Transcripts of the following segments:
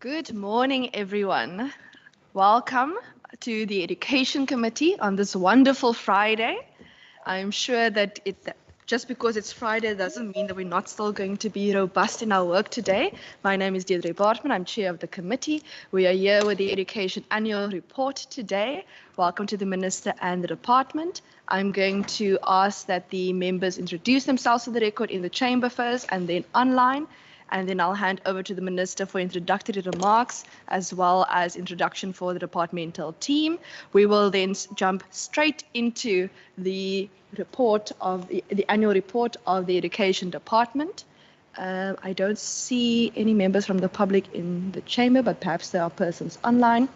Good morning, everyone. Welcome to the Education Committee on this wonderful Friday. I'm sure that just because it's Friday doesn't mean that we're not still going to be robust in our work today. My name is Deirdre Bartman. I'm chair of the committee. We are here with the Education Annual Report today. Welcome to the Minister and the department. I'm going to ask that the members introduce themselves to the record in the chamber first and then online. And then I'll hand over to the Minister for introductory remarks as well as introduction for the departmental team. We will then jump straight into the report of the annual report of the Education Department. I don't see any members from the public in the chamber, but perhaps there are persons online.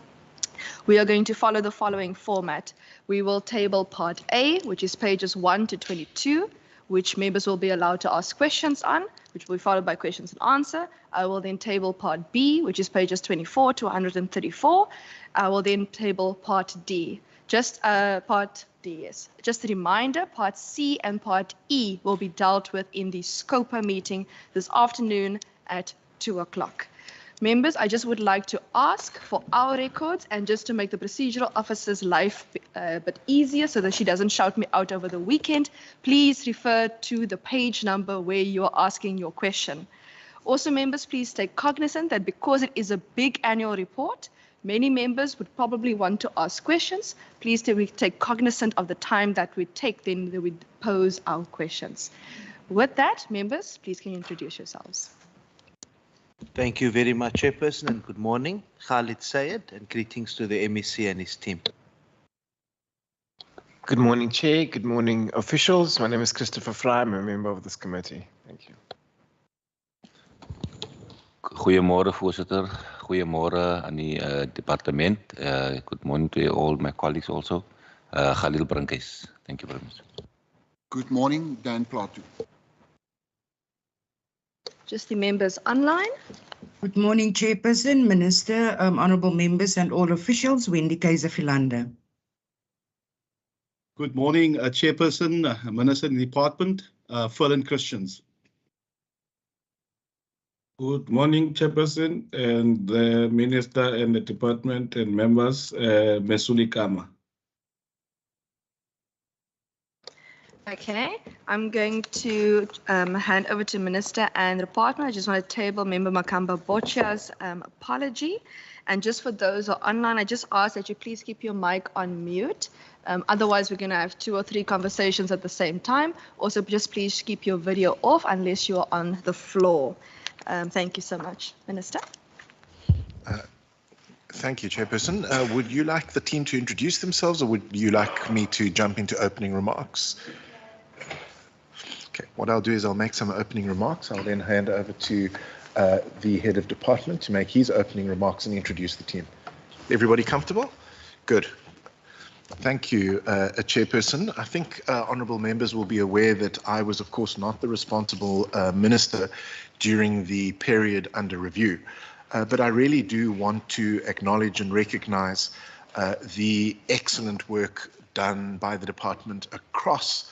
We are going to follow the following format. We will table Part A, which is pages 1 to 22, which members will be allowed to ask questions on, which will be followed by questions and answer. I will then table Part B, which is pages 24 to 134. I will then table Part D. Part D, yes. Just a reminder, Part C and Part E will be dealt with in the SCOPA meeting this afternoon at 2 o'clock. Members, I just would like to ask for our records and just to make the procedural officer's life a bit easier so that she doesn't shout me out over the weekend, please refer to the page number where you are asking your question. Also, members, please take cognizant that because it is a big annual report, many members would probably want to ask questions. Please take cognizant of the time that we take, then we pose our questions. With that, members, please can you introduce yourselves? Thank you very much, Chairperson, and good morning. Khalid Sayed, and greetings to the MEC and his team. Good morning, Chair. Good morning, officials. My name is Christopher Fry. I'm a member of this committee. Thank you. Goeiemôre, voorzitter. Goeiemôre aan die departement. Good morning to all my colleagues also. Khalil Brankes. Thank you very much. Good morning, Dan Plato. Just the members online. Good morning, Chairperson, Minister, honourable members and all officials. Wendy Kaiser Philander. Good morning, Chairperson, Minister in the Department, Ferlin Christians. Good morning, Chairperson, and the Minister and the Department and members, Mesuli Kama. Okay, I'm going to hand over to Minister and the Department. I just want to table Member Makamba Bocha's apology. And just for those who are online, I just ask that you please keep your mic on mute. Otherwise, we're going to have 2 or 3 conversations at the same time. Also, just please keep your video off unless you're on the floor. Thank you so much. Minister. Thank you, Chairperson. Would you like the team to introduce themselves, or would you like me to jump into opening remarks? Okay, what I'll do is I'll make some opening remarks. I'll then hand over to the head of department to make his opening remarks and introduce the team. Everybody comfortable? Good. Thank you, Chairperson. I think honourable members will be aware that I was, of course, not the responsible minister during the period under review. But I really do want to acknowledge and recognise the excellent work done by the department across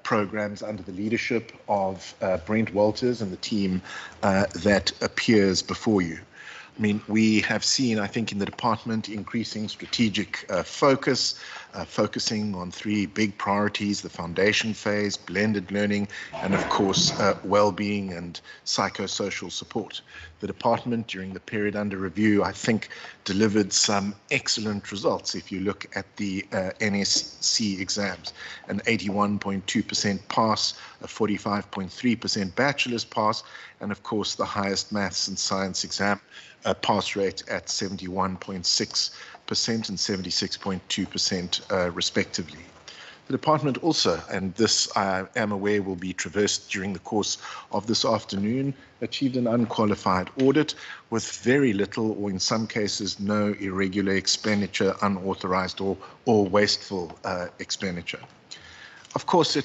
programs under the leadership of Brent Walters and the team that appears before you. I mean, we have seen, I think, in the department increasing strategic focus, focusing on 3 big priorities: the foundation phase, blended learning, and of course, well-being and psychosocial support. The department, during the period under review, I think, delivered some excellent results. If you look at the NSC exams, an 81.2% pass, a 45.3% bachelor's pass, and of course, the highest maths and science exam pass rate at 71.6% and 76.2% respectively. The department also, and this I am aware will be traversed during the course of this afternoon, achieved an unqualified audit with very little, or in some cases no, irregular expenditure, unauthorized or wasteful expenditure. Of course,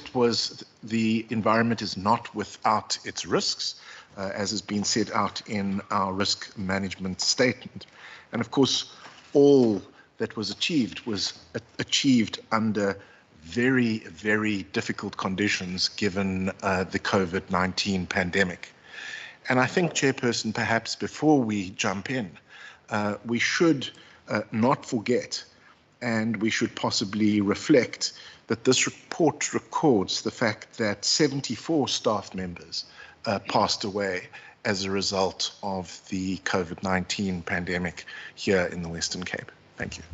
the environment is not without its risks, as has been set out in our risk management statement. And of course, all that was achieved under very, very difficult conditions given the COVID-19 pandemic. And I think, Chairperson, perhaps before we jump in, we should not forget, and we should possibly reflect that this report records the fact that 74 staff members passed away as a result of the COVID-19 pandemic here in the Western Cape. Thank you.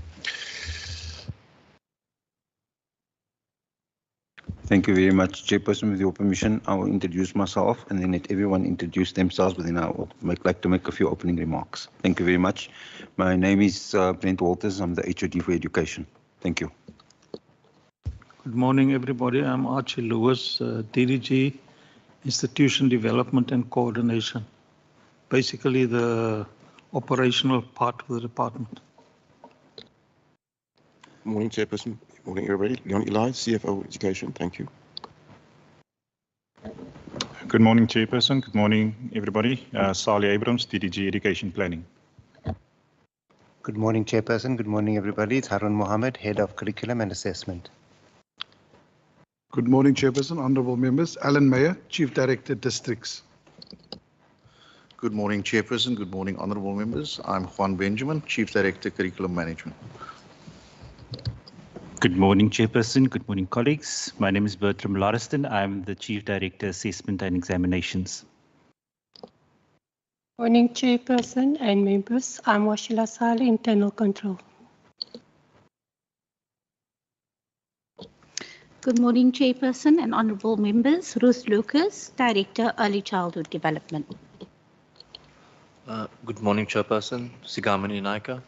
Thank you very much, Chairperson. With your permission, I will introduce myself and then let everyone introduce themselves, but then I would like to make a few opening remarks. Thank you very much. My name is Brent Walters. I'm the HOD for Education. Thank you. Good morning, everybody. I'm Archie Lewis, DDG, Institution Development and Coordination. Basically the operational part of the department. Good morning, Chairperson. Good morning, everybody. Leon Eli, CFO Education. Thank you. Good morning, Chairperson. Good morning, everybody. Sali Abrams, DDG Education Planning. Good morning, Chairperson. Good morning, everybody. It's Harun Mohammed, Head of Curriculum and Assessment. Good morning, Chairperson, Honourable Members. Alan Meyer, Chief Director, Districts. Good morning, Chairperson. Good morning, Honourable Members. I'm Juan Benjamin, Chief Director, Curriculum Management. Good morning, Chairperson. Good morning, colleagues. My name is Bertram Lauriston. I'm the Chief Director, Assessment and Examinations. Morning, Chairperson and members. I'm Washila Sali, Internal Control. Good morning, Chairperson and Honourable Members. Ruth Lucas, Director, Early Childhood Development. Good morning, Chairperson. Sigamani Naika.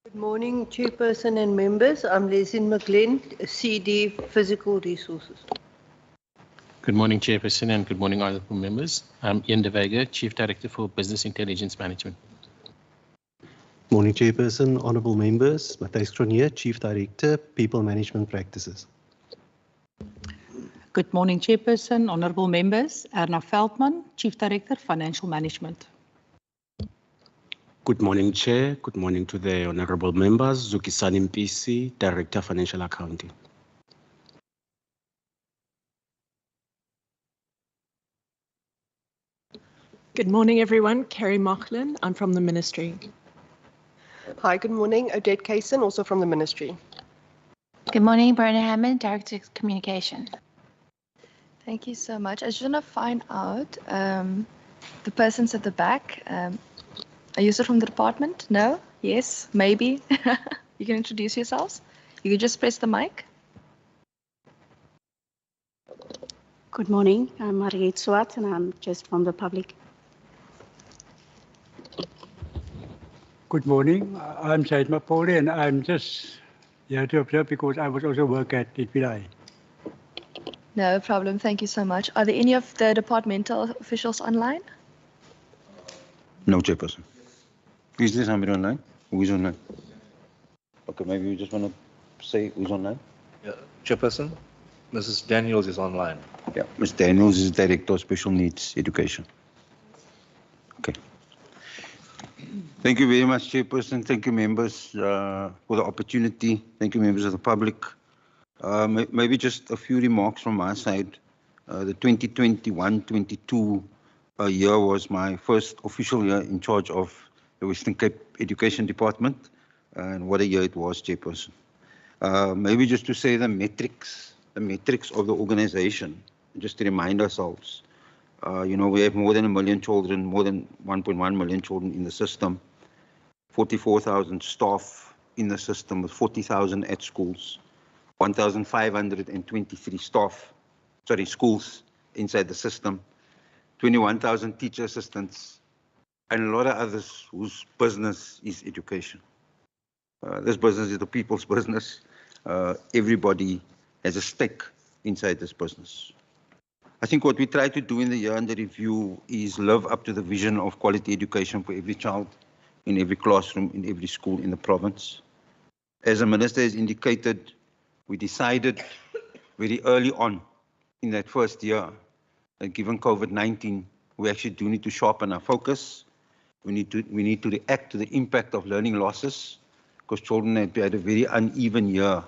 Good morning, Chairperson and members. I'm Leslyn McGlenn, CD Physical Resources. Good morning, Chairperson, and good morning, honourable members. I'm Ian De Vega, Chief Director for Business Intelligence Management. Morning, Chairperson, honourable members. Matthijs Cronje, Chief Director, People Management Practices. Good morning, Chairperson, honourable members. Erna Veldman, Chief Director, Financial Management. Good morning, Chair. Good morning to the honourable members. Zukisani Mpisi, Director, Financial Accounting. Good morning, everyone. Kerry Mochlin. I'm from the Ministry. Hi, good morning. Odette Kaysen, also from the Ministry. Good morning, Bernard Hammond, Director of Communication. Thank you so much. I just want to find out the persons at the back. Are you still from the department? No? Yes? Maybe? You can introduce yourselves. You can just press the mic. Good morning. I'm Margriet Swart and I'm just from the public. Good morning. I'm Syed Mapoli and I'm just here to observe because I was also work at DPI. No problem. Thank you so much. Are there any of the departmental officials online? No, Chairperson. Is there somebody online? Who is online? Okay, maybe you just want to say who's online? Yeah, Chairperson, Mrs. Daniels is online. Yeah, Ms. Daniels is Director of Special Needs Education. Okay. Thank you very much, Chairperson. Thank you, members, for the opportunity. Thank you, members of the public. Maybe just a few remarks from my side. The 2021-22 year was my first official year in charge of the Western Cape Education Department, and what a year it was, Chairperson. Maybe just to say the metrics of the organization, just to remind ourselves. You know, we have more than 1 million children, more than 1.1 million children in the system, 44,000 staff in the system with 40,000 at schools, 1,523 schools inside the system, 21,000 teacher assistants, and a lot of others whose business is education. This business is the people's business. Everybody has a stake inside this business. I think what we try to do in the year under review is live up to the vision of quality education for every child, in every classroom, in every school in the province. As the Minister has indicated, we decided very early on in that first year that given COVID-19, we actually do need to sharpen our focus. We need to react to the impact of learning losses, because children had a very uneven year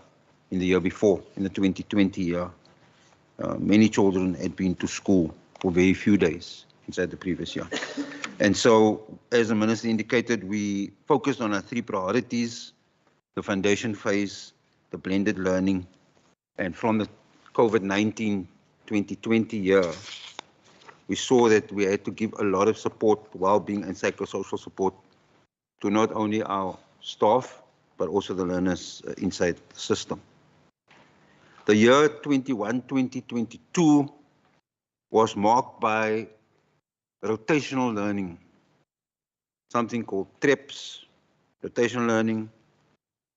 in the year before, in the 2020 year. Many children had been to school for very few days inside the previous year. And so, as the Minister indicated, we focused on our 3 priorities: the foundation phase, the blended learning, and from the COVID-19 2020 year, we saw that we had to give a lot of support, well-being and psychosocial support to not only our staff, but also the learners inside the system. The year 2021-2022 was marked by rotational learning, something called TREPS, rotational learning,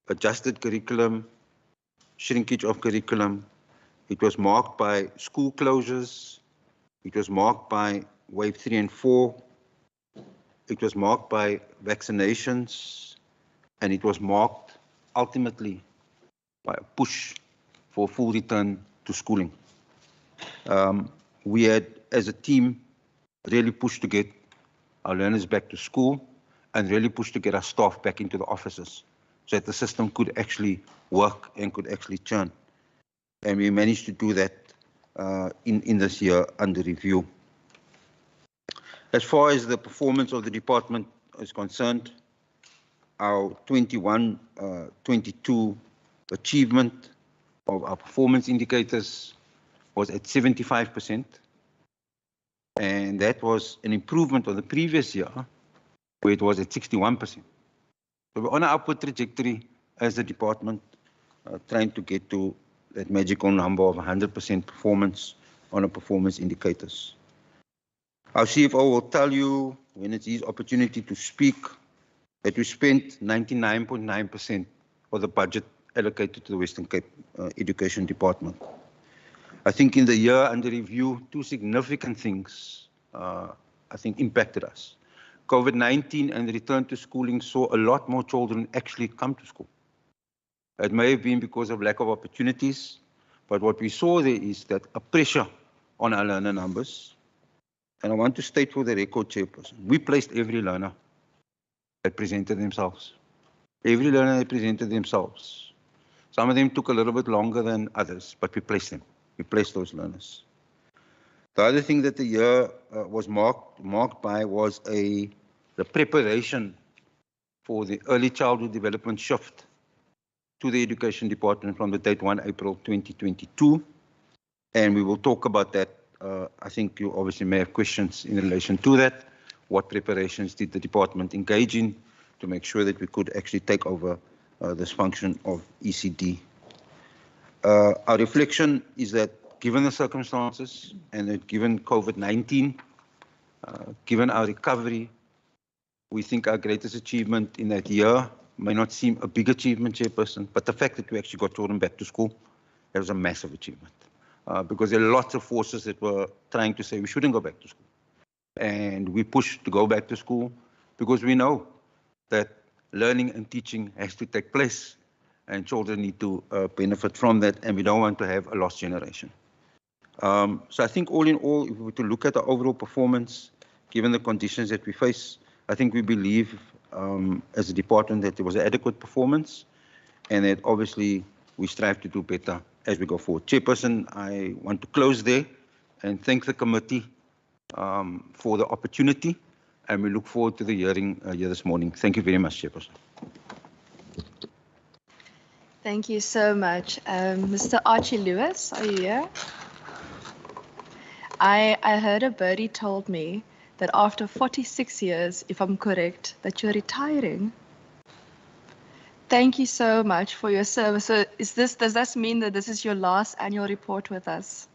adjusted curriculum, shrinkage of curriculum. It was marked by school closures. It was marked by wave 3 and 4. It was marked by vaccinations, and it was marked ultimately by a push for full return to schooling. We had, as a team, really pushed to get our learners back to school and really pushed to get our staff back into the offices so that the system could actually work and could actually churn. And we managed to do that in this year under review. As far as the performance of the department is concerned, our 21-22 achievement of our performance indicators was at 75%, and that was an improvement on the previous year, where it was at 61%. So we're on an upward trajectory as a department, trying to get to that magical number of 100% performance on our performance indicators. Our CFO will tell you, when it's his opportunity to speak, that we spent 99.9% of the budget allocated to the Western Cape Education Department. I think in the year under review, 2 significant things, I think, impacted us. COVID-19 and the return to schooling saw a lot more children actually come to school. It may have been because of lack of opportunities, but what we saw there is that a pressure on our learner numbers. And I want to state for the record, Chairperson, we placed every learner that presented themselves. Every learner that presented themselves. Some of them took a little bit longer than others, but we placed them. We placed those learners. The other thing that the year was marked by was the preparation for the early childhood development shift to the Education Department from the date 1 April 2022. And we will talk about that. I think you obviously may have questions in relation to that. What preparations did the department engage in to make sure that we could actually take over this function of ECD? Our reflection is that given the circumstances and that given COVID-19, given our recovery, we think our greatest achievement in that year may not seem a big achievement, Chairperson, but the fact that we actually got children back to school, that was a massive achievement. Because there are lots of forces that were trying to say we shouldn't go back to school. And we pushed to go back to school because we know that learning and teaching has to take place and children need to benefit from that, and we don't want to have a lost generation. So I think all in all, if we were to look at the overall performance, given the conditions that we face, I think we believe as a department that there was adequate performance and that obviously we strive to do better as we go forward. Chairperson, I want to close there and thank the committee for the opportunity, and we look forward to the hearing here this morning. Thank you very much, Chairperson. Thank you so much. Mr. Archie Lewis, are you here? I heard a birdie told me that after 46 years, if I'm correct, that you're retiring. Thank you so much for your service. So does this mean that this is your last annual report with us?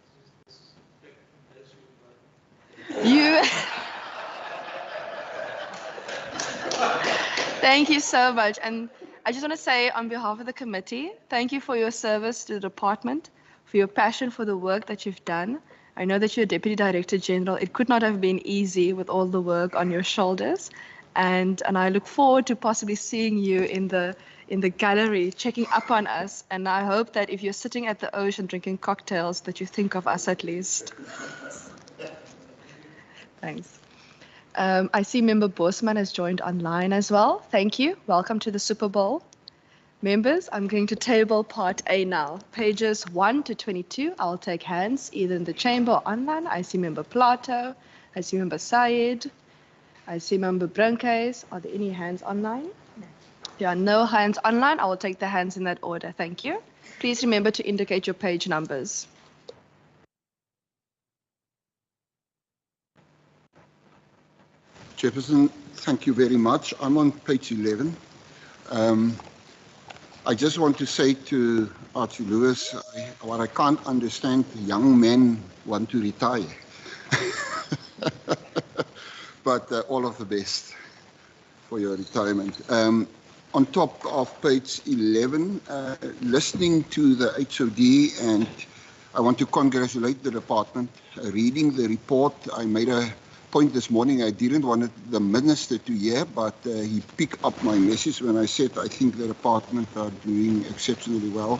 Thank you so much. And I just want to say on behalf of the committee, thank you for your service to the department, for your passion for the work that you've done. I know that you're Deputy Director General. It could not have been easy with all the work on your shoulders. And I look forward to possibly seeing you in the gallery, checking up on us. And I hope that if you're sitting at the ocean drinking cocktails, that you think of us at least. Thanks. I see Member Bosman has joined online as well. Thank you. Welcome to the Super Bowl. Members, I'm going to table part A now. Pages 1 to 22, I'll take hands either in the chamber or online. I see member Plato, I see member Syed, I see member Brunkes. Are there any hands online? No. There are no hands online. I will take the hands in that order. Thank you. Please remember to indicate your page numbers. Chairperson, thank you very much. I'm on page 11. I just want to say to Archie Lewis, what I can't understand, young men want to retire. But all of the best for your retirement. On top of page 11, listening to the HOD, and I want to congratulate the department. Reading the report, I made a point this morning. I didn't want the minister to hear, but he picked up my message when I said I think the department are doing exceptionally well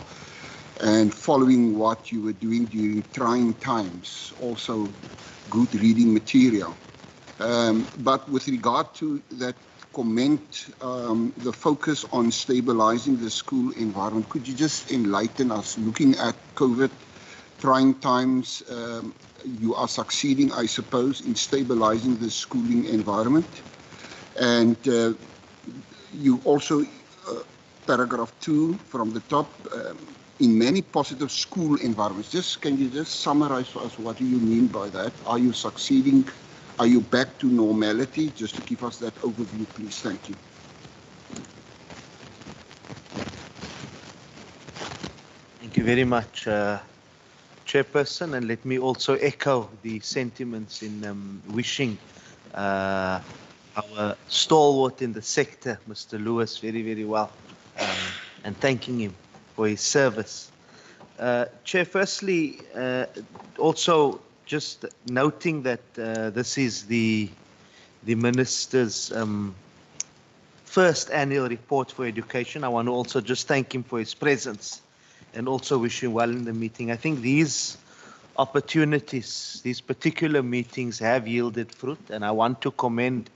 and following what you were doing during trying times. Also good reading material. But with regard to that comment, the focus on stabilizing the school environment, could you just enlighten us, looking at COVID trying times, you are succeeding, I suppose, in stabilizing the schooling environment. And you also, paragraph 2 from the top, in many positive school environments. Can you just summarize for us what do you mean by that? Are you succeeding? Are you back to normality? Just to give us that overview, please. Thank you. Thank you very much, Chairperson, and let me also echo the sentiments in wishing our stalwart in the sector, Mr. Lewis, very, very well, and thanking him for his service. Chair, firstly, also just noting that this is the Minister's first annual report for education. I want to also just thank him for his presence and also wish him well in the meeting. I think these opportunities, these particular meetings have yielded fruit, and I want to commend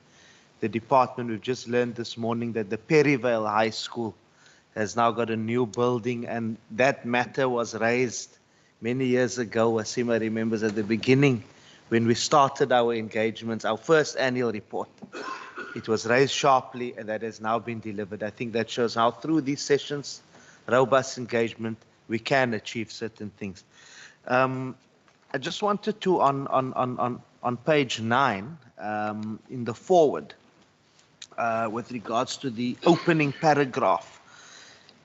the department. We've just learned this morning that the Perryvale High School has now got a new building, and that matter was raised many years ago. Asima remembers at the beginning when we started our engagements, our first annual report. It was raised sharply, and that has now been delivered. I think that shows how through these sessions, robust engagement, we can achieve certain things. I just wanted to, on page 9, in the forward, with regards to the opening paragraph,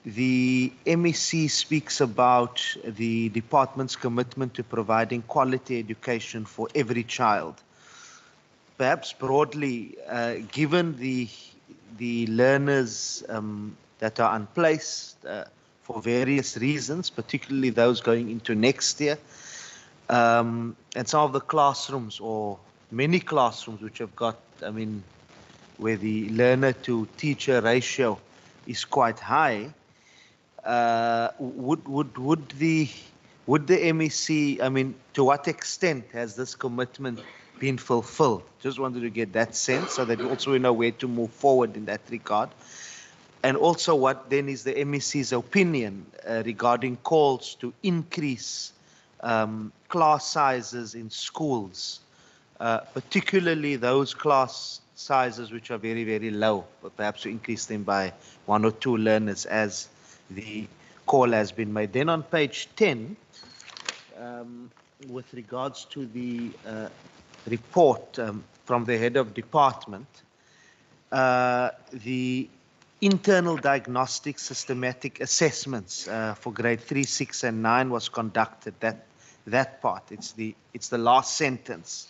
the MEC speaks about the department's commitment to providing quality education for every child. Perhaps broadly, given the learners that are unplaced for various reasons, particularly those going into next year, and some of the classrooms or many classrooms which have got, where the learner to teacher ratio is quite high, would the MEC, to what extent has this commitment been fulfilled? Just wanted to get that sense so that also we know where to move forward in that regard. And also what then is the MEC's opinion regarding calls to increase class sizes in schools, particularly those class sizes which are very, very low, but perhaps to increase them by 1 or 2 learners as the call has been made. Then on page 10, with regards to the report from the head of department, the internal diagnostic systematic assessments for grade 3, 6, and 9 was conducted. That part, it's the last sentence.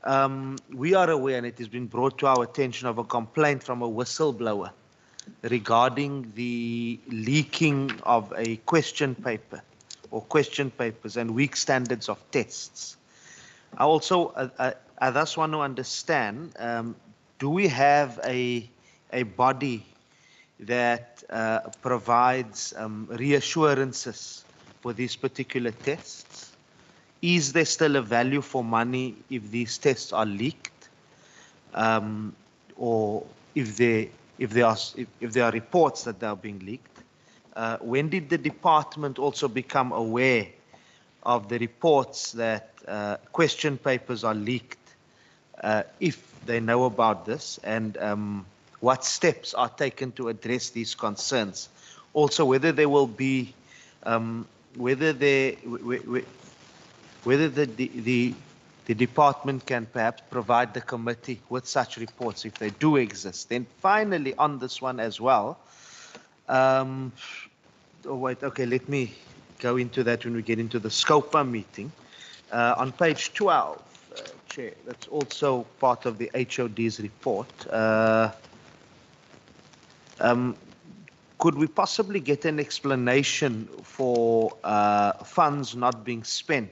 We are aware, and it has been brought to our attention, of a complaint from a whistleblower regarding the leaking of a question paper or question papers and weak standards of tests. I also, I thus want to understand, do we have a body that provides reassurances for these particular tests? Is there still a value for money if these tests are leaked, or if there are reports that they are being leaked? when did the department also become aware of the reports that question papers are leaked, if they know about this, and what steps are taken to address these concerns? Also, whether there will be, whether the department can perhaps provide the committee with such reports if they do exist. Then finally on this one as well, oh wait, okay, let me go into that when we get into the SCOPA meeting. On page 12, Chair, that's also part of the HOD's report. Could we possibly get an explanation for funds not being spent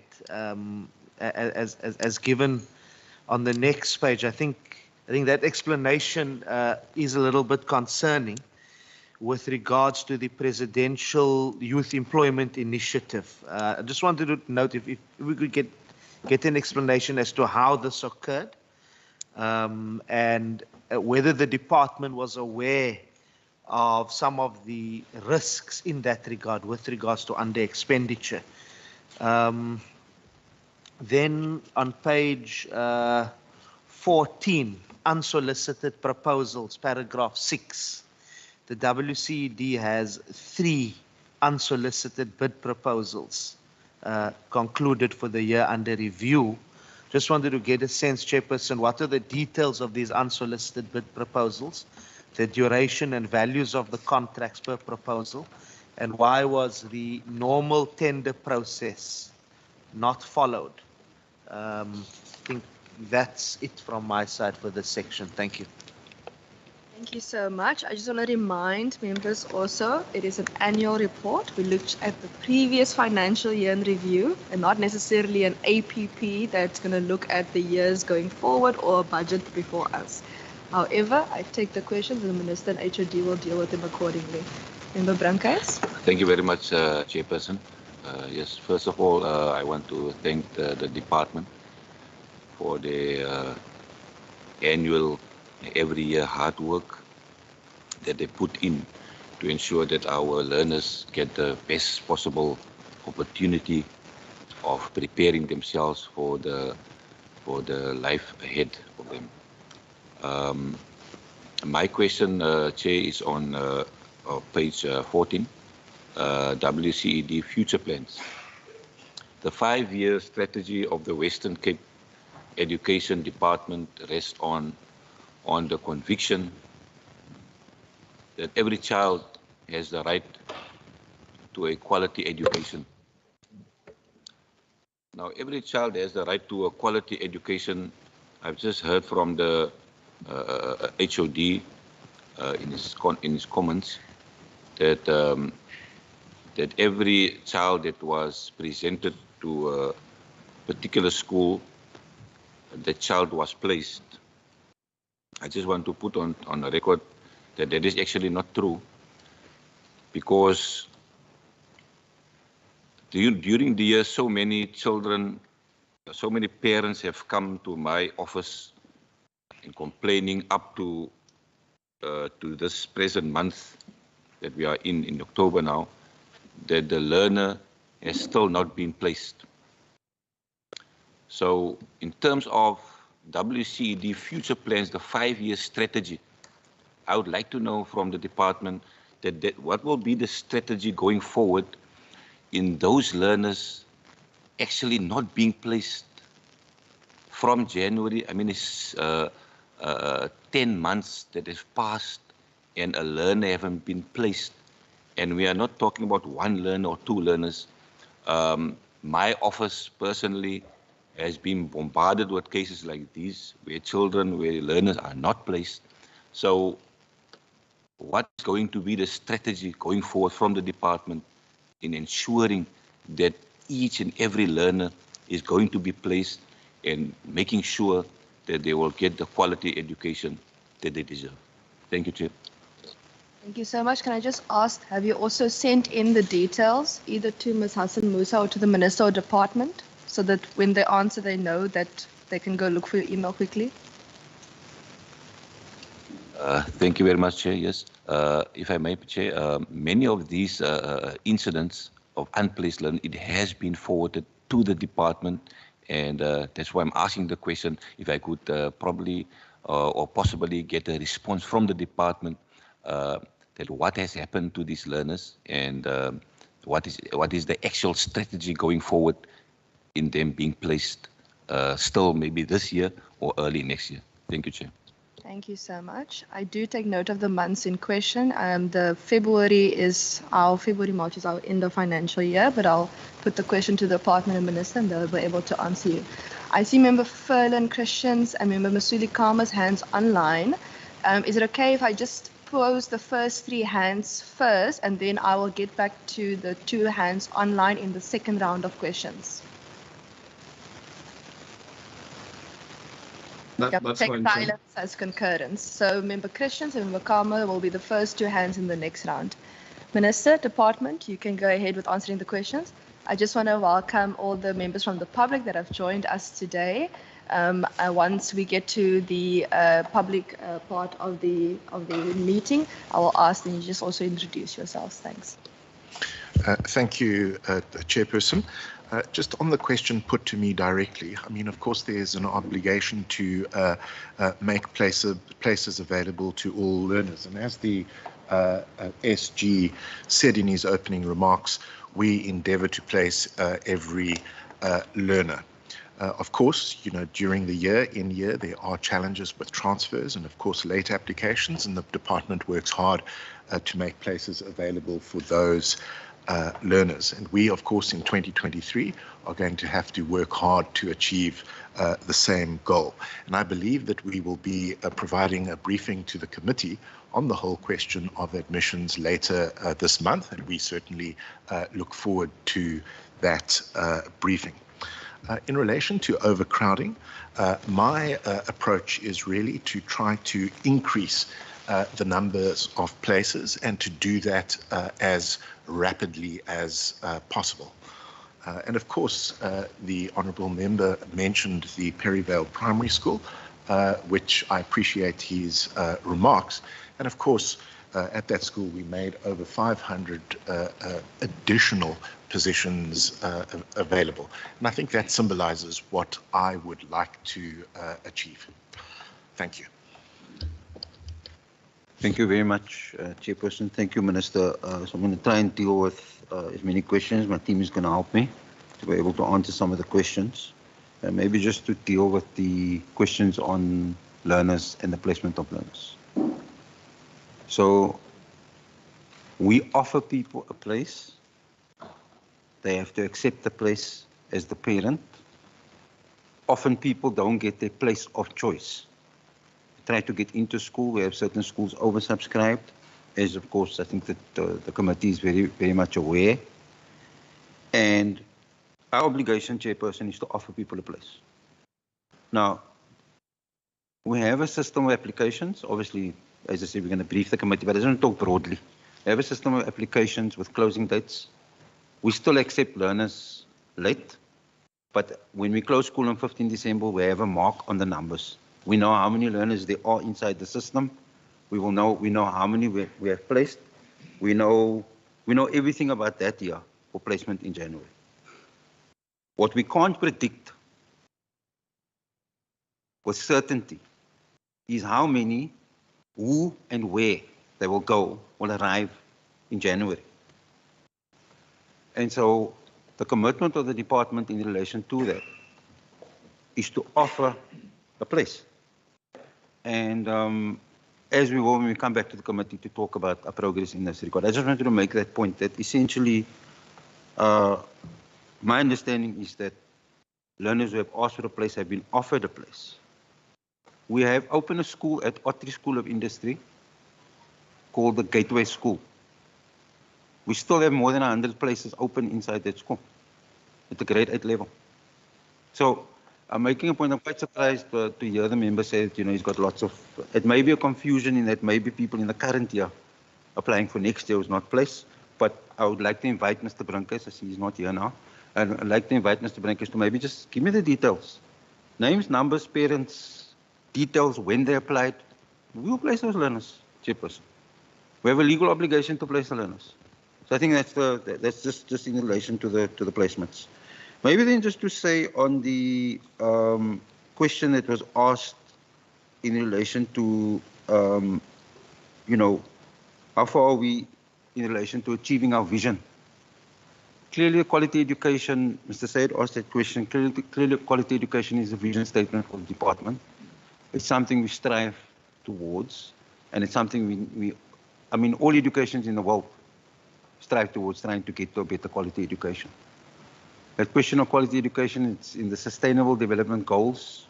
as given on the next page? I think that explanation is a little bit concerning with regards to the Presidential Youth Employment Initiative. I just wanted to note if we could get an explanation as to how this occurred, and whether the department was aware of some of the risks in that regard with regards to under expenditure. Then on page 14, unsolicited proposals, paragraph 6. The WCED has 3 unsolicited bid proposals concluded for the year under review. Just wanted to get a sense, Chairperson, what are the details of these unsolicited bid proposals, the duration and values of the contracts per proposal, and why was the normal tender process not followed? I think that's it from my side for this section. Thank you. Thank you so much. I just want to remind members also, it is an annual report. We looked at the previous financial year in review and not necessarily an APP that's going to look at the years going forward or a budget before us. However, I take the questions and the Minister and HOD will deal with them accordingly. Member Brankhuis. Thank you very much, Chairperson. Yes, first of all, I want to thank the department for the annual, every year hard work that they put in to ensure that our learners get the best possible opportunity of preparing themselves for the life ahead of them. My question, Chair, is on page 14, WCED future plans. The 5-year strategy of the Western Cape Education Department rests on the conviction that every child has the right to a quality education. Now, every child has the right to a quality education. I've just heard from the HOD in his comments that that every child that was presented to a particular school, the child was placed. I just want to put on a record that that is actually not true, because during the year so many children, so many parents have come to my office in complaining up to this present month that we are in October now, that the learner has still not been placed. So in terms of WCED future plans, the 5-year strategy, I would like to know from the department that what will be the strategy going forward in those learners actually not being placed from January. I mean, it's 10 months that has passed and a learner haven't been placed. And we are not talking about 1 learner or 2 learners. My office personally has been bombarded with cases like these, where learners are not placed. So what is going to be the strategy going forward from the department in ensuring that each and every learner is going to be placed and making sure that they will get the quality education that they deserve? Thank you, Chair. Thank you so much. Can I just ask, have you also sent in the details either to Ms. Hassan Musa or to the Minister or Department, so that when they answer, they know that they can go look for your email quickly? Thank you very much, Chair. Yes. If I may, Chair, many of these incidents of unplaced learning, it has been forwarded to the department, and that's why I'm asking the question if I could probably or possibly get a response from the department that what has happened to these learners and what is the actual strategy going forward in them being placed still maybe this year or early next year. Thank you, Chair. Thank you so much. I do take note of the months in question. The February, March is our end of financial year, but I'll put the question to the Department and Minister and they'll be able to answer you. I see Member Furlan Christians and Member Masuli Kama's hands online. Is it okay if I just pose the first 3 hands first and then I will get back to the 2 hands online in the second round of questions? That's Take fine, Chair. silence as concurrence. So Member Christians and Member Kama will be the first 2 hands in the next round. Minister, Department, you can go ahead with answering the questions. I just want to welcome all the members from the public that have joined us today. Once we get to the public part of the meeting, I will ask that you just also introduce yourselves. Thanks. Thank you, Chairperson. Just on the question put to me directly, I mean, of course, there's an obligation to make places available to all learners. And as the SG said in his opening remarks, we endeavour to place every learner. Of course, you know, during the year, there are challenges with transfers and, of course, late applications, and the department works hard to make places available for those learners. And we, of course, in 2023 are going to have to work hard to achieve the same goal. And I believe that we will be providing a briefing to the committee on the whole question of admissions later this month, and we certainly look forward to that briefing. In relation to overcrowding, my approach is really to try to increase the numbers of places and to do that as rapidly as possible. And of course, the Honourable Member mentioned the Perryvale Primary School, which I appreciate his remarks. And of course, at that school, we made over 500 additional positions available. And I think that symbolises what I would like to achieve. Thank you. Thank you very much, Chairperson. Thank you, Minister. So I'm going to try and deal with as many questions. My team is going to help me to be able to answer some of the questions. And maybe just to deal with the questions on learners and the placement of learners. So we offer people a place. They have to accept the place as the parent. Often people don't get their place of choice. Try to get into school. We have certain schools oversubscribed, as of course I think that the committee is very much aware. And our obligation, Chairperson, is to offer people a place. Now, we have a system of applications. Obviously, as I said, we're going to brief the committee, but I just want to talk broadly. We have a system of applications with closing dates. We still accept learners late, but when we close school on 15 December, we have a mark on the numbers. We know how many learners there are inside the system. We know how many we have placed. We know everything about that year for placement in January. What we can't predict with certainty is how many, who and where they will arrive in January. And so the commitment of the department in relation to that is to offer a place. And as we will, when we come back to the committee to talk about our progress in this regard, I just wanted to make that point that essentially my understanding is that learners who have asked for a place have been offered a place. We have opened a school at Ottery School of Industry called the Gateway School. We still have more than 100 places open inside that school at the grade 8 level. So I'm making a point. I'm quite surprised to hear the member say that, you know, he's got lots of, it may be a confusion in that maybe people in the current year applying for next year was not placed, but I would like to invite Mr. Brinkers, I see he's not here now, and I'd like to invite Mr. Brinkers to maybe just give me the details. Names, numbers, parents, details, when they applied. We will place those learners, Chairperson. We have a legal obligation to place the learners. So I think that's just in relation to the placements. Maybe then just to say on the question that was asked in relation to you know, how far are we in relation to achieving our vision? Clearly, quality education, Mr. Said asked that question. Clearly, quality education is a vision statement for the department. It's something we strive towards, and it's something I mean, all educations in the world strive towards trying to get to a better quality education. That question of quality education, it's in the Sustainable Development Goals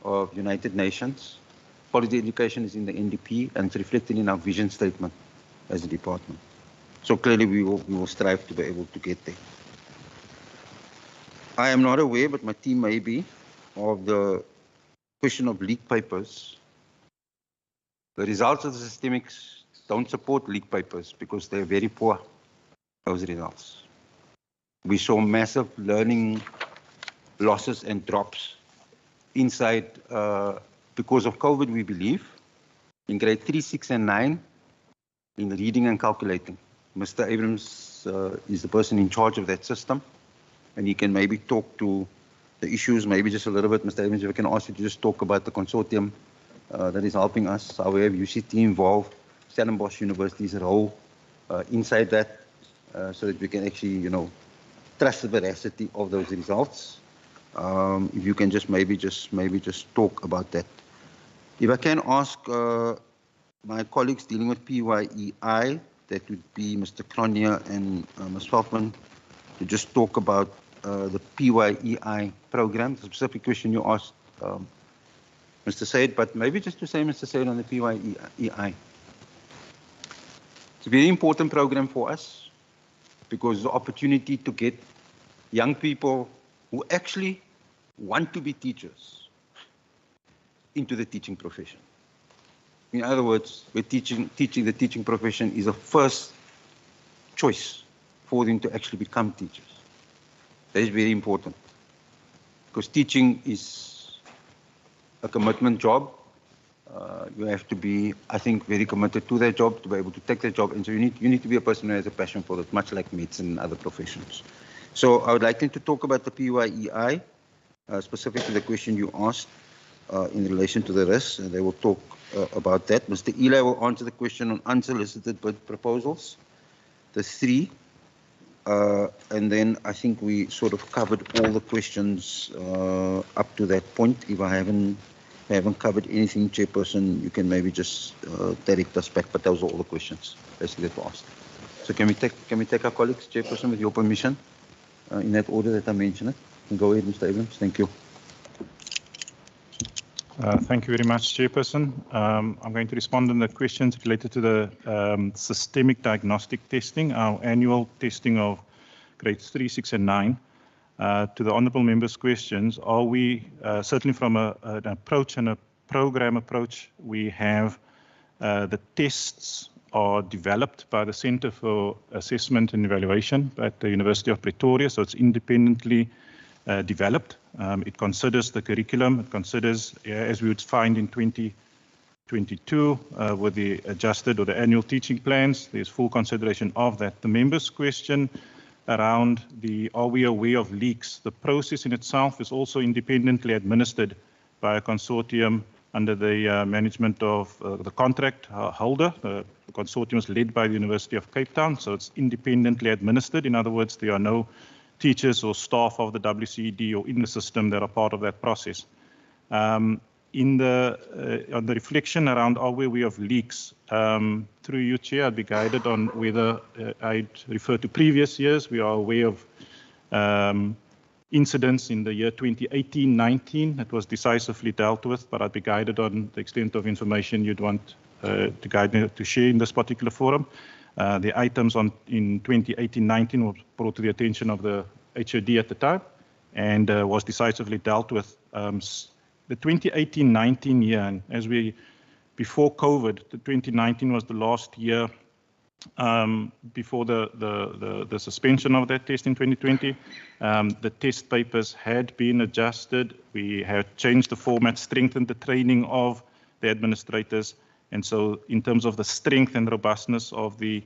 of United Nations. Quality education is in the NDP, and it's reflected in our vision statement as a department. So clearly we will strive to be able to get there. I am not aware, but my team may be, of the question of leak papers. The results of the systemics don't support leak papers because they're very poor, those results. We saw massive learning losses and drops inside because of COVID, we believe, in grade 3, 6, and 9, in reading and calculating. Mr. Abrams is the person in charge of that system, and he can maybe talk to the issues, maybe just a little bit. Mr. Abrams, if I can ask you to just talk about the consortium that is helping us, how we have UCT involved, Stellenbosch University's role inside that, so that we can actually, you know, trust the veracity of those results. If you can just maybe just talk about that. If I can ask my colleagues dealing with PYEI, that would be Mr. Cronje and Ms. Feldman, to just talk about the PYEI program, the specific question you asked Mr. Said, but maybe just to say, Mr. Said, on the PYEI. It's a very important program for us because the opportunity to get young people who actually want to be teachers into the teaching profession. In other words, we're teaching the teaching profession is a first choice for them to actually become teachers. That is very important because teaching is a commitment job. You have to be, I think, very committed to that job to be able to take that job, and so you need to be a person who has a passion for it, much like medicine and other professions. So I would like them to talk about the PYEI, specifically the question you asked in relation to the risks, and they will talk about that. Mr. Eli will answer the question on unsolicited bid proposals, the 3, and then I think we sort of covered all the questions up to that point. If I haven't covered anything, Chairperson, you can maybe just direct us back, but those are all the questions basically that were asked. So can we take our colleagues, Chairperson, with your permission, in that order that I mentioned it? Go ahead, Mr. Abrams. Thank you. Thank you very much, Chairperson. I'm going to respond on the questions related to the systemic diagnostic testing, our annual testing of grades 3, 6, and 9. To the honourable members' questions, are we, certainly from an approach and a program approach, we have the tests are developed by the Centre for Assessment and Evaluation at the University of Pretoria, so it's independently developed. It considers the curriculum, it considers, as we would find in 2022 with the adjusted or the annual teaching plans, there's full consideration of that. The members' question around are we aware of leaks? The process in itself is also independently administered by a consortium under the management of the contract holder. The consortium is led by the University of Cape Town, so it's independently administered. In other words, there are no teachers or staff of the WCED or in the system that are part of that process. On the reflection around are we aware of leaks, through you, Chair, I'd be guided on whether I'd refer to previous years. We are aware of incidents in the year 2018-19 that was decisively dealt with, but I'd be guided on the extent of information you'd want to guide me to share in this particular forum. The items in 2018-19 were brought to the attention of the HOD at the time and was decisively dealt with. The 2018-19 year, and as before COVID, the 2019 was the last year before the suspension of that test in 2020. The test papers had been adjusted. We had changed the format, strengthened the training of the administrators, And so in terms of the strength and robustness of the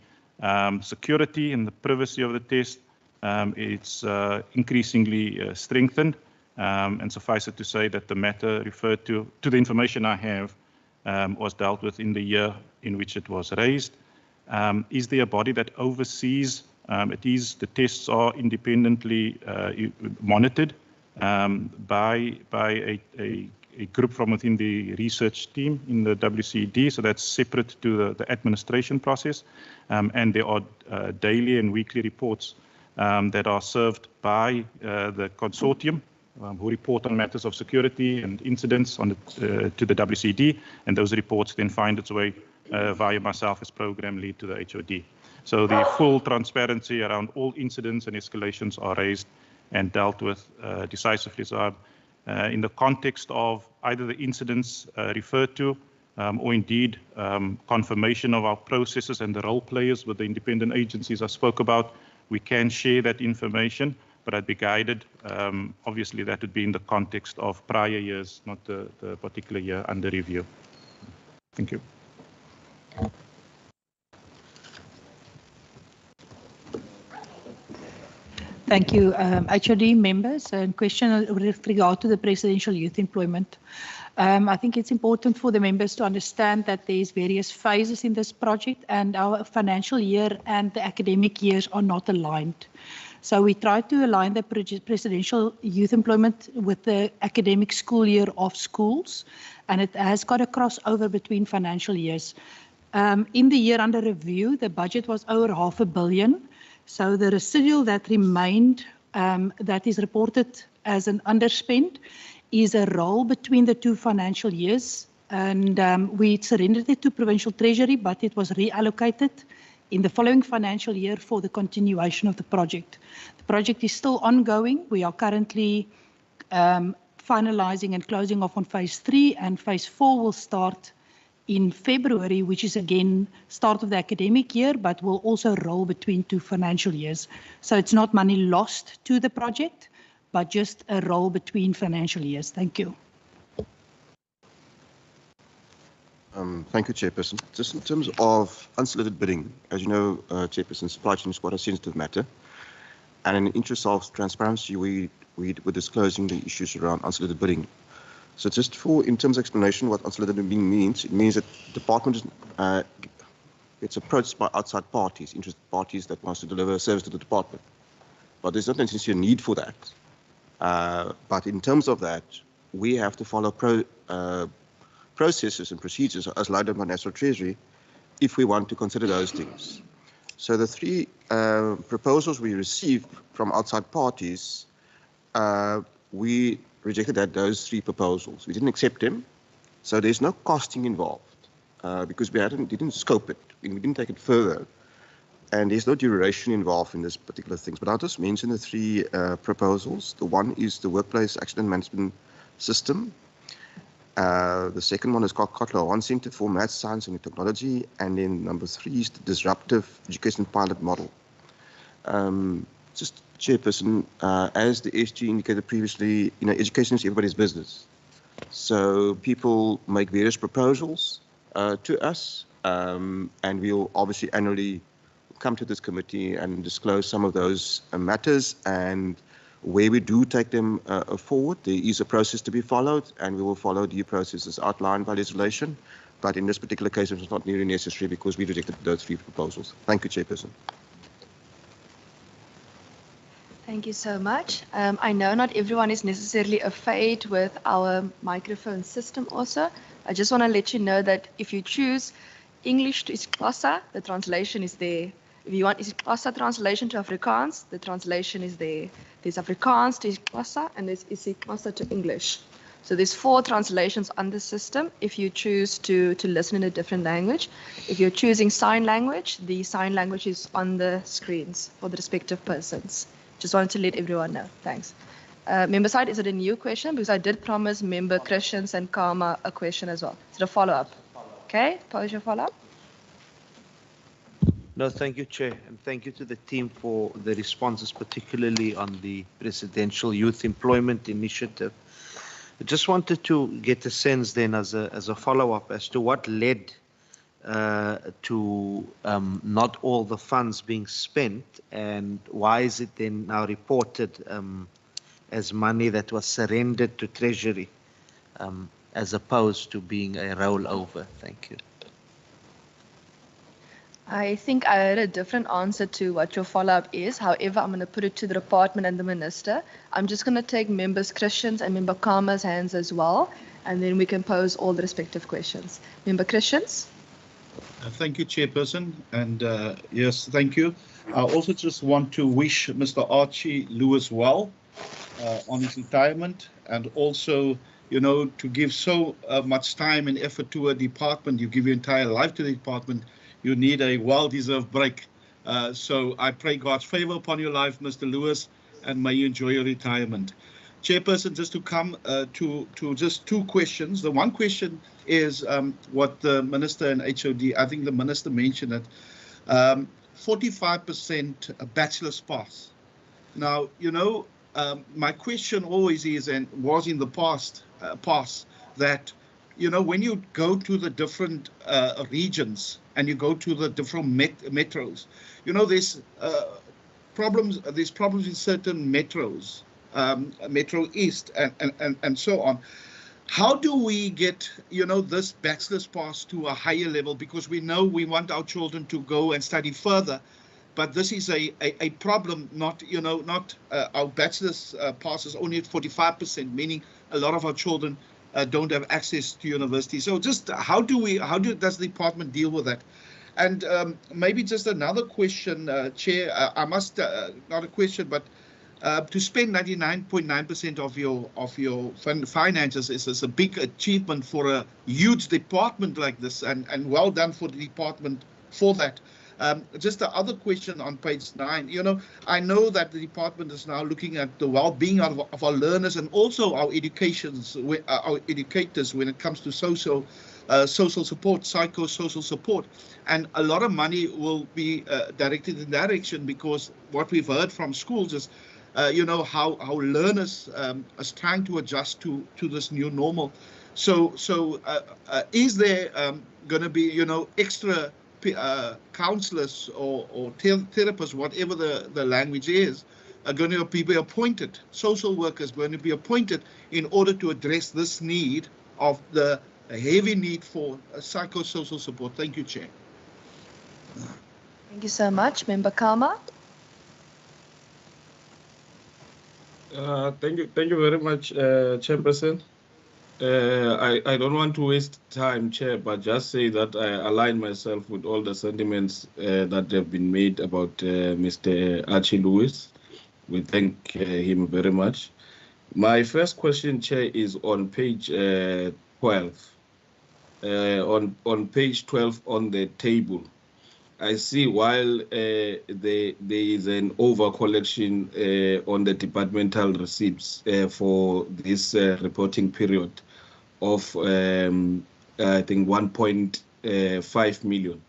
security and the privacy of the test, it's increasingly strengthened. And suffice it to say that the matter referred to the information I have, was dealt with in the year in which it was raised. Is there a body that oversees? The tests are independently monitored by a group from within the research team in the WCD, so that's separate to the administration process. And there are daily and weekly reports that are served by the consortium who report on matters of security and incidents on to the WCD, and those reports then find its way via myself as program lead to the HOD. So the full transparency around all incidents and escalations are raised and dealt with decisively. So in the context of either the incidents referred to or indeed confirmation of our processes and the role players with the independent agencies I spoke about, we can share that information, but I'd be guided. Obviously, that would be in the context of prior years, not the particular year under review. Thank you. Thank you, HOD members. A question with regard to the presidential youth employment. I think it's important for the members to understand that there's various phases in this project, and our financial year and the academic years are not aligned. So we try to align the presidential youth employment with the academic school year of schools, and it has got a crossover between financial years. In the year under review, the budget was over $500 million. So the residual that remained, that is reported as an underspend, is a roll between the two financial years. And we surrendered it to Provincial Treasury, but it was reallocated in the following financial year for the continuation of the project. The project is still ongoing. We are currently finalizing and closing off on phase 3, and phase 4 will start in February, which is again start of the academic year, but will also roll between two financial years. So it's not money lost to the project, but just a roll between financial years. Thank you. Thank you, Chairperson. Just in terms of unsolicited bidding, as you know, Chairperson, supply chain is quite a sensitive matter. And in the interest of transparency, we were disclosing the issues around unsolicited bidding. So just in terms of explanation, what unsolicited bidding means, it means that the department gets approached by outside parties, interested parties that wants to deliver a service to the department. But there's not necessarily a need for that. But in terms of that, we have to follow processes and procedures as laid down by National Treasury if we want to consider those things. So the 3 proposals we received from outside parties, we rejected those 3 proposals. We didn't accept them, so there's no costing involved because we didn't scope it. We didn't take it further, and there's no duration involved in this particular things. But I'll just mention the 3 proposals. The one is the Workplace Accident Management System. The second one is called Kotler 1 Center for Maths, Science and Technology, and then number 3 is the Disruptive Education Pilot Model. Just Chairperson, as the SG indicated previously, education is everybody's business. So people make various proposals to us, and we'll obviously annually come to this committee and disclose some of those matters. And where we do take them forward, there is a process to be followed, and we will follow due processes outlined by legislation. But in this particular case, it was not nearly necessary because we rejected those 3 proposals. Thank you, Chairperson. Thank you so much. I know not everyone is necessarily au fait with our microphone system also. I just want to let you know that if you choose English to isiXhosa, the translation is there. If you want isiXhosa translation to Afrikaans, the translation is there. There's Afrikaans to isiXhosa, and there's isiXhosa to English. So there's 4 translations on the system if you choose to listen in a different language. If you're choosing sign language, the sign language is on the screens for the respective persons. Just wanted to let everyone know. Thanks. Member side, is it a new question? Because I did promise Member Christians and Karma a question as well. Is it a follow-up? Okay, pose your follow-up. No, thank you, Chair, and thank you to the team for the responses, particularly on the Presidential Youth Employment Initiative. I just wanted to get a sense then as a follow-up as to what led to not all the funds being spent, and why is it then now reported as money that was surrendered to Treasury as opposed to being a rollover? Thank you. I think I had a different answer to what your follow-up is. However, I'm going to put it to the department and the minister. I'm just going to take members Christian's and member Karma's hands as well, and then we can pose all the respective questions. Member Christian's. Thank you, Chairperson. And yes, thank you. I also just want to wish Mr. Archie Lewis well on his retirement, and also, you know, to give so much time and effort to a department. You give your entire life to the department. You need a well-deserved break. So I pray God's favor upon your life, Mr. Lewis, and may you enjoy your retirement. Chairperson, just to come to just two questions. The one question is what the Minister and HOD, I think the Minister mentioned it, 45% bachelor's pass. Now, you know, my question always is, and was in the past, that, you know, when you go to the different regions and you go to the different metros, you know, there's problems in certain metros, Metro East and so on. How do we get, you know, this bachelor's pass to a higher level? Because we know we want our children to go and study further, but this is a problem, not, you know, not our bachelor's passes only at 45%, meaning a lot of our children don't have access to university. So just how does the department deal with that? And maybe just another question, Chair, I must, not a question, but to spend 99.9% of your finances is a big achievement for a huge department like this, and well done for the department for that. Just the other question on page 9, you know, I know that the department is now looking at the well-being of our learners and also our educators when it comes to social support, psychosocial support, and a lot of money will be directed in that direction, because what we've heard from schools is, you know, how learners is trying to adjust to this new normal. So is there going to be, you know, extra counselors or therapists, whatever the language is, are going to be appointed, social workers going to be appointed in order to address this need of the heavy need for psychosocial support? Thank you, Chair. Thank you so much. Member Karma. Thank you very much, Chairperson. I don't want to waste time, Chair, but just say that I align myself with all the sentiments that have been made about Mr. Archie Lewis. We thank him very much. My first question, Chair, is on page 12. On page 12 on the table, I see while there is an over collection on the departmental receipts for this reporting period of I think 1.5 million,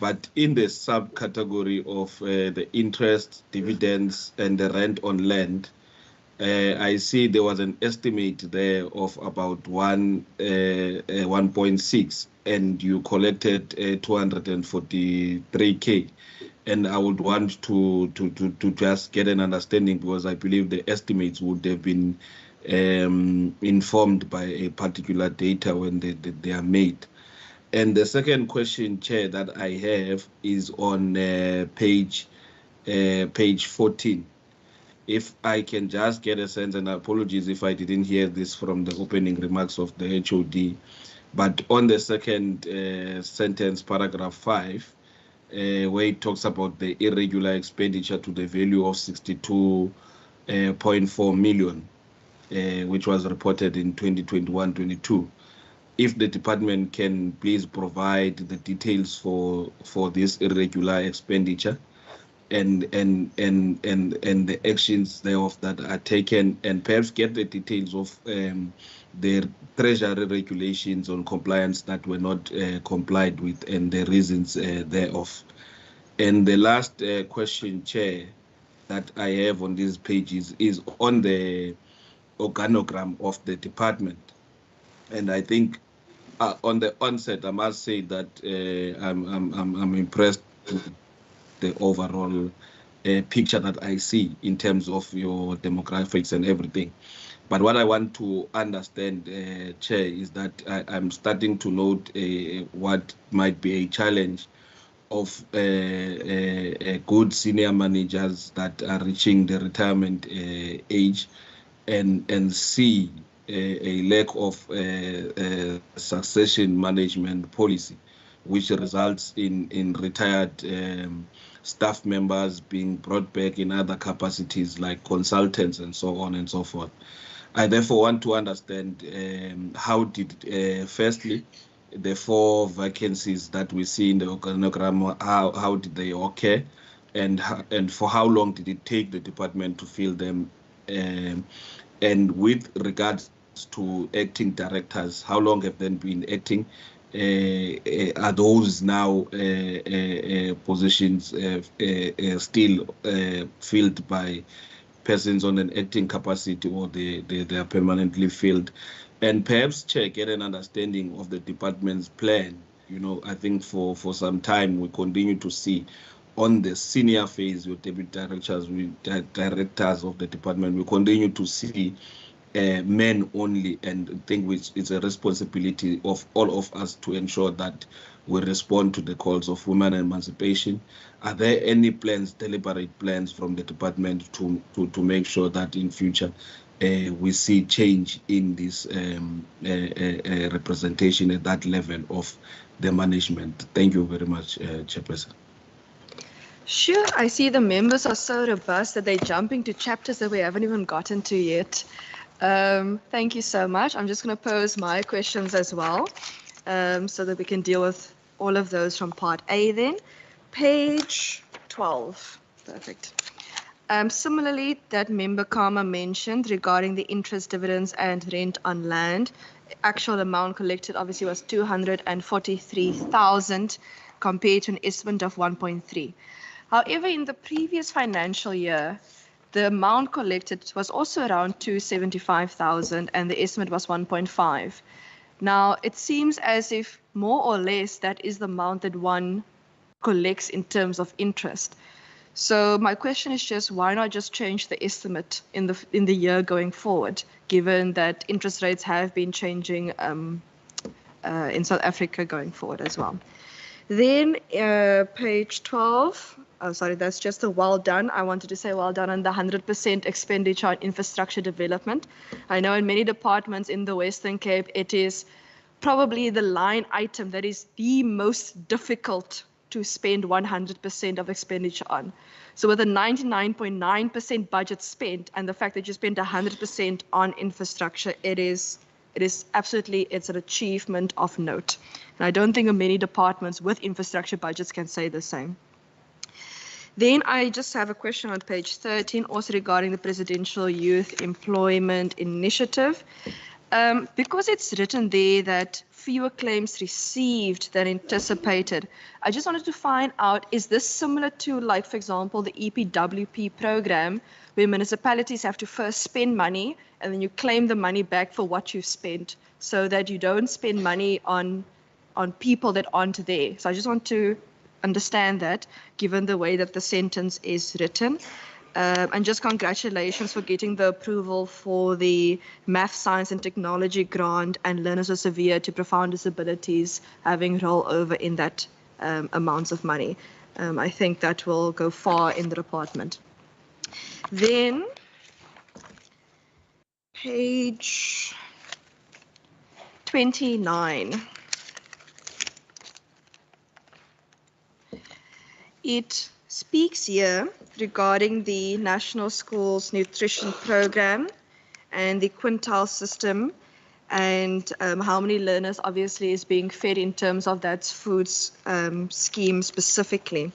but in the subcategory of the interest, dividends, and the rent on land, I see there was an estimate there of about 1.6, and you collected 243K. And I would want to just get an understanding, because I believe the estimates would have been informed by a particular data when they are made. And the second question, Chair, that I have is on page 14. If I can just get a sense, and apologies if I didn't hear this from the opening remarks of the HOD, but on the second sentence, paragraph 5, where it talks about the irregular expenditure to the value of 62.4 million, which was reported in 2021-22. If the department can please provide the details for this irregular expenditure and the actions thereof that are taken, and perhaps get the details of the treasury regulations on compliance that were not complied with, and the reasons thereof. And the last question, Chair, that I have on these pages is on the organogram of the department. And I think on the onset, I must say that I'm impressed with the overall picture that I see in terms of your demographics and everything. But what I want to understand, Chair, is that I'm starting to note what might be a challenge of good senior managers that are reaching the retirement age, and see a lack of succession management policy, which results in retired staff members being brought back in other capacities like consultants and so on and so forth. I therefore want to understand how did, firstly, the 4 vacancies that we see in the organogram, how did they occur, and for how long did it take the department to fill them? And with regards to acting directors, how long have they been acting? Are those now positions still filled by persons on an acting capacity, or they are permanently filled? And perhaps, Chair, get an understanding of the department's plan. You know, I think for some time we continue to see on the senior phase with deputy directors, directors of the department, we continue to see men only, and think which is a responsibility of all of us to ensure that we respond to the calls of women emancipation. Are there any plans, deliberate plans from the department to make sure that in future we see change in this representation at that level of the management? Thank you very much, Chairperson. Sure, I see the members are so robust that they're jumping to chapters that we haven't even gotten to yet. Thank you so much. I'm just going to pose my questions as well, so that we can deal with all of those from part A then. Page 12. Perfect. Similarly, that member Karma mentioned regarding the interest, dividends and rent on land, actual amount collected obviously was 243,000 compared to an estimate of 1.3. However, in the previous financial year, the amount collected was also around 275,000 and the estimate was 1.5. Now, it seems as if more or less that is the amount that one collects in terms of interest. So my question is just, why not just change the estimate in the year going forward, given that interest rates have been changing in South Africa going forward as well? Then page 12. Oh, sorry, that's just a well done. I wanted to say well done on the 100% expenditure on infrastructure development. I know in many departments in the Western Cape, it is probably the line item that is the most difficult to spend 100% of expenditure on. So with a 99.9% budget spent and the fact that you spend 100% on infrastructure, it is absolutely, it's an achievement of note. And I don't think many departments with infrastructure budgets can say the same. Then I just have a question on page 13, also regarding the Presidential Youth Employment Initiative. Because it's written there that fewer claims received than anticipated, I just wanted to find out, is this similar to, like, for example, the EPWP program, where municipalities have to first spend money and then you claim the money back for what you've spent, so that you don't spend money on people that aren't there? So I just want to understand that, given the way that the sentence is written. And just congratulations for getting the approval for the Math, Science and Technology grant and learners with severe to profound disabilities having rollover in that amounts of money. I think that will go far in the department. Then page 29. It speaks here regarding the National Schools Nutrition Program and the quintile system, and how many learners obviously is being fed in terms of that foods scheme specifically.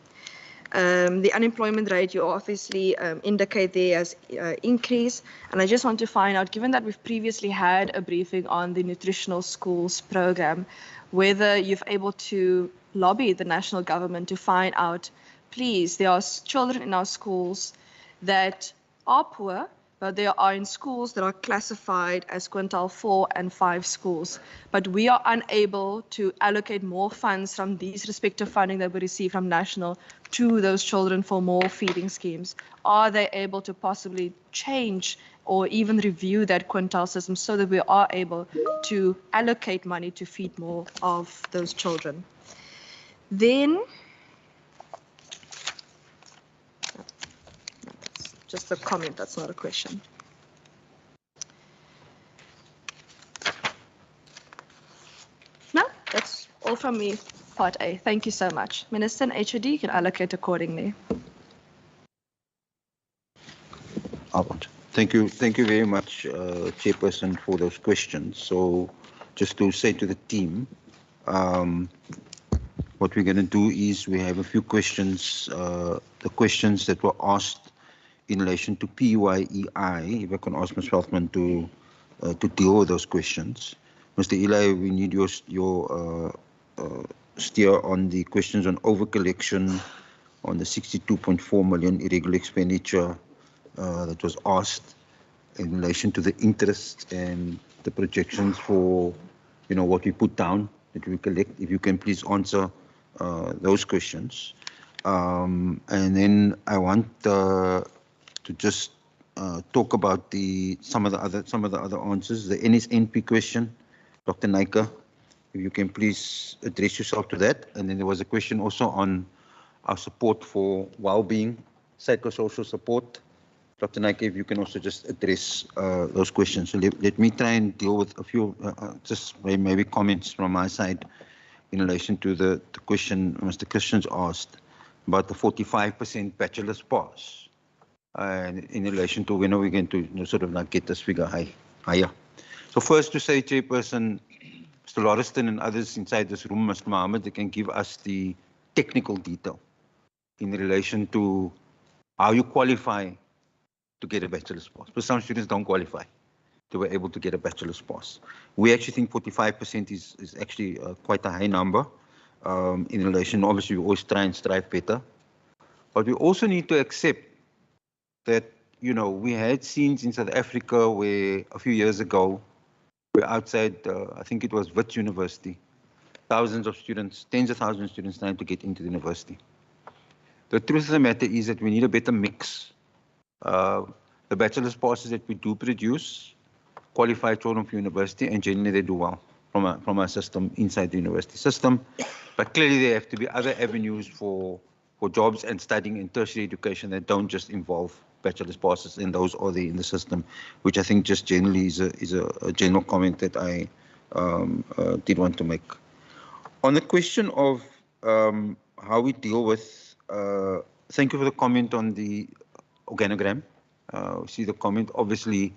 The unemployment rate you obviously indicate there as increase, and I just want to find out, given that we've previously had a briefing on the nutritional schools program, whether you've able to lobby the national government to find out, please, there are children in our schools that are poor, but they are in schools that are classified as quintile 4 and 5 schools. But we are unable to allocate more funds from these respective funding that we receive from national to those children for more feeding schemes. Are they able to possibly change or even review that quintile system so that we are able to allocate money to feed more of those children? Then, just a comment, that's not a question. No, that's all from me, part A. Thank you so much. Minister and HOD can allocate accordingly. Thank you very much, Chairperson, for those questions. So just to say to the team, what we're going to do is we have a few questions, the questions that were asked in relation to PYEI, if I can ask Ms. Feldman to deal with those questions. Mr. Eli, we need your steer on the questions on over-collection, on the 62.4 million irregular expenditure that was asked in relation to the interest and the projections for, what we put down that we collect. If you can please answer those questions. And then I want to just talk about some of the other answers. The NSNP question, Dr. Naika, if you can please address yourself to that. And then there was a question also on our support for well-being, psychosocial support. Dr. Naika, if you can also just address those questions. So let me try and deal with a few, just maybe comments from my side in relation to the question Mr. Christians asked about the 45% bachelor's pass, and in relation to when are we going to sort of get this figure higher. So first to say, Chairperson, Mr. Lauriston and others inside this room, Mr. Mohammed, they can give us the technical detail in relation to how you qualify to get a bachelor's pass. But some students don't qualify to be able to get a bachelor's pass. We actually think 45% is actually quite a high number in relation. Obviously, we always try and strive better. But we also need to accept that, we had scenes in South Africa where a few years ago, we're outside, I think it was Wits University, thousands of students, tens of thousands of students trying to get into the university. The truth of the matter is that we need a better mix. The bachelor's passes that we do produce qualify children for university, and generally they do well from our system, inside the university system. But clearly there have to be other avenues for jobs and studying in tertiary education that don't just involve bachelor's passes, and those are there in the system, which I think just generally is a general comment that I did want to make. On the question of how we deal with, thank you for the comment on the organogram. See the comment, obviously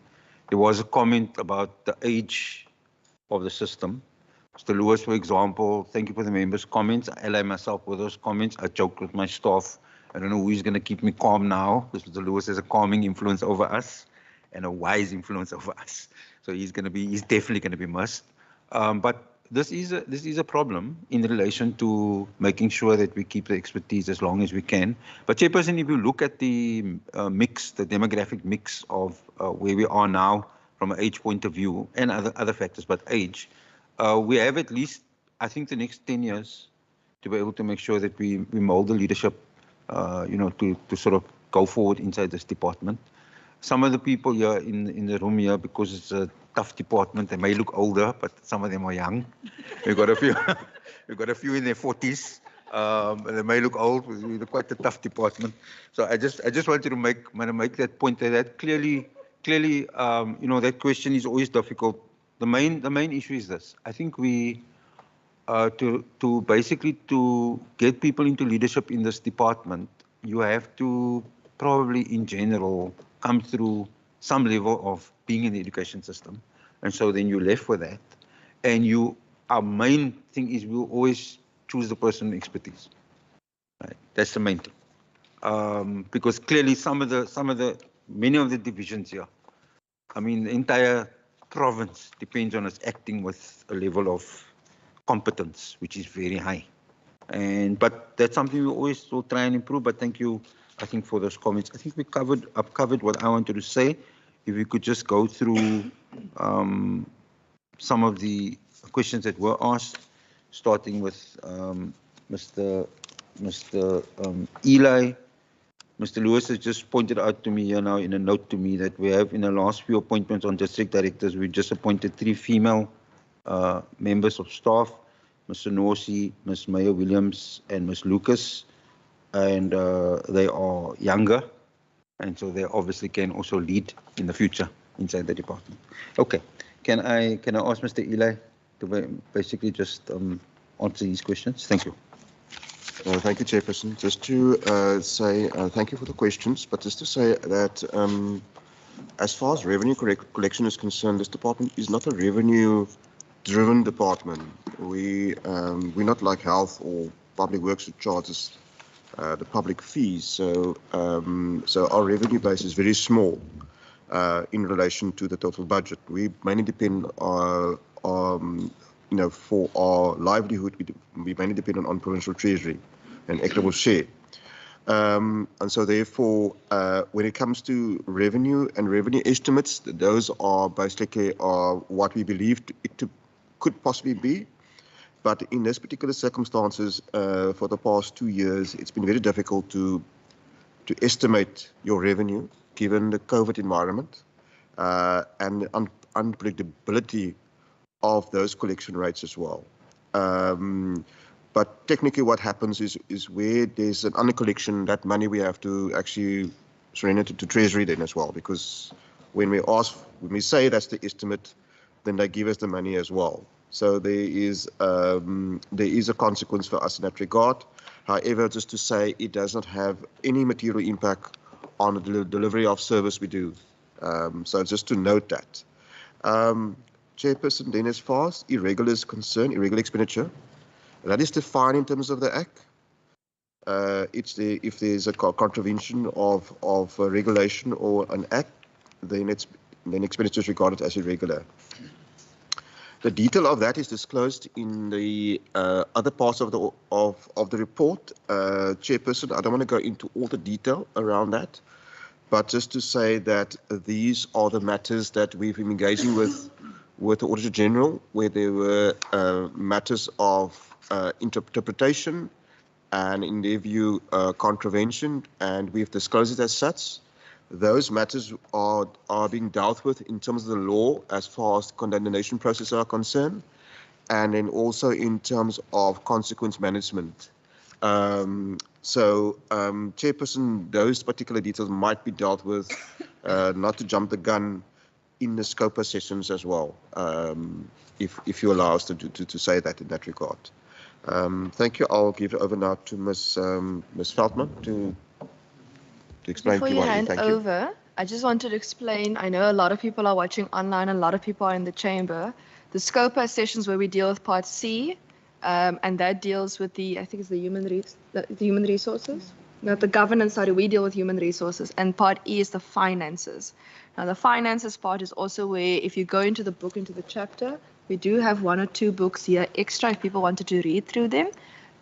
there was a comment about the age of the system. Mr. Lewis, for example, thank you for the members' comments. I ally myself with those comments. I joked with my staff. I don't know who's going to keep me calm now. Mr. Lewis has a calming influence over us and a wise influence over us. So he's definitely going to be missed. But this is a problem in relation to making sure that we keep the expertise as long as we can. But Chairperson, if you look at the mix, the demographic mix of where we are now from an age point of view and other factors, but age, we have at least, I think, the next 10 years to be able to make sure that we mold the leadership, to sort of go forward inside this department. Some of the people here in the room here, because it's a tough department, they may look older, but some of them are young. We've got a few, in their 40s. They may look old. We're quite a tough department. So I just wanted to make that point that clearly, that question is always difficult. The main issue is this. I think we to basically get people into leadership in this department, you have to probably in general come through some level of being in the education system. And so then you're left with that. And our main thing is we'll always choose the person with expertise. Right? That's the main thing. Because clearly many of the divisions here, I mean, the entire province depends on us acting with a level of competence, which is very high. But that's something we always will try and improve. But thank you, I think, for those comments. I think I've covered what I wanted to say. if we could just go through some of the questions that were asked, starting with Mr. Eli. Mr. Lewis has just pointed out to me here now in a note to me that we have in the last few appointments on district directors, we just appointed 3 female members of staff, Mr. Norsi, Ms. Maya Williams, and Ms. Lucas, and they are younger, and so they obviously can also lead in the future inside the department. Okay, can I ask Mr. Eli to basically just answer these questions? Thank you. Thank you, Chairperson. Just to say thank you for the questions, but just to say that as far as revenue collection is concerned, this department is not a revenue-driven department. We're not like health or public works that charges the public fees. So our revenue base is very small in relation to the total budget. We mainly depend on for our livelihood, we mainly depend on provincial treasury and equitable share. And so therefore, when it comes to revenue and revenue estimates, those are basically what we believe it could possibly be. But in this particular circumstances, for the past 2 years, it's been very difficult to estimate your revenue given the COVID environment and the unpredictability of those collection rates as well. But technically what happens is where there's an under collection, that money we have to actually surrender to Treasury then as well, because when we say that's the estimate, then they give us the money as well. So there is a consequence for us in that regard. However, just to say it does not have any material impact on the delivery of service we do. So just to note that. Chairperson, then as far as irregular is concerned, irregular expenditure, that is defined in terms of the Act. If there's a contravention of a regulation or an Act, then expenditure is regarded as irregular. The detail of that is disclosed in the other parts of the report. Chairperson, I don't want to go into all the detail around that, but just to say that these are the matters that we've been engaging with the Auditor General, where there were matters of interpretation and, in their view, contravention, and we've disclosed it as such. Those matters are being dealt with in terms of the law as far as condemnation processes are concerned, and then also in terms of consequence management. Chairperson, those particular details might be dealt with, not to jump the gun, in the Scorecard sessions as well, if you allow us to say that in that regard. Thank you. I'll give it over now to Ms. Veldman to explain Before PYE. you hand Thank you. over, I just wanted to explain, I know a lot of people are watching online, a lot of people are in the chamber. The Scorecard sessions where we deal with Part C, and that deals with I think it's the human resources? No, the governance, sorry, we deal with human resources, and Part E is the finances. Now, the finances part is also where, if you go into the book, into the chapter, we do have 1 or 2 books here extra if people wanted to read through them.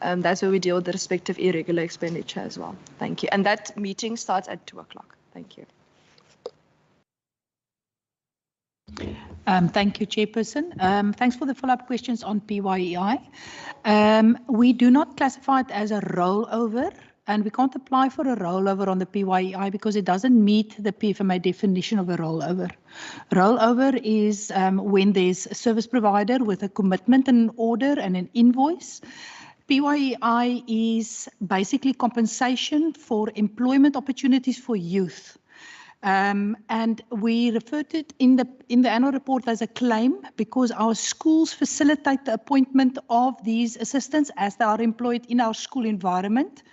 That's where we deal with the respective irregular expenditure as well. Thank you. And that meeting starts at 2 o'clock. Thank you. Thank you, Chairperson. Thanks for the follow-up questions on PYEI. We do not classify it as a rollover, and we can't apply for a rollover on the PYEI because it doesn't meet the PFMA definition of a rollover. Rollover is when there's a service provider with a commitment, an order, and an invoice. PYEI is basically compensation for employment opportunities for youth. And we referred to it in the annual report as a claim because our schools facilitate the appointment of these assistants as they are employed in our school environment.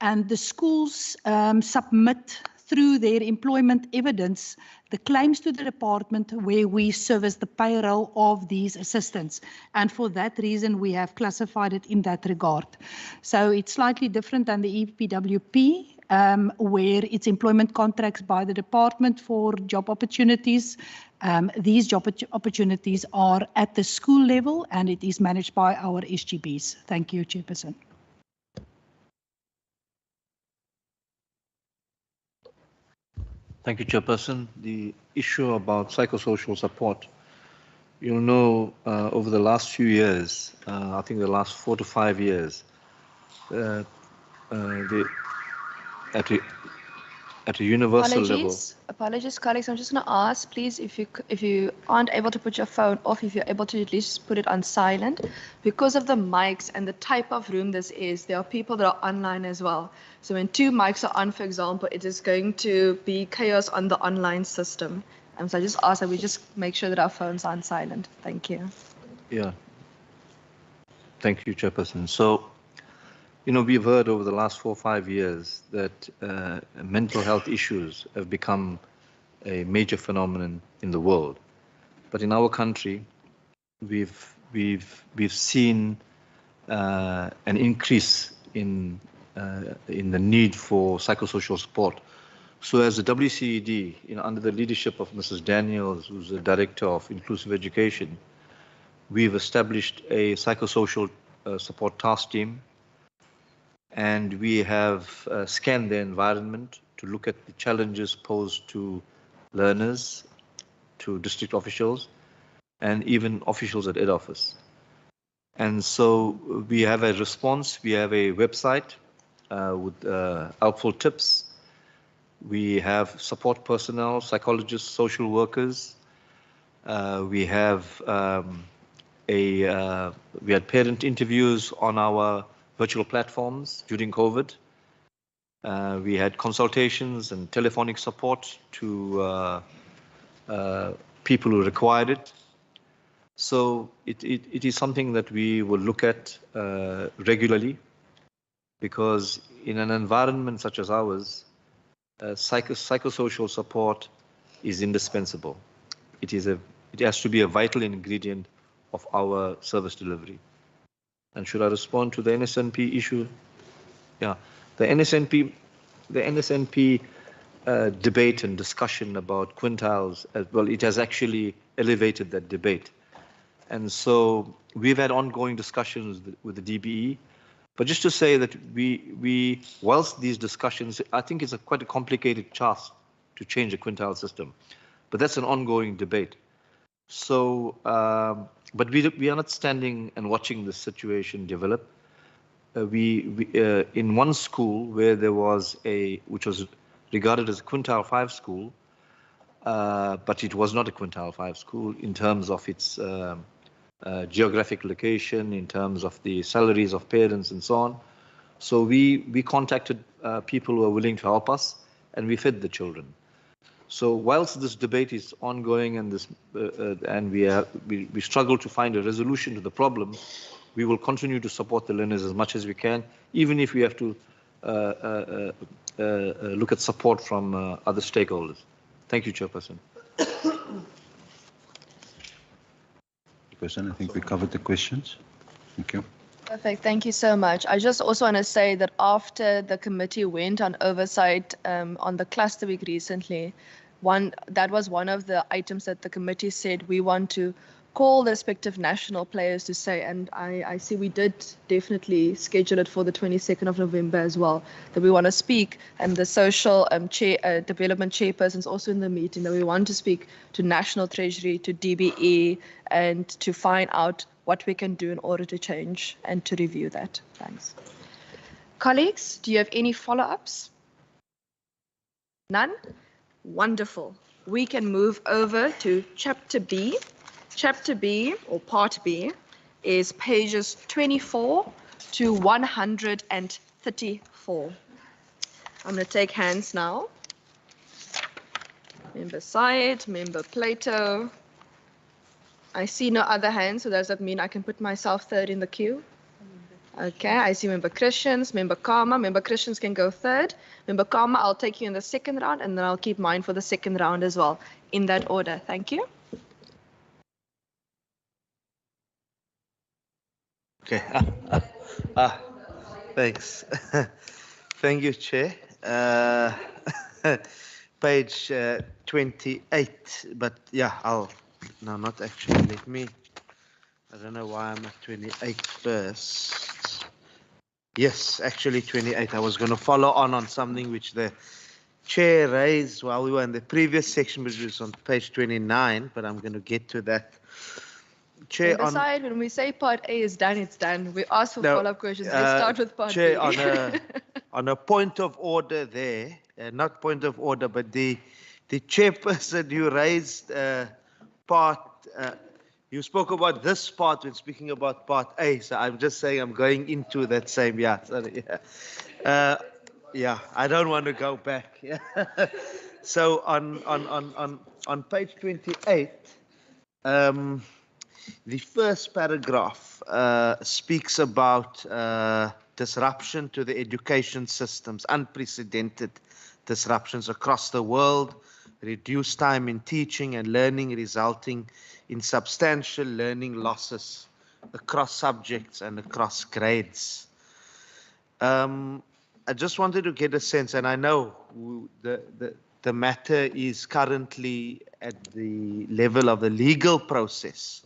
And the schools submit through their employment evidence the claims to the department where we service the payroll of these assistants. And for that reason, we have classified it in that regard. So it's slightly different than the EPWP, where it's employment contracts by the department for job opportunities. These job opportunities are at the school level and it is managed by our SGBs. Thank you, Chairperson. Thank you, Chairperson. The issue about psychosocial support, you'll know over the last few years, I think the last 4 to 5 years, at a universal level. Apologies, colleagues. I'm just going to ask, please, if you aren't able to put your phone off, if you're able to at least put it on silent, because of the mics and the type of room this is. There are people that are online as well. So when 2 mics are on, for example, it is going to be chaos on the online system. So I just ask that we just make sure that our phones are on silent. Thank you. Yeah. Thank you, Chairperson. So, you know, we've heard over the last 4 or 5 years that mental health issues have become a major phenomenon in the world. But in our country, we've seen an increase in the need for psychosocial support. So as the WCED, you know, under the leadership of Mrs. Daniels, who's the Director of Inclusive Education, we've established a psychosocial support task team, and we have scanned the environment to look at the challenges posed to learners, to district officials, and even officials at head office. And so we have a response, we have a website with helpful tips. We have support personnel, psychologists, social workers. We have we had parent interviews on our virtual platforms during COVID. We had consultations and telephonic support to people who required it. So it is something that we will look at regularly, because in an environment such as ours, psychosocial support is indispensable. It has to be a vital ingredient of our service delivery. And should I respond to the NSNP issue? Yeah, the NSNP debate and discussion about quintiles, well, it has actually elevated that debate. And so we've had ongoing discussions with the DBE. But just to say that we whilst these discussions, I think it's quite a complicated task to change a quintile system. But that's an ongoing debate. So, but we are not standing and watching the situation develop. In one school where there was which was regarded as a quintile 5 school, but it was not a quintile 5 school in terms of its geographic location, in terms of the salaries of parents and so on. So we contacted people who are willing to help us, and we fed the children. So whilst this debate is ongoing and we struggle to find a resolution to the problem, we will continue to support the learners as much as we can, even if we have to look at support from other stakeholders. Thank you, Chairperson. Chairperson, I think we covered the questions. Thank you. Perfect. Thank you so much. I just also want to say that after the committee went on oversight on the cluster week recently, that was one of the items that the committee said we want to call the respective national players to say, and I see we did definitely schedule it for the 22nd of November as well, that we want to speak, and the social development chairpersons also in the meeting, that we want to speak to National Treasury, to DBE, and to find out what we can do in order to change and to review that. Thanks. Colleagues, do you have any follow-ups? None? Wonderful. We can move over to Chapter B. Chapter B, or Part B, is pages 24 to 134. I'm going to take hands now. Member Syed, Member Plato. I see no other hands, so does that mean I can put myself third in the queue? Okay, I see Member Christians, Member Karma. Member Christians can go third. Member Karma, I'll take you in the second round, and then I'll keep mine for the second round as well, in that order. Thank you. Okay. Thanks. Thank you, Chair. Page 28, but yeah, no, not actually. I don't know why I'm at 28 first. Yes, actually 28. I was going to follow on something which the Chair raised while we were in the previous section, which was on page 29, but I'm going to get to that. Chair, And decide when we say part A is done, it's done. We ask for No, follow-up questions. Let's start with part Chair, B. on a point of order there, not point of order, but the chairperson, you raised part, you spoke about this part when speaking about part A, so I'm just saying I'm going into that same, sorry, yeah, I don't want to go back. So on page 28, the first paragraph speaks about disruption to the education systems, unprecedented disruptions across the world, reduced time in teaching and learning, resulting in substantial learning losses across subjects and across grades. I just wanted to get a sense, and I know the matter is currently at the level of the legal process,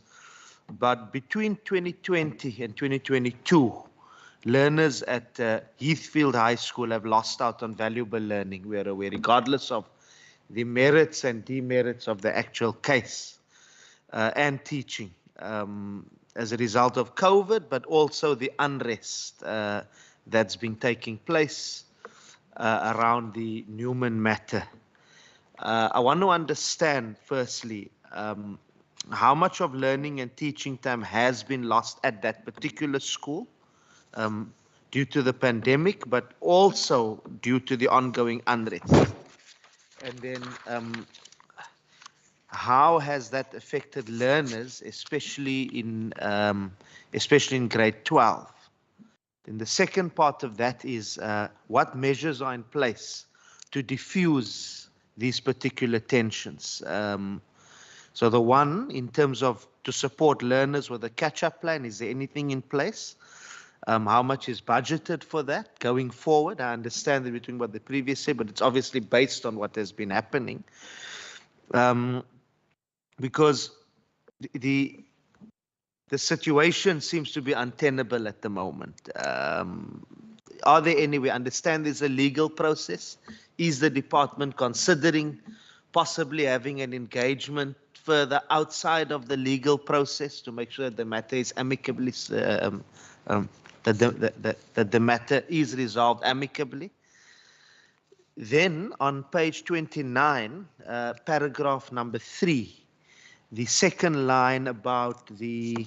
but between 2020 and 2022, learners at Heathfield High School have lost out on valuable learning, we are aware, regardless of the merits and demerits of the actual case and teaching as a result of COVID, but also the unrest that's been taking place around the Newman matter. I want to understand, firstly, how much of learning and teaching time has been lost at that particular school due to the pandemic, but also due to the ongoing unrest. And then how has that affected learners, especially in grade 12? Then the second part of that is what measures are in place to diffuse these particular tensions. So the one, in terms of to support learners with a catch-up plan, is there anything in place? How much is budgeted for that going forward? I understand that between what the previous said, but it's obviously based on what has been happening. Because the situation seems to be untenable at the moment. Are there any, we understand there's a legal process. Is the department considering possibly having an engagement further outside of the legal process to make sure that the matter is amicably, that the matter is resolved amicably? Then on page 29, paragraph number 3, the second line about the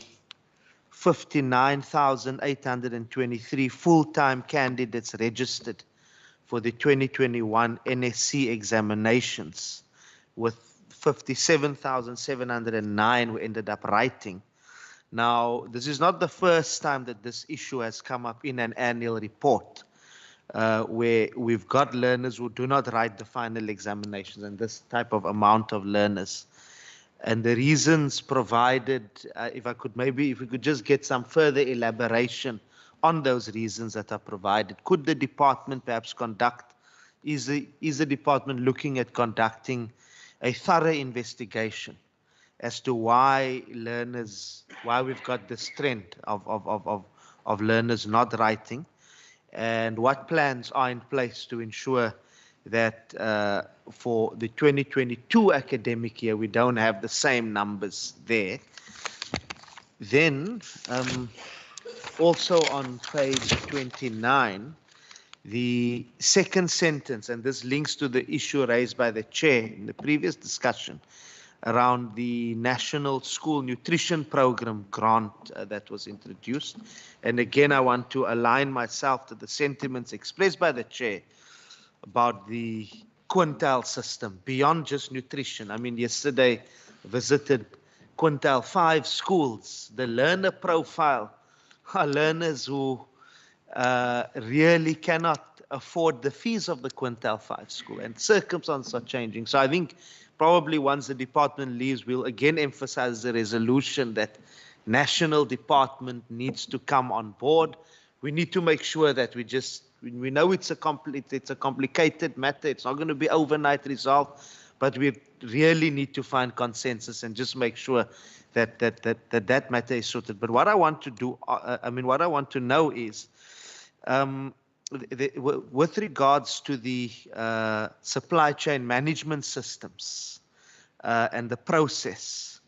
59,823 full-time candidates registered for the 2021 NSC examinations, with 57,709 who ended up writing. Now, this is not the first time that this issue has come up in an annual report, where we've got learners who do not write the final examinations, and this type of amount of learners. And the reasons provided, if we could just get some further elaboration on those reasons that are provided. Could the department perhaps is the department looking at conducting a thorough investigation as to why we've got this trend of learners not writing, and what plans are in place to ensure that for the 2022 academic year, we don't have the same numbers there. Then, also on page 29, the second sentence, and this links to the issue raised by the chair in the previous discussion around the National School Nutrition Program grant that was introduced. And again, I want to align myself to the sentiments expressed by the chair about the quintile system beyond just nutrition. I mean, yesterday visited quintile 5 schools. The learner profile are learners who really cannot afford the fees of the quintile 5 school, and circumstances are changing. So I think probably once the department leaves, we'll again emphasize the resolution that national department needs to come on board. We need to make sure that we know it's a complicated matter. It's not going to be overnight resolved, but we really need to find consensus and just make sure that matter is sorted. But what I want to do, what I want to know is, with regards to the supply chain management systems and the process,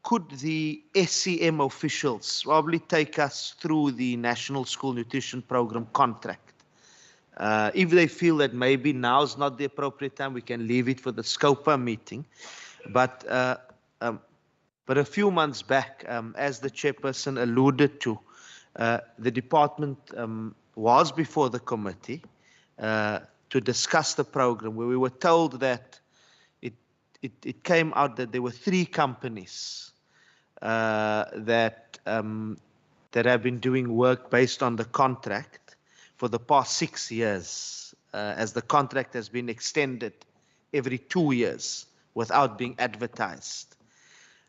could the SCM officials probably take us through the National School Nutrition Program contract? If they feel that maybe now is not the appropriate time, we can leave it for the SCOPA meeting. But a few months back, as the chairperson alluded to, the department was before the committee to discuss the program, where we were told that it came out that there were 3 companies that have been doing work based on the contract for the past 6 years, as the contract has been extended every 2 years without being advertised.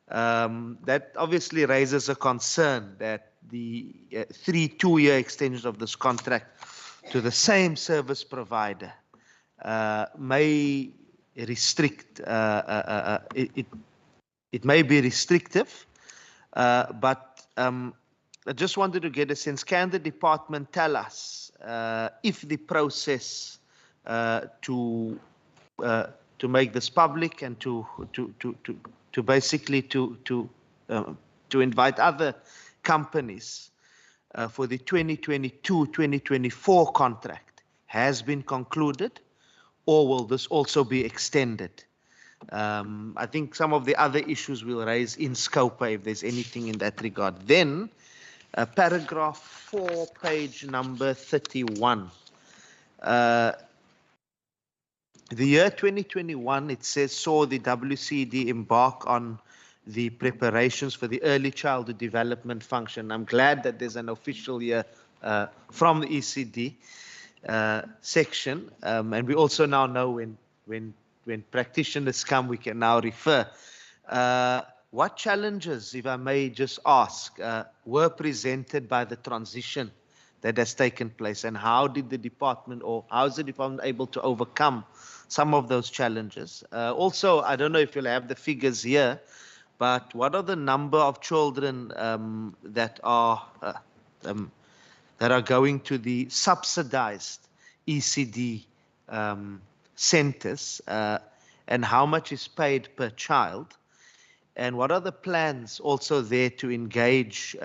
That obviously raises a concern that the 3 2-year extensions of this contract to the same service provider may restrict, it may be restrictive, but I just wanted to get a sense, can the department tell us if the process to make this public and to basically to invite other companies for the 2022-2024 contract has been concluded, or will this also be extended? I think some of the other issues we'll raise in SCOPA if there's anything in that regard. Then paragraph 4, page number 31. The year 2021, it says, saw the WCD embark on the preparations for the early childhood development function. I'm glad that there's an official year from the ECD section, and we also now know when practitioners come, we can now refer. What challenges, if I may just ask, were presented by the transition that has taken place, and how did the department, or how is the department able to overcome some of those challenges? Also, I don't know if you'll have the figures here, but what are the number of children that are going to the subsidized ECD centers, and how much is paid per child? And what are the plans also there to engage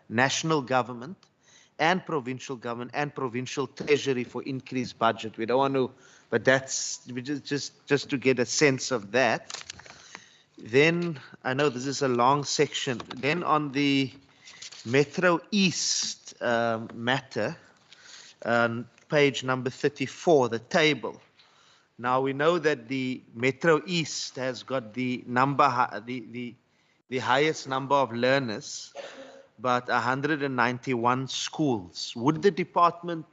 national government and provincial government and provincial treasury for increased budget? We don't want to, but that's just to get a sense of that. Then, I know this is a long section. Then on the Metro East matter, page number 34, the table. Now we know that the Metro East has got the highest number of learners, but 191 schools. Would the department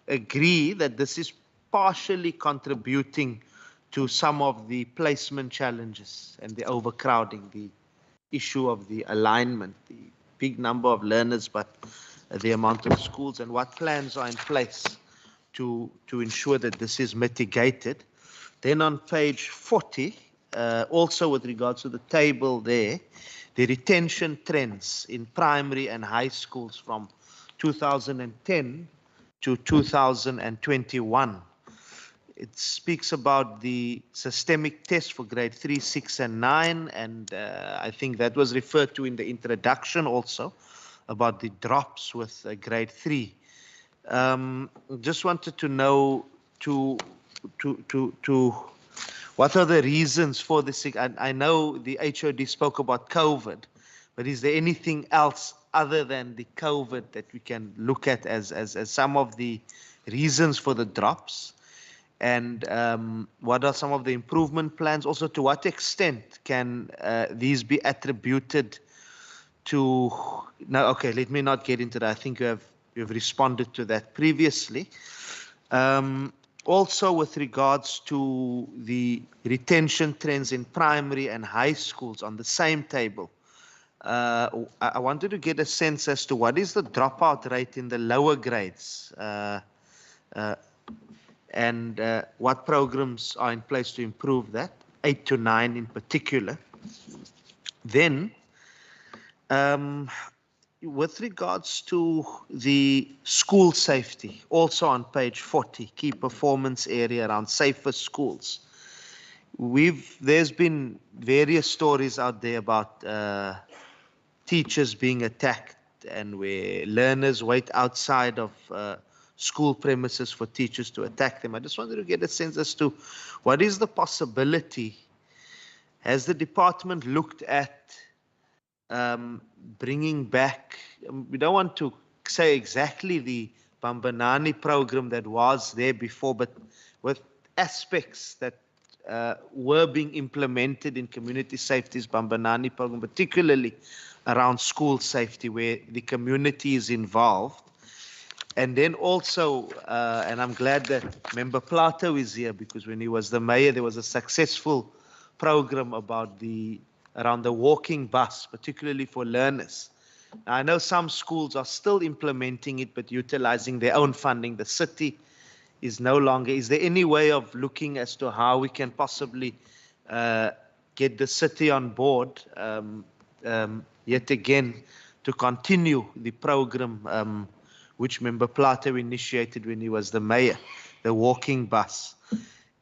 agree that this is partially contributing to some of the placement challenges and the overcrowding, the issue of the alignment, the big number of learners, but the amount of schools, and what plans are in place to ensure that this is mitigated? Then on page 40, also with regards to the table there, the retention trends in primary and high schools from 2010 to 2021. It speaks about the systemic test for grade 3, 6, and 9, and I think that was referred to in the introduction also, about the drops with grade 3. Just wanted to know what are the reasons for this? I know the HOD spoke about COVID, but is there anything else other than the COVID that we can look at as some of the reasons for the drops? And what are some of the improvement plans? Also, to what extent can these be attributed to? No, okay, let me not get into that. I think you've responded to that previously. Also, with regards to the retention trends in primary and high schools on the same table, I wanted to get a sense as to what is the dropout rate in the lower grades, and what programs are in place to improve that, 8 to 9 in particular. Then, with regards to the school safety, also on page 40, key performance area around safer schools. There's been various stories out there about teachers being attacked and where learners wait outside of school premises for teachers to attack them. I just wanted to get a sense as to what is the possibility. Has the department looked at bringing back, we don't want to say exactly the Bambanani program that was there before, but with aspects that were being implemented in community safety's Bambanani program, particularly around school safety, where the community is involved. And then also, and I'm glad that Member Plato is here, because when he was the mayor, there was a successful program about around the walking bus, particularly for learners. Now, I know some schools are still implementing it, but utilizing their own funding. The city is no longer. Is there any way of looking as to how we can possibly get the city on board yet again to continue the program which Member Plato initiated when he was the mayor, the walking bus?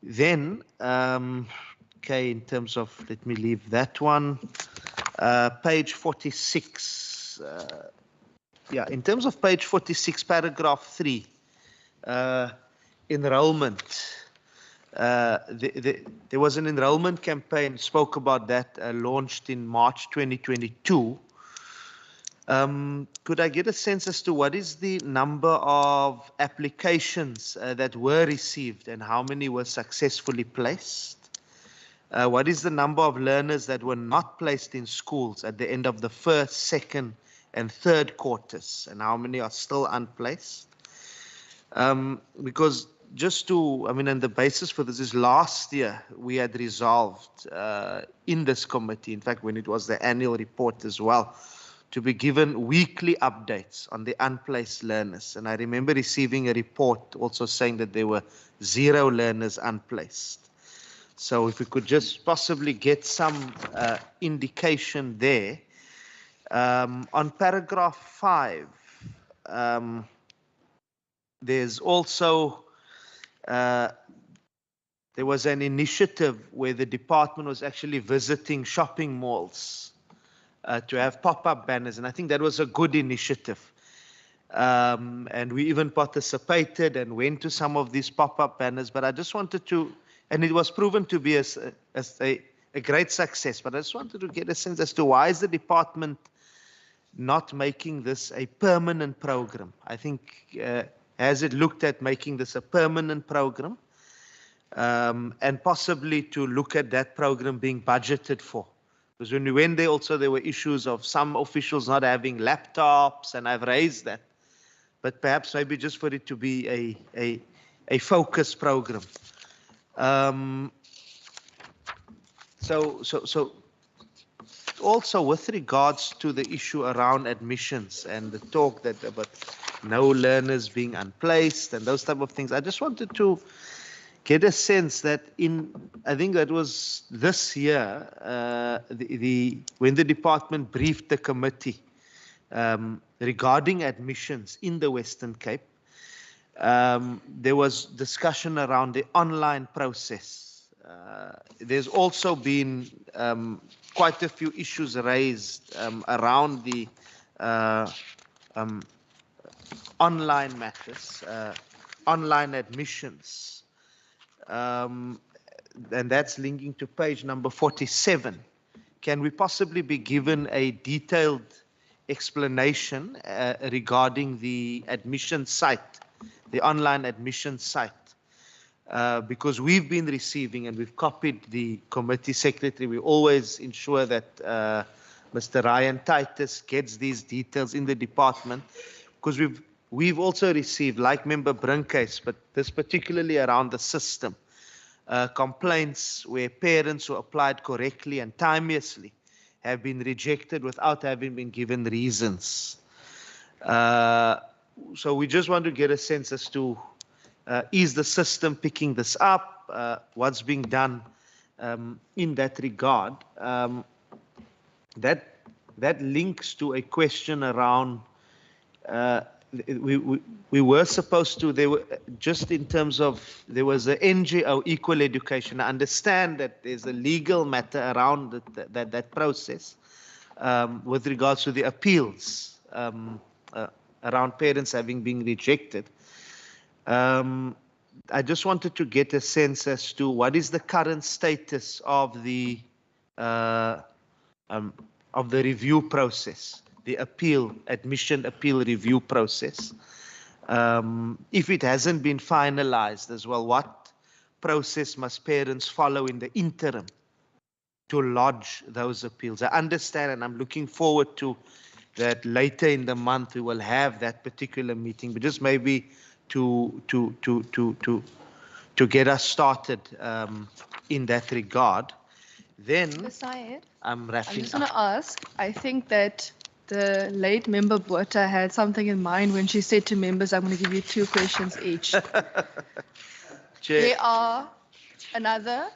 Then, okay, in terms of, let me leave that one, page 46. Yeah, in terms of page 46, paragraph 3, enrollment. There was an enrollment campaign, spoke about that, launched in March 2022. Could I get a sense as to what is the number of applications that were received and how many were successfully placed? What is the number of learners that were not placed in schools at the end of the first, second, and third quarters, and how many are still unplaced? Because just to, I mean, and the basis for this is last year we had resolved in this committee, in fact, when it was the annual report as well, to be given weekly updates on the unplaced learners. And I remember receiving a report also saying that there were 0 learners unplaced. So if we could just possibly get some indication there. On paragraph 5, there's also, there was an initiative where the department was actually visiting shopping malls to have pop-up banners, and I think that was a good initiative. And we even participated and went to some of these pop-up banners, but I just wanted to, and it was proven to be a great success, but I just wanted to get a sense as to why is the department not making this a permanent program? I think, has it looked at making this a permanent program, and possibly to look at that program being budgeted for? Because when we went there also, there were issues of some officials not having laptops, and I've raised that. But perhaps maybe just for it to be a focus program. So also with regards to the issue around admissions and the talk that about no learners being unplaced and those type of things, I just wanted to get a sense that I think that was this year, when the department briefed the committee regarding admissions in the Western Cape, there was discussion around the online process. There's also been quite a few issues raised around the online matters, online admissions. And that's linking to page number 47. Can we possibly be given a detailed explanation regarding the admission site, the online admission site? Because we've been receiving, and we've copied the committee secretary, we always ensure that Mr. Ryan Titus gets these details in the department, because we've also received, like Member Brinkhuis, but this particularly around the system, complaints where parents who applied correctly and timeously have been rejected without having been given reasons. So we just want to get a sense as to, is the system picking this up? What's being done in that regard? That that links to a question around we were supposed to, there were just in terms of, there was an NGO, equal education. I understand that there's a legal matter around that process with regards to the appeals around parents having been rejected. I just wanted to get a sense as to what is the current status of the review process, the admission appeal review process. If it hasn't been finalized as well, what process must parents follow in the interim to lodge those appeals? I understand, and I'm looking forward to that later in the month we will have that particular meeting, but just maybe to get us started in that regard. Then Syed, I'm wrapping I just up. want to ask, I think that the late member Botha had something in mind when she said to members, I'm going to give you 2 questions each. There are another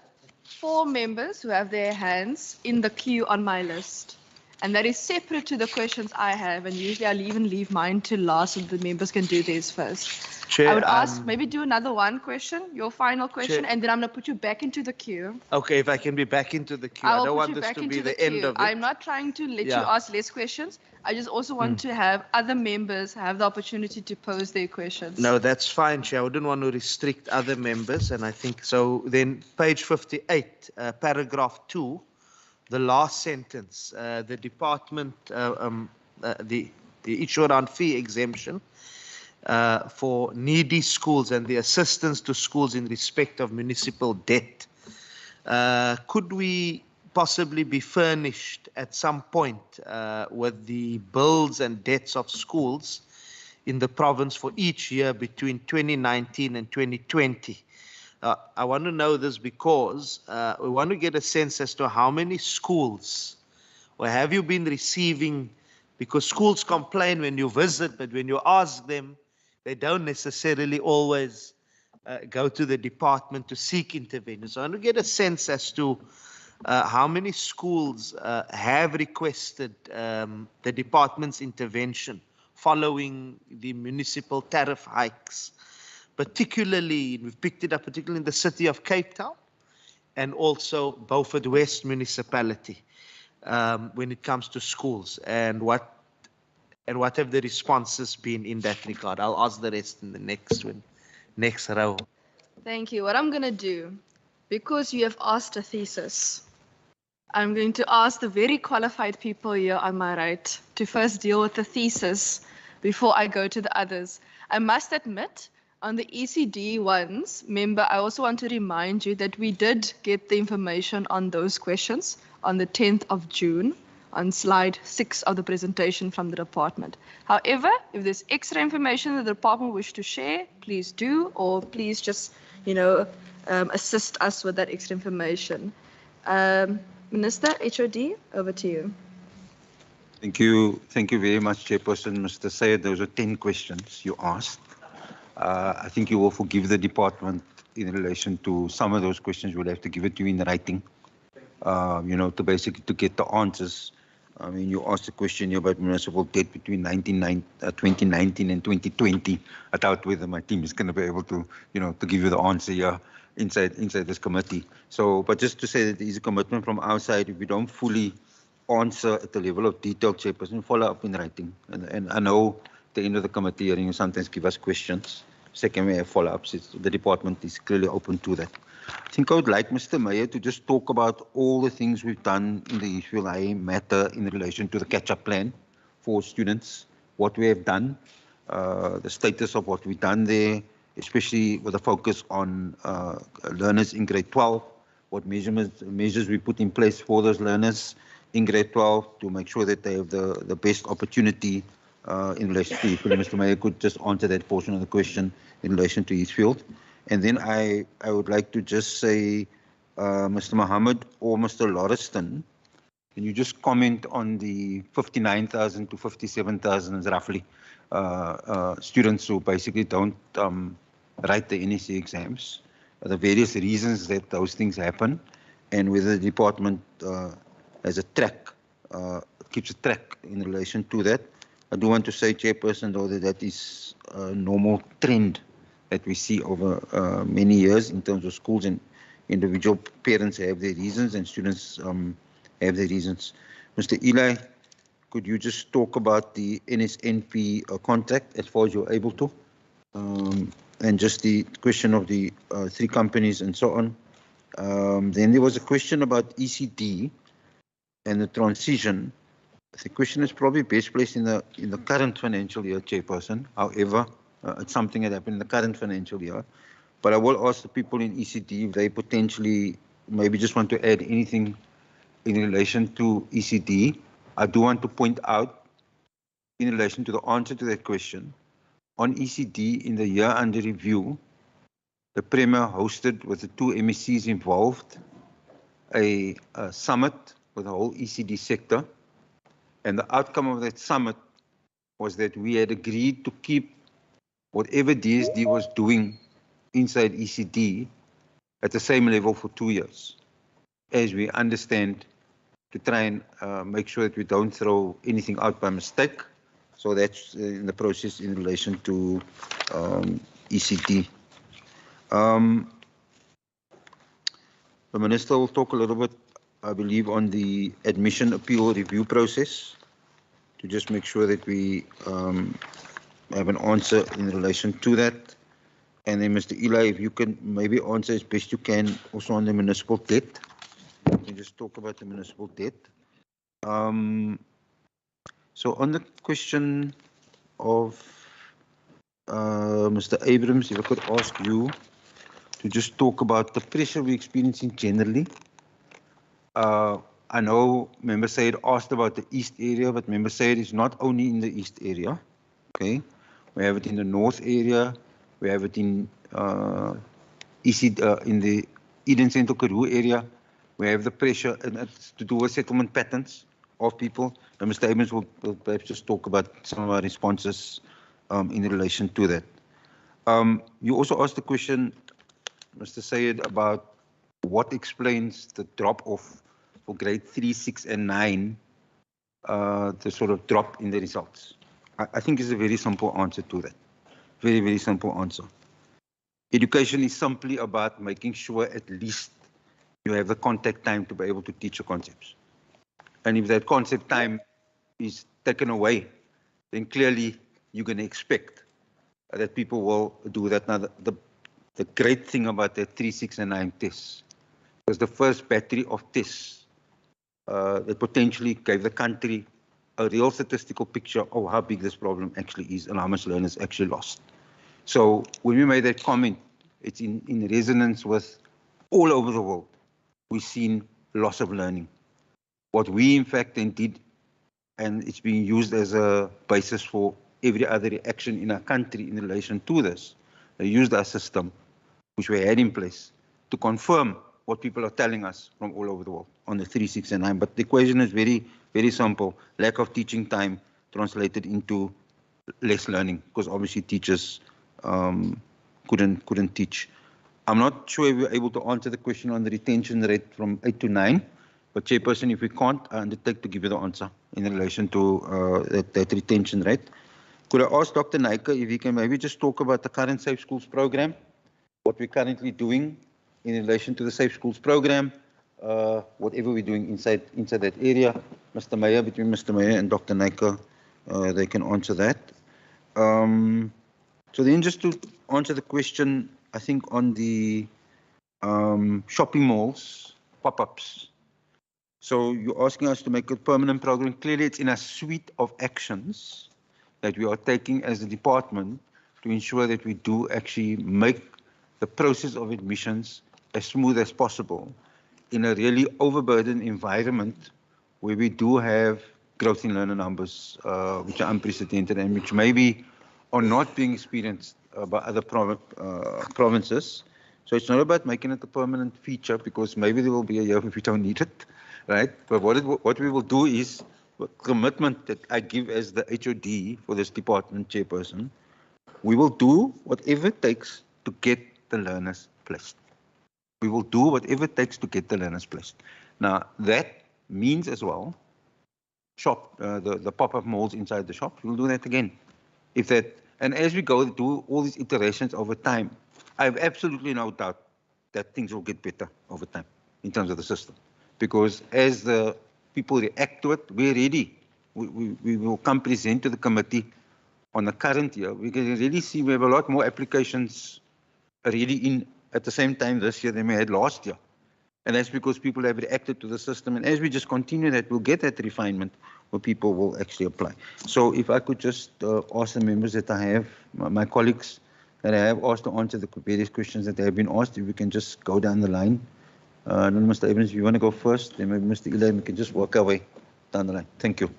4 members who have their hands in the queue on my list. And that is separate to the questions I have, and usually I'll even leave mine to last so the members can do theirs first. Chair, I would ask, maybe do another one question, your final question, Chair, and then I'm going to put you back into the queue. Okay, if I can be back into the queue. I I will don't put want you this back to into be the the end queue. of it. I'm not trying to let you Yeah. ask less questions. I just also want to have other members have the opportunity to pose their questions. No, that's fine, Chair. I wouldn't want to restrict other members, and I think so. Then page 58, paragraph 2, the last sentence, the department, the issue around fee exemption for needy schools and the assistance to schools in respect of municipal debt. Could we possibly be furnished at some point with the bills and debts of schools in the province for each year between 2019 and 2020? I want to know this because we want to get a sense as to how many schools, or have you been receiving, because schools complain when you visit, but when you ask them, they don't necessarily always go to the department to seek intervention. So I want to get a sense as to how many schools have requested the department's intervention following the municipal tariff hikes. Particularly, we've picked it up particularly in the city of Cape Town and also Beaufort West municipality when it comes to schools, and what have the responses been in that regard? I'll ask the rest in the next row. Thank you. What I'm going to do, because you have asked a thesis, I'm going to ask the very qualified people here on my right to first deal with the thesis before I go to the others. I must admit, on the ECD ones, member, I also want to remind you that we did get the information on those questions on the 10th of June on slide 6 of the presentation from the department. However, if there's extra information that the department wish to share, please do, or please just, assist us with that extra information. Minister, HOD, over to you. Thank you very much, Chairperson. Mr. Syed, those are 10 questions you asked. I think you will forgive the department in relation to some of those questions. We'll have to give it to you in writing, to basically to get the answers. I mean, you asked a question here about municipal debt between 2019 and 2020. I doubt whether my team is going to be able to, to give you the answer here inside this committee. So, but just to say that there is a commitment from our side. If we don't fully answer at the level of detail, Chairperson, follow up in writing. And I know at the end of the committee hearing, you sometimes give us questions. Second, we have follow-ups. The department is clearly open to that. I think I would like Mr. Mayor to just talk about all the things we've done in the UCLA matter in relation to the catch-up plan for students, what we have done, the status of what we've done there, especially with a focus on learners in grade 12, what measures we put in place for those learners in grade 12 to make sure that they have the best opportunity in relation to Eastfield. Mr. Mayor could just answer that portion of the question in relation to Eastfield. And then I would like to just say, Mr. Mohammed or Mr. Lauriston, can you just comment on the 59,000 to 57,000 roughly students who basically don't write the NEC exams, the various reasons that those things happen, and whether the department has a track keeps a track in relation to that. I do want to say, Chairperson, though, that is a normal trend that we see over many years in terms of schools, and individual parents have their reasons and students have their reasons. Mr. Eli, could you just talk about the NSNP contract as far as you're able to? And just the question of the 3 companies and so on. Then there was a question about ECD and the transition. The question is probably best placed in the current financial year, Chairperson. However, it's something that happened in the current financial year. But I will ask the people in ECD if they potentially maybe just want to add anything in relation to ECD. I do want to point out in relation to the answer to that question, on ECD in the year under review, the Premier hosted with the 2 MECs involved a summit with the whole ECD sector. And the outcome of that summit was that we had agreed to keep whatever DSD was doing inside ECD at the same level for 2 years, as we understand, to try and make sure that we don't throw anything out by mistake. So that's in the process in relation to ECD. The Minister will talk a little bit, I believe, on the admission appeal review process, to just make sure that we have an answer in relation to that. And then, Mr. Eli, if you can maybe answer as best you can also on the municipal debt. You can just talk about the municipal debt. So on the question of Mr. Abrams, if I could ask you to just talk about the pressure we're experiencing generally. I know Member Sayed asked about the East area, but Member Sayed is not only in the East area. Okay, we have it in the North area, we have it in in the Eden Central Karoo area. We have the pressure, and it's to do with settlement patterns of people. And Mr. Abrams will perhaps just talk about some of our responses in relation to that. You also asked the question, Mr. Sayed, about what explains the drop-off for grade 3, 6, and 9, the sort of drop in the results. I think it's a very simple answer to that. Very, very simple answer. Education is simply about making sure at least you have the contact time to be able to teach the concepts. And if that concept time is taken away, then clearly you're going to expect that people will do that. Now, the great thing about the 3, 6, and 9 tests was the first battery of tests that potentially gave the country a real statistical picture of how big this problem actually is and how much learners actually lost. So when we made that comment, it's in resonance with all over the world. We've seen loss of learning. What we in fact then did, and it's being used as a basis for every other reaction in our country in relation to this, they used our system, which we had in place, to confirm what people are telling us from all over the world on the 3, 6, and 9. But the equation is very, very simple. Lack of teaching time translated into less learning, because obviously teachers couldn't teach. I'm not sure if we're able to answer the question on the retention rate from 8 to 9, but Chairperson, if we can't, I undertake to give you the answer in relation to that retention rate. Could I ask Dr. Naika if he can maybe just talk about the current Safe Schools program, what we're currently doing in relation to the Safe Schools program, whatever we're doing inside that area. Mr. Meyer, between Mr. Meyer and Dr. Naika, they can answer that. So then just to answer the question, I think on the shopping malls, pop-ups. So you're asking us to make a permanent program. Clearly, it's in a suite of actions that we are taking as a department to ensure that we do actually make the process of admissions as smooth as possible in a really overburdened environment where we do have growth in learner numbers, which are unprecedented and which maybe are not being experienced by other provinces. So it's not about making it a permanent feature, because maybe there will be a year if we don't need it, right? But what we will do is, the commitment that I give as the HOD for this department, Chairperson, we will do whatever it takes to get the learners placed. We will do whatever it takes to get the learners placed. Now, that means as well shop, the pop-up malls inside the shops. We'll do that again. If that, and as we go do all these iterations over time, I have absolutely no doubt that things will get better over time in terms of the system. Because as the people react to it, we're ready. We will come present to the committee on the current year. We can really see we have a lot more applications already in at the same time this year than we had last year. And that's because people have reacted to the system. And as we just continue that, we'll get that refinement where people will actually apply. So if I could just ask the members that I have, my colleagues that I have asked to answer the various questions that have been asked, if we can just go down the line. Then Mr. Evans, if you want to go first, then maybe Mr. Elaine, we can just work our way down the line. Thank you.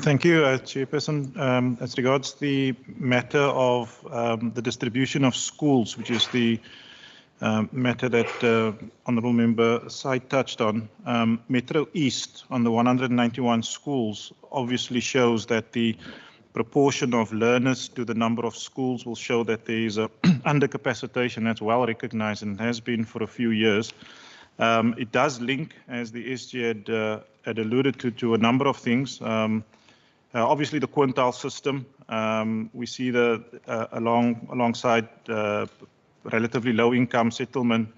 Thank you, Chairperson. As regards the matter of the distribution of schools, which is the matter that Honourable Member Syed touched on, Metro East on the 191 schools obviously shows that the proportion of learners to the number of schools will show that there is a undercapacitation that's well recognized and has been for a few years. It does link, as the SG had alluded to a number of things. Obviously, the quintile system, we see alongside relatively low income settlement,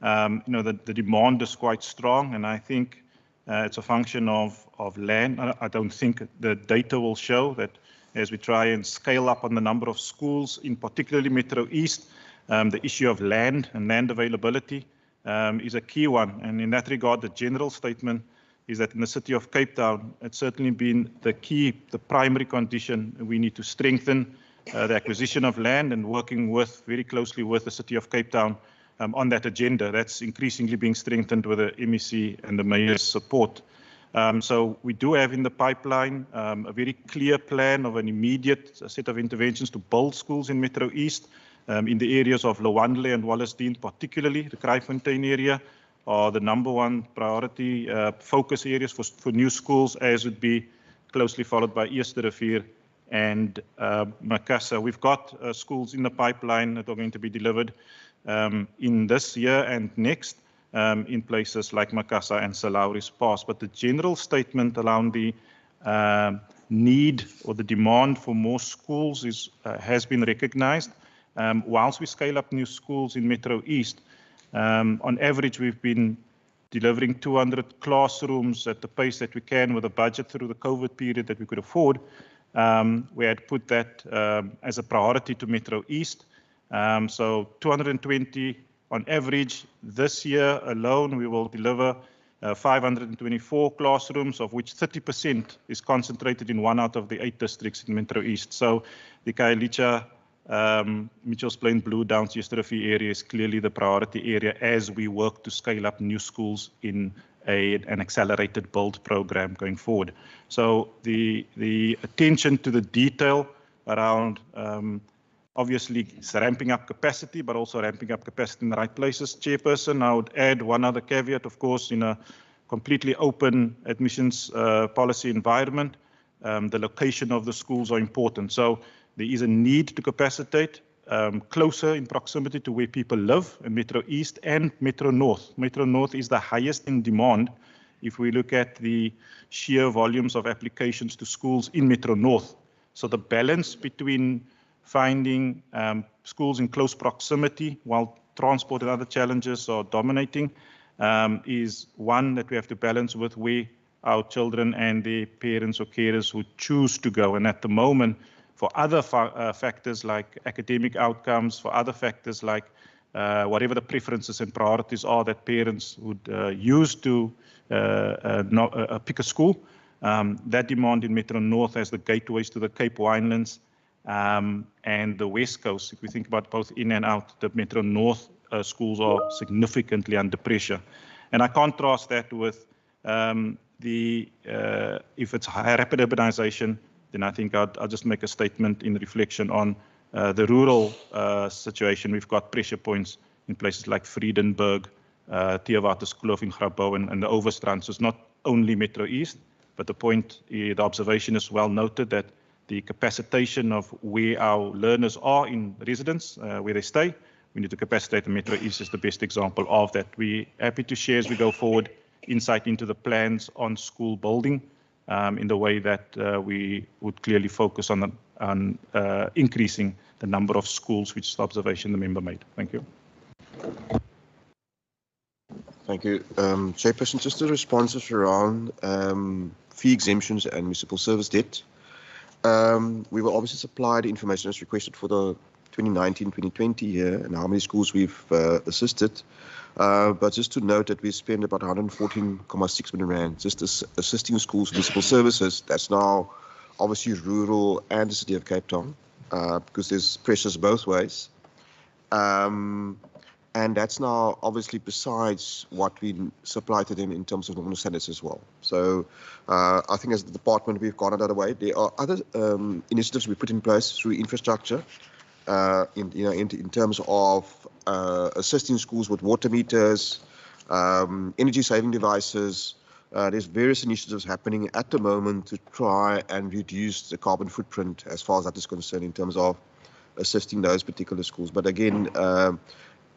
the demand is quite strong, and I think it's a function of land. I don't think the data will show that as we try and scale up on the number of schools, in particularly Metro East, the issue of land and land availability is a key one. And in that regard, the general statement is that in the city of Cape Town, it's certainly been the primary condition. We need to strengthen the acquisition of land and working very closely with the city of Cape Town on that agenda. That's increasingly being strengthened with the MEC and the mayor's support. So we do have in the pipeline a very clear plan of an immediate set of interventions to build schools in Metro East in the areas of Lowandle and Wallasdean, particularly the Kraaifontein area, are the number one priority focus areas for new schools, as would be closely followed by Eerste Rivier and Macassar. We've got schools in the pipeline that are going to be delivered in this year and next in places like Macassar and Salauri's Pass. But the general statement around the need or the demand for more schools has been recognized. Whilst we scale up new schools in Metro East, on average, we've been delivering 200 classrooms at the pace that we can with a budget through the COVID period that we could afford. We had put that as a priority to Metro East. So 220 on average. This year alone, we will deliver 524 classrooms, of which 30% is concentrated in one out of the 8 districts in Metro East. So the Khayelitsha, Mitchells Plain, Blue Downs, Eerste Rivier area is clearly the priority area as we work to scale up new schools in an accelerated build program going forward. So the attention to the detail around obviously it's ramping up capacity, but also ramping up capacity in the right places. Chairperson, I would add one other caveat, of course, in a completely open admissions policy environment, the location of the schools are important. So there is a need to capacitate closer in proximity to where people live in Metro East and Metro North. Metro North is the highest in demand if we look at the sheer volumes of applications to schools in Metro North. So the balance between finding schools in close proximity while transport and other challenges are dominating is one that we have to balance with where our children and their parents or carers would choose to go. And at the moment, for other factors like academic outcomes, for other factors like whatever the preferences and priorities are that parents would use to pick a school, that demand in Metro North as the gateways to the Cape Winelands and the West Coast, if we think about both in and out, the Metro North schools are significantly under pressure. And I contrast that with if it's high rapid urbanization, then I think I'll just make a statement in reflection on the rural situation. We've got pressure points in places like Vredenburg, Theewaterskloof in Grabouw and the Overstrand. So it's not only Metro East, but the observation is well noted that the capacitation of where our learners are in residence, where they stay, we need to capacitate, and Metro East is the best example of that. We're happy to share as we go forward insight into the plans on school building in the way that we would clearly focus on increasing the number of schools, which is the observation the member made. Thank you. Thank you. Chairperson, just the responses around fee exemptions and municipal service debt. We will obviously supply the information as requested for the 2019-2020 year and how many schools we've assisted. But just to note that we spend about 114.6 million rand just assisting schools with municipal services. That's now obviously rural and the city of Cape Town, because there's pressures both ways. And that's now obviously besides what we supply to them in terms of normal standards as well. So I think as the department, we've gone another way. There are other initiatives we put in place through infrastructure in terms of assisting schools with water meters, energy saving devices. There's various initiatives happening at the moment to try and reduce the carbon footprint as far as that is concerned in terms of assisting those particular schools. But again,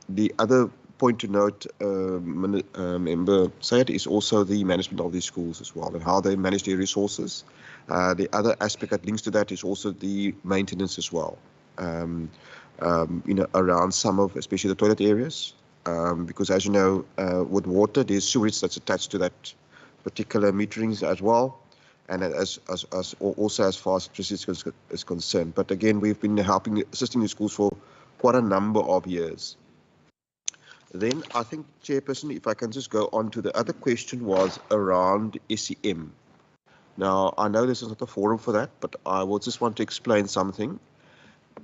the other point to note, Member Sayed, is also the management of these schools as well and how they manage their resources. The other aspect that links to that is also the maintenance as well, around some of, especially the toilet areas, because as you know, with water, there's sewage that's attached to that particular meterings as well, and also as far as electricity is concerned. But again, we've been assisting the schools for quite a number of years. Then I think, Chairperson, if I can just go on to the other question was around SEM. Now, I know this is not a forum for that, but I will just want to explain something,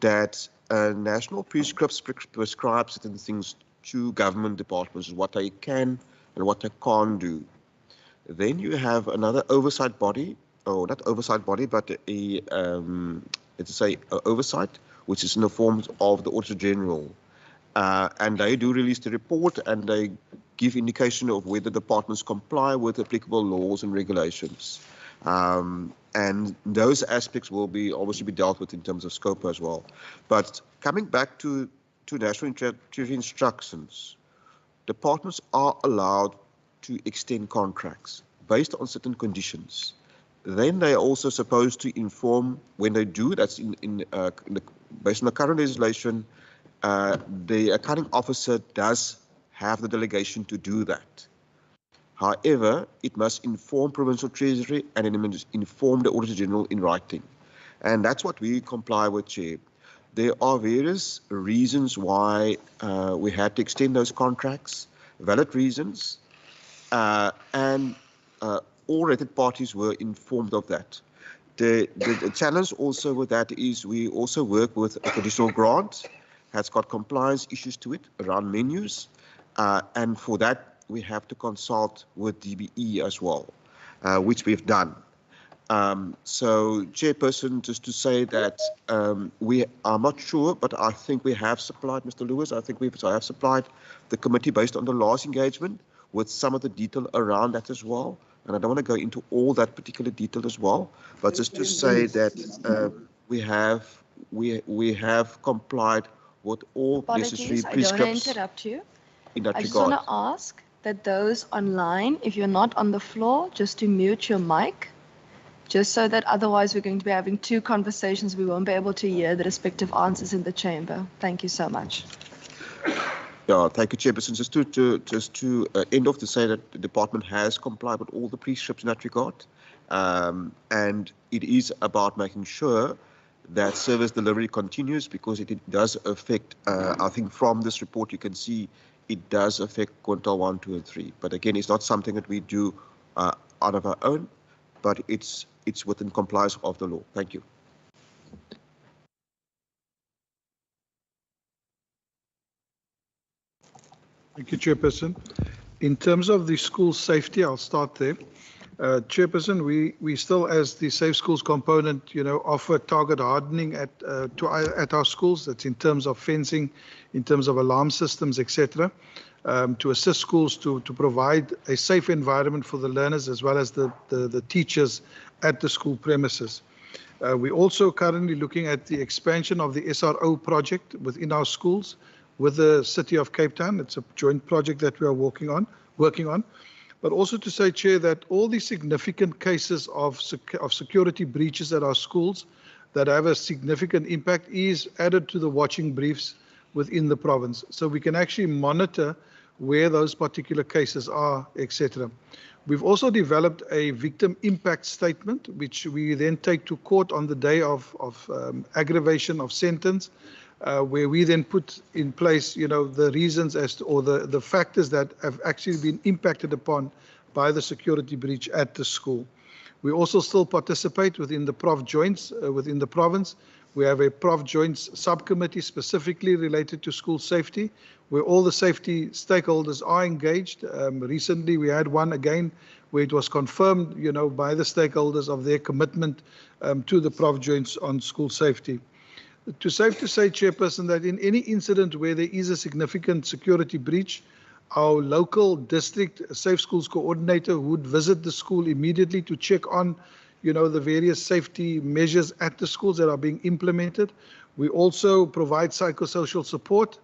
that national prescripts prescribe certain things to government departments, what they can and what they can't do. Then you have another oversight body, or not oversight body, but let's say oversight, which is in the form of the Auditor General. And they do release the report and they give indication of whether departments comply with applicable laws and regulations. And those aspects will obviously be dealt with in terms of scope as well. But coming back to National Treasury instructions, departments are allowed to extend contracts based on certain conditions. Then they are also supposed to inform when they do, that's based on the current legislation, the accounting officer does have the delegation to do that. However, it must inform Provincial Treasury and it must inform the Auditor General in writing. And that's what we comply with, Chair. There are various reasons why we had to extend those contracts, valid reasons, and all related parties were informed of that. The challenge also with that is we also work with a conditional grant, has got compliance issues to it around menus, and for that we have to consult with DBE as well, which we've done. So, Chairperson, just to say that we are not sure, but I think we have supplied, Mr. Lewis, I have supplied the committee based on the last engagement with some of the detail around that as well. And I don't want to go into all that particular detail as well, but just to say that we have complied with all necessary prescripts. I don't want to interrupt you. In that I just regard. want to ask that those online, if you're not on the floor, just to mute your mic, just so that otherwise we're going to be having two conversations. We won't be able to hear the respective answers in the chamber. Thank you so much. Yeah, thank you, Chairperson. Just to end off to say that the department has complied with all the prescripts in that regard, and it is about making sure that service delivery continues, because it does affect, I think from this report you can see it does affect quintile 1, 2 and 3. But again, it's not something that we do out of our own, but it's within compliance of the law. Thank you. Thank you, Chairperson. In terms of the school safety, I'll start there. Chairperson, we still, as the Safe Schools component, offer target hardening at our schools. That's in terms of fencing, in terms of alarm systems, etc., to assist schools to provide a safe environment for the learners as well as the teachers at the school premises. We're also currently looking at the expansion of the SRO project within our schools with the City of Cape Town. It's a joint project that we are working on. But also to say, Chair, that all the significant cases of security breaches at our schools that have a significant impact is added to the watching briefs within the province. So we can actually monitor where those particular cases are, etc. We've also developed a victim impact statement, which we then take to court on the day of aggravation of sentence, where we then put in place, the reasons as to, or the factors that have actually been impacted upon by the security breach at the school. We also still participate within the Prof Joints within the province. We have a Prof Joints subcommittee specifically related to school safety, where all the safety stakeholders are engaged. Recently, we had one again where it was confirmed, by the stakeholders of their commitment to the Prof Joints on school safety. Safe to say, Chairperson, that in any incident where there is a significant security breach, our local district safe schools coordinator would visit the school immediately to check on, the various safety measures at the schools that are being implemented. We also provide psychosocial support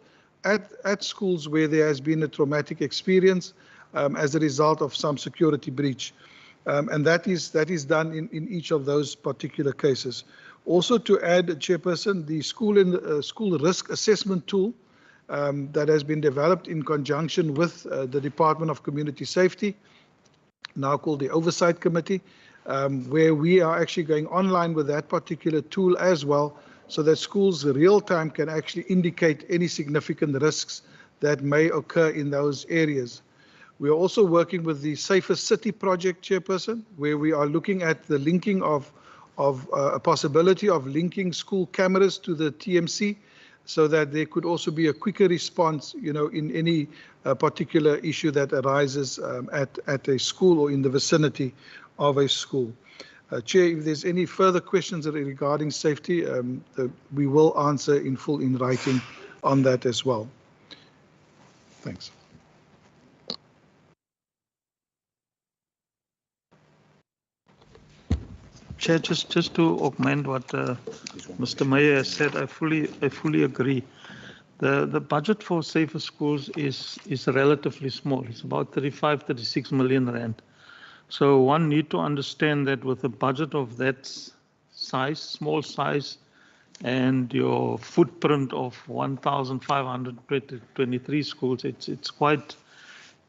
at schools where there has been a traumatic experience as a result of some security breach. And that is done in each of those particular cases. Also to add, Chairperson, the school risk assessment tool that has been developed in conjunction with the Department of Community Safety, now called the Oversight Committee, where we are actually going online with that particular tool as well, so that schools real time can actually indicate any significant risks that may occur in those areas. We are also working with the Safer City Project, Chairperson, where we are looking at the linking of a possibility of linking school cameras to the TMC, so that there could also be a quicker response, in any particular issue that arises at a school or in the vicinity of a school. Chair, if there's any further questions regarding safety, we will answer in full in writing on that as well. Thanks. Chair, just to augment what Mr. Meyer has said, I fully agree. The budget for safer schools is relatively small. It's about 36 million rand. So one need to understand that with a budget of that size, small size, and your footprint of 1,523 schools, it's quite.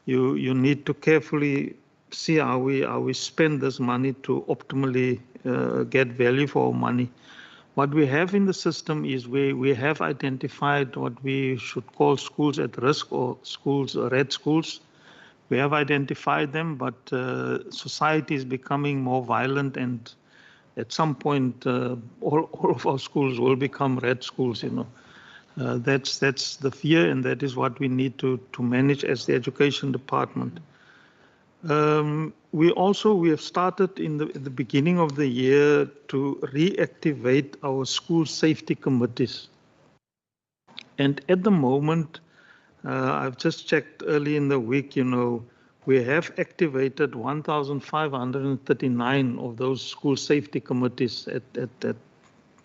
You need to carefully see how we spend this money to optimally get value for our money. What we have in the system is we have identified what we should call schools at risk or red schools. We have identified them, but society is becoming more violent, and at some point all of our schools will become red schools. That's the fear, and that is what we need to manage as the education department. We have started in the beginning of the year to reactivate our school safety committees. And at the moment, I've just checked early in the week, we have activated 1,539 of those school safety committees at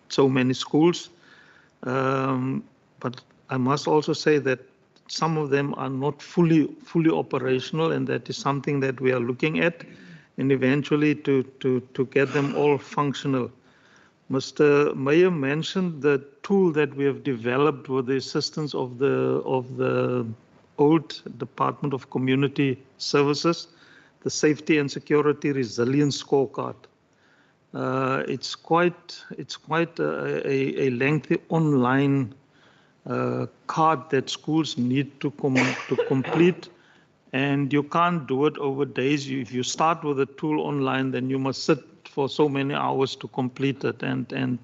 so many schools. But I must also say that some of them are not fully operational, and that is something that we are looking at, and eventually to get them all functional. Mr. Meyer mentioned the tool that we have developed with the assistance of the old Department of Community Services, the Safety and Security Resilience Scorecard. It's quite a lengthy online card that schools need to complete, and you can't do it over days. If you start with a tool online, then you must sit for so many hours to complete it, and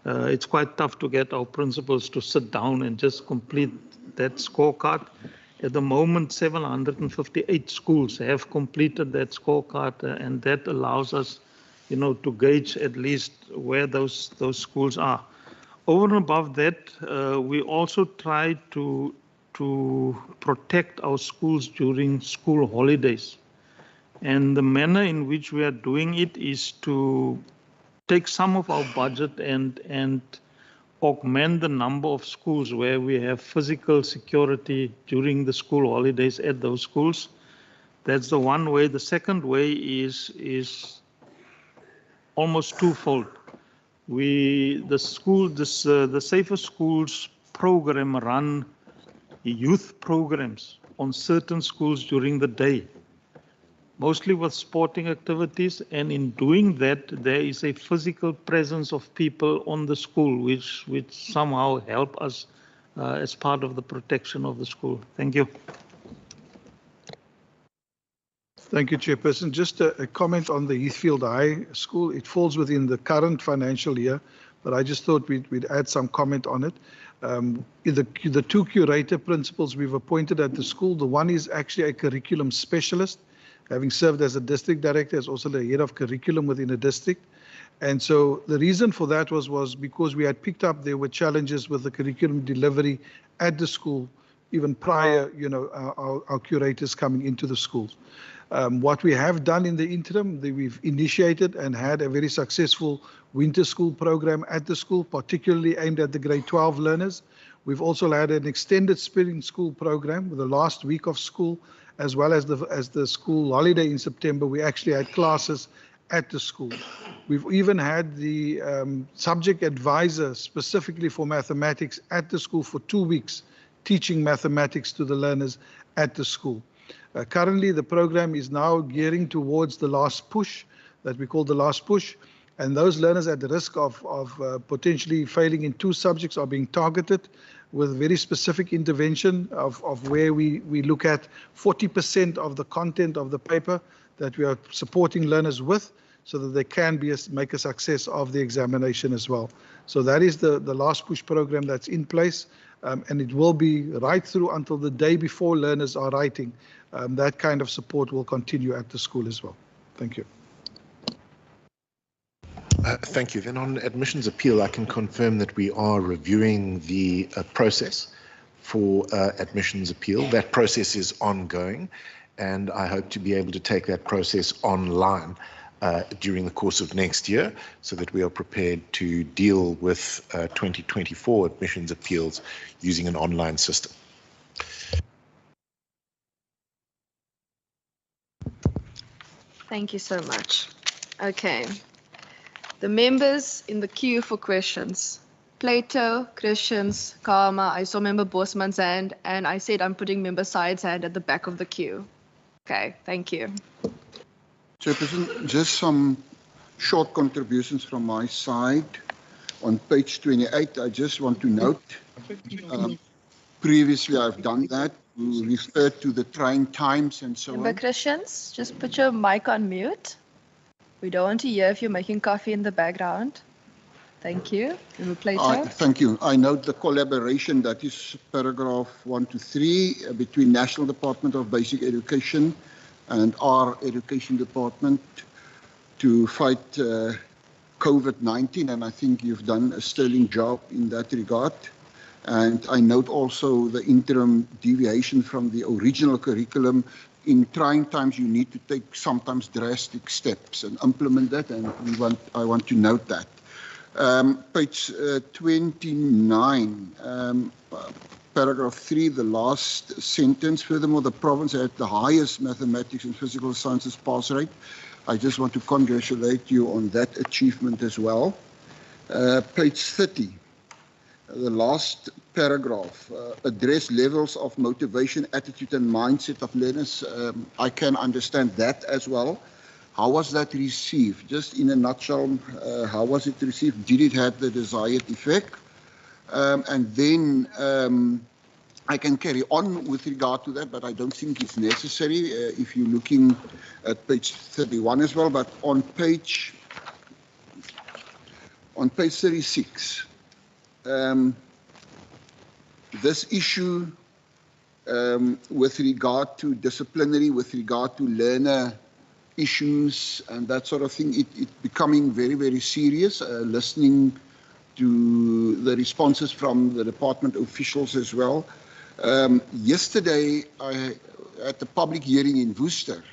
it's quite tough to get our principals to sit down and just complete that scorecard. At the moment, 758 schools have completed that scorecard, and that allows us, to gauge at least where those schools are. Over and above that, we also try to protect our schools during school holidays. And the manner in which we are doing it is to take some of our budget and augment the number of schools where we have physical security during the school holidays at those schools. That's the one way. The second way is almost twofold. The Safer Schools program run youth programs on certain schools during the day, mostly with sporting activities, and in doing that, there is a physical presence of people on the school, which somehow help us as part of the protection of the school. Thank you. Thank you, Chairperson. Just a comment on the Heathfield High School. It falls within the current financial year, but I just thought we'd add some comment on it. The two curator principals we've appointed at the school, the one is actually a curriculum specialist, having served as a district director, as also the head of curriculum within a district. And so the reason for that was because we had picked up there were challenges with the curriculum delivery at the school, even prior, our curators coming into the schools. What we have done in the interim, we've initiated and had a very successful winter school program at the school, particularly aimed at the grade 12 learners. We've also had an extended spring school program with the last week of school, as well as the school holiday in September. We actually had classes at the school. We've even had the subject advisor specifically for mathematics at the school for 2 weeks, teaching mathematics to the learners at the school. Currently, the program is now gearing towards the last push, that we call the last push, and those learners at the risk of potentially failing in 2 subjects are being targeted with very specific intervention of where we look at 40% of the content of the paper that we are supporting learners with, so that they can make a success of the examination as well. So that is the last push program that's in place, and it will be right through until the day before learners are writing. That kind of support will continue at the school as well. Thank you. Thank you. Then on admissions appeal, I can confirm that we are reviewing the process for admissions appeal. That process is ongoing, and I hope to be able to take that process online during the course of next year, so that we are prepared to deal with 2024 admissions appeals using an online system. Thank you so much. Okay. The members in the queue for questions. Plato, Christians, Karma, I saw member Bosman's hand, and I said I'm putting member Syed's hand at the back of the queue. Okay, thank you. Chairperson, just some short contributions from my side. On page 28, I just want to note, previously I've done that, we referred to the train times and so Member on. Christians, just put your mic on mute. We don't want to hear if you're making coffee in the background. Thank you. Member Plato. Thank you. I note the collaboration, that is paragraph 1 to 3, between National Department of Basic Education and our Education Department to fight COVID-19, and I think you've done a sterling job in that regard. And I note also the interim deviation from the original curriculum. In trying times, you need to take sometimes drastic steps and implement that, and I want to note that. Page 29, paragraph 3, the last sentence. Furthermore, the province had the highest mathematics and physical sciences pass rate. I just want to congratulate you on that achievement as well. Page 30. The last paragraph, address levels of motivation, attitude and mindset of learners. I can understand that as well. How was that received? Just in a nutshell, how was it received? Did it have the desired effect? And then I can carry on with regard to that, but I don't think it's necessary if you're looking at page 31 as well. But on page 36, this issue with regard to disciplinary, with regard to learner issues and that sort of thing, it's becoming very, very serious, listening to the responses from the department officials as well. Yesterday, at the public hearing in Worcester,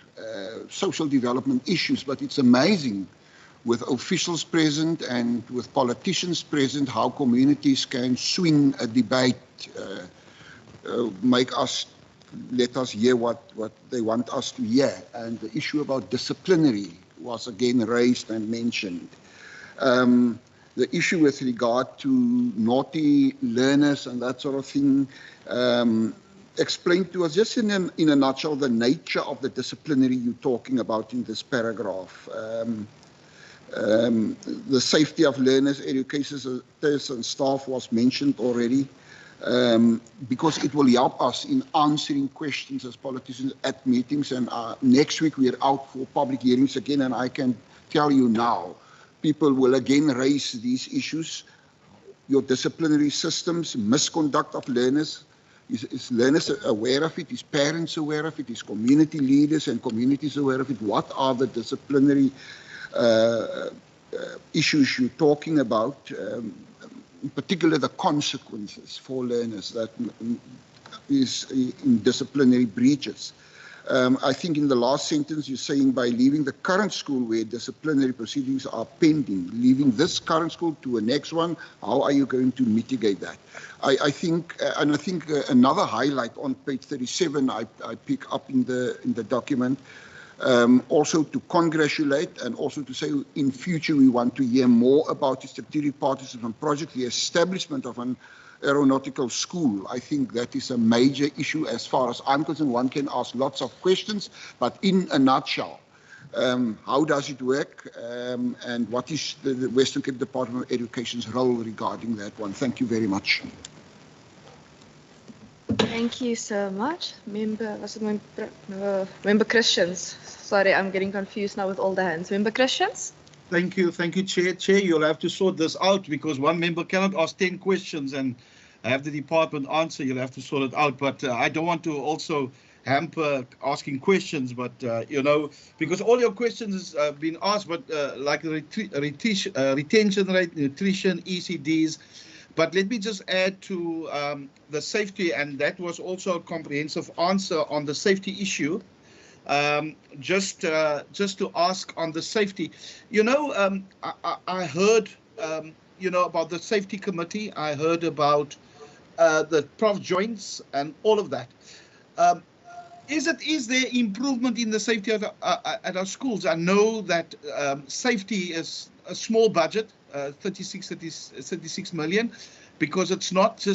social development issues, but it's amazing with officials present and with politicians present, how communities can swing a debate, make us let us hear what they want us to hear. And the issue about disciplinary was again raised and mentioned. The issue with regard to naughty learners and that sort of thing, explain to us just in a nutshell the nature of the disciplinary you're talking about in this paragraph. The safety of learners, educators and staff was mentioned already, because it will help us in answering questions as politicians at meetings. And next week we are out for public hearings again, and I can tell you now, people will again raise these issues. Your disciplinary systems, misconduct of learners, is learners aware of it? Is parents aware of it? Is community leaders and communities aware of it? What are the disciplinary issues you're talking about? In particular, the consequences for learners that is in disciplinary breaches. I think in the last sentence you're saying by leaving the current school where disciplinary proceedings are pending, leaving this current school to a next one, how are you going to mitigate that? I think another highlight on page 37 I pick up in the document, also to congratulate and also to say in future we want to hear more about the strategic participant project, the establishment of an aeronautical school. I think that is a major issue as far as I'm concerned. One can ask lots of questions, but in a nutshell, how does it work, and what is the Western Cape Department of Education's role regarding that one? Thank you very much. Thank you so much. Member Christians. Sorry, I'm getting confused now with all the hands. Member Christians? Thank you, Chair. Chair, you'll have to sort this out because one member cannot ask 10 questions and have the department answer. You'll have to sort it out. But I don't want to also hamper asking questions, but, you know, because all your questions have been asked, but like retention rate, nutrition, ECDs. But let me just add to the safety, and that was also a comprehensive answer on the safety issue. Just to ask on the safety, you know, I heard, you know, about the safety committee. I heard about the prof joints and all of that. Is there improvement in the safety at our schools? I know that safety is a small budget, 36 million, because it's not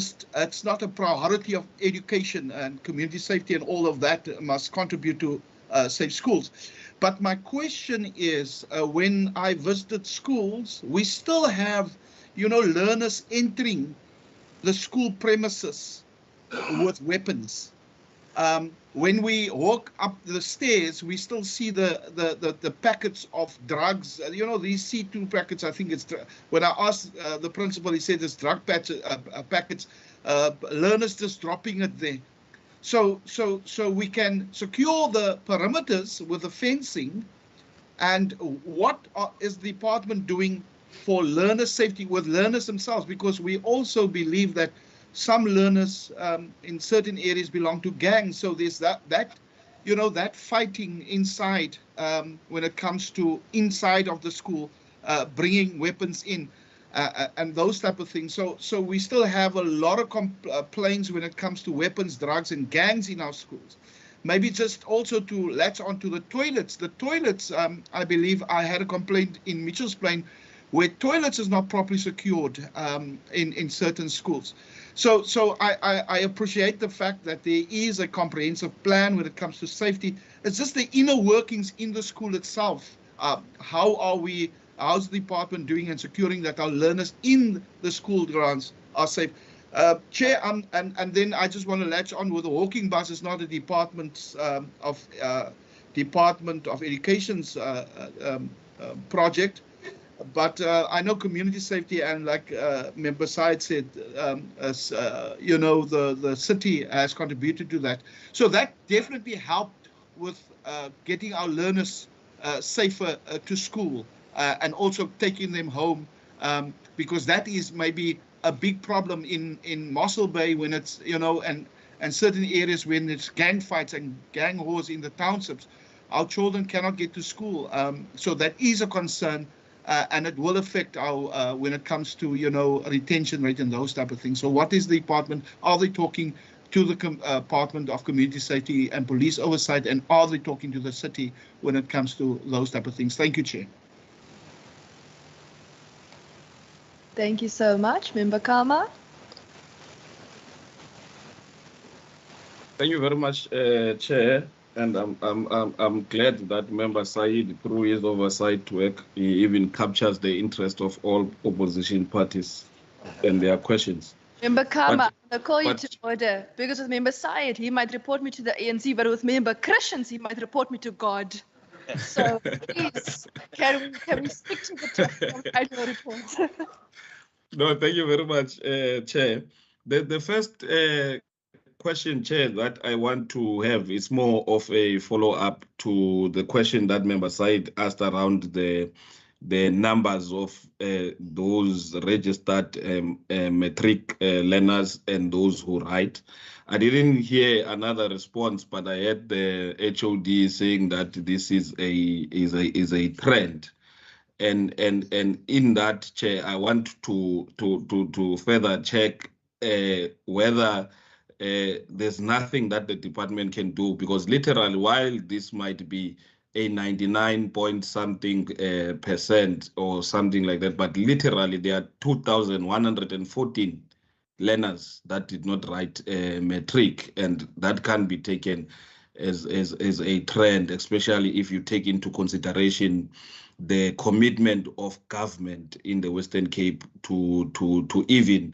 a priority of education and community safety, and all of that must contribute to safe schools. But my question is, when I visited schools, we still have, you know, learners entering the school premises with weapons. When we walk up the stairs, we still see the packets of drugs. You know, these C2 packets, I think it's, when I asked the principal, he said it's drug packets, learners just dropping it there. So we can secure the perimeters with the fencing. And what is the department doing for learner safety with learners themselves? Because we also believe that some learners in certain areas belong to gangs. So there's that you know, that fighting inside when it comes to inside of the school, bringing weapons in. And those type of things. So we still have a lot of complaints when it comes to weapons, drugs, and gangs in our schools. Maybe just also to latch onto the toilets. The toilets, I believe I had a complaint in Mitchell's Plain where toilets is not properly secured in certain schools. So I appreciate the fact that there is a comprehensive plan when it comes to safety. It's just the inner workings in the school itself. How's the department doing and securing that our learners in the school grounds are safe? Chair, and then I just want to latch on with the walking bus. Is not a Department of Education's project, but I know community safety, and like Member Syed said, you know, the city has contributed to that. So that definitely helped with getting our learners safer to school. And also taking them home, because that is maybe a big problem in Mossel Bay when it's, you know, and certain areas when it's gang fights and gang wars in the townships. Our children cannot get to school. So that is a concern, and it will affect our, when it comes to, you know, retention rate and those type of things. So what is the department? Are they talking to the Department of Community Safety and Police Oversight, and are they talking to the city when it comes to those type of things? Thank you, Chair. Thank you so much. Member Kama. Thank you very much, Chair. And I'm glad that Member Said, through his oversight work, he even captures the interest of all opposition parties and their questions. Member Kama, I'll call you to order because with Member Syed, he might report me to the ANC, but with Member Christians, he might report me to God. So please, can we stick to the topic of annual reports? No, thank you very much, Chair. The first question, Chair, that I want to have is more of a follow-up to the question that Member Said asked around the numbers of those registered matric learners and those who write. I didn't hear another response, but I heard the HOD saying that this is a trend. And in that, Chair, I want to further check whether there's nothing that the department can do, because literally, while this might be a 99 point something percent or something like that, but literally there are 2,114 learners that did not write matric, and that can be taken as a trend, especially if you take into consideration the commitment of government in the Western Cape to even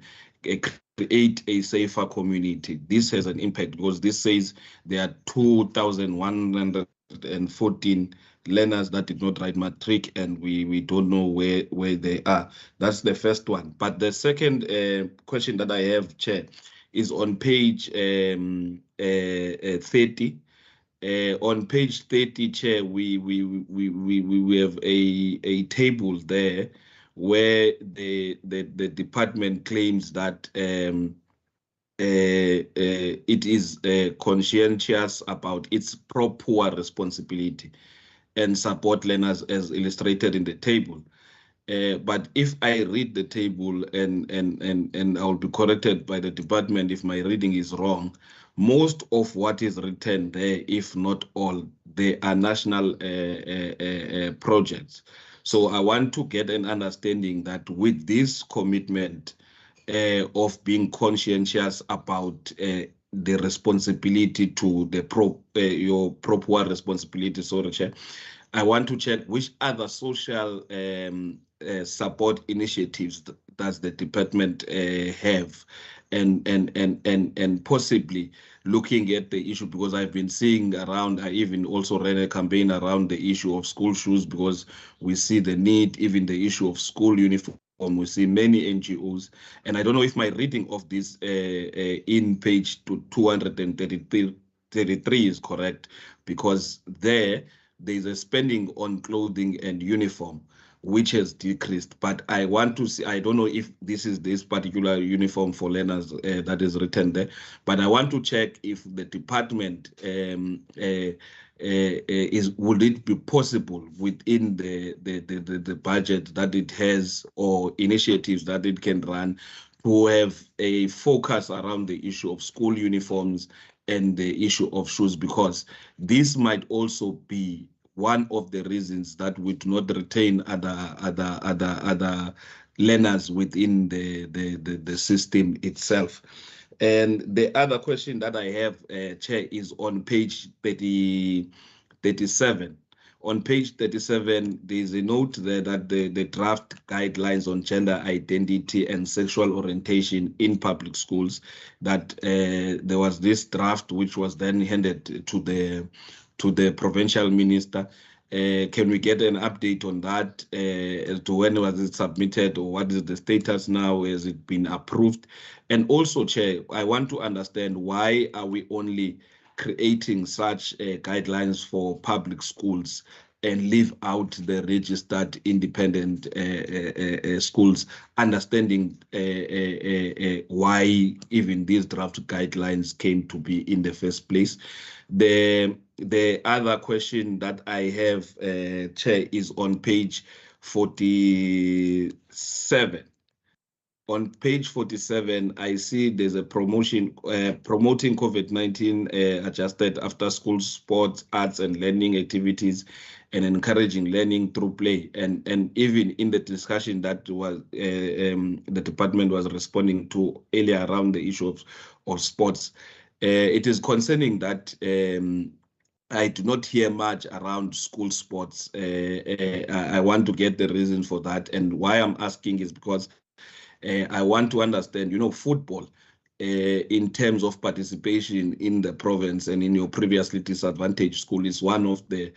create a safer community. This has an impact because this says there are 2,114 learners that did not write matric, and we don't know where they are. That's the first one. But the second question that I have, Chair, is on page 30. On page 30, Chair, we have a table there where the department claims that it is conscientious about its pro-poor responsibility and support learners as illustrated in the table. But if I read the table, and I'll be corrected by the department if my reading is wrong, most of what is written there, if not all, they are national projects. So I want to get an understanding that with this commitment of being conscientious about the responsibility to the your pro-poor responsibility, sorry, Chair, I want to check which other social support initiatives does the department have, and possibly looking at the issue, because I've been seeing around, I even also ran a campaign around the issue of school shoes, because we see the need, even the issue of school uniform. We see many NGOs, and I don't know if my reading of this in page 233 is correct, because there's a spending on clothing and uniform, which has decreased. But I want to see, I don't know if this is this particular uniform for learners that is written there, but I want to check if the department would it be possible within the budget that it has or initiatives that it can run to have a focus around the issue of school uniforms and the issue of shoes, because this might also be one of the reasons that we do not retain other learners within the system itself. And the other question that I have, Chair, is on page 37. On page 37, there's a note there that the draft guidelines on gender identity and sexual orientation in public schools, that there was this draft which was then handed to the provincial minister. Can we get an update on that as to when was it submitted, or what is the status now? Has it been approved? And also, Chair, I want to understand, why are we only creating such guidelines for public schools and leave out the registered independent schools, understanding why even these draft guidelines came to be in the first place. The other question that I have, Chair, is on page 47. on page 47, I see there's a promoting COVID-19 adjusted after school sports, arts and learning activities and encouraging learning through play. And even in the discussion that was the department was responding to earlier around the issue of sports, it is concerning that I do not hear much around school sports. I want to get the reason for that. And why I'm asking is because I want to understand, football in terms of participation in the province and in your previously disadvantaged school is one of the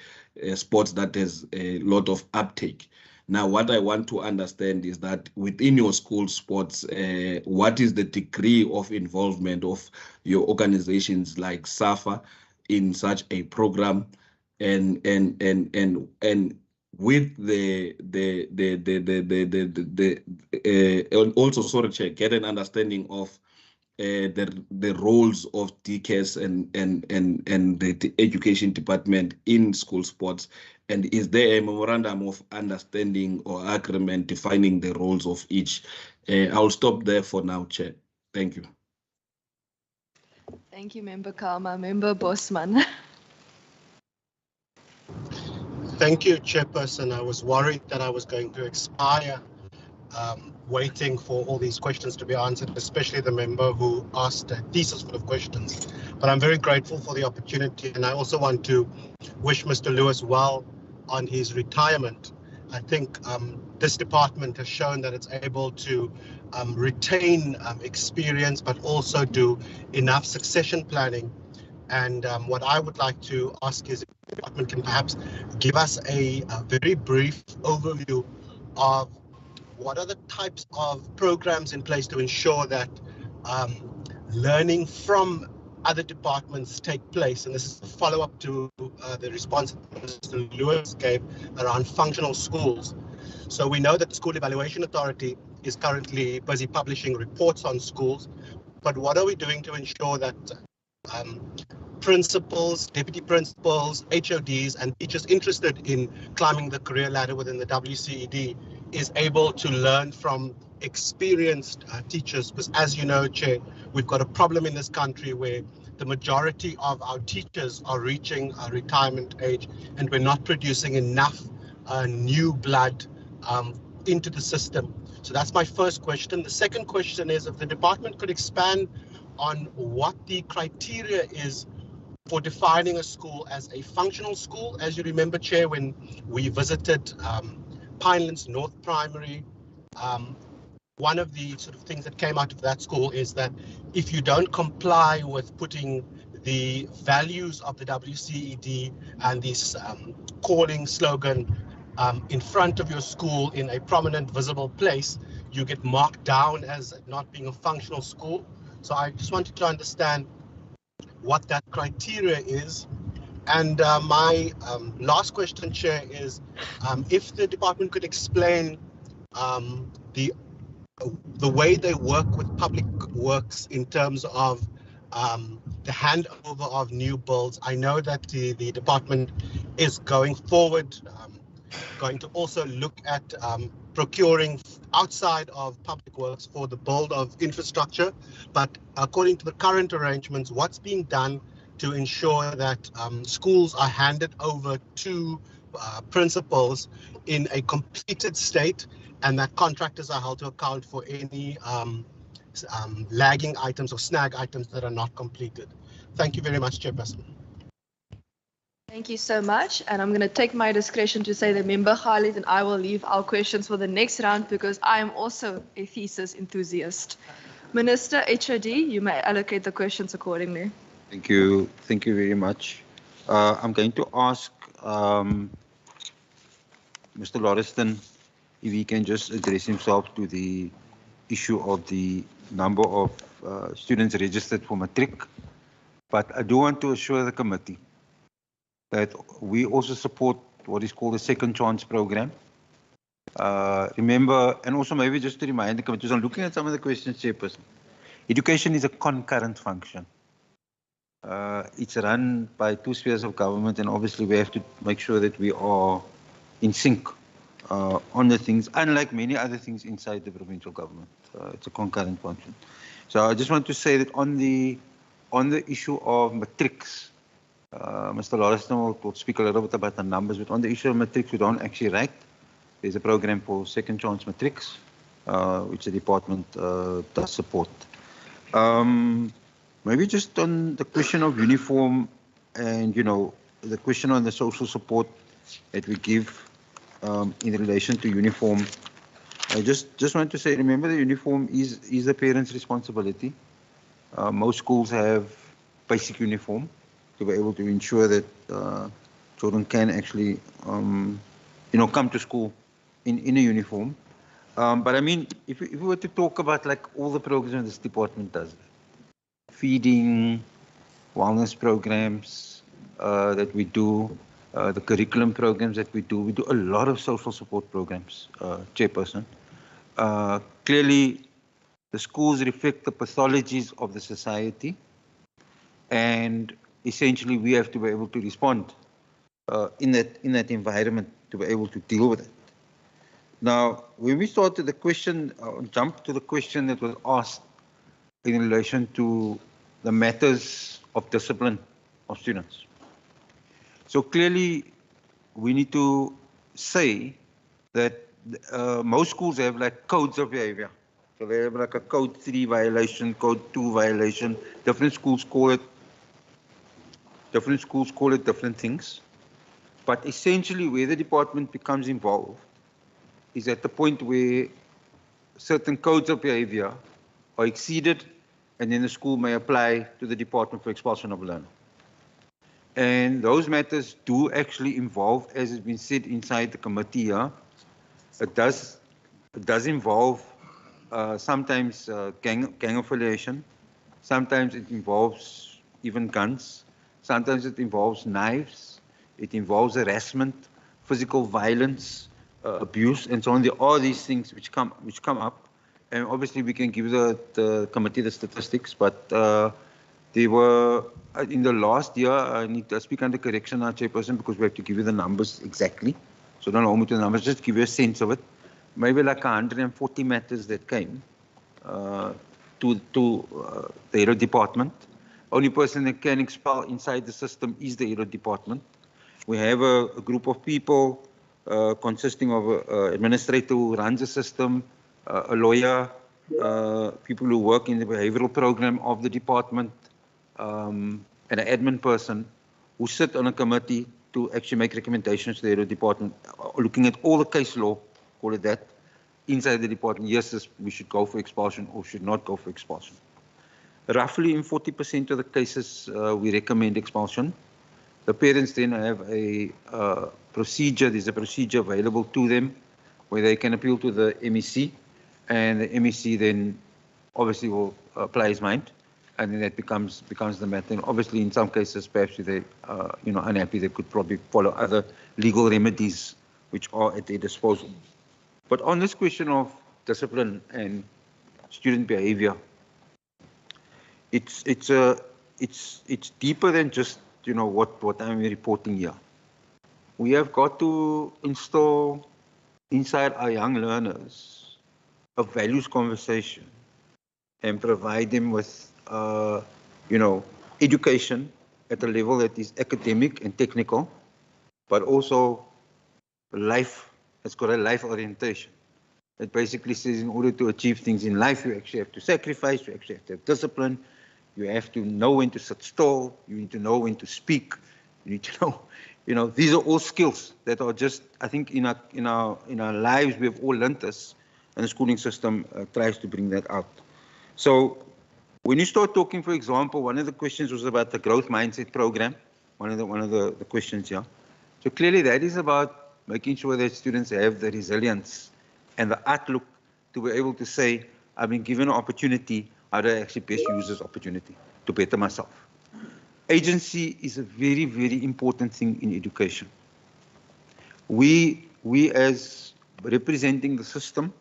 sports that has a lot of uptake. Now, what I want to understand is that within your school sports, what is the degree of involvement of your organizations like SAFA in such a program, and with also sort of get an understanding of the roles of DCAS and the education department in school sports, and is there a memorandum of understanding or agreement defining the roles of each? I'll stop there for now, Chair. Thank you. Thank you, Member Kalma. Member Bosman. Thank you, Chairperson. I was worried that I was going to expire waiting for all these questions to be answered, especially the member who asked a thesis full of questions. But I'm very grateful for the opportunity, and I also want to wish Mr. Lewis well on his retirement. I think this department has shown that it's able to retain experience, but also do enough succession planning. And what I would like to ask is if the department can perhaps give us a very brief overview of what are the types of programs in place to ensure that learning from other departments take place. And this is a follow-up to the response that Mr. Lewis gave around functional schools. So we know that the School Evaluation Authority is currently busy publishing reports on schools, but what are we doing to ensure that principals, deputy principals, HODs, and teachers interested in climbing the career ladder within the WCED is able to learn from experienced teachers? Because as you know, Chair, we've got a problem in this country where the majority of our teachers are reaching retirement age, and we're not producing enough new blood into the system. So that's my first question. The second question is if the department could expand on what the criteria is for defining a school as a functional school. As you remember, Chair, when we visited Pinelands North Primary, one of the sort of things that came out of that school is that if you don't comply with putting the values of the WCED and this calling slogan in front of your school in a prominent, visible place, you get marked down as not being a functional school. So I just wanted to understand what that criteria is. And my last question, Chair, is if the department could explain the way they work with public works in terms of the handover of new builds. I know that the department is going forward, going to also look at procuring outside of public works for the build of infrastructure. But according to the current arrangements, what's being done to ensure that schools are handed over to principals in a completed state, and that contractors are held to account for any lagging items or snag items that are not completed? Thank you very much, Chairperson. Thank you so much. And I'm going to take my discretion to say that Member Khalid and I will leave our questions for the next round because I am also a thesis enthusiast. Minister, HOD, you may allocate the questions accordingly. Thank you. Thank you very much. I'm going to ask Mr. Lauriston if he can just address himself to the issue of the number of students registered for matric. But I do want to assure the committee that we also support what is called the second chance program. Remember, and also maybe just to remind the committee, I'm looking at some of the questions, Chairperson. Education is a concurrent function. It's run by two spheres of government, and obviously we have to make sure that we are in sync on the things, unlike many other things inside the provincial government. It's a concurrent function. So I just want to say that on the issue of matrics, Mr. Lauriston will speak a little bit about the numbers, but on the issue of matrics, we don't actually write. There's a program for second chance matrics, which the department does support. Maybe just on the question of uniform and, the question on the social support that we give in relation to uniform. I just want to say, remember, the uniform is the parent's responsibility. Most schools have basic uniform to be able to ensure that children can actually, come to school in a uniform. But I mean, if we were to talk about like all the programs this department does, feeding, wellness programs that we do, the curriculum programs that we do a lot of social support programs, Chairperson. Clearly, the schools reflect the pathologies of the society, and essentially we have to be able to respond in that environment to be able to deal with it. Now, when we started the question, jump to the question that was asked in relation to the matters of discipline of students. So clearly, we need to say that most schools have like codes of behavior. So they have like a code 3 violation, code 2 violation. Different schools call it different things. But essentially, where the department becomes involved is at the point where certain codes of behavior are exceeded, and then the school may apply to the department for expulsion of a learner. And those matters do actually involve, as has been said inside the committee here, it does involve sometimes gang affiliation, sometimes it involves even guns, sometimes it involves knives, it involves harassment, physical violence, abuse, and so on. There are these things which come up, and obviously we can give the committee the statistics, but there were, in the last year, I need to speak under correction now, Chairperson, because we have to give you the numbers exactly. So don't hold me to the numbers, just give you a sense of it. Maybe like 140 matters that came to the head department. Only person that can expel inside the system is the head department. We have a group of people consisting of an administrator who runs the system, a lawyer, people who work in the behavioral program of the department, and an admin person who sit on a committee to actually make recommendations to the department, looking at all the case law, call it that, inside the department. Yes, we should go for expulsion or should not go for expulsion. Roughly in 40% of the cases, we recommend expulsion. The parents then have a procedure, there's a procedure available to them where they can appeal to the MEC, and the MEC then obviously will apply his mind, and then that becomes the matter. And obviously, in some cases, perhaps if they unhappy, they could probably follow other legal remedies which are at their disposal. But on this question of discipline and student behavior, it's deeper than just what I'm reporting here. We have got to install inside our young learners a values conversation and provide them with education at a level that is academic and technical, but also life. It's got a life orientation. It basically says in order to achieve things in life, you actually have to sacrifice, you actually have to have discipline, you have to know when to sit still, you need to know when to speak, you need to know, these are all skills that are just, I think in our lives, we have all learned this, and the schooling system tries to bring that out. So when you start talking, for example, one of the questions was about the growth mindset program, one of the questions here. So clearly that is about making sure that students have the resilience and the outlook to be able to say, I've been given an opportunity, how do I actually best use this opportunity to better myself? Agency is a very, very important thing in education. We as representing the system,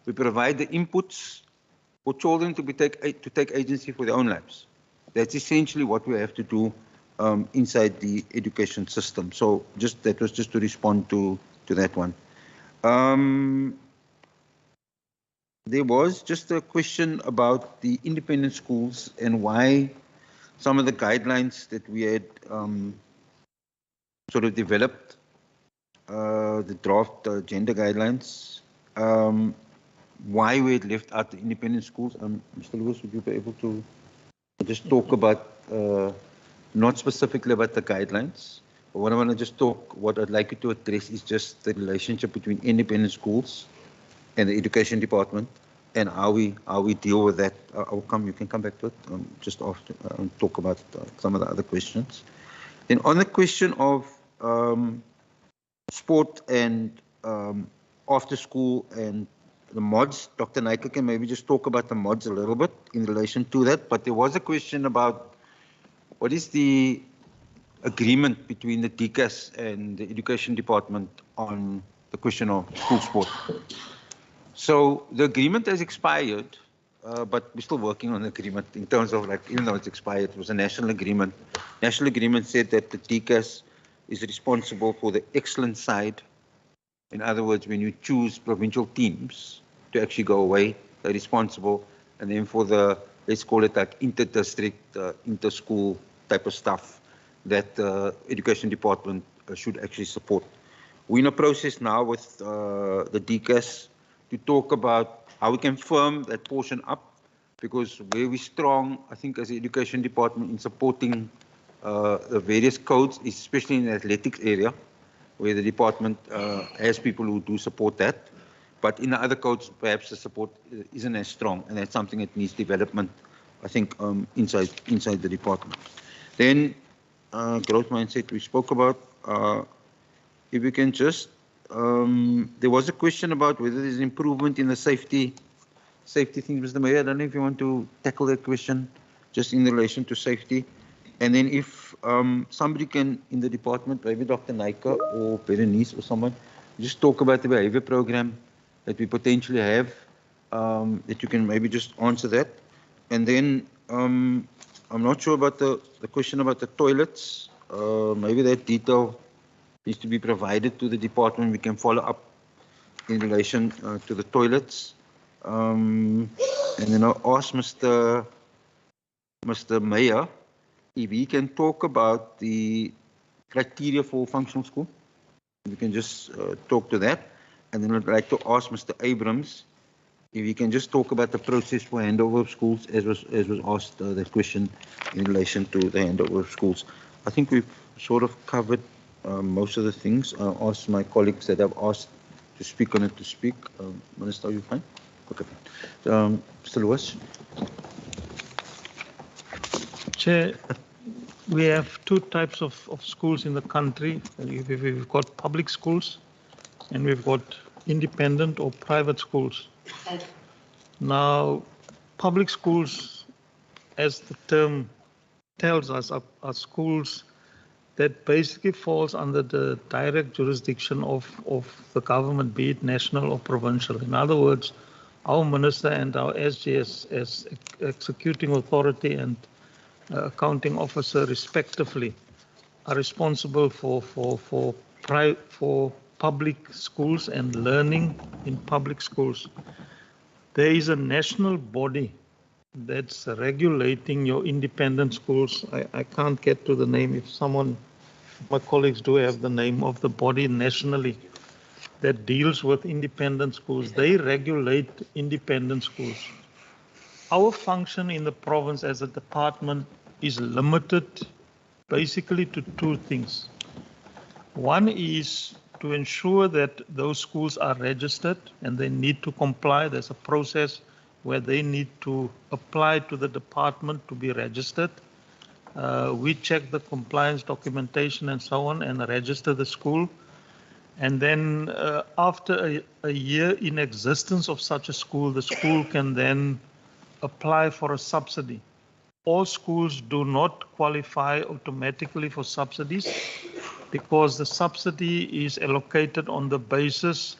we provide the inputs for children to take agency for their own lives. That's essentially what we have to do inside the education system. So that was just to respond to that one. There was just a question about the independent schools and why some of the guidelines that we had sort of developed, the draft gender guidelines, why we had left out the independent schools. Mr. Lewis, would you be able to just talk about, not specifically about the guidelines, but what I want to just talk, what I'd like you to address is just the relationship between independent schools and the education department and how we deal with that. You can come back to it just after talk about some of the other questions. Then on the question of sport and after school and the mods, Dr. Naika can maybe just talk about the mods a little bit in relation to that. But there was a question about what is the agreement between the DCAS and the education department on the question of school sport. So the agreement has expired, but we're still working on the agreement in terms of, like, even though it's expired, it was a national agreement. National agreement said that the DCAS is responsible for the excellence side. In other words, when you choose provincial teams to actually go away, they're responsible. And then for the, let's call it like inter-district, inter-school type of stuff that the education department should actually support. We're in a process now with the DCAS to talk about how we can firm that portion up, because where we're strong, I think, as the education department in supporting the various codes, especially in the athletics area, where the department has people who do support that. But in the other codes, perhaps the support isn't as strong, and that's something that needs development, I think, inside the department. Then growth mindset we spoke about. If we can just, there was a question about whether there's improvement in the safety things. Mr. Mayor, I don't know if you want to tackle that question just in relation to safety. And then if somebody can, in the department, maybe Dr. Naika or Berenice or someone, just talk about the behavior program that we potentially have, that you can maybe just answer that. And then I'm not sure about the question about the toilets. Maybe that detail needs to be provided to the department. We can follow up in relation to the toilets. And then I'll ask Mr. Mayor if he can talk about the criteria for functional school. We can just talk to that. And then I'd like to ask Mr. Abrams if he can just talk about the process for handover of schools, as was asked that question in relation to the handover of schools. I think we've sort of covered most of the things. I'll ask my colleagues that have asked to speak on it to speak. Minister, are you fine? Okay. Mr. Lewis. Chair, we have two types of schools in the country. We've got public schools and we've got independent or private schools. Now, public schools, as the term tells us, are schools that basically falls under the direct jurisdiction of the government, be it national or provincial. In other words, our minister and our SGS as executing authority and accounting officer respectively are responsible for public schools and learning in public schools. There is a national body that's regulating your independent schools. I can't get to the name. If someone, my colleagues do have the name of the body nationally that deals with independent schools. They regulate independent schools. Our function in the province as a department is limited basically to two things. One is to ensure that those schools are registered and they need to comply. There's a process where they need to apply to the department to be registered. We check the compliance documentation and so on and register the school. And then after a year in existence of such a school, the school can then apply for a subsidy. All schools do not qualify automatically for subsidies because the subsidy is allocated on the basis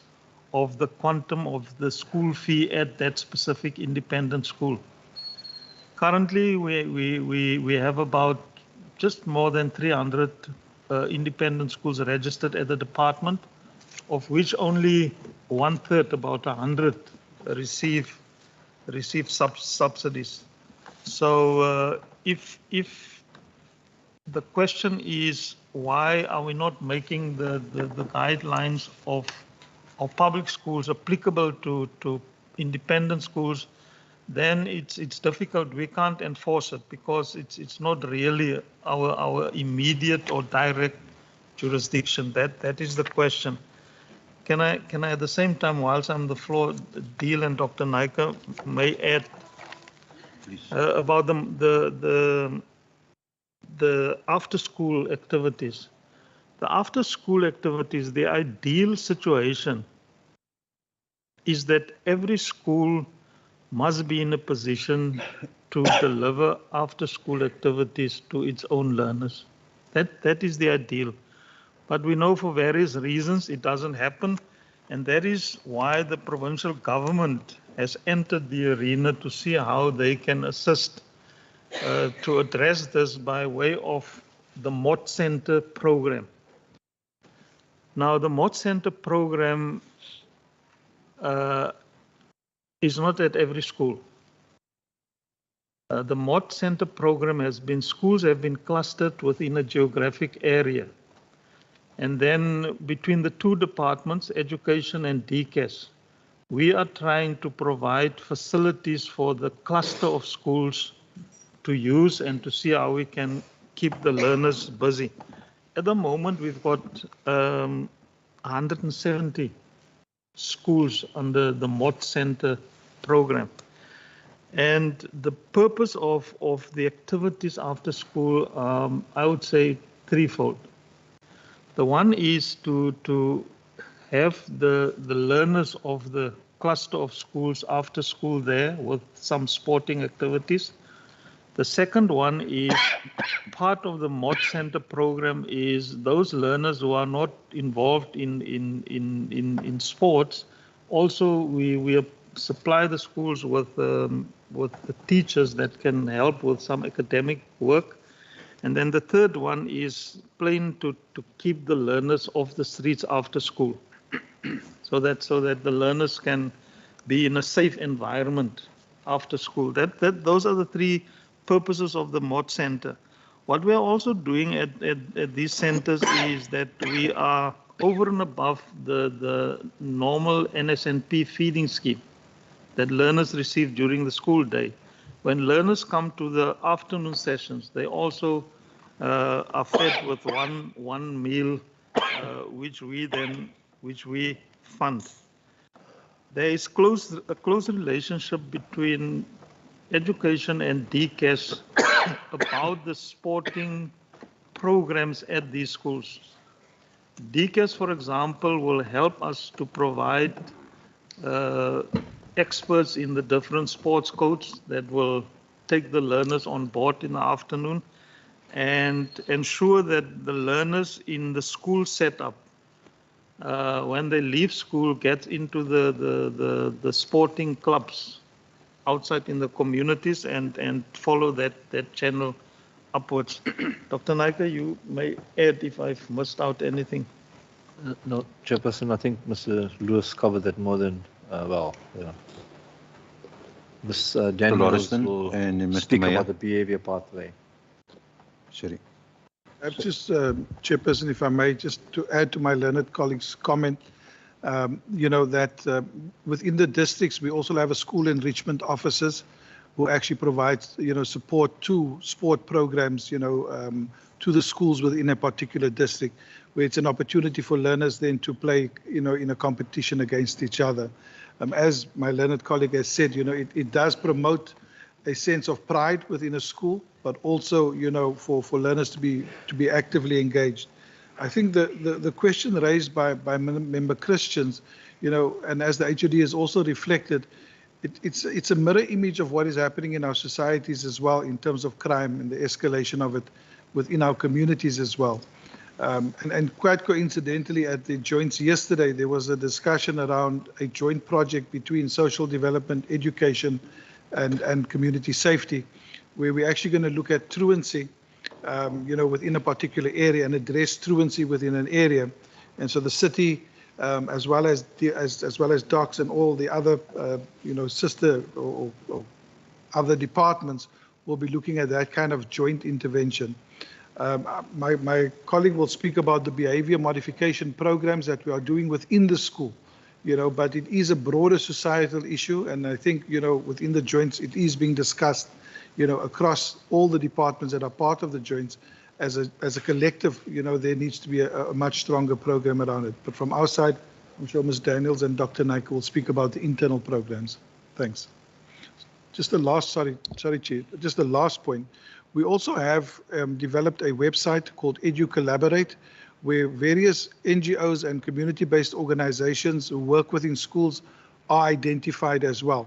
of the quantum of the school fee at that specific independent school. Currently, we have about just more than 300 independent schools registered at the department. of which only 1/3, about 100, receive subsidies. So if the question is, why are we not making the guidelines of public schools applicable to independent schools, then it's difficult. We can't enforce it because it's not really our immediate or direct jurisdiction. That is the question. Can I at the same time, whilst I'm on the floor, Deal and Dr. Naika may add about the after-school activities. The after-school activities, the ideal situation is that every school must be in a position to deliver after-school activities to its own learners. That is the ideal. But we know for various reasons it doesn't happen, and that is why the provincial government has entered the arena to see how they can assist to address this by way of the MOT Center program. Now, the MOT Center program is not at every school. The MOT Center program schools have been clustered within a geographic area. And then between the two departments, education and DCAS, we are trying to provide facilities for the cluster of schools to use and to see how we can keep the learners busy. At the moment, we've got 170 schools under the MOT Center program. And the purpose of the activities after school, I would say threefold. The one is to have the learners of the cluster of schools after school there with some sporting activities. The second one is part of the MOT Center program is those learners who are not involved in sports. Also, we supply the schools with the teachers that can help with some academic work. And then the third one is plain to keep the learners off the streets after school, so that the learners can be in a safe environment after school. Those are the three purposes of the MOT Center. What we are also doing at these centers is that we are over and above the normal NSNP feeding scheme that learners receive during the school day. When learners come to the afternoon sessions, they also are fed with one meal, which we fund. There is a close relationship between education and DCAS about the sporting programs at these schools. DCAS, for example, will help us to provide experts in the different sports codes that will take the learners on board in the afternoon and ensure that the learners in the school setup, when they leave school, get into the sporting clubs outside in the communities and follow that channel upwards. Dr. Naika, you may add if I've missed out anything. No, Chairperson, I think Mr. Lewis covered that more than well. Yeah. Ms. Daniels will and Mr. speak Meyer. about the behavior pathway. Sorry. Perhaps just, Chairperson, if I may, just to add to my learned colleague's comment, that within the districts, we also have a school enrichment officers who actually provide, support to sport programs, to the schools within a particular district, where it's an opportunity for learners then to play, in a competition against each other. As my learned colleague has said, it does promote a sense of pride within a school, but also, for learners to be actively engaged. I think the question raised by Member Christians, and as the HOD has also reflected, it's a mirror image of what is happening in our societies as well in terms of crime and the escalation of it within our communities as well. And quite coincidentally, at the joints yesterday, there was a discussion around a joint project between social development, education, and community safety, where we're actually going to look at truancy, within a particular area and address truancy within an area. And so the city as well as docs and all the other, sister or other departments will be looking at that kind of joint intervention. My colleague will speak about the behavior modification programs that we are doing within the school, but it is a broader societal issue, and I think, within the joints, it is being discussed, across all the departments that are part of the joints. As a collective, there needs to be a much stronger program around it. But from our side, I'm sure Ms. Daniels and Dr. Naik will speak about the internal programs. Thanks. Just the last, sorry, Chief, just the last point. We also have developed a website called EduCollaborate, where various NGOs and community-based organizations who work within schools are identified as well.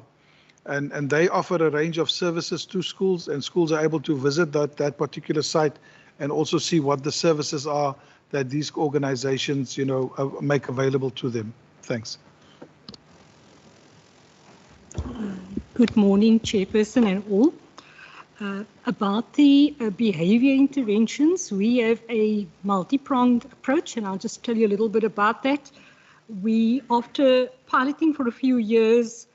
And they offer a range of services to schools, and schools are able to visit that particular site and also see what the services are that these organizations, make available to them. Thanks. Good morning, Chairperson and all. About the behavior interventions, we have a multi-pronged approach, and I'll just tell you a little bit about that. We, after piloting for a few years,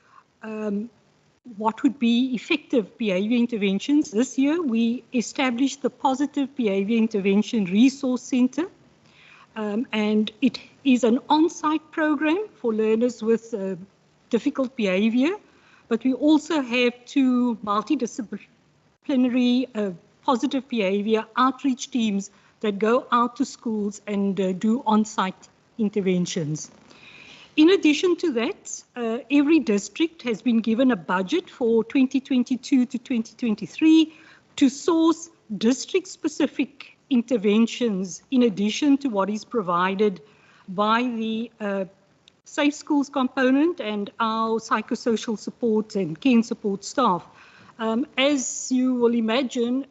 what would be effective behavior interventions, this year we established the Positive Behavior Intervention Resource Center, and it is an on-site program for learners with difficult behavior, but we also have two multidisciplinary positive behavior outreach teams that go out to schools and do on-site interventions. In addition to that, every district has been given a budget for 2022 to 2023 to source district-specific interventions in addition to what is provided by the Safe Schools component and our psychosocial support and care and support staff. As you will imagine,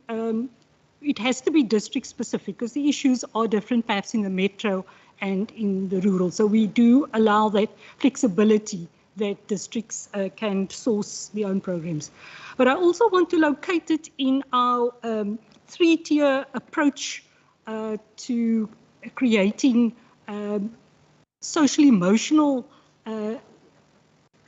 it has to be district-specific because the issues are different perhaps in the metro and in the rural. So we do allow that flexibility that districts can source their own programs. But I also want to locate it in our three-tier approach to creating social emotional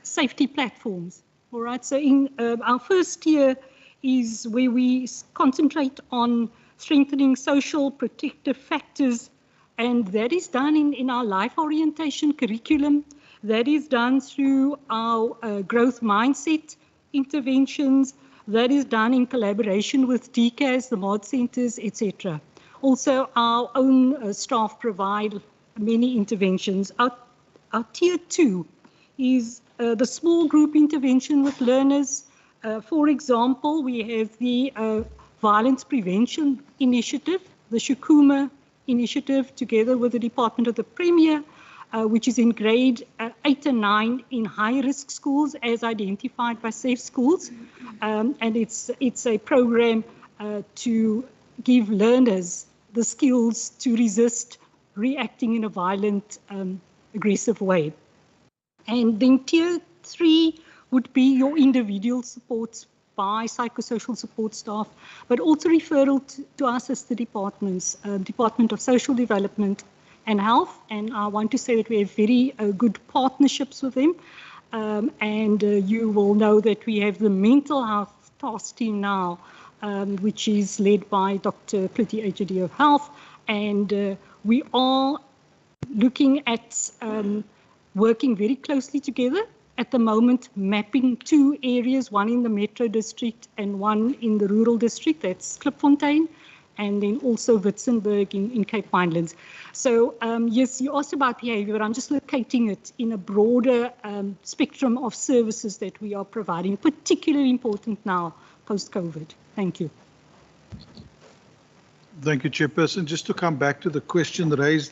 safety platforms. All right, so in our first tier is where we concentrate on strengthening social protective factors, and that is done in our life orientation curriculum. That is done through our growth mindset interventions. That is done in collaboration with DCAS, the mod centers, etc. Also, our own staff provide many interventions. Our tier 2 is the small group intervention with learners. For example, we have the Violence Prevention Initiative, the Shukuma Initiative, together with the Department of the Premier, which is in grade 8 and 9 in high-risk schools as identified by Safe Schools. And it's a program to give learners the skills to resist reacting in a violent, aggressive way. And then tier 3 would be your individual supports by psychosocial support staff, but also referral to our sister departments, Department of Social Development and Health. And I want to say that we have very good partnerships with them. And you will know that we have the mental health task team now, which is led by Dr. Pretty HOD of Health. And we are looking at working very closely together. At the moment, mapping 2 areas, one in the Metro District and one in the Rural District, that's Klipfontein, and then also Witzenberg in Cape Winelands. So yes, you asked about behavior, but I'm just locating it in a broader spectrum of services that we are providing, particularly important now, post-COVID. Thank you. Thank you, Chairperson. Just to come back to the question raised,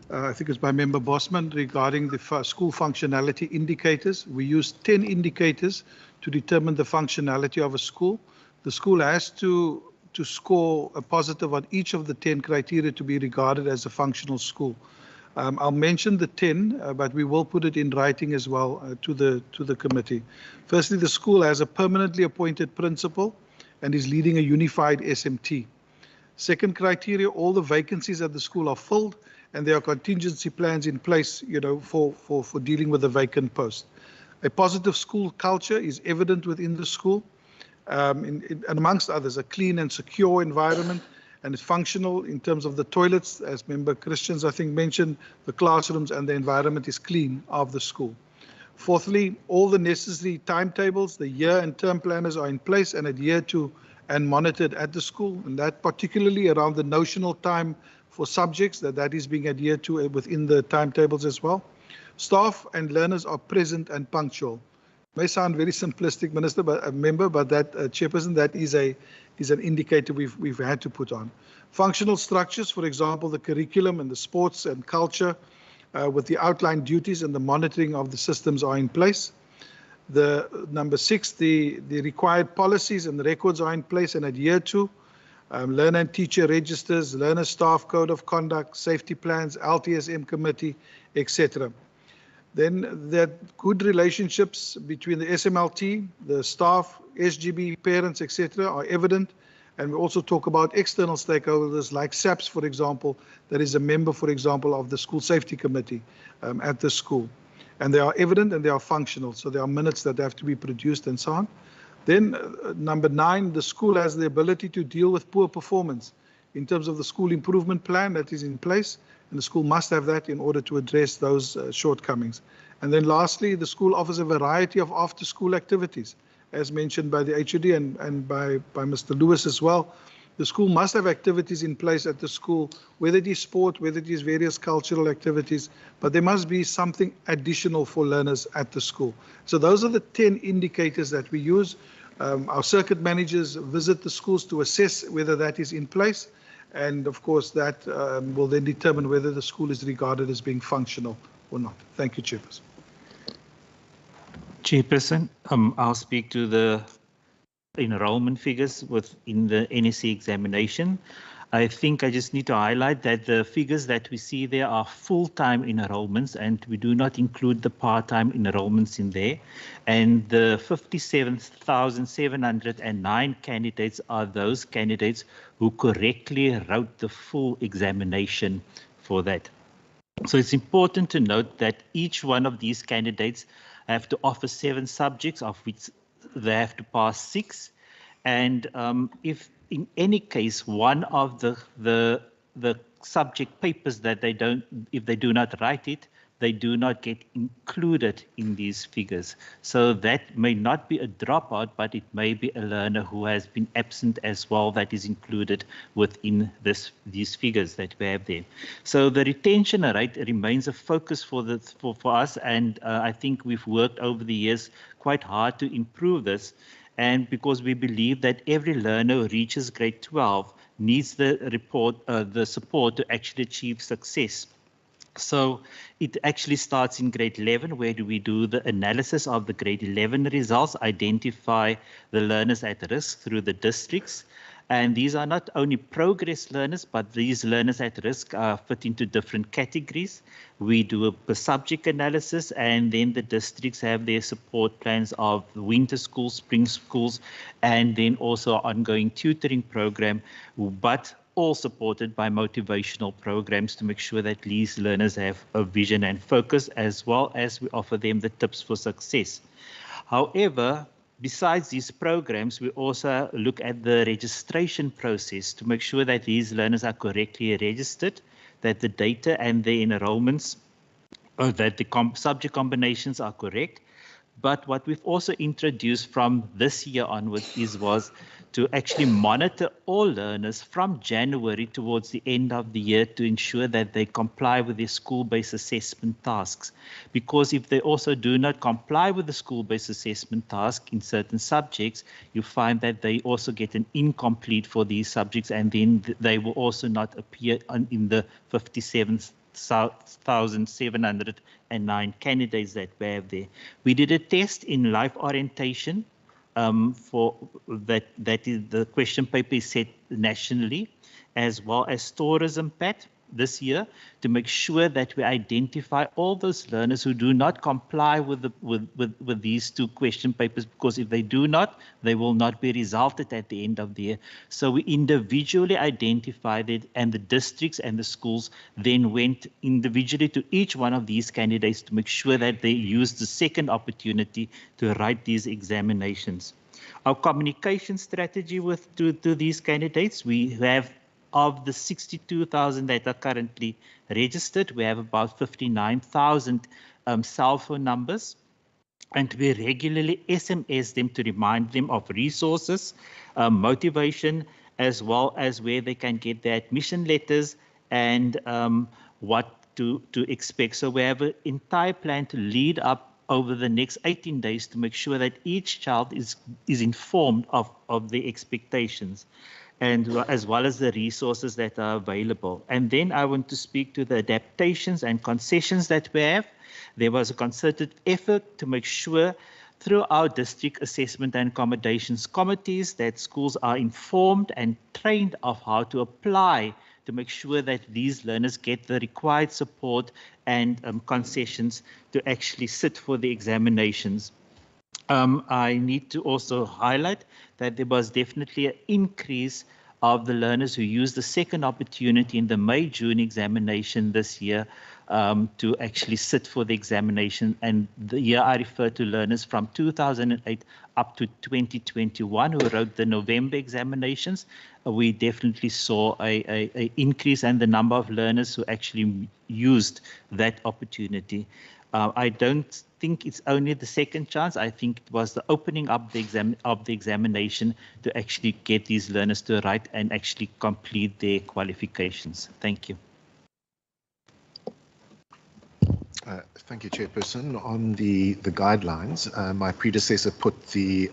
I think it's by Member Bosman regarding the school functionality indicators. We use 10 indicators to determine the functionality of a school. The school has to score a positive on each of the 10 criteria to be regarded as a functional school. I'll mention the 10, but we will put it in writing as well to the committee. Firstly, the school has a permanently appointed principal and is leading a unified SMT. Second criteria, all the vacancies at the school are filled and there are contingency plans in place, for dealing with the vacant post. A positive school culture is evident within the school, and amongst others, a clean and secure environment, and it's functional in terms of the toilets, as Member Christians, I think, mentioned, the classrooms, and the environment is clean of the school. Fourthly, all the necessary timetables, the year and term planners are in place and adhered to and monitored at the school, and that particularly around the notional time for subjects, that is being adhered to within the timetables as well. Staff and learners are present and punctual. May sound very simplistic, Minister, but Member, but that Chairperson, that is an indicator we've had to put on. Functional structures, for example, the curriculum and the sports and culture, with the outlined duties and the monitoring of the systems are in place. The number 6, the required policies and the records are in place and adhered to. Learner and teacher registers, learner staff code of conduct, safety plans, LTSM committee, etc. Then that good relationships between the SMLT, the staff, SGB, parents, etc. are evident. And we also talk about external stakeholders like SAPS, for example, that is a member, for example, of the school safety committee at the school. And they are evident and they are functional. So there are minutes that have to be produced and so on. Then number 9, the school has the ability to deal with poor performance in terms of the school improvement plan that is in place. And the school must have that in order to address those shortcomings. And then lastly, the school offers a variety of after-school activities, as mentioned by the HOD and by Mr. Lewis as well. The school must have activities in place at the school, whether it is sport, whether it is various cultural activities, but there must be something additional for learners at the school. So those are the 10 indicators that we use. Our circuit managers visit the schools to assess whether that is in place. And of course, that will then determine whether the school is regarded as being functional or not. Thank you, Chairperson. Chairperson, I'll speak to the enrollment figures within the NSC examination. I think I just need to highlight that the figures that we see there are full-time enrollments, and we do not include the part-time enrollments in there. And the 57,709 candidates are those candidates who correctly wrote the full examination for that. So it's important to note that each one of these candidates have to offer 7 subjects, of which they have to pass 6. And if in any case one of the subject papers that if they do not write it, they do not get included in these figures. So that may not be a dropout, but it may be a learner who has been absent as well that is included within these figures that we have there. So the retention rate remains a focus for us, and I think we've worked over the years quite hard to improve this. And because we believe that every learner who reaches grade 12 needs the support to actually achieve success. So it actually starts in grade 11, where we do the analysis of the grade 11 results, identify the learners at risk through the districts. And these are not only progress learners, but these learners at risk are fit into different categories. We do a per subject analysis, and then the districts have their support plans of winter schools, spring schools, and then also ongoing tutoring program, but all supported by motivational programs to make sure that these learners have a vision and focus, as well as we offer them the tips for success. However, besides these programs, we also look at the registration process to make sure that these learners are correctly registered, that the data and the enrollments, that the subject combinations are correct. But what we've also introduced from this year onwards was to actually monitor all learners from January towards the end of the year to ensure that they comply with their school-based assessment tasks. Because if they also do not comply with the school-based assessment task in certain subjects, you find that they also get an incomplete for these subjects, and then they will also not appear in the 57,709 candidates that we have there. We did a test in life orientation for that is the question paper is set nationally, as well as tourism PAT, this year to make sure that we identify all those learners who do not comply with these 2 question papers, because if they do not, they will not be resulted at the end of the year. So we individually identified it, and the districts and the schools then went individually to each one of these candidates to make sure that they used the second opportunity to write these examinations. Our communication strategy to these candidates, we have, of the 62,000 that are currently registered, we have about 59,000 cell phone numbers, and we regularly SMS them to remind them of resources, motivation, as well as where they can get their admission letters and what to expect. So we have an entire plan to lead up over the next 18 days to make sure that each child is informed of the expectations, and as well as the resources that are available. And then I want to speak to the adaptations and concessions that we have. There was a concerted effort to make sure through our district assessment and accommodations committees that schools are informed and trained of how to apply to make sure that these learners get the required support and concessions to actually sit for the examinations. I need to also highlight that there was definitely an increase of the learners who used the second opportunity in the May-June examination this year to actually sit for the examination. And the year I refer to learners from 2008 up to 2021 who wrote the November examinations. We definitely saw a increase in the number of learners who actually used that opportunity. I don't think it's only the second chance. I think it was the opening up the examination to actually get these learners to write and actually complete their qualifications. Thank you. Thank you, Chairperson. On the guidelines, my predecessor put the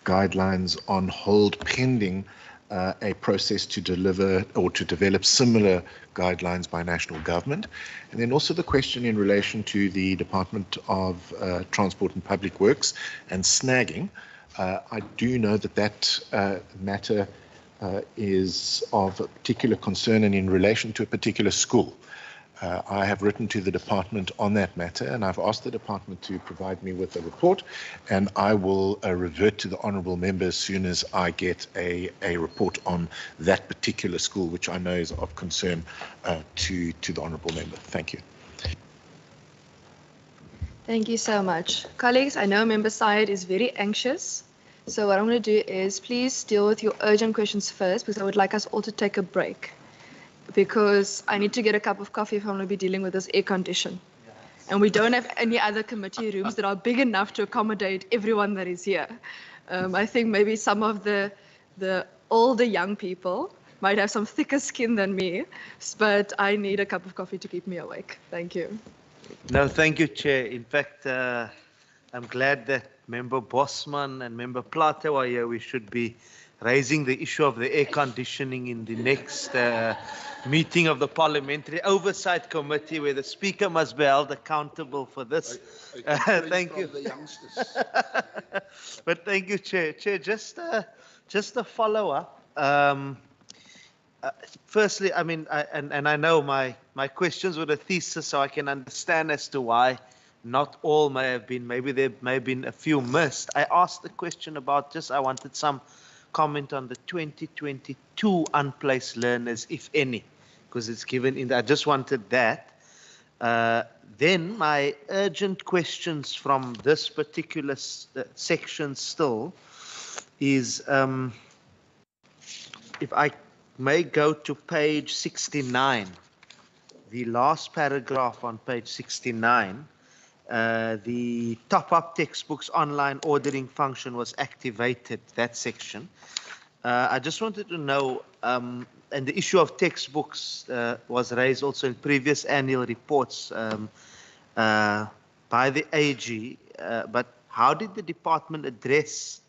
guidelines on hold pending a process to deliver or to develop similar guidelines by national government. And then also the question in relation to the Department of Transport and Public Works and snagging. I do know that that matter is of a particular concern and in relation to a particular school. I have written to the department on that matter, and I've asked the department to provide me with a report, and I will revert to the honourable member as soon as I get a report on that particular school, which I know is of concern to the honourable member. Thank you. Thank you so much. Colleagues, I know Member Syed is very anxious. So what I'm going to do is please deal with your urgent questions first, because I would like us all to take a break. Because I need to get a cup of coffee if I'm going to be dealing with this air condition. And we don't have any other committee rooms that are big enough to accommodate everyone that is here. I think maybe some of the older young people might have some thicker skin than me, but I need a cup of coffee to keep me awake. Thank you. No, thank you, Chair. In fact, I'm glad that Member Bosman and Member Plato are here. We should be raising the issue of the air conditioning in the next meeting of the Parliamentary Oversight Committee, where the Speaker must be held accountable for this. Thank you. The youngsters. But thank you, Chair. Chair, just a follow-up. Firstly, I mean, and I know my questions were a thesis, so I can understand as to why not all may have been, maybe there may have been a few missed. I asked the question about I wanted some comment on the 2022 unplaced learners, if any, because it's given in, I just wanted that. Then my urgent questions from this particular section still is, if I may go to page 69, the last paragraph on page 69, the top-up textbooks online ordering function was activated, that section. I just wanted to know, and the issue of textbooks was raised also in previous annual reports by the AG, but how did the department address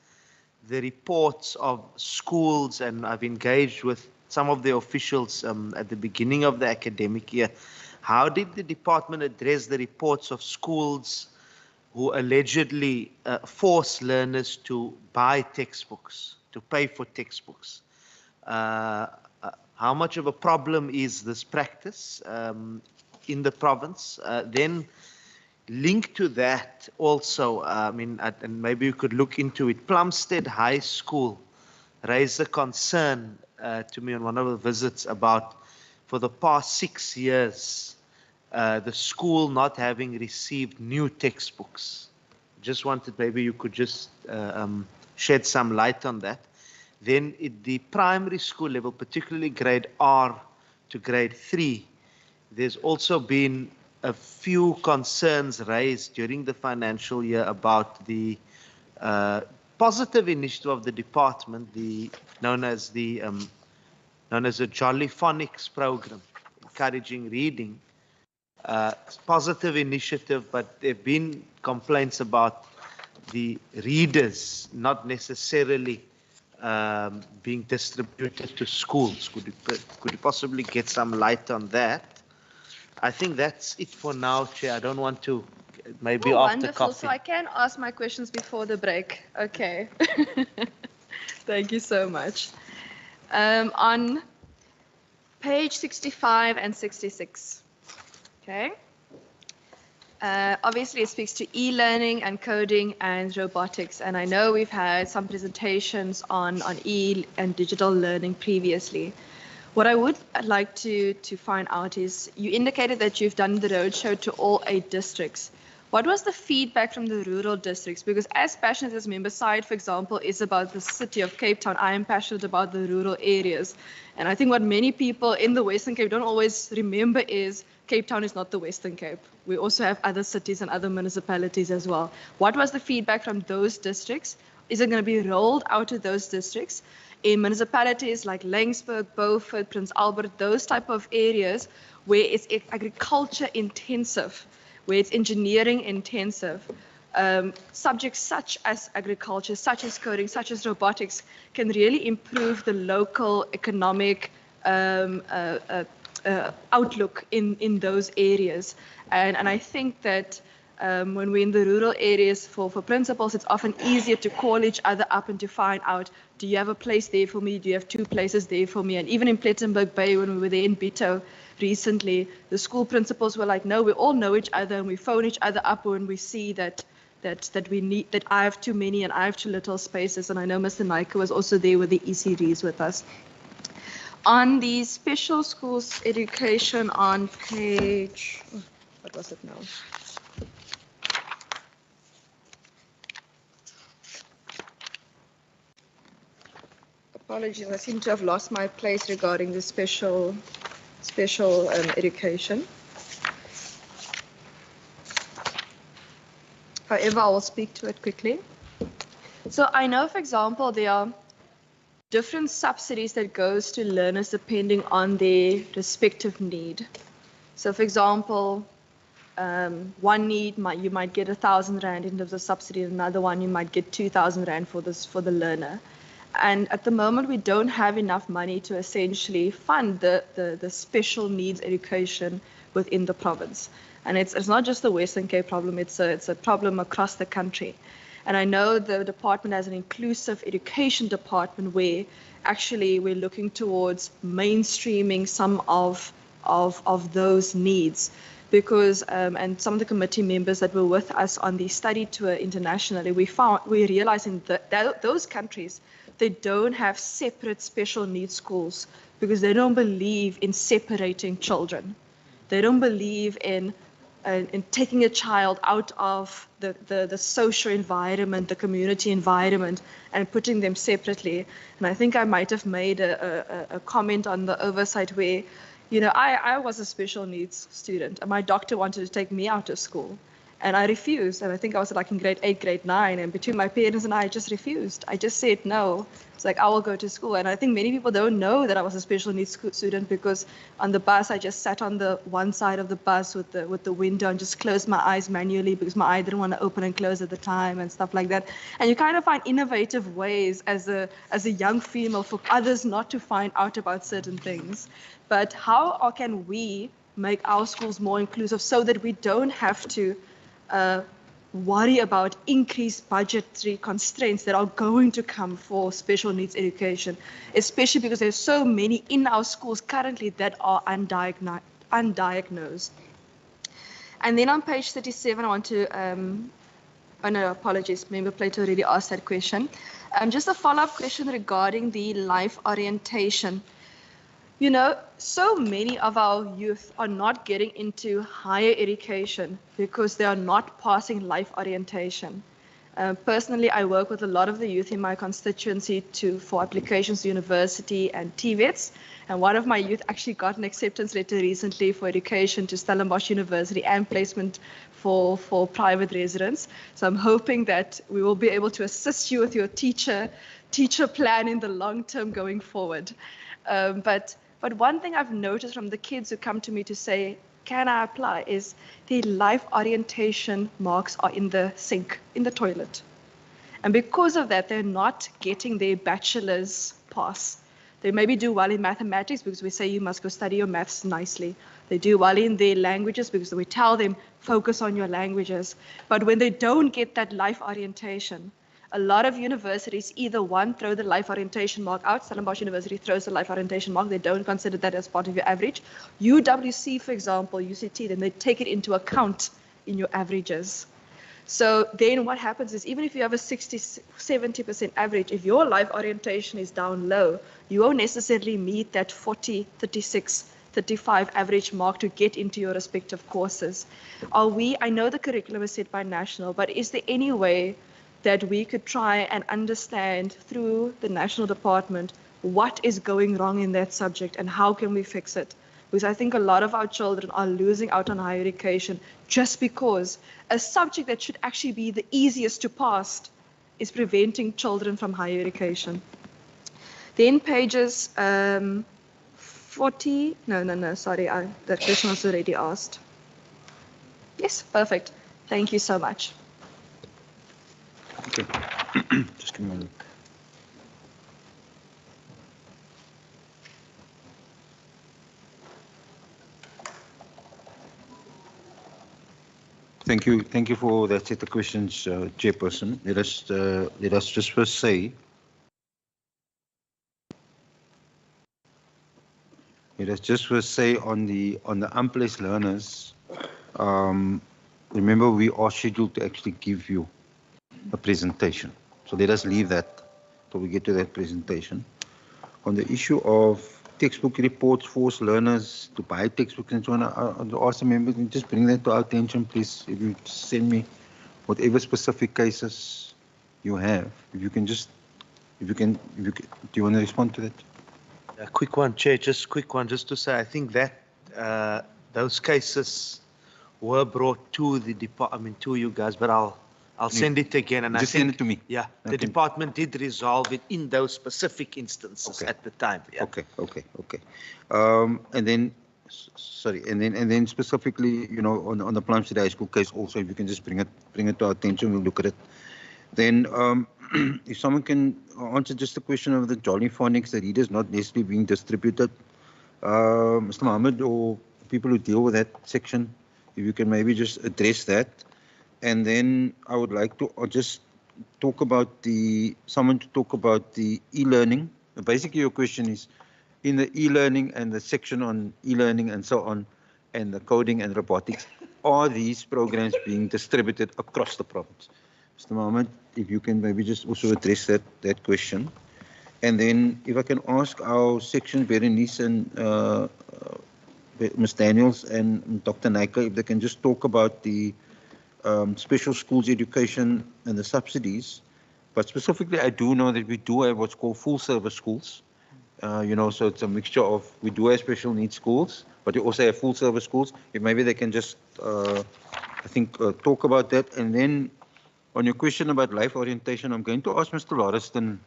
the reports of schools? And I've engaged with some of the officials at the beginning of the academic year. How did the department address the reports of schools who allegedly force learners to buy textbooks, to pay for textbooks? How how much of a problem is this practice in the province? Then linked to that also, and maybe you could look into it, Plumstead High School raised a concern to me on one of the visits about, for the past 6 years, the school not having received new textbooks. Just wanted, maybe you could just shed some light on that. Then at the primary school level, particularly grade R to grade 3, there's also been a few concerns raised during the financial year about the positive initiative of the department, known as the Jolly Phonics program, encouraging reading. Positive initiative, but there have been complaints about the readers not necessarily being distributed to schools. Could you possibly get some light on that? I think that's it for now, Chair. I don't want to, maybe after wonderful. coffee. So I can ask my questions before the break. Okay. Thank you so much. On page 65 and 66. Okay. Obviously, it speaks to e-learning and coding and robotics. And I know we've had some presentations on e and digital learning previously. What I would like to find out is, you indicated that you've done the roadshow to all 8 districts. What was the feedback from the rural districts? Because as passionate as Member Side, for example, is about the city of Cape Town, I am passionate about the rural areas. And I think what many people in the Western Cape don't always remember is Cape Town is not the Western Cape. We also have other cities and other municipalities as well. What was the feedback from those districts? Is it going to be rolled out to those districts? In municipalities like Laingsburg, Beaufort, Prince Albert, those type of areas where it's agriculture intensive, where it's engineering intensive, subjects such as agriculture, such as coding, such as robotics can really improve the local economic outlook in those areas. And I think that when we're in the rural areas for principals, it's often easier to call each other up and to find out, do you have a place there for me? Do you have 2 places there for me? And even in Plettenberg Bay, when we were there in Bito recently, the school principals were like, no, we all know each other and we phone each other up when we see that I have too many and I have too little spaces. And I know Mr. Naika was also there with the ECDs with us. On the special schools education on page, what was it now? Apologies, I seem to have lost my place regarding the special education. However, I will speak to it quickly. So I know, for example, there are different subsidies that goes to learners depending on their respective need. So for example, one need, you might get 1,000 Rand in terms of subsidy, and another one you might get 2,000 Rand for the learner. And at the moment, we don't have enough money to essentially fund the special needs education within the province. And it's not just the Western Cape problem, it's a problem across the country. And I know the department has an inclusive education department where actually we're looking towards mainstreaming some of those needs. Because, and some of the committee members that were with us on the study tour internationally, we're realizing that those countries, they don't have separate special needs schools because they don't believe in separating children. They don't believe in taking a child out of the social environment, the community environment, and putting them separately. And I think I might have made a comment on the oversight where, you know, I was a special needs student and my doctor wanted to take me out of school. And I refused. And I think I was like in grade 8, grade 9. And between my parents and I just refused. I just said no. It's like, I will go to school. And I think many people don't know that I was a special needs student because on the bus, I just sat on the one side of the bus with the window and just closed my eyes manually because my eye didn't want to open and close at the time and stuff like that. And you kind of find innovative ways as a young female for others not to find out about certain things. But how can we make our schools more inclusive so that we don't have to worry about increased budgetary constraints that are going to come for special needs education, especially because there's so many in our schools currently that are undiagnosed. And then on page 37, I want to, oh no, apologies, Member Plato already asked that question. Just a follow-up question regarding the life orientation. You know, so many of our youth are not getting into higher education because they are not passing life orientation. Personally, I work with a lot of the youth in my constituency for applications to university and TVETs. And one of my youth actually got an acceptance letter recently for education to Stellenbosch University and placement for private residents. So I'm hoping that we will be able to assist you with your teacher plan in the long term going forward. But one thing I've noticed from the kids who come to me to say, can I apply, is the life orientation marks are in the sink, in the toilet. And because of that, they're not getting their bachelor's pass. They maybe do well in mathematics because we say you must go study your maths nicely. They do well in their languages because we tell them focus on your languages. But when they don't get that life orientation, a lot of universities either one, throw the life orientation mark out. Stellenbosch University throws the life orientation mark. They don't consider that as part of your average. UWC, for example, UCT, then they take it into account in your averages. So then what happens is even if you have a 60, 70% average, if your life orientation is down low, you won't necessarily meet that 40, 36, 35 average mark to get into your respective courses. I know the curriculum is set by national, but is there any way that we could try and understand through the national department what is going wrong in that subject and how can we fix it? Because I think a lot of our children are losing out on higher education just because a subject that should actually be the easiest to pass is preventing children from higher education. Then pages 40, sorry, that question was already asked. Yes, perfect. Thank you so much. Okay. Just give me a minute. Thank you for that set of questions, Chairperson. Let us just first say, on the unplaced learners, remember we are scheduled to actually give you a presentation. So let us leave that till we get to that presentation. On the issue of textbook reports, force learners to buy textbooks and so on, I'll ask the members to just bring that to our attention, please. If you send me whatever specific cases you have, do you want to respond to that? A quick one, Chair, just to say, I think that those cases were brought to the department, to you guys, but I'll send it again. And just send it to me. Yeah, the department did resolve it in those specific instances at the time. Yeah. Okay. And then, sorry, and then specifically, on the Plum City High School case also, if you can just bring it to our attention, we'll look at it. Then, if someone can answer just the question of the Jolly Phonics, the readers not necessarily being distributed, Mr. Mohammed or people who deal with that section, if you can maybe just address that. And then I would like to just talk about someone to talk about the e-learning. Basically, your question is, in the e-learning and the section on e-learning and so on, and the coding and robotics, are these programs being distributed across the province? Mr. Mohammed, if you can maybe just also address that question. And then if I can ask our section, Berenice and Ms. Daniels and Dr. Naika, if they can just talk about the special schools education and the subsidies. But specifically, I do know that we do have what's called full service schools. So it's a mixture of, we do have special needs schools, but we also have full service schools. If maybe they can just, talk about that. And then on your question about life orientation, I'm going to ask Mr. Lauriston,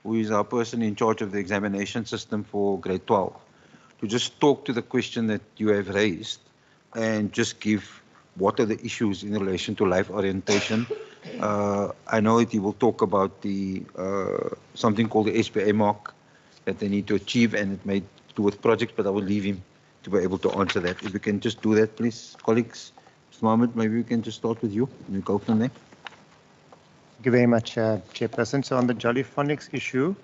who is our person in charge of the examination system for grade 12, to just talk to the question that you have raised and just give what are the issues in relation to life orientation. I know that he will talk about the something called the SPA mark that they need to achieve, and it may do with projects, but I will leave him to be able to answer that. If we can just do that, please, colleagues. Mr. Mr. Mohammed, maybe we can just start with you and we go from there. Thank you very much, Chairperson. So on the Jollyphonics issue,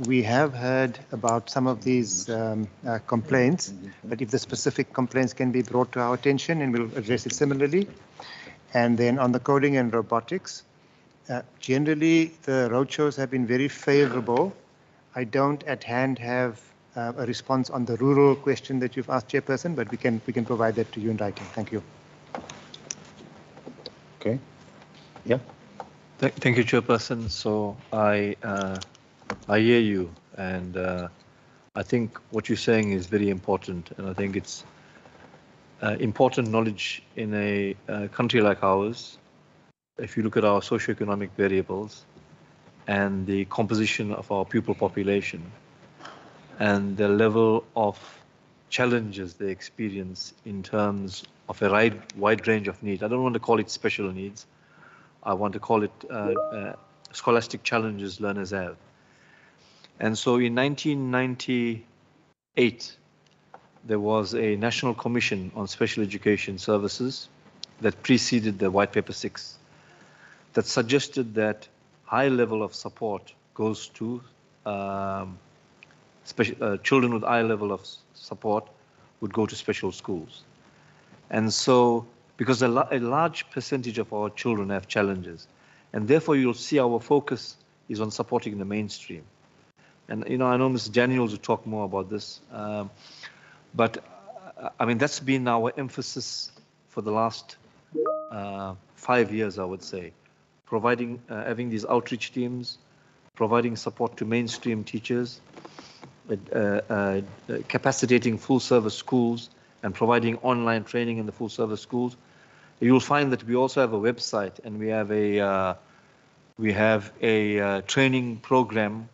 we have heard about some of these complaints, but if the specific complaints can be brought to our attention, and we'll address it similarly. And then on the coding and robotics, generally the roadshows have been very favorable. I don't at hand have a response on the rural question that you've asked, Chairperson, but we can provide that to you in writing. Thank you. Okay. Yeah. Thank you, Chairperson. So I hear you, and I think what you're saying is very important, and I think it's important knowledge in a country like ours. If you look at our socioeconomic variables and the composition of our pupil population and the level of challenges they experience in terms of a wide range of needs. I don't want to call it special needs. I want to call it scholastic challenges learners have. And so in 1998, there was a National Commission on Special Education Services that preceded the White Paper 6 that suggested that high level of support goes to children with high level of support would go to special schools. And so, because a large percentage of our children have challenges, and therefore you'll see our focus is on supporting the mainstream. And, you know, I know Mr. Daniels will talk more about this, but I mean, that's been our emphasis for the last 5 years, I would say, providing, having these outreach teams, providing support to mainstream teachers, capacitating full service schools and providing online training in the full service schools. You'll find that we also have a website, and we have a training program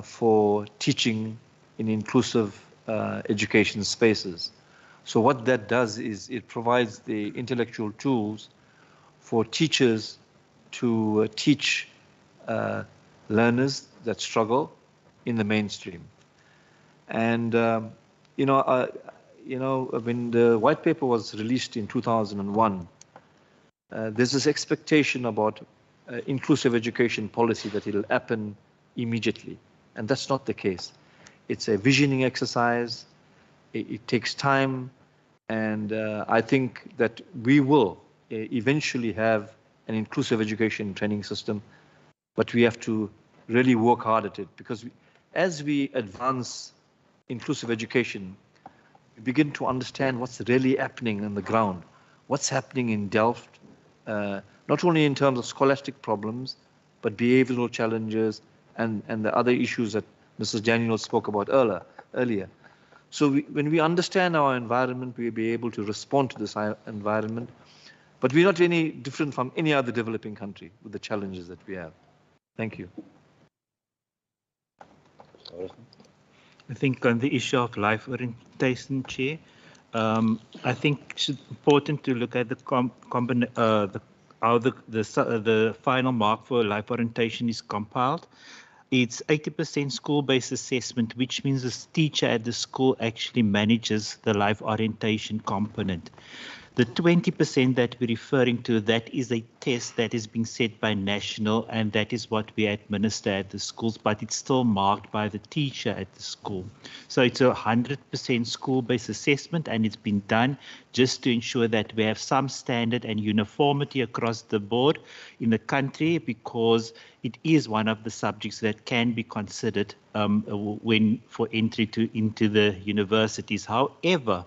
for teaching in inclusive education spaces. So what that does is it provides the intellectual tools for teachers to teach learners that struggle in the mainstream. And when the white paper was released in 2001, there's this expectation about inclusive education policy that it'll happen immediately, and that's not the case. It's a visioning exercise. It takes time, and I think that we will eventually have an inclusive education training system, but we have to really work hard at it, because as we advance inclusive education, we begin to understand what's really happening on the ground, what's happening in Delft, not only in terms of scholastic problems, but behavioral challenges and the other issues that Mrs. Daniel spoke about earlier. So when we understand our environment, we'll be able to respond to this environment, but we're not any different from any other developing country with the challenges that we have. Thank you. I think on the issue of life orientation, Chair, I think it's important to look at the how the final mark for life orientation is compiled. It's 80% school-based assessment, which means the teacher at the school actually manages the life orientation component. The 20% that we're referring to, that is a test that is being set by national, and that is what we administer at the schools, but it's still marked by the teacher at the school. So it's a 100% school-based assessment, and it's been done just to ensure that we have some standard and uniformity across the board in the country, because it is one of the subjects that can be considered when for entry into the universities. However,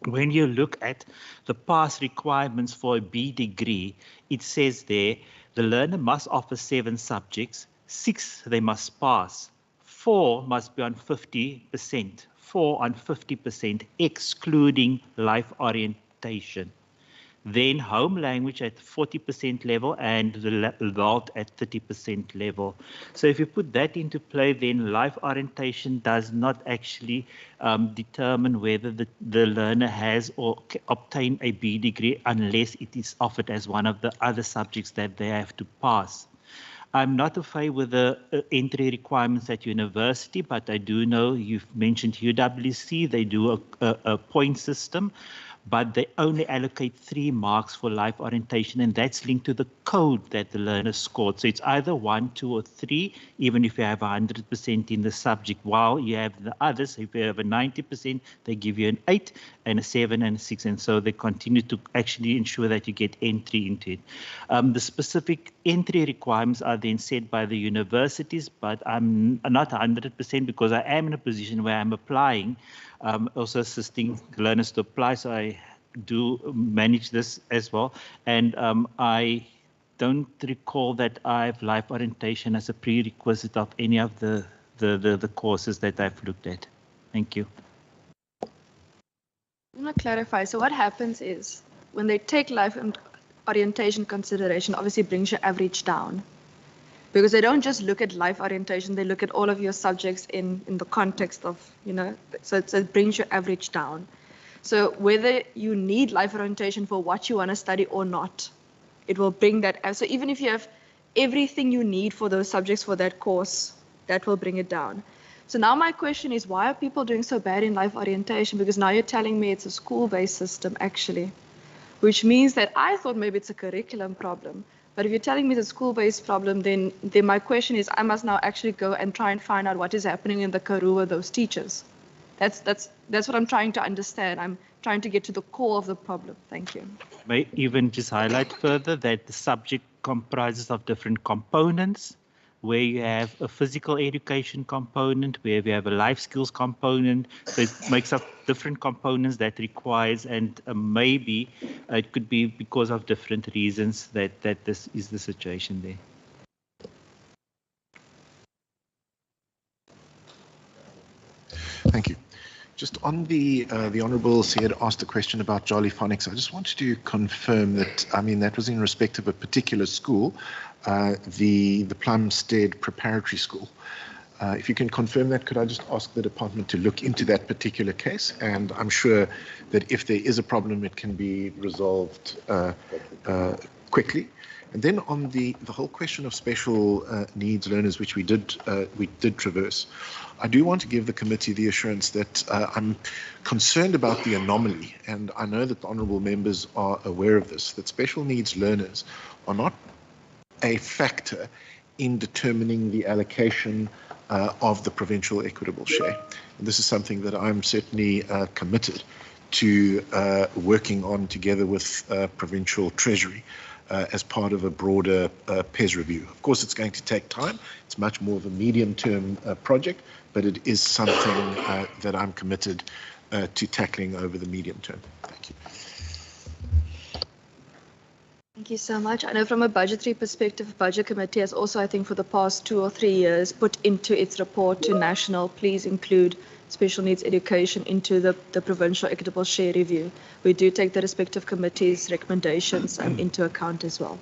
when you look at the pass requirements for a B degree, it says there the learner must offer 7 subjects, 6 they must pass, 4 must be on 50%, 4 on 50%, excluding life orientation. Then home language at 40% level and the adult at 30% level. So if you put that into play, then life orientation does not actually determine whether the learner has or obtain a B degree unless it is offered as one of the other subjects that they have to pass. I'm not afraid with the entry requirements at university, but I do know you've mentioned UWC, they do a point system. but they only allocate 3 marks for life orientation, and that's linked to the code that the learner scored. So it's either 1, 2, or 3, even if you have 100% in the subject, while you have the others. If you have a 90%, they give you an 8 and a 7 and a 6, and so they continue to actually ensure that you get entry into it. The specific entry requirements are then set by the universities, but I'm not 100% because I am in a position where I'm applying, also assisting learners to apply, so I do manage this as well. And I don't recall that I have life orientation as a prerequisite of any of the courses that I've looked at. Thank you. I want to clarify. So what happens is when they take life orientation consideration, obviously brings your average down. Because they don't just look at life orientation, they look at all of your subjects in the context of, so it brings your average down. So whether you need life orientation for what you want to study or not, it will bring that. So even if you have everything you need for those subjects for that course, that will bring it down. So now my question is, why are people doing so bad in life orientation? Because now you're telling me it's a school-based system, actually, which means that I thought maybe it's a curriculum problem. But if you're telling me it's a school-based problem, then my question is, I must now actually go and try and find out what is happening in the Karoo with those teachers. That's what I'm trying to understand. I'm trying to get to the core of the problem. Thank you. May even just highlight further that the subject comprises of different components, where you have a physical education component, where we have a life skills component. So it makes up different components that requires, and maybe it could be because of different reasons that this is the situation there. Thank you. Just on the Honourable Syed asked a question about Jolly Phonics. I just wanted to confirm that, that was in respect of a particular school, the Plumstead Preparatory School. If you can confirm that, could I just ask the department to look into that particular case? And I'm sure that if there is a problem, it can be resolved quickly. And then on the whole question of special needs learners, which we did traverse, I do want to give the committee the assurance that I'm concerned about the anomaly, and I know that the honourable members are aware of this, that special needs learners are not a factor in determining the allocation of the provincial equitable share. And this is something that I'm certainly committed to working on together with Provincial Treasury as part of a broader PES review. Of course, it's going to take time. It's much more of a medium-term project, but it is something that I'm committed to tackling over the medium term. Thank you. Thank you so much. I know from a budgetary perspective, Budget Committee has also, I think, for the past 2 or 3 years, put into its report to National, please include special needs education into the provincial equitable share review. We do take the respective committees' recommendations into account as well.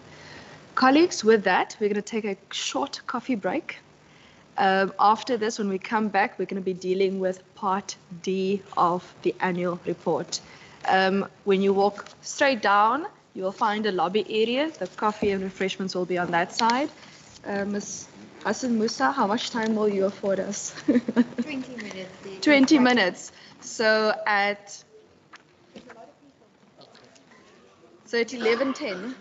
Colleagues, with that, we're going to take a short coffee break. After this, when we come back, we're going to be dealing with Part D of the annual report. When you walk straight down, you will find a lobby area. The coffee and refreshments will be on that side. Ms. Hassan Musa, how much time will you afford us? 20 minutes. 20 minutes. So at 11:10.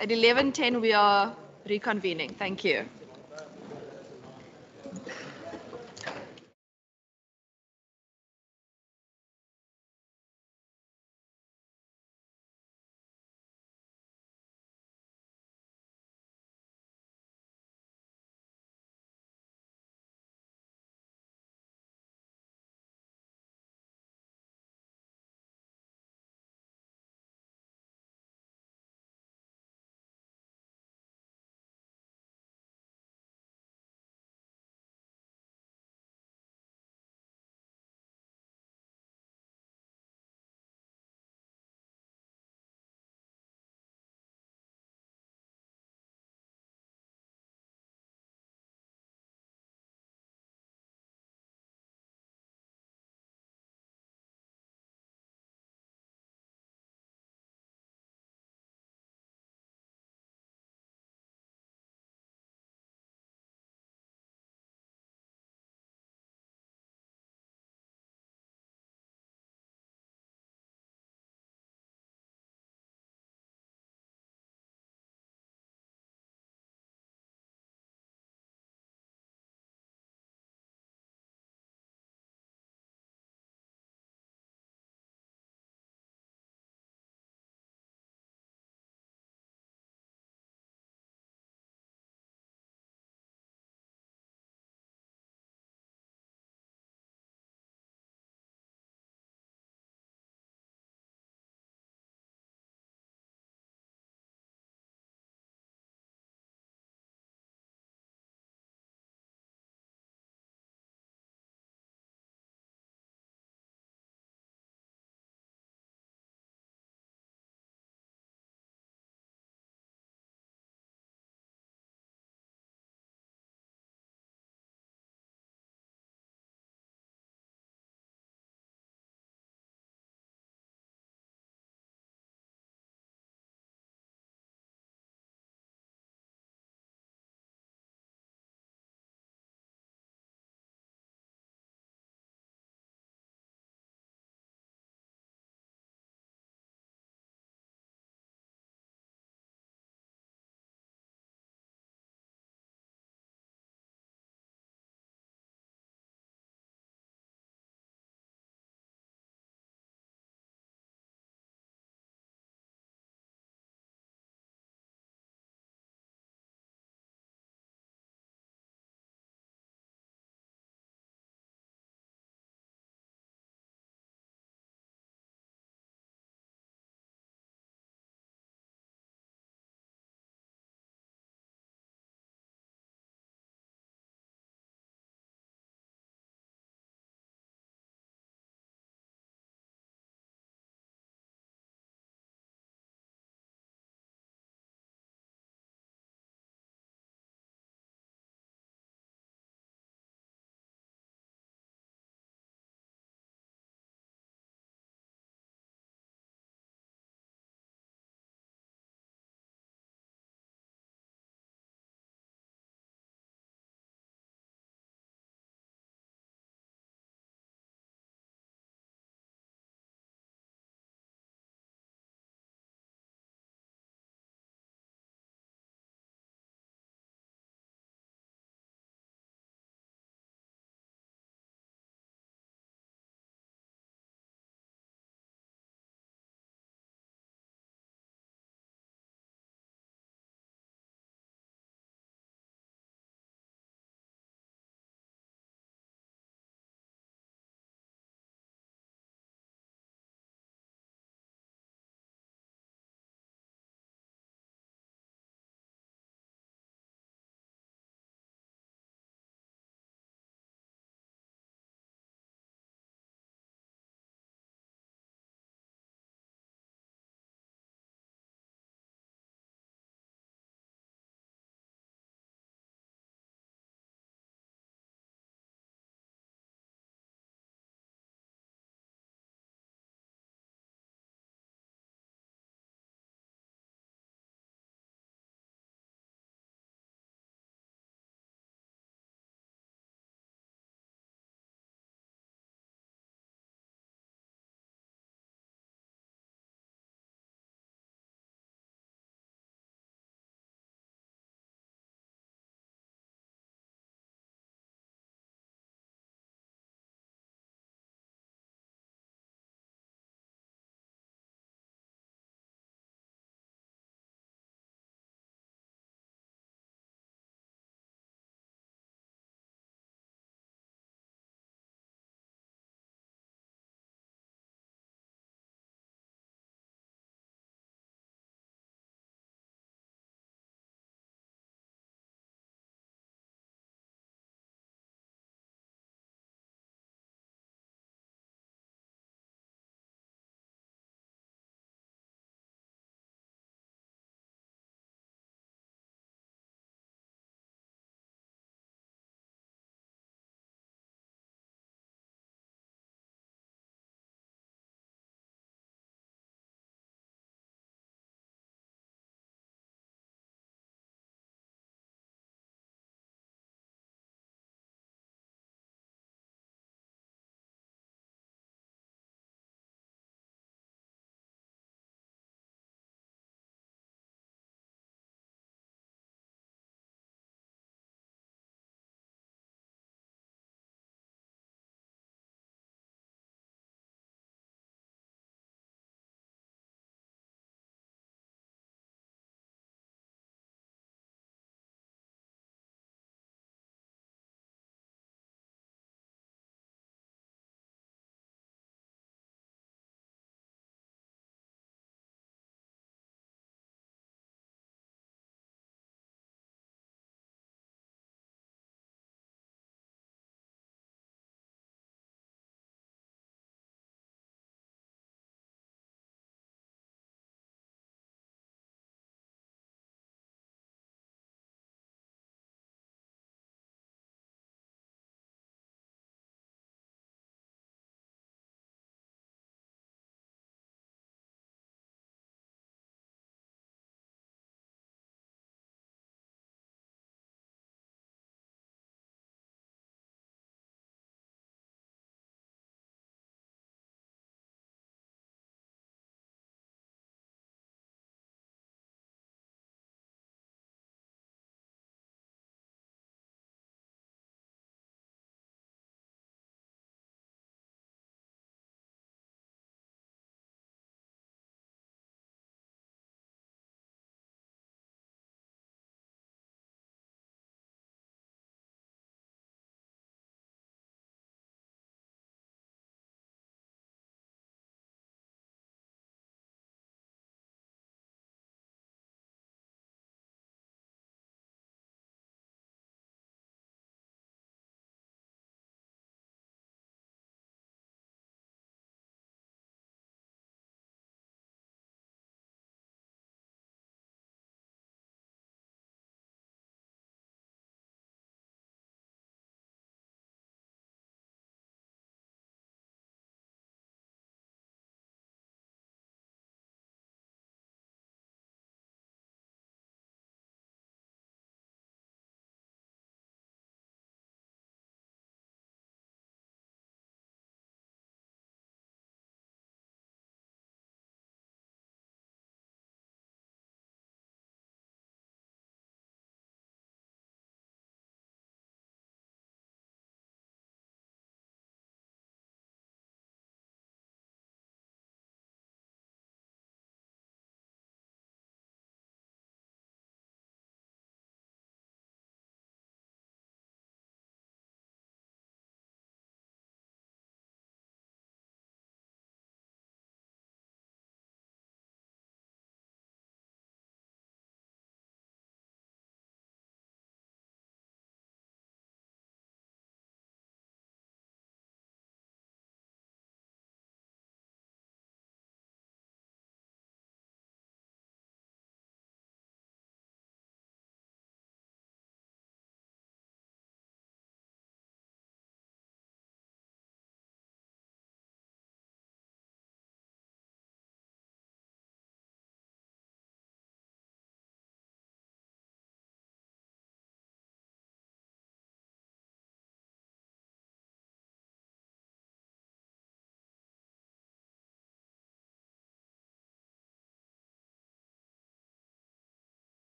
At 11:10 we are reconvening. Thank you.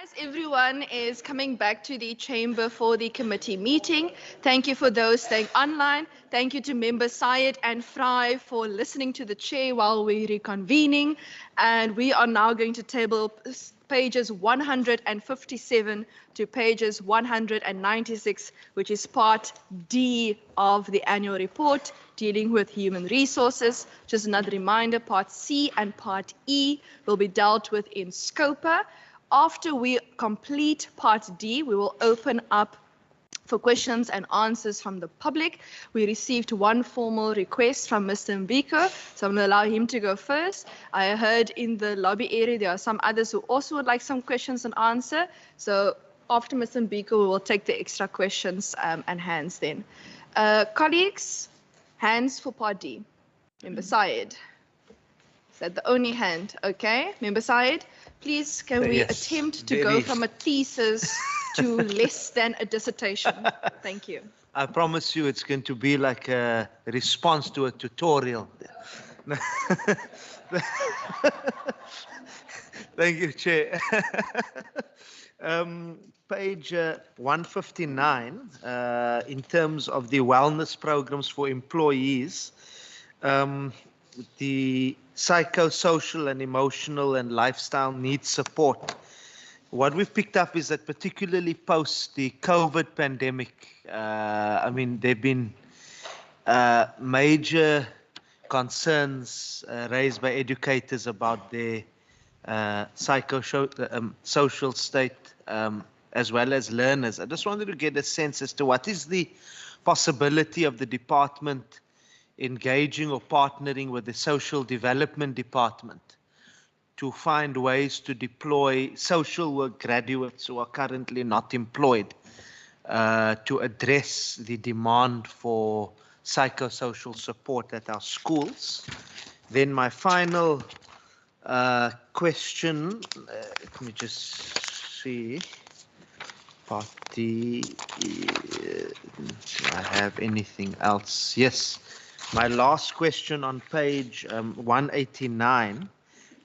As everyone is coming back to the chamber for the committee meeting, thank you for those staying online. Thank you to members Syed and Fry for listening to the chair while we're reconvening. And we are now going to table pages 157 to pages 196, which is part D of the annual report dealing with human resources. Just another reminder, part C and part E will be dealt with in SCOPA. After we complete part D, we will open up for questions and answers from the public. We received one formal request from Mr. Mbiko, so I'm going to allow him to go first. I heard in the lobby area there are some others who also would like some questions and answer. So after Mr. Mbiko, we will take the extra questions and hands then. Colleagues, hands for part D. Member Syed. Is that the only hand? Okay. Member Syed, please can we attempt to go from a thesis to less than a dissertation? Thank you. I promise you it's going to be like a response to a tutorial. Thank you, Chair. Page 159, in terms of the wellness programs for employees, the psychosocial and emotional and lifestyle needs support. What we've picked up is that particularly post the COVID pandemic, I mean, there have been major concerns raised by educators about their psychosocial state, as well as learners. I just wanted to get a sense as to what is the possibility of the department engaging or partnering with the social development department to find ways to deploy social work graduates who are currently not employed to address the demand for psychosocial support at our schools. Then my final question, let me just see, part D, do I have anything else? Yes, my last question on page 189,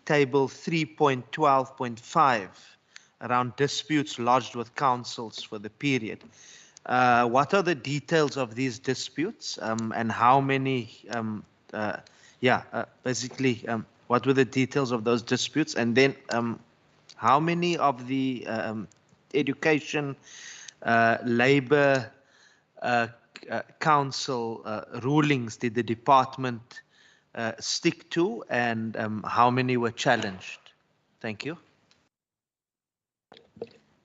table 3.12.5, around disputes lodged with councils for the period. What are the details of these disputes and how many, basically, what were the details of those disputes? And then how many of the education, labor, council rulings did the department stick to, and how many were challenged? Thank you.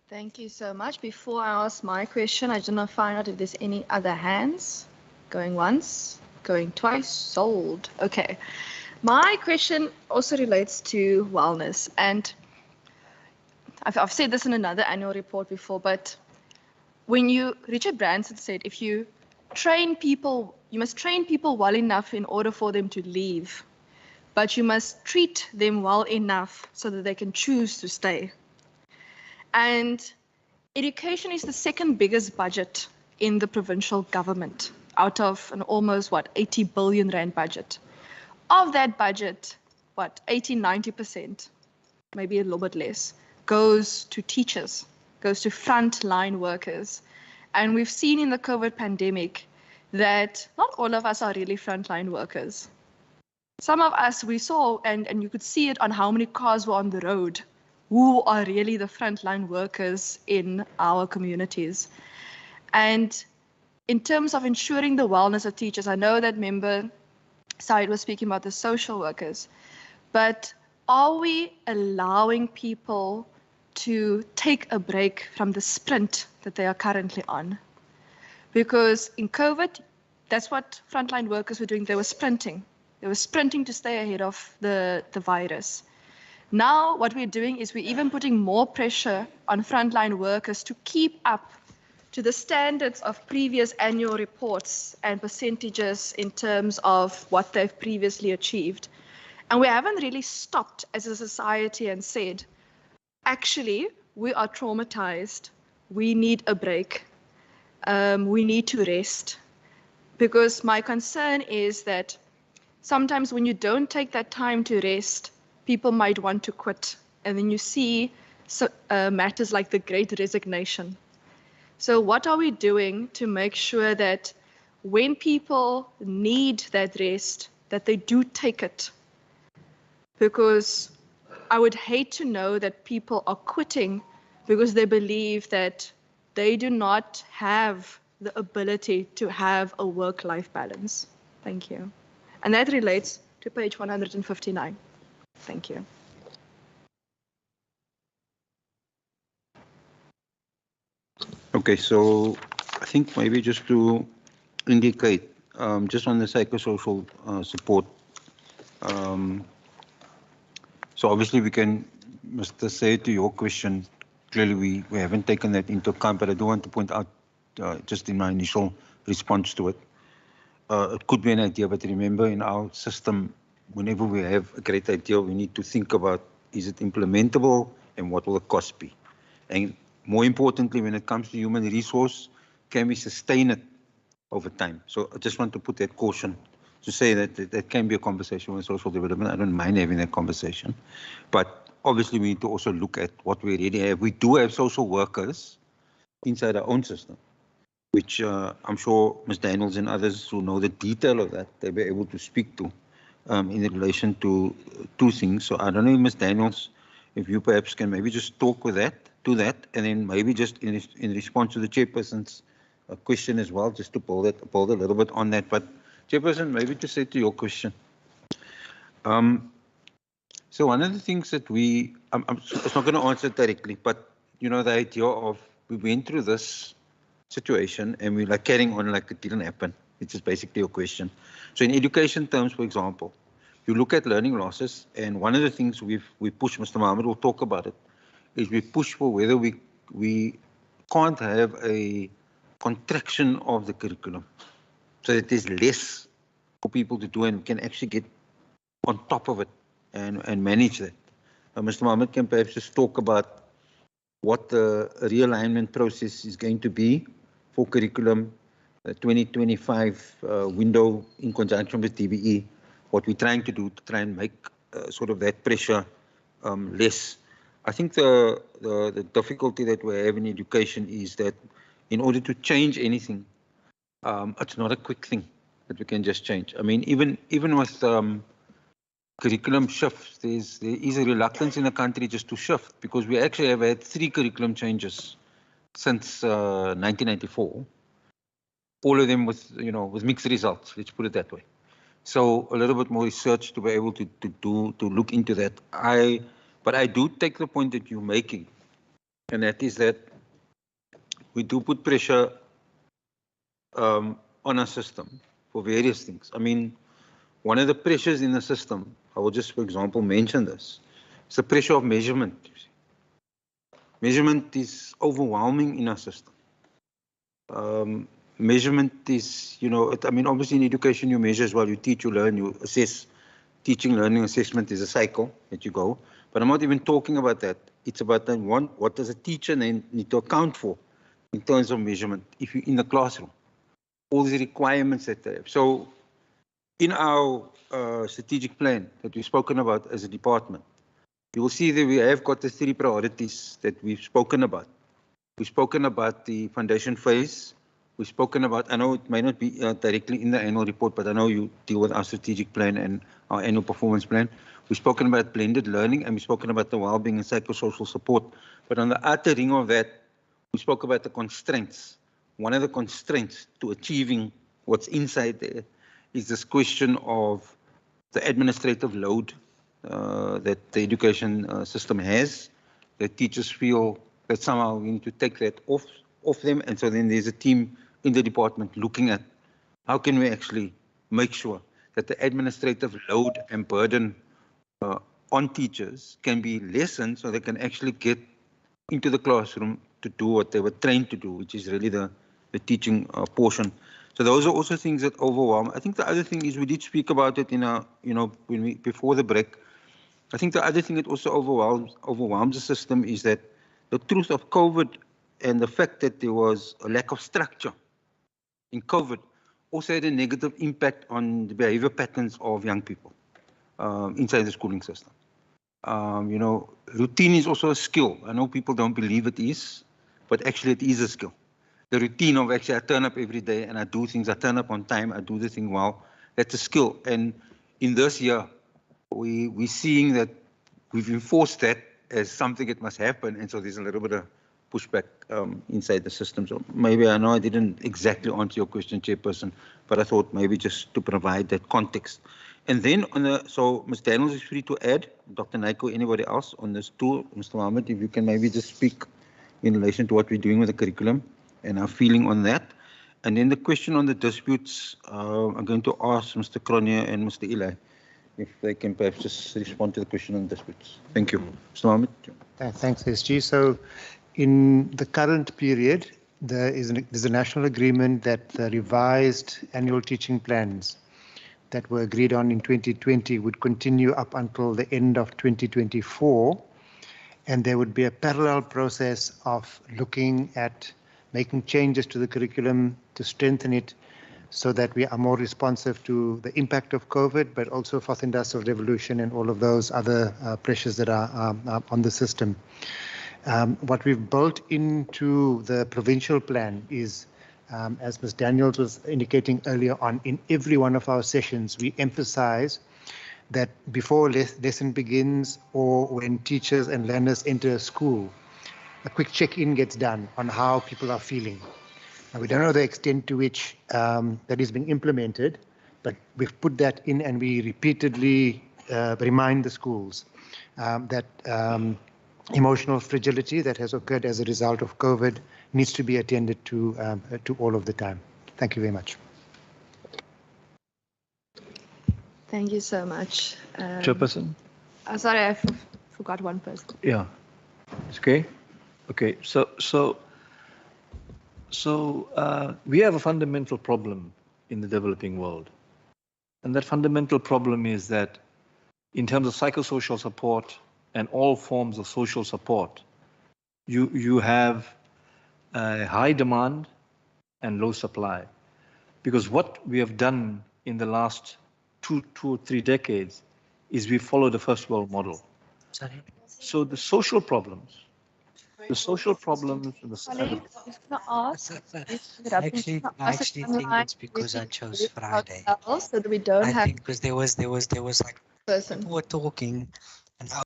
Thank you so much. Before I ask my question, I just want to find out if there's any other hands. Going once, going twice, sold. Okay. My question also relates to wellness, and I've said this in another annual report before, but Richard Branson said, if you train people, you must train people well enough in order for them to leave, but you must treat them well enough so that they can choose to stay. And education is the second biggest budget in the provincial government, out of an almost, 80 billion rand budget. Of that budget, 80–90%, maybe a little bit less, goes to teachers, goes to frontline workers. And we've seen in the COVID pandemic that not all of us are really frontline workers. Some of us we saw, and you could see it on how many cars were on the road, who are really the frontline workers in our communities. And in terms of ensuring the wellness of teachers, I know that member Syed was speaking about the social workers, but are we allowing people to take a break from the sprint that they are currently on? Because in COVID, that's what frontline workers were doing. They were sprinting. They were sprinting to stay ahead of the virus. Now what we're doing is we're even putting more pressure on frontline workers to keep up to the standards of previous annual reports and percentages in terms of what they've previously achieved. And we haven't really stopped as a society and said, actually, we are traumatized. We need a break. We need to rest. Because my concern is that sometimes when you don't take that time to rest, people might want to quit. And then you see matters like the Great Resignation. So what are we doing to make sure that when people need that rest, that they do take it? Because I would hate to know that people are quitting because they believe that they do not have the ability to have a work-life balance. Thank you. And that relates to page 159. Thank you. Okay, so I think maybe just to indicate, just on the psychosocial support, so obviously we can, Mr. Say, to your question, clearly we haven't taken that into account, but I do want to point out, just in my initial response to it, it could be an idea, but remember in our system, whenever we have a great idea, we need to think about, is it implementable and what will the cost be? And more importantly, when it comes to human resource, can we sustain it over time? So I just want to put that caution to say that that can be a conversation with social development. I don't mind having that conversation, but obviously we need to also look at what we already have. We do have social workers inside our own system, which I'm sure Ms. Daniels and others who know the detail of that, they'll be able to speak to in relation to two things. So I don't know, Ms. Daniels, if you perhaps can maybe just talk with that, to that, and then maybe just in response to the chairperson's question as well, just to build a little bit on that. But Chairperson, maybe to say to your question. So one of the things that I'm not going to answer it directly, but you know, the idea of we went through this situation and we're like carrying on like it didn't happen, which is basically your question. So in education terms, for example, you look at learning losses, and one of the things we push, Mr. Mohammed will talk about it, is we push for whether we can't have a contraction of the curriculum, so that there's less for people to do and we can actually get on top of it and manage that. Mr. Mohammed can perhaps just talk about what the realignment process is going to be for curriculum 2025 window in conjunction with DBE, what we're trying to do to try and make sort of that pressure less. I think the difficulty that we have in education is that in order to change anything, it's not a quick thing that we can just change. I mean, even with curriculum shifts, there is a reluctance in the country just to shift, because we actually have had 3 curriculum changes since 1994. All of them with mixed results. Let's put it that way. So a little bit more research to be able to look into that. But I do take the point that you're making, and that is that we do put pressure on our system for various things. I mean, one of the pressures in the system, I will just, for example, mention this, it's the pressure of measurement. You see. Measurement is overwhelming in our system. Measurement is, I mean, obviously in education you measure as well, you teach, you learn, you assess. Teaching, learning, assessment is a cycle that you go. But I'm not even talking about that. It's about then what does a teacher then need to account for in terms of measurement if you're in the classroom. All the requirements that they have. So in our strategic plan that we've spoken about as a department, you will see that we have got the 3 priorities that we've spoken about. We've spoken about the foundation phase. We've spoken about, I know it may not be directly in the annual report, but I know you deal with our strategic plan and our annual performance plan. We've spoken about blended learning, and we've spoken about the well-being and psychosocial support. But on the outer ring of that, we spoke about the constraints. One of the constraints to achieving what's inside there is this question of the administrative load that the education system has, that teachers feel that somehow we need to take that off them. And so then there's a team in the department looking at how can we actually make sure that the administrative load and burden on teachers can be lessened so they can actually get into the classroom to do what they were trained to do, which is really the teaching portion. So those are also things that overwhelm. I think the other thing is we did speak about it in our, before the break. I think the other thing that also overwhelms the system is that the truth of COVID and the fact that there was a lack of structure in COVID also had a negative impact on the behavior patterns of young people inside the schooling system. You know, routine is also a skill. I know people don't believe it is, but actually it is a skill. The routine of actually I turn up every day and I do things, I turn up on time, I do the thing well, that's a skill. And in this year, we're seeing that we've enforced that as something that must happen, and so there's a little bit of pushback inside the system. So maybe I know I didn't exactly answer your question, Chairperson, but I thought maybe just to provide that context. And then on the, so Ms. Daniels is free to add, Dr. Naiko, anybody else on this tool, Mr. Mohammed, if you can maybe just speak in relation to what we're doing with the curriculum and our feeling on that. And then the question on the disputes, I'm going to ask Mr. Cronje and Mr. Eli if they can perhaps just respond to the question on disputes. Thank you. Mr. Mohammed. Thanks, SG. So in the current period, there's a national agreement that the revised annual teaching plans that were agreed on in 2020 would continue up until the end of 2024. And there would be a parallel process of looking at making changes to the curriculum to strengthen it so that we are more responsive to the impact of COVID, but also fourth industrial revolution and all of those other pressures that are on the system. What we've built into the provincial plan is, as Ms. Daniels was indicating earlier on, in every one of our sessions, we emphasize that before lesson begins or when teachers and learners enter a school, a quick check-in gets done on how people are feeling. Now, we don't know the extent to which that is being implemented, but we've put that in and we repeatedly remind the schools that emotional fragility that has occurred as a result of COVID needs to be attended to all of the time. Thank you very much. Thank you so much. Chairperson? Sorry, I forgot one person. Yeah. It's okay. Okay. So we have a fundamental problem in the developing world. And that fundamental problem is that in terms of psychosocial support and all forms of social support, you have a high demand and low supply. Because what we have done in the last two or three decades is we follow the first world model. Sorry. So the social problems and the I actually think it's because I chose Friday. So that we don't I have think because there was like people were talking and I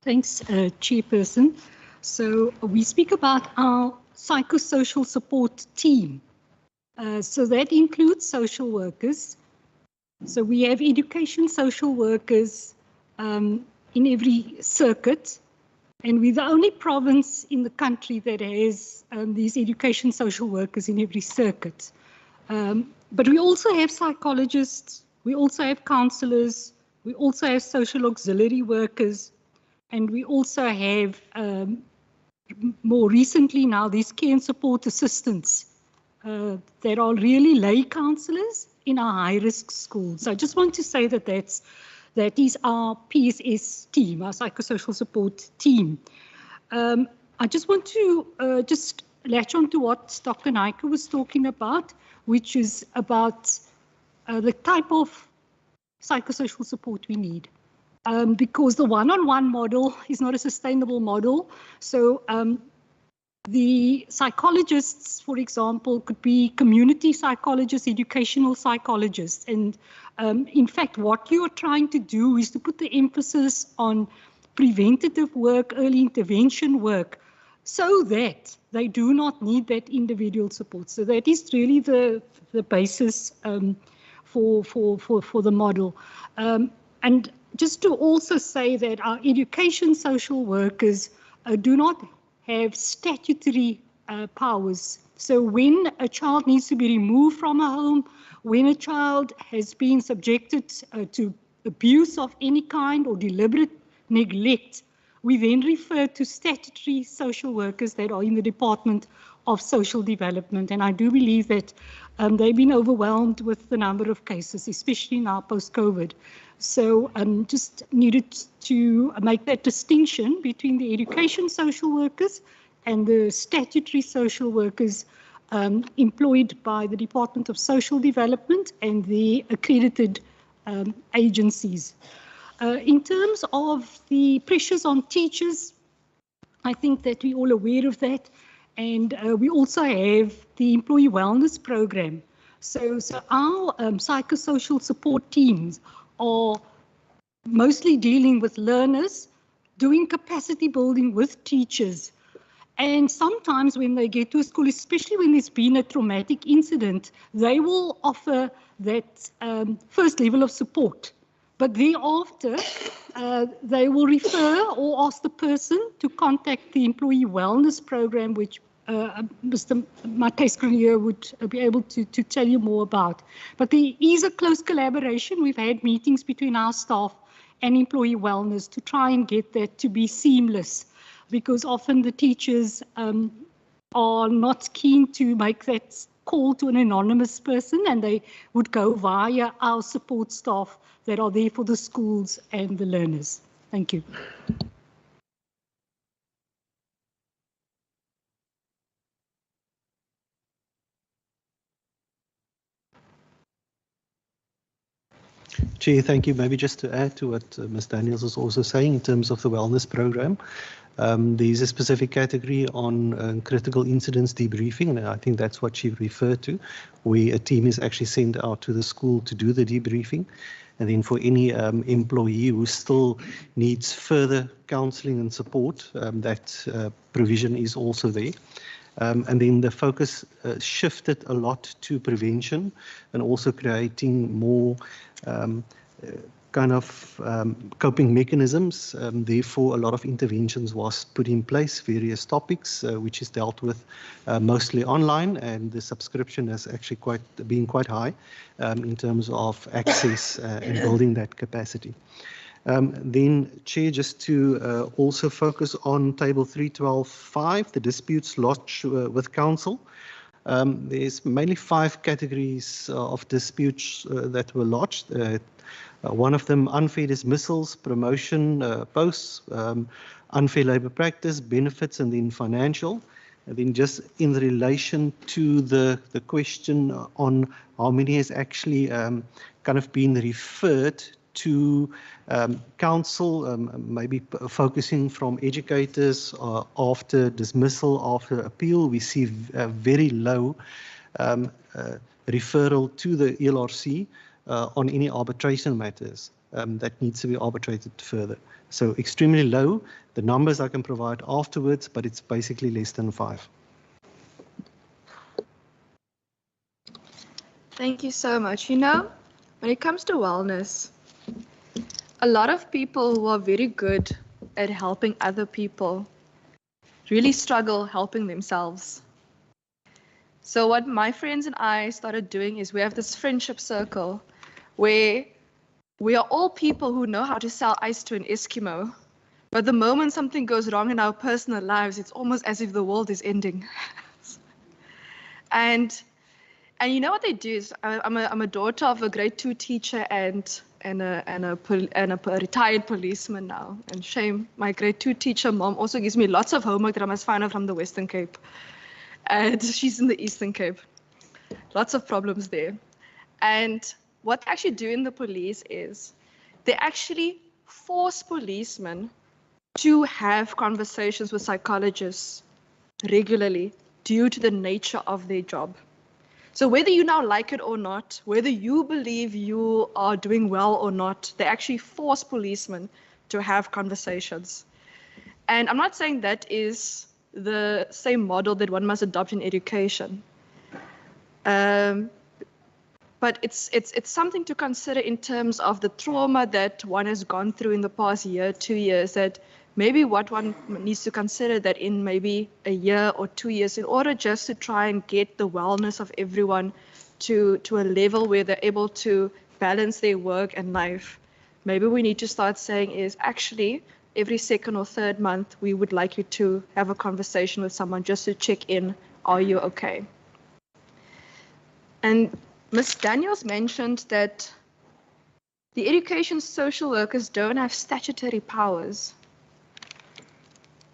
Thanks, Chairperson. So we speak about our psychosocial support team. So that includes social workers. So we have education social workers, in every circuit, and we're the only province in the country that has these education social workers in every circuit. But we also have psychologists, we also have counsellors, we also have social auxiliary workers, and we also have, more recently now, these care and support assistants that are really lay counsellors in our high-risk schools. So I just want to say that that is our PSS team, our psychosocial support team. I just want to just latch on to what Dr. Naike was talking about, which is about the type of psychosocial support we need. Because the one-on-one model is not a sustainable model. So the psychologists, for example, could be community psychologists, educational psychologists. And in fact, what you are trying to do is to put the emphasis on preventative work, early intervention work, so that they do not need that individual support. So that is really the basis for the model. And just to also say that our education social workers do not have statutory powers. So when a child needs to be removed from a home, when a child has been subjected to abuse of any kind or deliberate neglect, we then refer to statutory social workers that are in the Department of Social Development. And I do believe that they've been overwhelmed with the number of cases, especially now post-COVID. So just needed to make that distinction between the education social workers and the statutory social workers employed by the Department of Social Development and the accredited agencies. In terms of the pressures on teachers, I think that we're all aware of that. And we also have the employee wellness program. So our psychosocial support teams are mostly dealing with learners, doing capacity building with teachers. And sometimes when they get to a school, especially when there's been a traumatic incident, they will offer that first level of support. But thereafter, they will refer or ask the person to contact the employee wellness program, which Mr. Matthijs here would be able to tell you more about. But there is a close collaboration. We've had meetings between our staff and employee wellness to try and get that to be seamless, because often the teachers are not keen to make that call to an anonymous person, and they would go via our support staff that are there for the schools and the learners. Thank you. Chair, thank you. Maybe just to add to what Ms. Daniels was also saying in terms of the wellness program, there is a specific category on critical incidents debriefing, and I think that's what she referred to, where a team is actually sent out to the school to do the debriefing. And then for any employee who still needs further counselling and support, that provision is also there. And then the focus shifted a lot to prevention and also creating more kind of coping mechanisms. Therefore, a lot of interventions was put in place, various topics, which is dealt with mostly online, and the subscription has actually been quite high in terms of access and building that capacity. Then, Chair, just to also focus on Table 312.5, the disputes lodged with Council. There's mainly 5 categories of disputes that were lodged. One of them, unfair dismissals, promotion posts, unfair labour practice, benefits, and then financial. And then just in relation to the question on how many has actually kind of been referred to council, maybe focusing from educators after dismissal, after appeal, we see a very low referral to the ELRC on any arbitration matters that needs to be arbitrated further. So extremely low. The numbers I can provide afterwards, but it's basically less than 5. Thank you so much. You know, when it comes to wellness, a lot of people who are very good at helping other people really struggle helping themselves. So what my friends and I started doing is we have this friendship circle where we are all people who know how to sell ice to an Eskimo. But the moment something goes wrong in our personal lives, it's almost as if the world is ending. and you know what they do is I'm a daughter of a grade 2 teacher and a retired policeman now. And shame, my grade 2 teacher mom also gives me lots of homework that I must find out from the Western Cape. And she's in the Eastern Cape. Lots of problems there. And what they actually do in the police is they actually force policemen to have conversations with psychologists regularly due to the nature of their job. So whether you now like it or not, whether you believe you are doing well or not, they actually force policemen to have conversations. And I'm not saying that is the same model that one must adopt in education. But it's something to consider in terms of the trauma that one has gone through in the past year, 2 years, that maybe what one needs to consider that in maybe a year or 2 years, in order just to try and get the wellness of everyone to a level where they're able to balance their work and life, maybe we need to start saying is actually every second or third month, we would like you to have a conversation with someone just to check in, are you okay? And Ms. Daniels mentioned that the education social workers don't have statutory powers.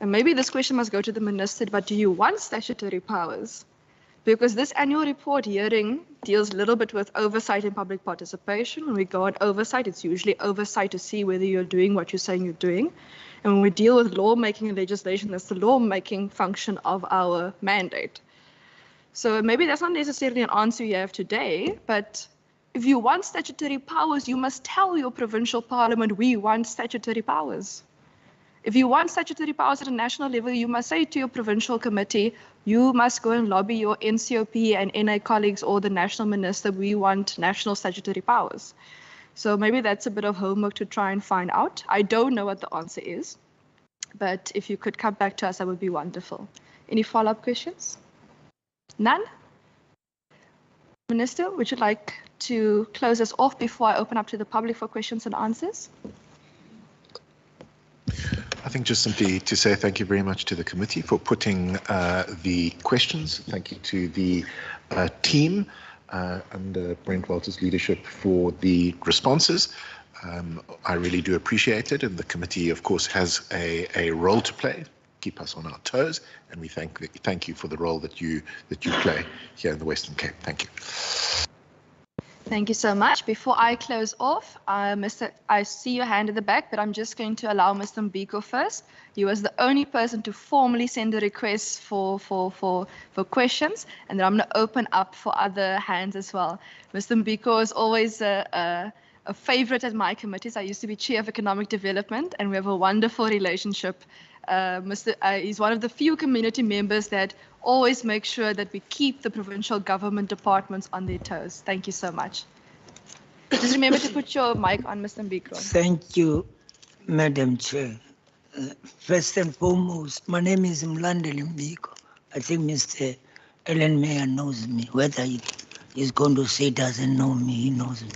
And maybe this question must go to the minister, but do you want statutory powers? Because this annual report hearing deals a little bit with oversight and public participation. When we go on oversight, it's usually oversight to see whether you're doing what you're saying you're doing. And when we deal with lawmaking and legislation, that's the lawmaking function of our mandate. So maybe that's not necessarily an answer you have today, but if you want statutory powers, you must tell your provincial parliament, we want statutory powers. If you want statutory powers at a national level, you must say to your provincial committee, you must go and lobby your NCOP and NA colleagues or the national minister, we want national statutory powers. So maybe that's a bit of homework to try and find out. I don't know what the answer is, but if you could come back to us, that would be wonderful. Any follow-up questions? None? Minister, would you like to close us off before I open up to the public for questions and answers? I think just simply to say thank you very much to the committee for putting the questions. Thank you to the team under Brent Walter's leadership for the responses. I really do appreciate it, and the committee, of course, has a role to play. Keep us on our toes, and we thank you for the role that you play here in the Western Cape. Thank you. Thank you so much. Before I close off, I see your hand at the back, but I'm just going to allow Mr. Mbiko first. He was the only person to formally send a request for questions, and then I'm going to open up for other hands as well. Mr. Mbiko is always a favorite at my committees. I used to be chair of economic development, and we have a wonderful relationship. He's one of the few community members that always make sure that we keep the provincial government departments on their toes. Thank you so much. Just remember to put your mic on, Mr. Mbiko. Thank you, Madam Chair. First and foremost, my name is Mlandeli Mbiko. I think Mr. Ellen Mayer knows me. Whether he's going to say doesn't know me, he knows me.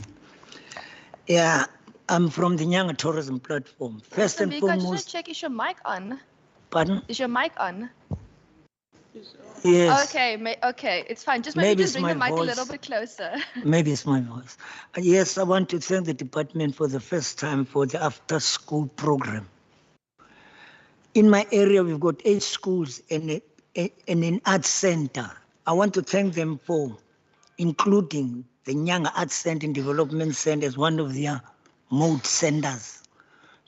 Yeah, I'm from the Nyanga Tourism Platform. First and foremost... I just want to check, is your mic on? Pardon? Is your mic on? Yes. Okay, it's fine. Just maybe just bring the mic a little bit closer. Maybe it's my voice. Yes, I want to thank the department for the first time for the after-school program. In my area, we've got 8 schools and an arts center. I want to thank them for including the Nyanga Arts Center and Development Center as one of their mode centers,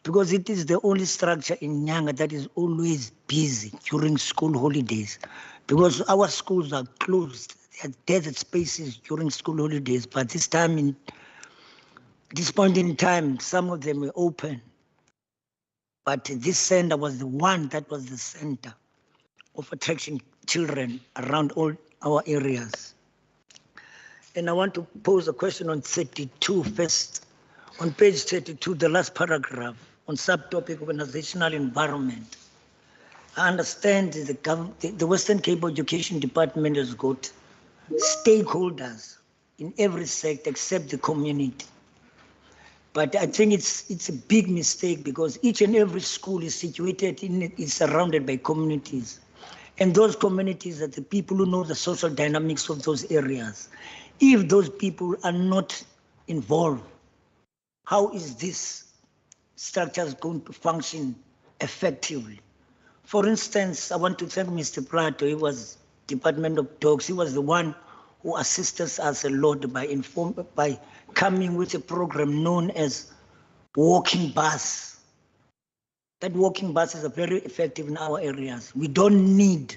because it is the only structure in Nyanga that is always busy during school holidays, because our schools are closed. They are desert spaces during school holidays, but this point in time, some of them were open. But this center was the one that was the center of attracting children around all our areas. And I want to pose a question on 32 first. on page 32, the last paragraph, on subtopic organizational environment. I understand the Western Cape Education Department has got stakeholders in every sector except the community. But I think it's a big mistake because each and every school is situated is surrounded by communities. And those communities are the people who know the social dynamics of those areas. If those people are not involved, how is this structure going to function effectively? For instance, I want to thank Mr. Plato. He was Department of Dogs. He was the one who assisted us a lot by coming with a program known as walking bus. That walking buses are very effective in our areas. We don't need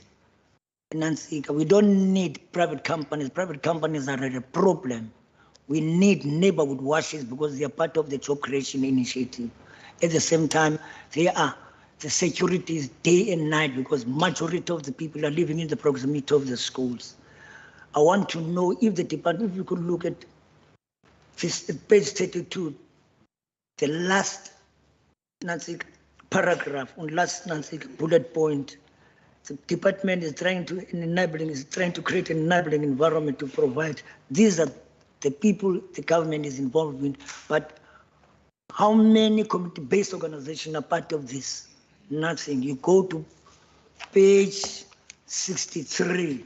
we don't need private companies. Private companies are a problem. We need neighborhood washes because they are part of the job creation initiative. At the same time, they are the security is day and night because majority of the people are living in the proximity of the schools. I want to know if the department, if you could look at this, page 32, the last paragraph on last bullet point. The department is trying to create an enabling environment to provide. These are the people the government is involved in, but how many community-based organizations are part of this? Nothing. You go to page 63.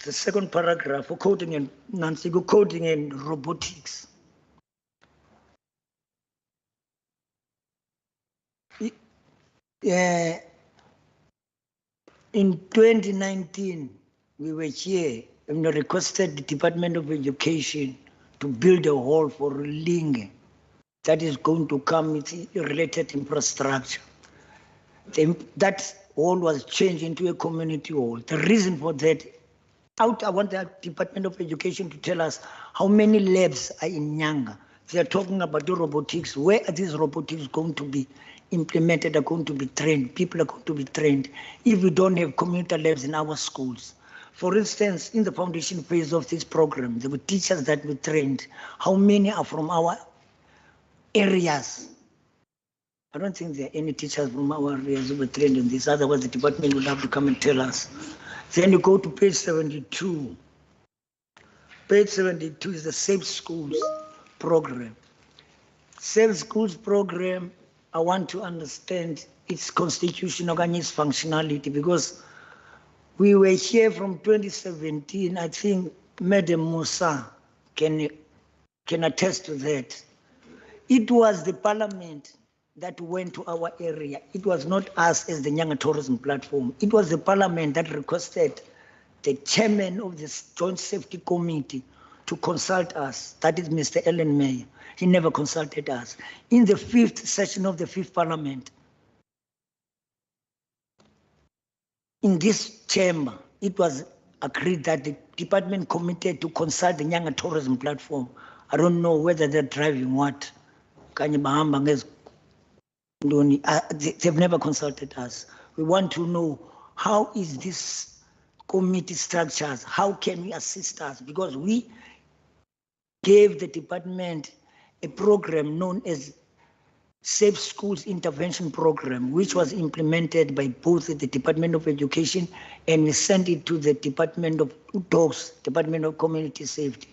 The second paragraph, coding in robotics. In 2019, we were here and requested the Department of Education to build a hall for Linge that is going to come with related infrastructure. That hall was changed into a community hall. The reason for that, I want the Department of Education to tell us how many labs are in Nyanga. They are talking about the robotics. Where are these robotics going to be implemented, are going to be trained? People are going to be trained if we don't have community labs in our schools. For instance, in the foundation phase of this program, there were teachers that were trained. How many are from our areas? I don't think there are any teachers from our areas who were trained in this. Otherwise, the department would have to come and tell us. Then you go to page 72. Page 72 is the Safe Schools program. Safe Schools program, I want to understand its constitutional and its functionality because we were here from 2017. I think Madam Musa can attest to that. It was the parliament that went to our area. It was not us as the Nyanga Tourism Platform. It was the parliament that requested the chairman of the Joint Safety Committee to consult us. That is Mr. Ellen Mayer. He never consulted us. In the 5th session of the 5th parliament, in this chamber, it was agreed that the department committed to consult the Nyanga Tourism Platform. I don't know whether they're driving what. They've never consulted us. We want to know how is this committee structured? How can we assist us? Because we gave the department a program known as Safe Schools Intervention Program, which was implemented by both the Department of Education and we sent it to the Department of Dogs, Department of Community Safety.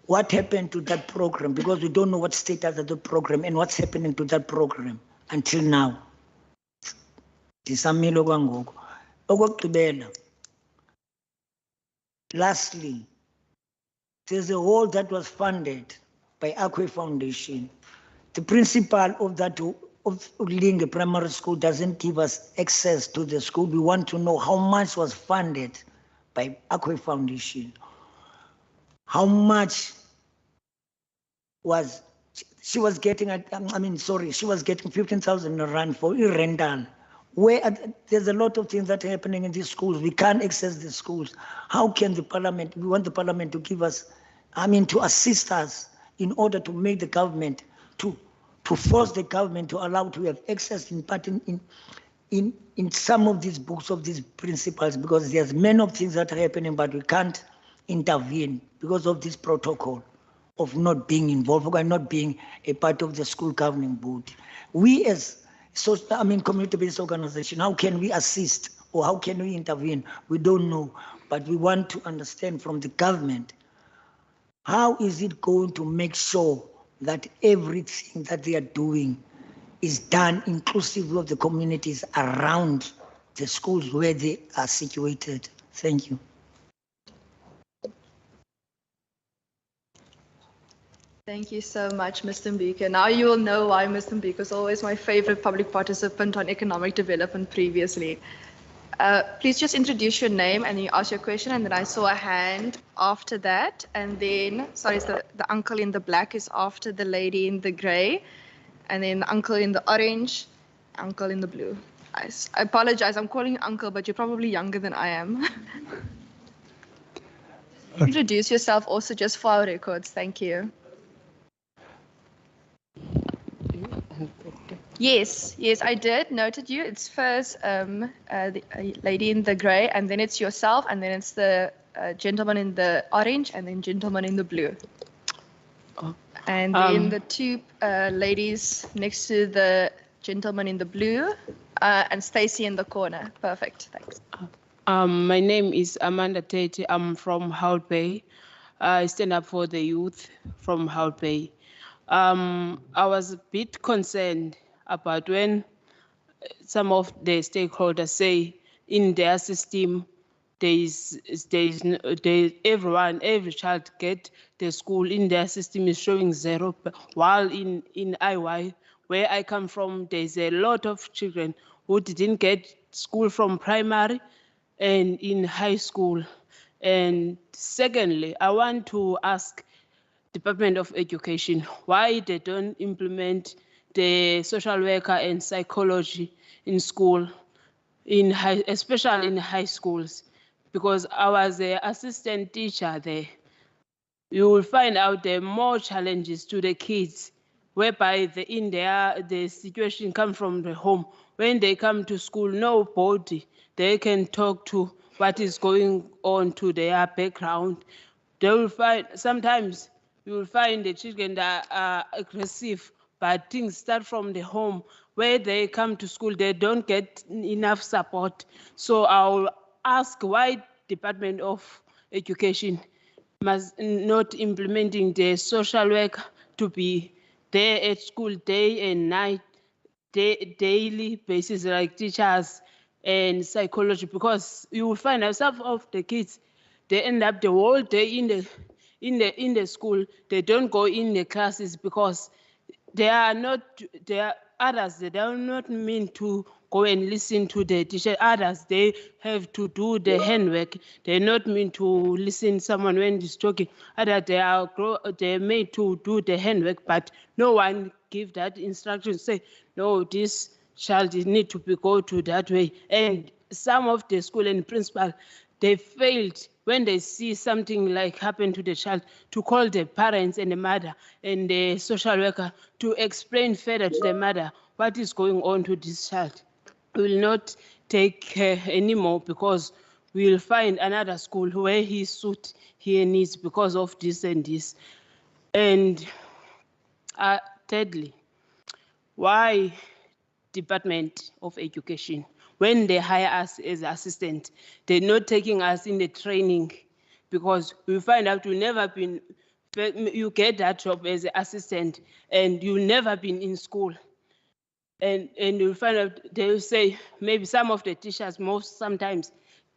What happened to that program? Because we don't know what status of the program and what's happening to that program until now. Lastly, there's a hall that was funded by Akwe Foundation. The principal of that of Linge Primary School doesn't give us access to the school. We want to know how much was funded by Akwe Foundation. How much was she was getting? She was getting 15,000 rand for rental. There's a lot of things that are happening in these schools. We can't access the schools. How can the parliament? We want the parliament to give us, to assist us in order to make the government to to force the government to allow to have access in part in some of these books of these principles, because there's many of things that are happening, but we can't intervene because of this protocol of not being involved or not being a part of the school governing board. We as community-based organization, how can we assist or how can we intervene? We don't know, but we want to understand from the government, how is it going to make sure that everything that they are doing is done inclusive of the communities around the schools where they are situated? Thank you. Thank you so much, Mr. Mbika. Now you will know why Mr. Mbika is always my favorite public participant on economic development previously. Please just introduce your name and you ask your question, and then I saw a hand after that, and then, sorry, the uncle in the black is after the lady in the gray, and then the uncle in the orange, uncle in the blue. I apologize, I'm calling you uncle, but you're probably younger than I am. Introduce yourself also just for our records. Thank you. Yes, I did. Noted you. It's first the lady in the gray, and then it's yourself, and then it's the gentleman in the orange, and then gentleman in the blue. And then the two ladies next to the gentleman in the blue, and Stacy in the corner. Perfect. Thanks. My name is Amanda Tate. I'm from Hout Bay. I stand up for the youth from Hout Bay. I was a bit concerned about when some of the stakeholders say in their system every child get the school in their system is showing 0, while in IY, where I come from, there's a lot of children who didn't get school from primary and in high school. And secondly, I want to ask Department of Education why they don't implement the social worker and psychology in school, especially in high schools, because I was an assistant teacher there. You will find out there are more challenges to the kids, whereby the situation comes from the home. When they come to school, nobody they can talk to what is going on to their background. They will find sometimes you will find the children that are aggressive, but things start from the home. Where they come to school, they don't get enough support. So I'll ask why Department of Education must not implementing the social work to be there at school day and night, daily basis, like teachers and psychology, because you will find out some of the kids, they end up the whole day in the school. They don't go in the classes because they are not meant to go and listen to the teacher. Others, they have to do the handwork. They're not meant to listen someone when he's talking. Others, they're made to do the handwork, but no one give that instruction. Say, no, this child need to go to that way. And some of the school and principal, they failed when they see something like happen to the child to call the parents and the mother and the social worker to explain further to the mother what is going on to this child. We will not take care anymore because we will find another school where he suit his needs because of this and this. And thirdly, why Department of Education, when they hire us as assistant, they're not taking us in the training, because we find out you never been, you get that job as an assistant and you never been in school. And you'll find out, they'll say, maybe some of the teachers, sometimes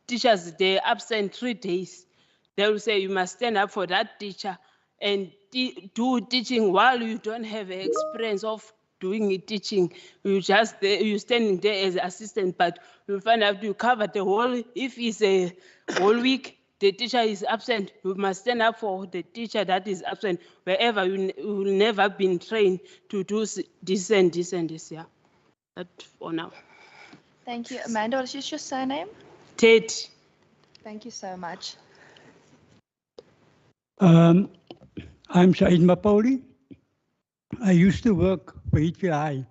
teachers, they're absent 3 days. They'll say you must stand up for that teacher and do teaching while you don't have experience of doing teaching. You're standing there as an assistant, but you'll find out you cover the whole, if it's a whole week, the teacher is absent, you must stand up for the teacher that is absent, wherever you will never been trained to do this and this and this, yeah. That for now. Thank you. Amanda, what is your surname? Tate. Thank you so much. I'm Said Mapauli. I used to work for Heathfield High.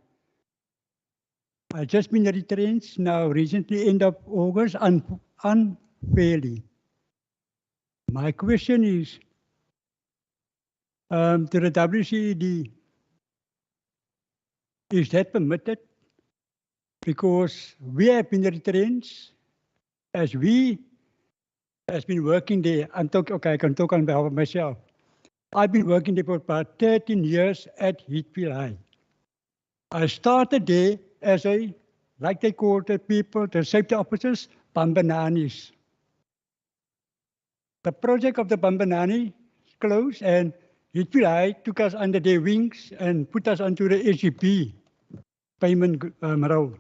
I've just been retrenched now recently, end of August, unfairly. My question is to the WCED, is that permitted? Because we have been retrenched as we has been working there. I can talk on behalf of myself. I've been working there for about 13 years at Heathfield High. I started there as a, like they call the people, the safety officers, Bambananis. The project of the Bambanani closed and Heathfield High took us under their wings and put us onto the SGP payment role.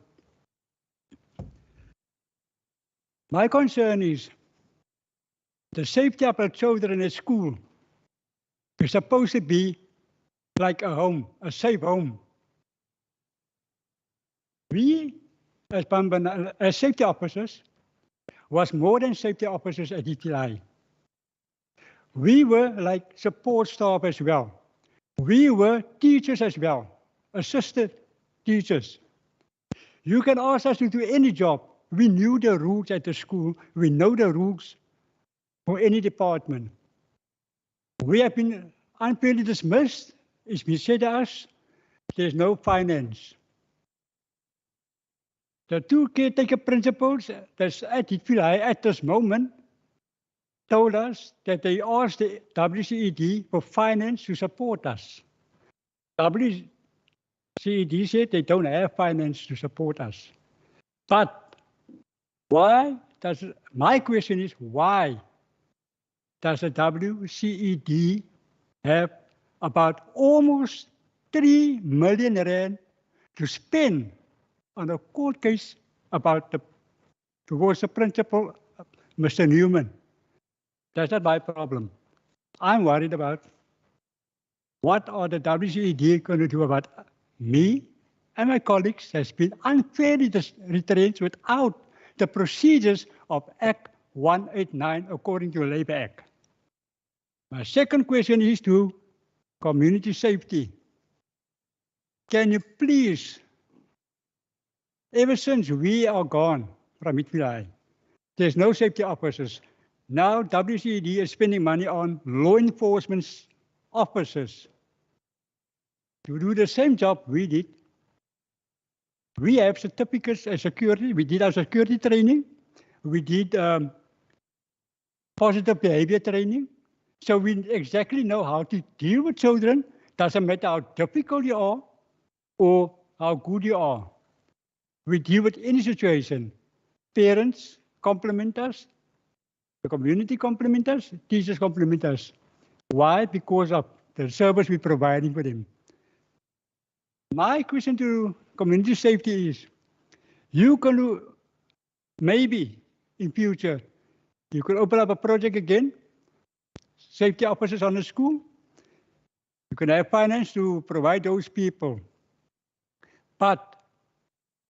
My concern is the safety of our children at school is supposed to be like a home, a safe home. We, as safety officers, was more than safety officers at ETI. We were like support staff as well. We were teachers as well, assistant teachers. You can ask us to do any job. We knew the rules at the school. We know the rules for any department. We have been unfairly dismissed. It's been said to us, there's no finance. The two caretaker principals that's at Heathfield High at this moment told us that they asked the WCED for finance to support us. WCED said they don't have finance to support us. But why does, my question is, why does the WCED have about almost 3 million rand to spend on a court case about towards the principal, Mr. Newman? That's not my problem. I'm worried about what are the WCED going to do about me and my colleagues has been unfairly retrenched without the procedures of Act 189 according to the Labour Act. My second question is to community safety. Can you please, ever since we are gone from Heathfield High, there's no safety officers. Now WCED is spending money on law enforcement officers to do the same job we did. We have certificates as security. We did our security training. We did positive behavior training. So we exactly know how to deal with children. Doesn't matter how difficult you are or how good you are. We deal with any situation. Parents compliment us. The community compliment us. Teachers compliment us. Why? Because of the service we're providing for them. My question to community safety is, you can maybe in future, you can open up a project again, safety officers on the school. You can have finance to provide those people. But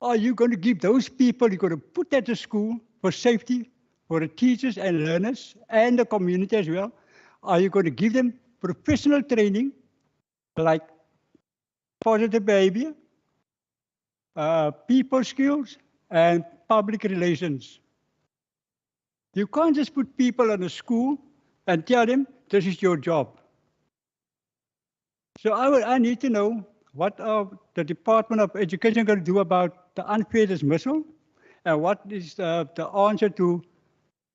are you going to give those people, you're going to put at the school for safety, for the teachers and learners and the community as well? Are you going to give them professional training like positive behavior, people skills, and public relations? You can't just put people in a school and tell them, this is your job. So I need to know what are the Department of Education going to do about the unfair dismissal, and what is the answer to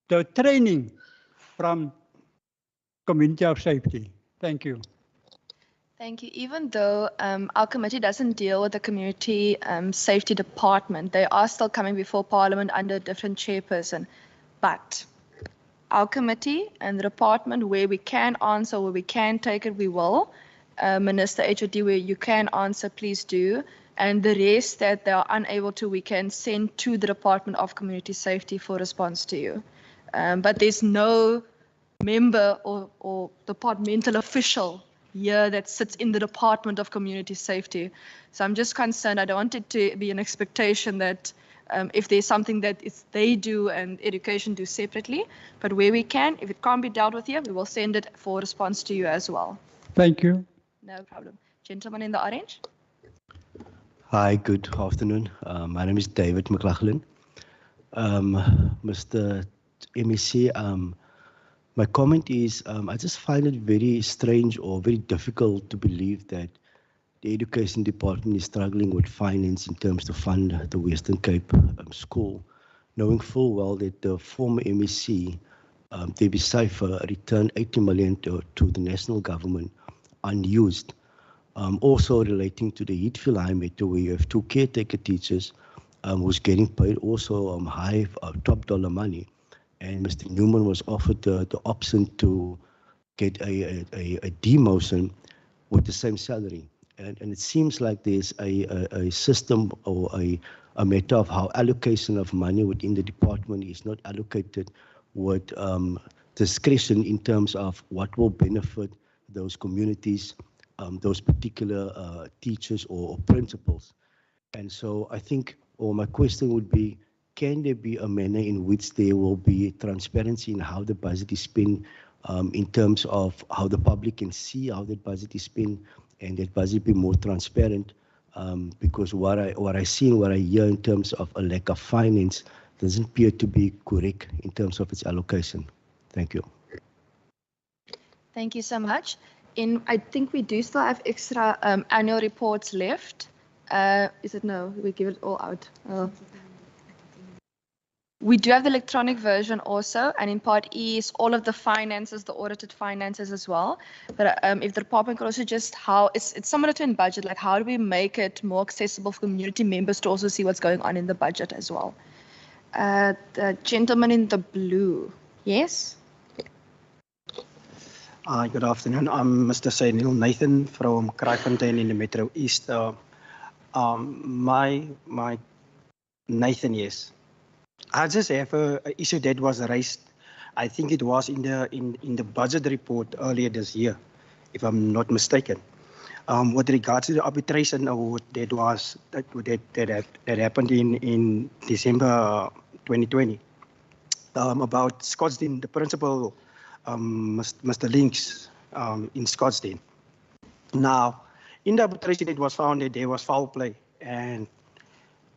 the training from Community of Safety. Thank you. Thank you. Even though our committee doesn't deal with the community safety department, they are still coming before Parliament under a different chairperson. But our committee and the department, where we can answer, where we can take it, we will. Minister HOD, where you can answer, please do. And the rest that they are unable to, we can send to the Department of Community Safety for response to you. But there's no member or departmental official here that sits in the Department of Community Safety. So I'm just concerned. I don't want it to be an expectation that if there's something that they do and education do separately, but where we can, if it can't be dealt with here, we will send it for response to you as well. Thank you. No problem. Gentleman in the orange. Hi, good afternoon. My name is David McLaughlin. Mr. MEC, my comment is I just find it very strange or very difficult to believe that the Education Department is struggling with finance in terms to fund the Western Cape school, knowing full well that the former MEC, Debbie Cypher, returned 80 million to the national government unused. Also relating to the Heathfield High Metro, where you have 2 caretaker teachers who's getting paid also high top dollar money. And Mr. Newman was offered the option to get a demotion with the same salary. And it seems like there's a system or a matter of how allocation of money within the department is not allocated with discretion in terms of what will benefit those communities, those particular teachers or principals. And so I think, or my question would be, can there be a manner in which there will be transparency in how the budget is spent, in terms of how the public can see how that budget is spent, and that budget be more transparent? Because what I see and what I hear in terms of a lack of finance doesn't appear to be correct in terms of its allocation. Thank you. Thank you so much. I think we do still have extra annual reports left. Is it no? We give it all out. We do have the electronic version also, and in part E is all of the finances, the audited finances as well. But if the department could also just it's similar to in budget, like how do we make it more accessible for community members to also see what's going on in the budget as well? The gentleman in the blue, yes? Good afternoon. I'm Mr. Sainil Nathan from Kraaifontein in the Metro East. My Nathan, yes. I just have an issue that was raised. I think it was in the budget report earlier this year, if I'm not mistaken, with regards to the arbitration award that happened in December 2020 about Scottsdale, the principal, Mr. Links, in Scottsdale. Now, in the arbitration, it was found that there was foul play, and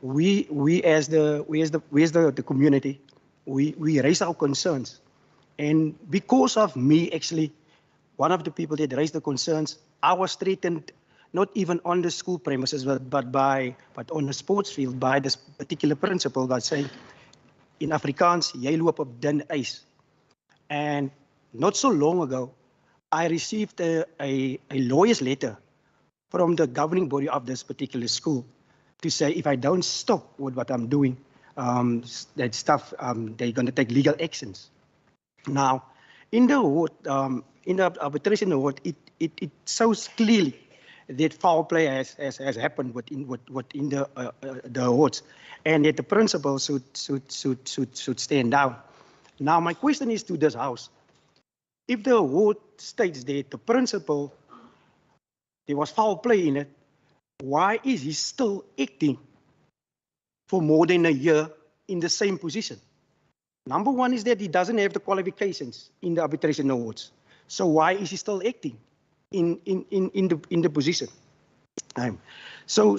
we as the community, we raised our concerns, and because of me, actually, one of the people that raised the concerns, I was threatened not even on the school premises, but on the sports field by this particular principal by saying, in Afrikaans, jy loop op dun ys. And not so long ago, I received a lawyer's letter from the governing body of this particular school to say if I don't stop with what I'm doing, that stuff, they're going to take legal actions. Now, in the award, in the arbitration award, it shows clearly that foul play has happened within the awards, and that the principal should stand down. Now, my question is to this house: if the award states that the principal, there was foul play in it, why is he still acting for more than a year in the same position? Number one is that he doesn't have the qualifications in the arbitration awards. So why is he still acting in the position? So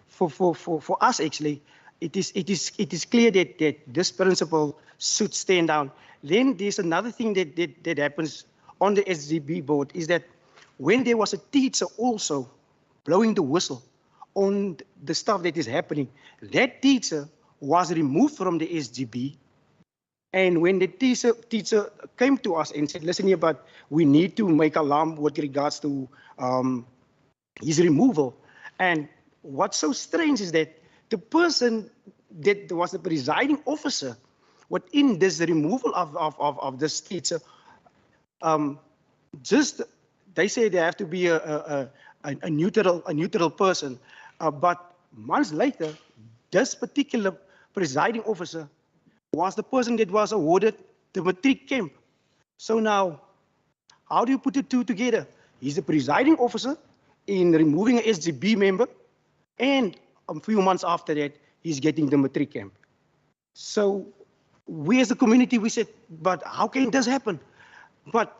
for us, actually, it is clear that this principal should stand down. Then there's another thing that happens on the SGB board is that when there was a teacher also blowing the whistle on the stuff that is happening, that teacher was removed from the SGB. And when the teacher came to us and said, listen here, but we need to make alarm with regards to his removal. And what's so strange is that the person that was the presiding officer within this removal of this teacher, they say they have to be a neutral person. But months later, this particular presiding officer was the person that was awarded the matric camp. So now, how do you put the two together? He's the presiding officer in removing an SGB member, and a few months after that, he's getting the matric camp. So we as a community, we said, but how can this happen? But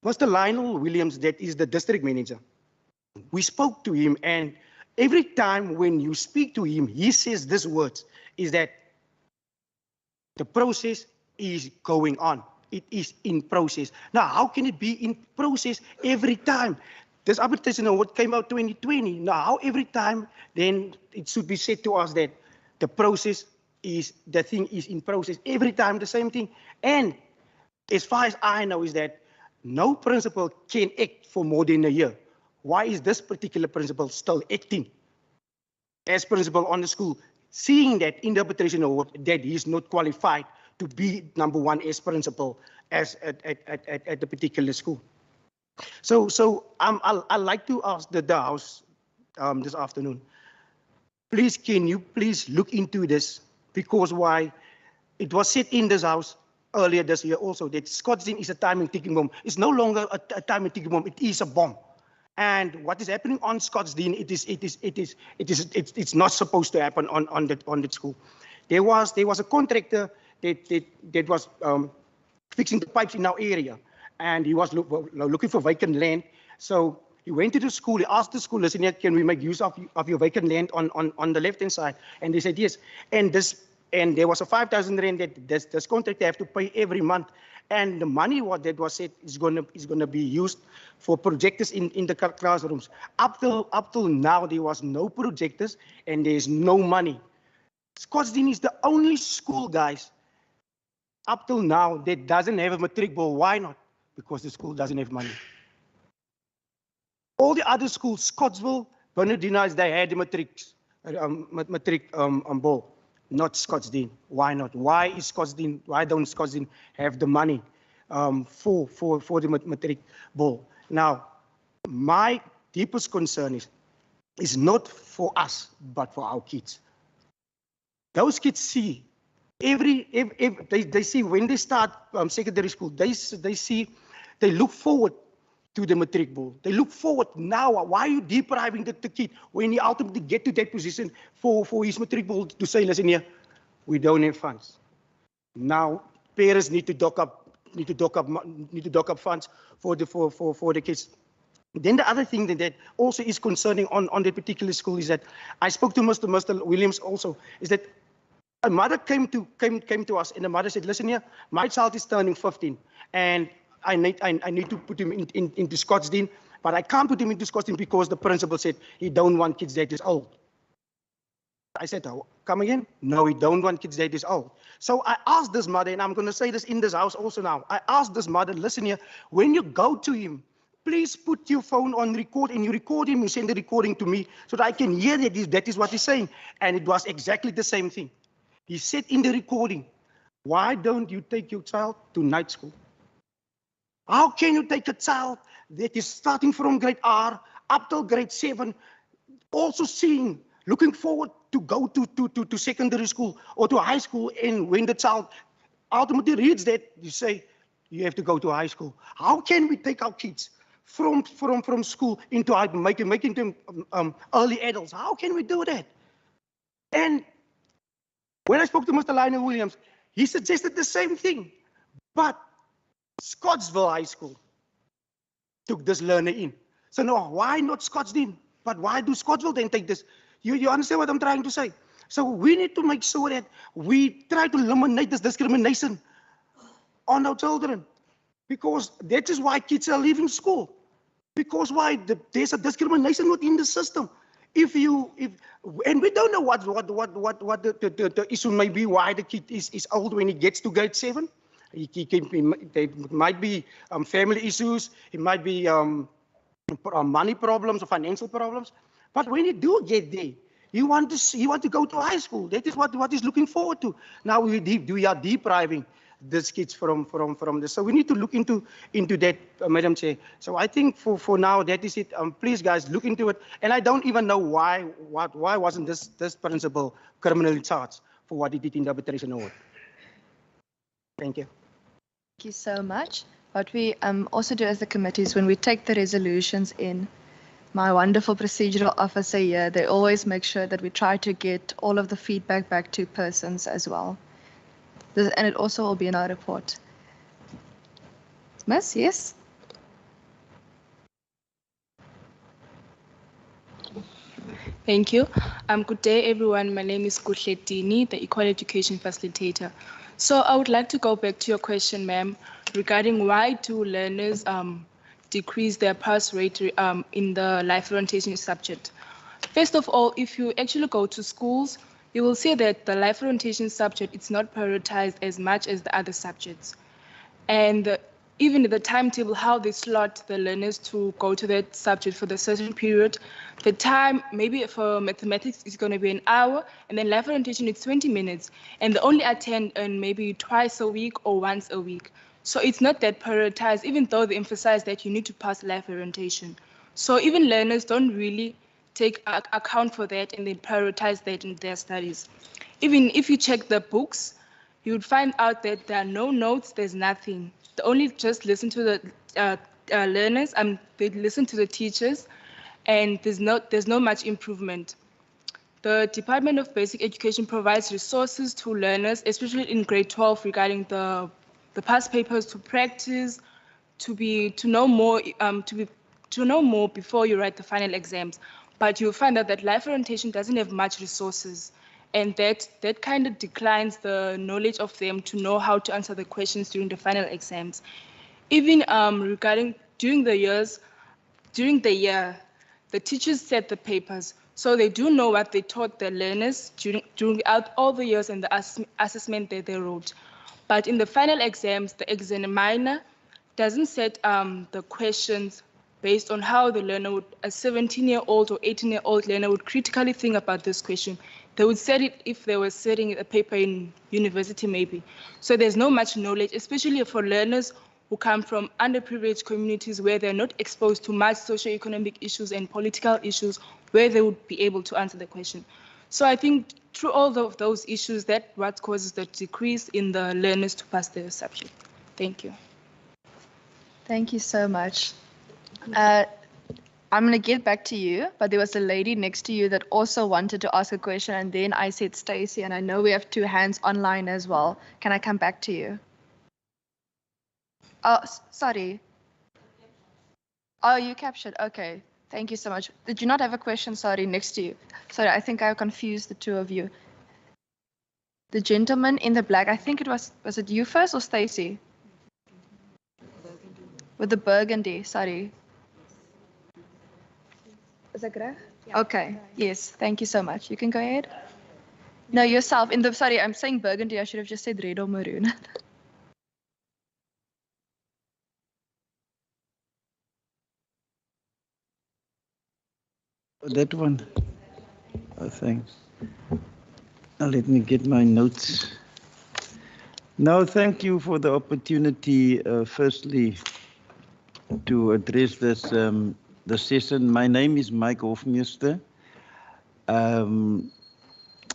Mr. Lionel Williams, that is the district manager. We spoke to him, and every time when you speak to him, he says these words, is that the process is going on. It is in process. Now, how can it be in process every time? This arbitration award came out 2020. Now, how every time then it should be said to us that the process is, the thing is in process. Every time the same thing. And as far as I know is that no principal can act for more than a year. Why is this particular principal still acting as principal on the school, seeing that in the arbitration award that he is not qualified to be number one as principal as at the particular school? So I'd like to ask the House this afternoon, please, can you please look into this? Because why it was said in this House earlier this year also that Scottsdene is a time and ticking bomb. It's no longer a time and ticking bomb, it is a bomb. And what is happening on Scottsdene, it's not supposed to happen on that school. There was a contractor that was fixing the pipes in our area, and he was looking for vacant land. So he went to the school, he asked the school, listen here, can we make use of your vacant land on the left-hand side? And they said yes. And there was a 5,000 rand that this contractor have to pay every month. And the money that was said is gonna be used for projectors in the classrooms. Up till now, there was no projectors and there's no money. Scottsdene is the only school, guys, up till now that doesn't have a matric ball. Why not? Because the school doesn't have money. All the other schools, Scottsville, Bernardino, they had the matric ball. Not Scottsdene. Why not? Why don't Scottsdene have the money for the matric ball? Now, my deepest concern is not for us, but for our kids. Those kids see they see when they start secondary school, they look forward to the matric ball. They look forward now. Why are you depriving the kid when he ultimately get to that position for his matric ball to say, listen here, we don't have funds. Now parents need to dock up funds for the kids. Then the other thing that also is concerning on that particular school is that I spoke to Mr. Williams also, is that a mother came to us and the mother said, listen here, my child is turning 15 and I need to put him into Scottsdene, but I can't put him into Scottsdene because the principal said he don't want kids that is old. I said, oh, come again? No, we don't want kids that is old. So I asked this mother, and I'm going to say this in this house also now. I asked this mother, listen here, when you go to him, please put your phone on record and you record him, you send the recording to me so that I can hear that is what he's saying. And it was exactly the same thing. He said in the recording, why don't you take your child to night school? How can you take a child that is starting from grade R up till grade 7, also looking forward to go to secondary school or to high school, and when the child ultimately reads that, you say, you have to go to high school. How can we take our kids from school into making them early adults? How can we do that? And when I spoke to Mr. Lionel Williams, he suggested the same thing, but Scottsville High School took this learner in. So no, why not Scottsdene? But why do Scottsville then take this? You understand what I'm trying to say? So we need to make sure that we try to eliminate this discrimination on our children, because that is why kids are leaving school. Because there's a discrimination within the system. And we don't know what the issue may be, why the kid is old when he gets to grade 7. There might be family issues, it might be money problems or financial problems. But when you do get there, you want to go to high school. That is what is looking forward to. Now we are depriving these kids from this. So we need to look into that, Madam Chair. So I think for now that is it. Please guys, look into it. And I don't even know why wasn't this principal criminally charged for what he did in the arbitration award. Thank you. Thank you so much. What we also do as the committee is when we take the resolutions in, my wonderful procedural officer here, they always make sure that we try to get all of the feedback back to persons as well. And it also will be in our report. Miss, yes? Thank you. Good day, everyone. My name is Kuhletini, the Equal Education Facilitator. So I would like to go back to your question, ma'am, regarding why do learners decrease their pass rate in the life orientation subject. First of all, if you actually go to schools, you will see that the life orientation subject is not prioritized as much as the other subjects. And even the timetable, how they slot the learners to go to that subject for the certain period, the time maybe for mathematics is going to be an hour, and then life orientation is 20 minutes, and they only attend maybe twice a week or once a week. So it's not that prioritized, even though they emphasize that you need to pass life orientation. So even learners don't really take account for that and they prioritize that in their studies. Even if you check the books, you would find out that there are no notes, there's nothing. They only just listen to the learners, they listen to the teachers, and there's no much improvement. The Department of Basic Education provides resources to learners, especially in grade 12, regarding the past papers to practice, to know more before you write the final exams. But you'll find out that life orientation doesn't have much resources, and that kind of declines the knowledge of them to know how to answer the questions during the final exams. Even regarding during the year, the teachers set the papers, so they do know what they taught the learners throughout all the years and the assessment that they wrote. But in the final exams, the examiner doesn't set the questions based on how the learner would, a 17-year-old or 18-year-old learner would critically think about this question. They would set it if they were setting a paper in university maybe. So there's no much knowledge, especially for learners who come from underprivileged communities where they're not exposed to much socioeconomic issues and political issues where they would be able to answer the question. So I think through all of those issues, that's what causes the decrease in the learners to pass their subject. Thank you. Thank you so much. I'm going to get back to you, but there was a lady next to you that also wanted to ask a question, and then I said Stacey, and I know we have 2 hands online as well. Can I come back to you? Oh, sorry. Oh, you captured. Okay. Thank you so much. Did you not have a question, sorry, next to you? Sorry, I think I confused the 2 of you. The gentleman in the black, I think it was it you first or Stacey? With the burgundy, sorry. Is that correct? Yeah. Okay, yes, thank you so much. You can go ahead. No, yourself. Sorry, I'm saying burgundy. I should have just said red or maroon. That one. Oh, thanks. Now let me get my notes. No, thank you for the opportunity, firstly, to address this the session. My name is Mike Hofmeester. I'm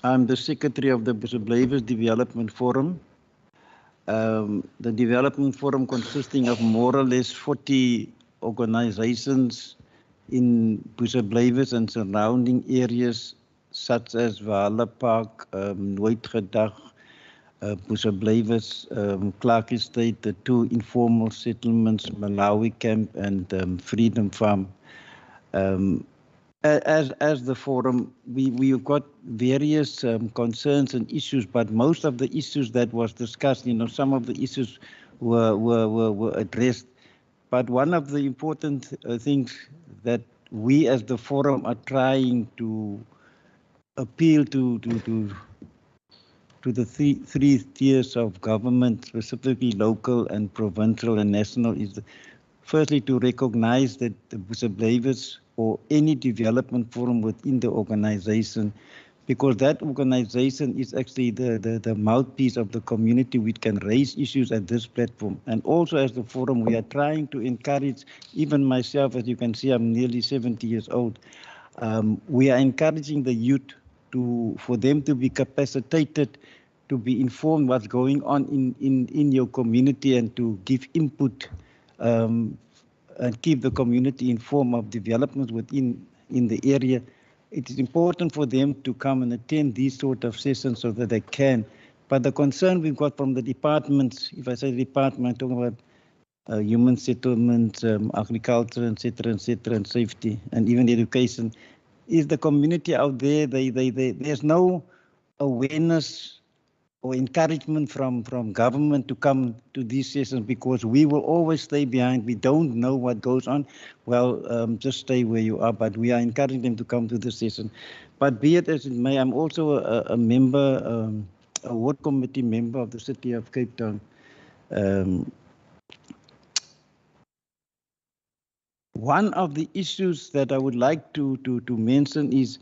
the secretary of the Busablaivers Development Forum. The Development Forum consisting of more or less 40 organizations in Busablaivers and surrounding areas such as Valhalla Park, Nooitgedag, Busablaivers, Clark Estate, the 2 informal settlements, Malawi Camp and Freedom Farm. As the forum, we've got various concerns and issues, but most of the issues that was discussed, some of the issues were addressed. But one of the important things that we as the forum are trying to appeal to the three tiers of government, specifically local and provincial and national, is firstly to recognize that the Busablaivers or any development forum within the organization, because that organization is actually the mouthpiece of the community, which can raise issues at this platform. And also as the forum, we are trying to encourage, even myself, as you can see, I'm nearly 70 years old, we are encouraging the youth for them to be capacitated, to be informed what's going on in your community and to give input and keep the community informed of developments in the area. It is important for them to come and attend these sort of sessions so that they can. But the concern we've got from the departments, if I say department, I'm talking about human settlements, agriculture, etc., and safety, and even education, is the community out there. There's no awareness or encouragement from government to come to these sessions because we will always stay behind. We don't know what goes on. Well, just stay where you are, but we are encouraging them to come to the session. But be it as it may, I'm also a member, a ward committee member of the City of Cape Town. One of the issues that I would like to mention is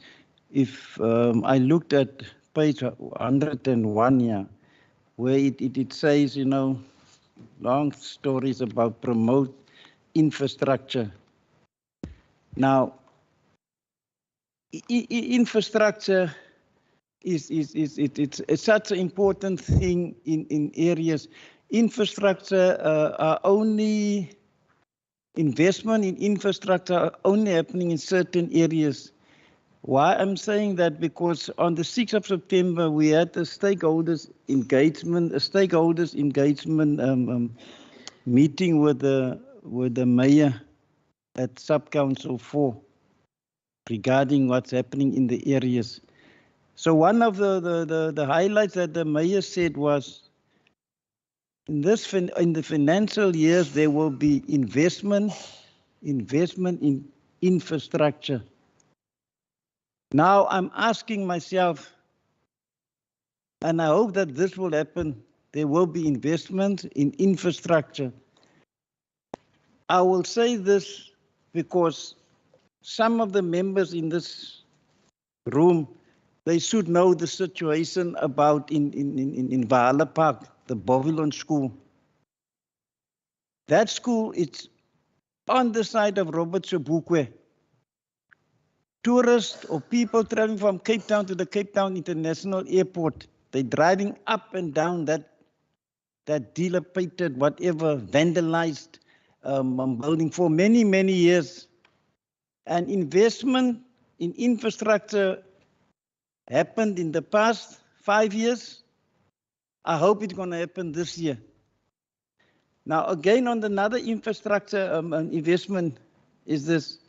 if I looked at page 101 here, where it says, you know, long stories about promote infrastructure. Now, infrastructure it's such an important thing in areas. Infrastructure are only investment in infrastructure are only happening in certain areas. Why I'm saying that? Because on the 6th of September, we had a stakeholders engagement meeting with the mayor at Sub-Council 4 regarding what's happening in the areas. So one of the highlights that the mayor said was, in the financial years, there will be investment in infrastructure. Now I'm asking myself, and I hope that this will happen, there will be investment in infrastructure. I will say this because some of the members in this room, they should know the situation about in Vahala Park, the Bovilon School. That school is on the side of Robert Sobukwe. Tourists or people traveling from Cape Town to the Cape Town International Airport, they're driving up and down that dilapidated, whatever, vandalized building for many, many years. And investment in infrastructure happened in the past 5 years. I hope it's going to happen this year. Now, again, on another infrastructure investment is this.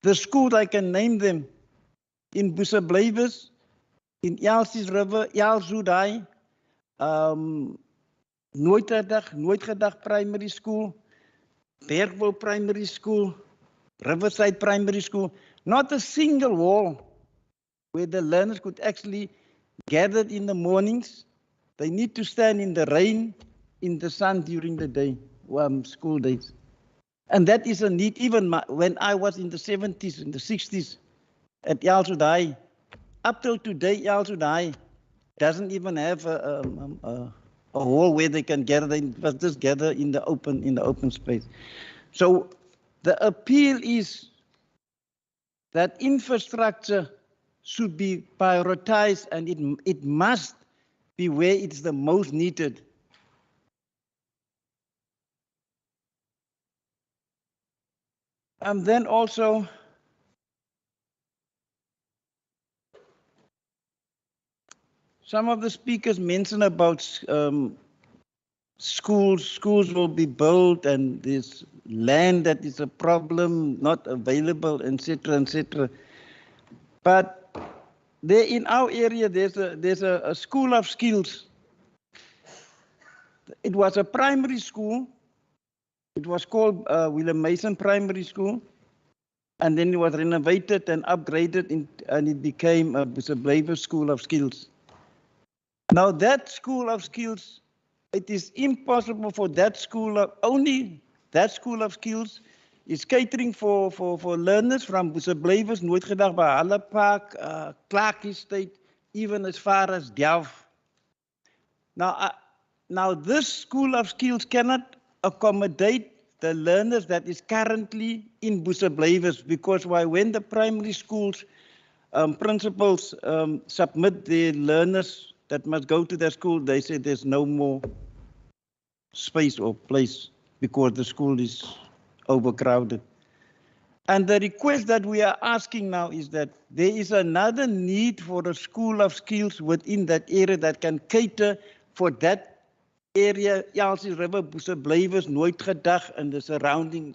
The schools, I can name them, in Busablavis, in Elsies River, Elsoedai, Nooitgedag Primary School, Bergwil Primary School, Riverside Primary School, not a single wall where the learners could actually gather in the mornings. They need to stand in the rain, in the sun during the day, school days. And that is a need. Even when I was in the 70s, in the 60s at Elsoedai, up till today, Elsoedai doesn't even have a hall where they can gather. They must just gather in the open space. So the appeal is that infrastructure should be prioritized, and it must be where it's the most needed. And then also, some of the speakers mentioned about schools. Schools will be built, and there's land that is a problem, not available, etc., etc. But there in our area, there's a school of skills. It was a primary school. It was called Willem Mason Primary School, and then it was renovated and upgraded, and it became a Busablavis School of Skills. Now that School of Skills, it is impossible for that school, only that School of Skills is catering for learners from Busablavis, Nooitgedag, Vahala Park, Clark Estate, even as far as Delft. Now this School of Skills cannot accommodate the learners that is currently in Busablavis, because when the primary schools principals submit their learners that must go to their school, they say there's no more space or place because the school is overcrowded. And the request that we are asking now is that there is another need for a School of Skills within that area that can cater for that area, Elsies River, Busablavis, Nooitgedag, and the surrounding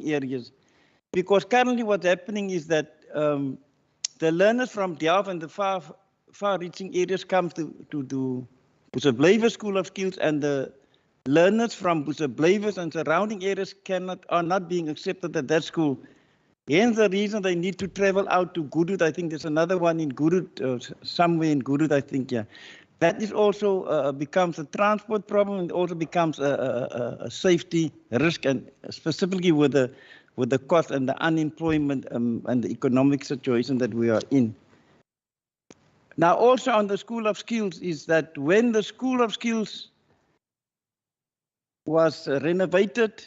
areas. Because currently what's happening is that the learners from Delft and the far-reaching areas come to Busablever School of Skills, and the learners from Busablever and surrounding areas are not being accepted at that school. Hence the reason they need to travel out to Gurut. I think there's another one in Gurut, somewhere in Gurut, I think, yeah. That is also becomes a transport problem, and also becomes a safety risk, and specifically with the cost and the unemployment and the economic situation that we are in. Now, also on the School of Skills is that when the School of Skills was renovated,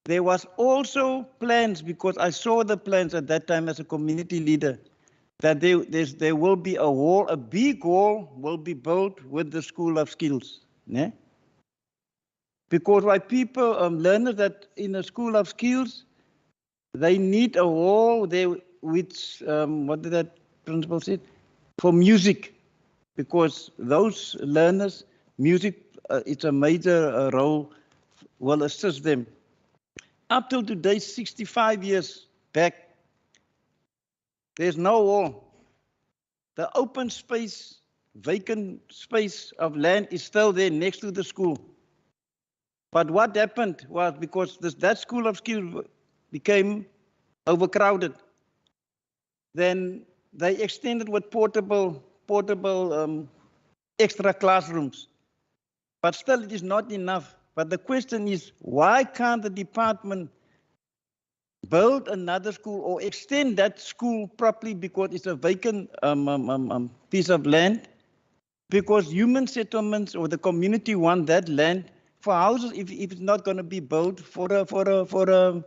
there was also plans, because I saw the plans at that time as a community leader, that there will be a wall, a big wall will be built with the School of Skills. Yeah? Because why people, learners that in a School of Skills, they need a wall there, which, what did that principal say? For music, because those learners, music, it's a major role, will assist them. Up till today, 65 years back, there's no wall. The open space, vacant space of land is still there next to the school. But what happened was, because that School of Skills became overcrowded, then they extended with portable extra classrooms. But still, it is not enough. But the question is, why can't the department build another school or extend that school properly, because it's a vacant piece of land? Because human settlements or the community want that land for houses if it's not going to be built for the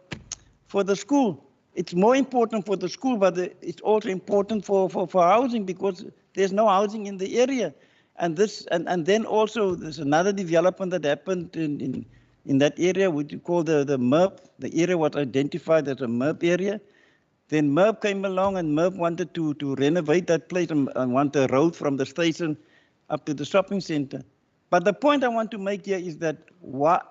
school. It's more important for the school, but it's also important for housing, because there's no housing in the area. And then also there's another development that happened in that area, which you call the MERP. The area was identified as a MERP area. Then MERP came along, and MERP wanted to renovate that place and want a road from the station up to the shopping center. But the point I want to make here is that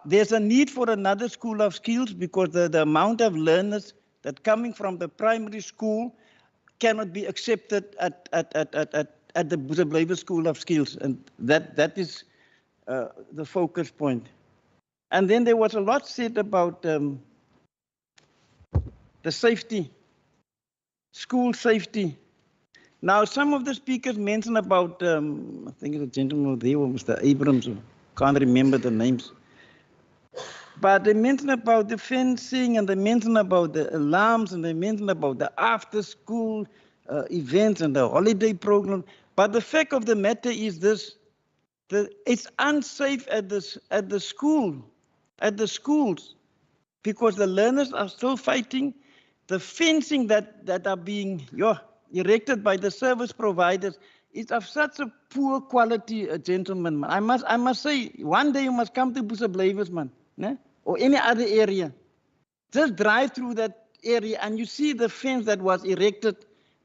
there's a need for another School of Skills, because the amount of learners that coming from the primary school cannot be accepted at the Busablever School of Skills, and that is the focus point. And then there was a lot said about the safety, school safety. Now, some of the speakers mentioned about, I think it's a gentleman there, or Mr. Abrams, can't remember the names. But they mentioned about the fencing, and they mentioned about the alarms, and they mentioned about the after-school events and the holiday program. But the fact of the matter is this: it's unsafe at the schools, because the learners are still fighting. The fencing that are being erected by the service providers is of such a poor quality, gentlemen. I must say, one day you must come to Busablever, man, né? Or any other area. Just drive through that area and you see the fence that was erected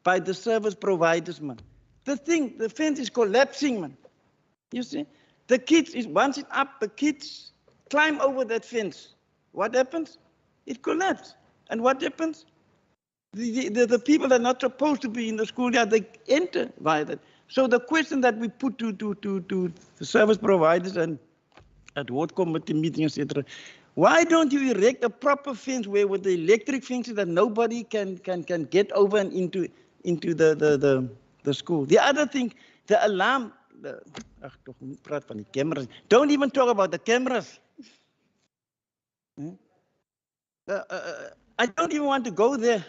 by the service providers, man. The fence is collapsing, man. You see, the kids, once it's up, the kids climb over that fence. What happens? It collapses. And what happens? The people that are not supposed to be in the schoolyard, they enter via that. So the question that we put to the service providers and at ward committee meetings, etc., why don't you erect a proper fence with the electric fences that nobody can get over and into the school? The other thing, the alarm. Don't even talk about the cameras. I don't even want to go there.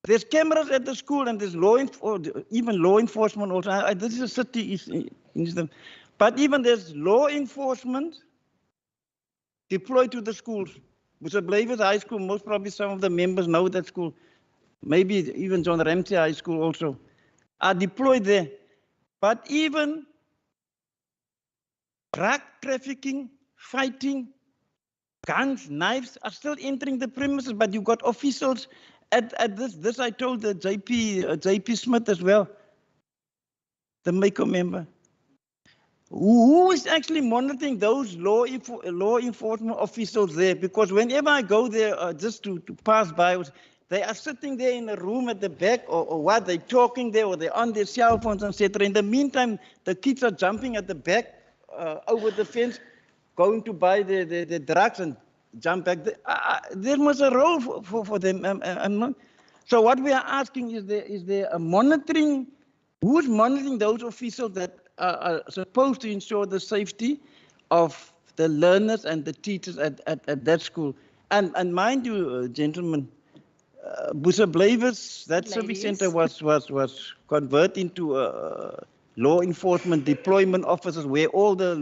There's cameras at the school, and there's even law enforcement also. This is a city, but even there's law enforcement deployed to the schools. Busablever High School, most probably some of the members know that school. Maybe even John Ramsey High School also are deployed there. But even drug trafficking, fighting, guns, knives are still entering the premises, but you've got officials at this I told the JP Smith as well, the MACO member. Who is actually monitoring those law enforcement officials there? Because whenever I go there just to pass by, they are sitting there in a room at the back or what, they're talking there or they're on their cell phones, etc. In the meantime, the kids are jumping at the back over the fence, going to buy the drugs and jump back. There was a role for them. So what we are asking is there a monitoring? Who's monitoring those officials that are supposed to ensure the safety of the learners and the teachers at that school? And mind you, gentlemen, Busablavers, that service center was converted into law enforcement deployment officers, where all the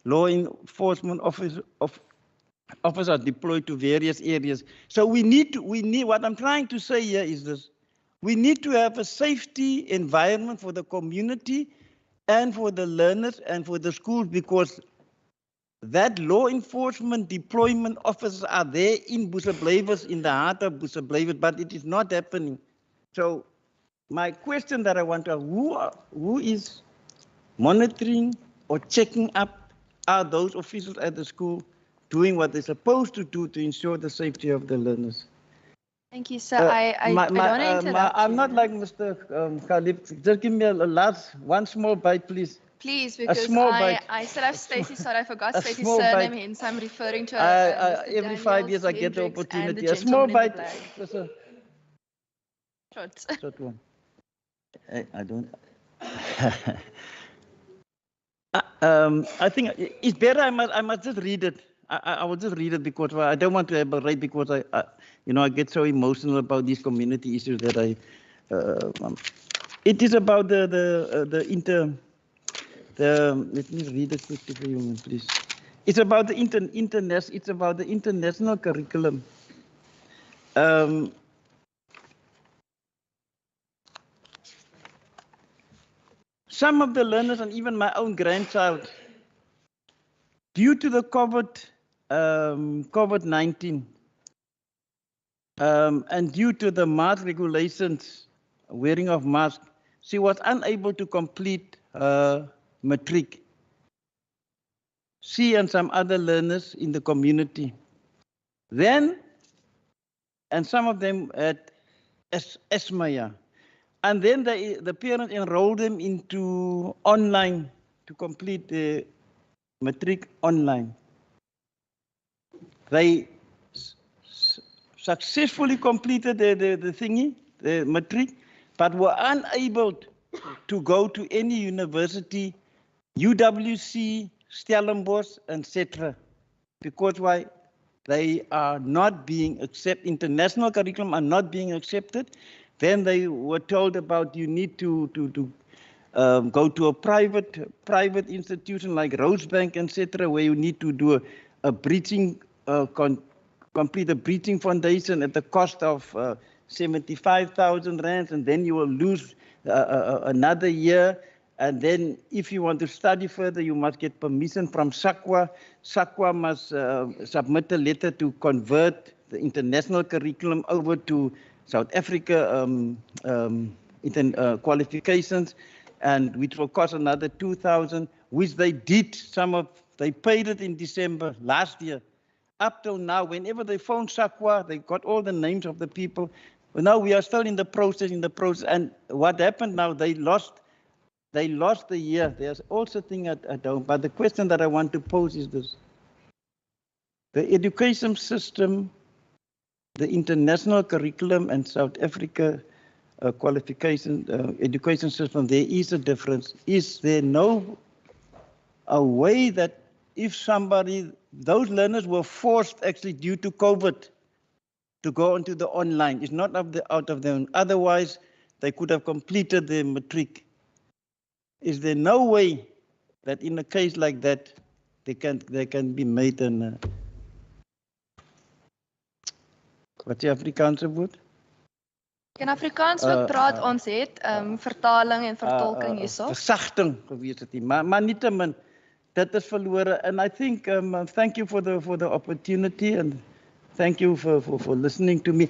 law enforcement officers are deployed to various areas. So we need what I'm trying to say here is this: we need to have a safety environment for the community and for the learners and for the schools, because that law enforcement deployment officers are there in Busablavers, in the heart of Busablavers, but it is not happening. So my question that I want to ask, who is monitoring or checking up, are those officials at the school doing what they're supposed to do to ensure the safety of the learners? Thank you, sir. I don't want to interrupt I'm not like Mr. Khalib. Just give me a last, one small bite, please. Please, because I still have Stacey. Sorry, I forgot Stacey's surname, hence I'm referring to every 5 years I get the opportunity. A small bite. Short one. I don't. I think it's better. I must just read it. I will just read it because I don't want to elaborate, because I get so emotional about these community issues that it is about let me read it quickly for you, please. It's about the it's about the international curriculum. Some of the learners, and even my own grandchild, due to the COVID-19 and due to the mask regulations, wearing of masks, she was unable to complete matric. She and some other learners in the community. Then, and some of them at Esmaya. And then the parents enrolled them into online to complete the matric online. They successfully completed the matric, but were unable to go to any university, UWC, Stellenbosch, etc. Because why? They are not being accepted, international curriculum are not being accepted. Then they were told about you need to go to a private institution like Rosebank, etc., where you need to do a breaching, complete a breaching foundation at the cost of 75,000 rands, and then you will lose another year. And then if you want to study further, you must get permission from SAQA. SAQA must submit a letter to convert the international curriculum over to South Africa qualifications, and which will cost another 2,000, which they did. They paid it in December last year. Up till now, whenever they phone SAQA, they got all the names of the people. But now we are still in the process, and what happened now, they lost the year. There's also thing at home. But the question that I want to pose is this: the education system, the international curriculum, and South Africa qualification education system, there is a difference. Is there a way that if those learners were forced actually due to COVID to go into the online, it's not out of them. Otherwise, they could have completed their matric. Is there no way that in a case like that, they can be made an wat die Afrikaanse woord? In Afrikaans ook praat ons het vertaling en vertolking hierso. Versagting gewees het nie, maar nietemin dit is verlore. And I think thank you for the opportunity, and thank you for listening to me.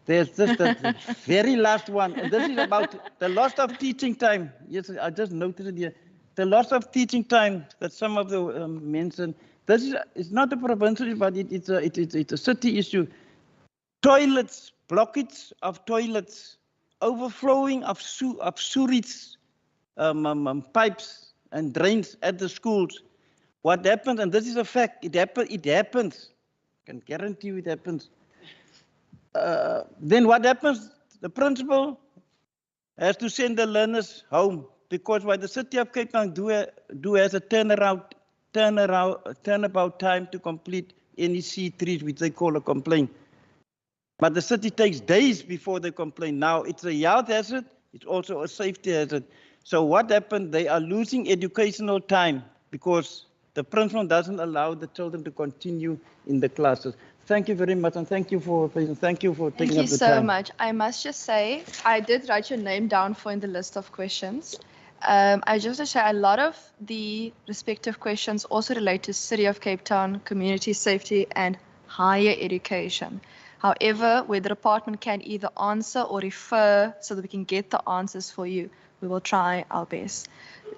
There's just the very last one, and this is about the loss of teaching time. Yes, I just noted it here. the loss of teaching time that some of the mentioned. This is it's not a provincial, but it's a city issue. Toilets, blockage of toilets, overflowing of sewage pipes and drains at the schools. What happens, and this is a fact, it happens. I can guarantee you it happens. Then what happens? The principal has to send the learners home because what the city of Cape Town do has a turnabout time to complete any C3s, which they call a complaint. But the city takes days before they complain. Now it's a health hazard, it's also a safety hazard. So what happened? They are losing educational time because the principal doesn't allow the children to continue in the classes. Thank you very much, and thank you for taking up the time. Thank you so much. I must just say, I did write your name down for in the list of questions. I just want to say a lot of the respective questions also relate to City of Cape Town, community safety, and higher education. However, where the department can either answer or refer so that we can get the answers for you, we will try our best.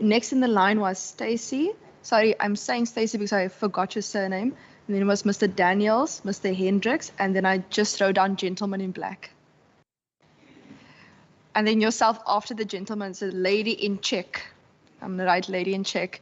Next in the line was Stacey. Sorry, I'm saying Stacey because I forgot your surname. And then it was Mr. Daniels, Mr. Hendricks, and then I just wrote down gentleman in black. And then yourself after the gentleman, so lady in check. I'm the right lady in check.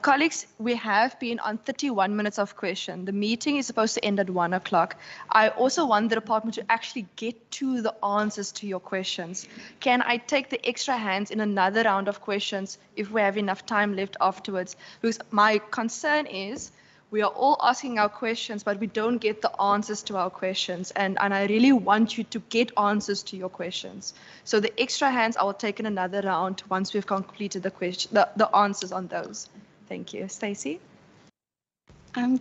Colleagues, we have been on 31 minutes of question. The meeting is supposed to end at 1 o'clock. I also want the department to actually get to the answers to your questions. Can I take the extra hands in another round of questions if we have enough time left afterwards? Because my concern is we are all asking our questions, but we don't get the answers to our questions. And I really want you to get answers to your questions. So the extra hands I will take in another round once we've completed the answers on those. Thank you. Stacey?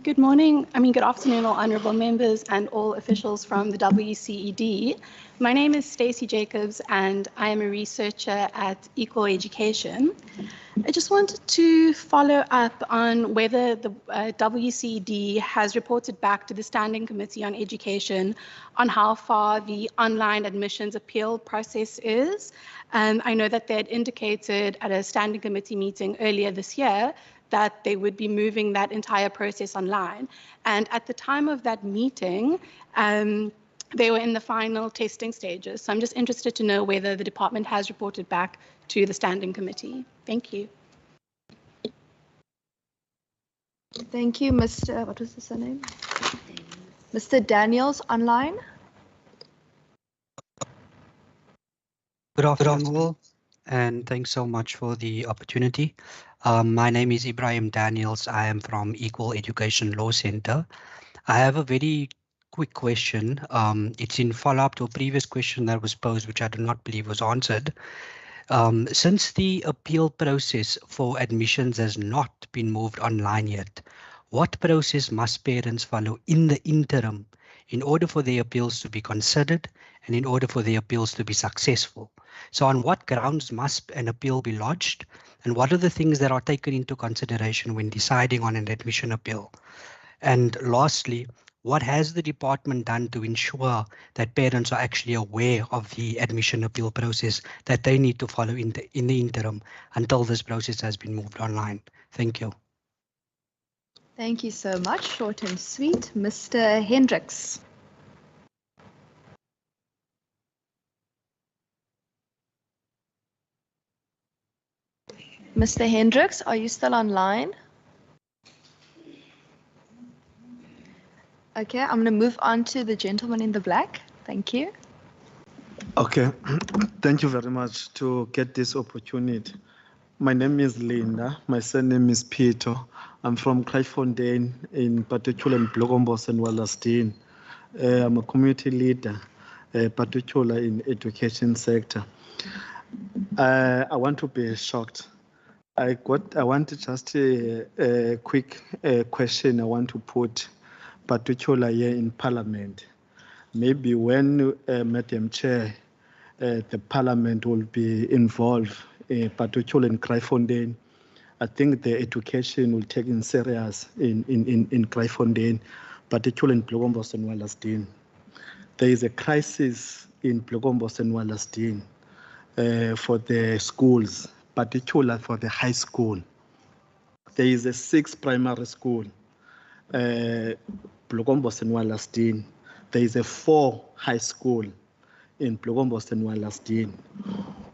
Good morning, good afternoon, all honourable members and all officials from the WCED. My name is Stacey Jacobs and I am a researcher at Equal Education. I just wanted to follow up on whether the WCED has reported back to the Standing Committee on Education on how far the online admissions appeal process is. I know that they had indicated at a Standing Committee meeting earlier this year that they would be moving that entire process online. And at the time of that meeting, they were in the final testing stages. So I'm just interested to know whether the department has reported back to the Standing Committee. Thank you. Thank you, Mr. What was the surname? Mr. Daniels online. Good afternoon, all, and thanks so much for the opportunity. My name is Ibrahim Daniels. I am from Equal Education Law Center. I have a very quick question. It's in follow-up to a previous question that was posed, which I do not believe was answered. Since the appeal process for admissions has not been moved online yet, what process must parents follow in the interim in order for their appeals to be considered and in order for their appeals to be successful? So on what grounds must an appeal be lodged, and what are the things that are taken into consideration when deciding on an admission appeal? And lastly, what has the department done to ensure that parents are actually aware of the admission appeal process that they need to follow in the interim until this process has been moved online? Thank you. Thank you so much. Short and sweet. Mr. Hendricks. Mr. Hendricks, are you still online? Okay, I'm going to move on to the gentleman in the black. Thank you. Okay, thank you very much to get this opportunity. My name is Linda. My surname is Peter. I'm from Kraaifontein, in particular in Blogombos and Wallerstein. I'm a community leader, particularly in education sector. I want to be shocked. I want just a quick question I want to put, particularly here in Parliament. Maybe when, Madam Chair, the Parliament will be involved, particularly in Kraaifontein. I think the education will take in serious in Kraaifontein, particularly in Blogombos and Wallerstein. There is a crisis in Blogombos and Wallerstein for the schools, particularly for the high school. there is a 6 primary school, Blogombos and Wallastin. There is a 4 high school in Blogombos and Wallastin.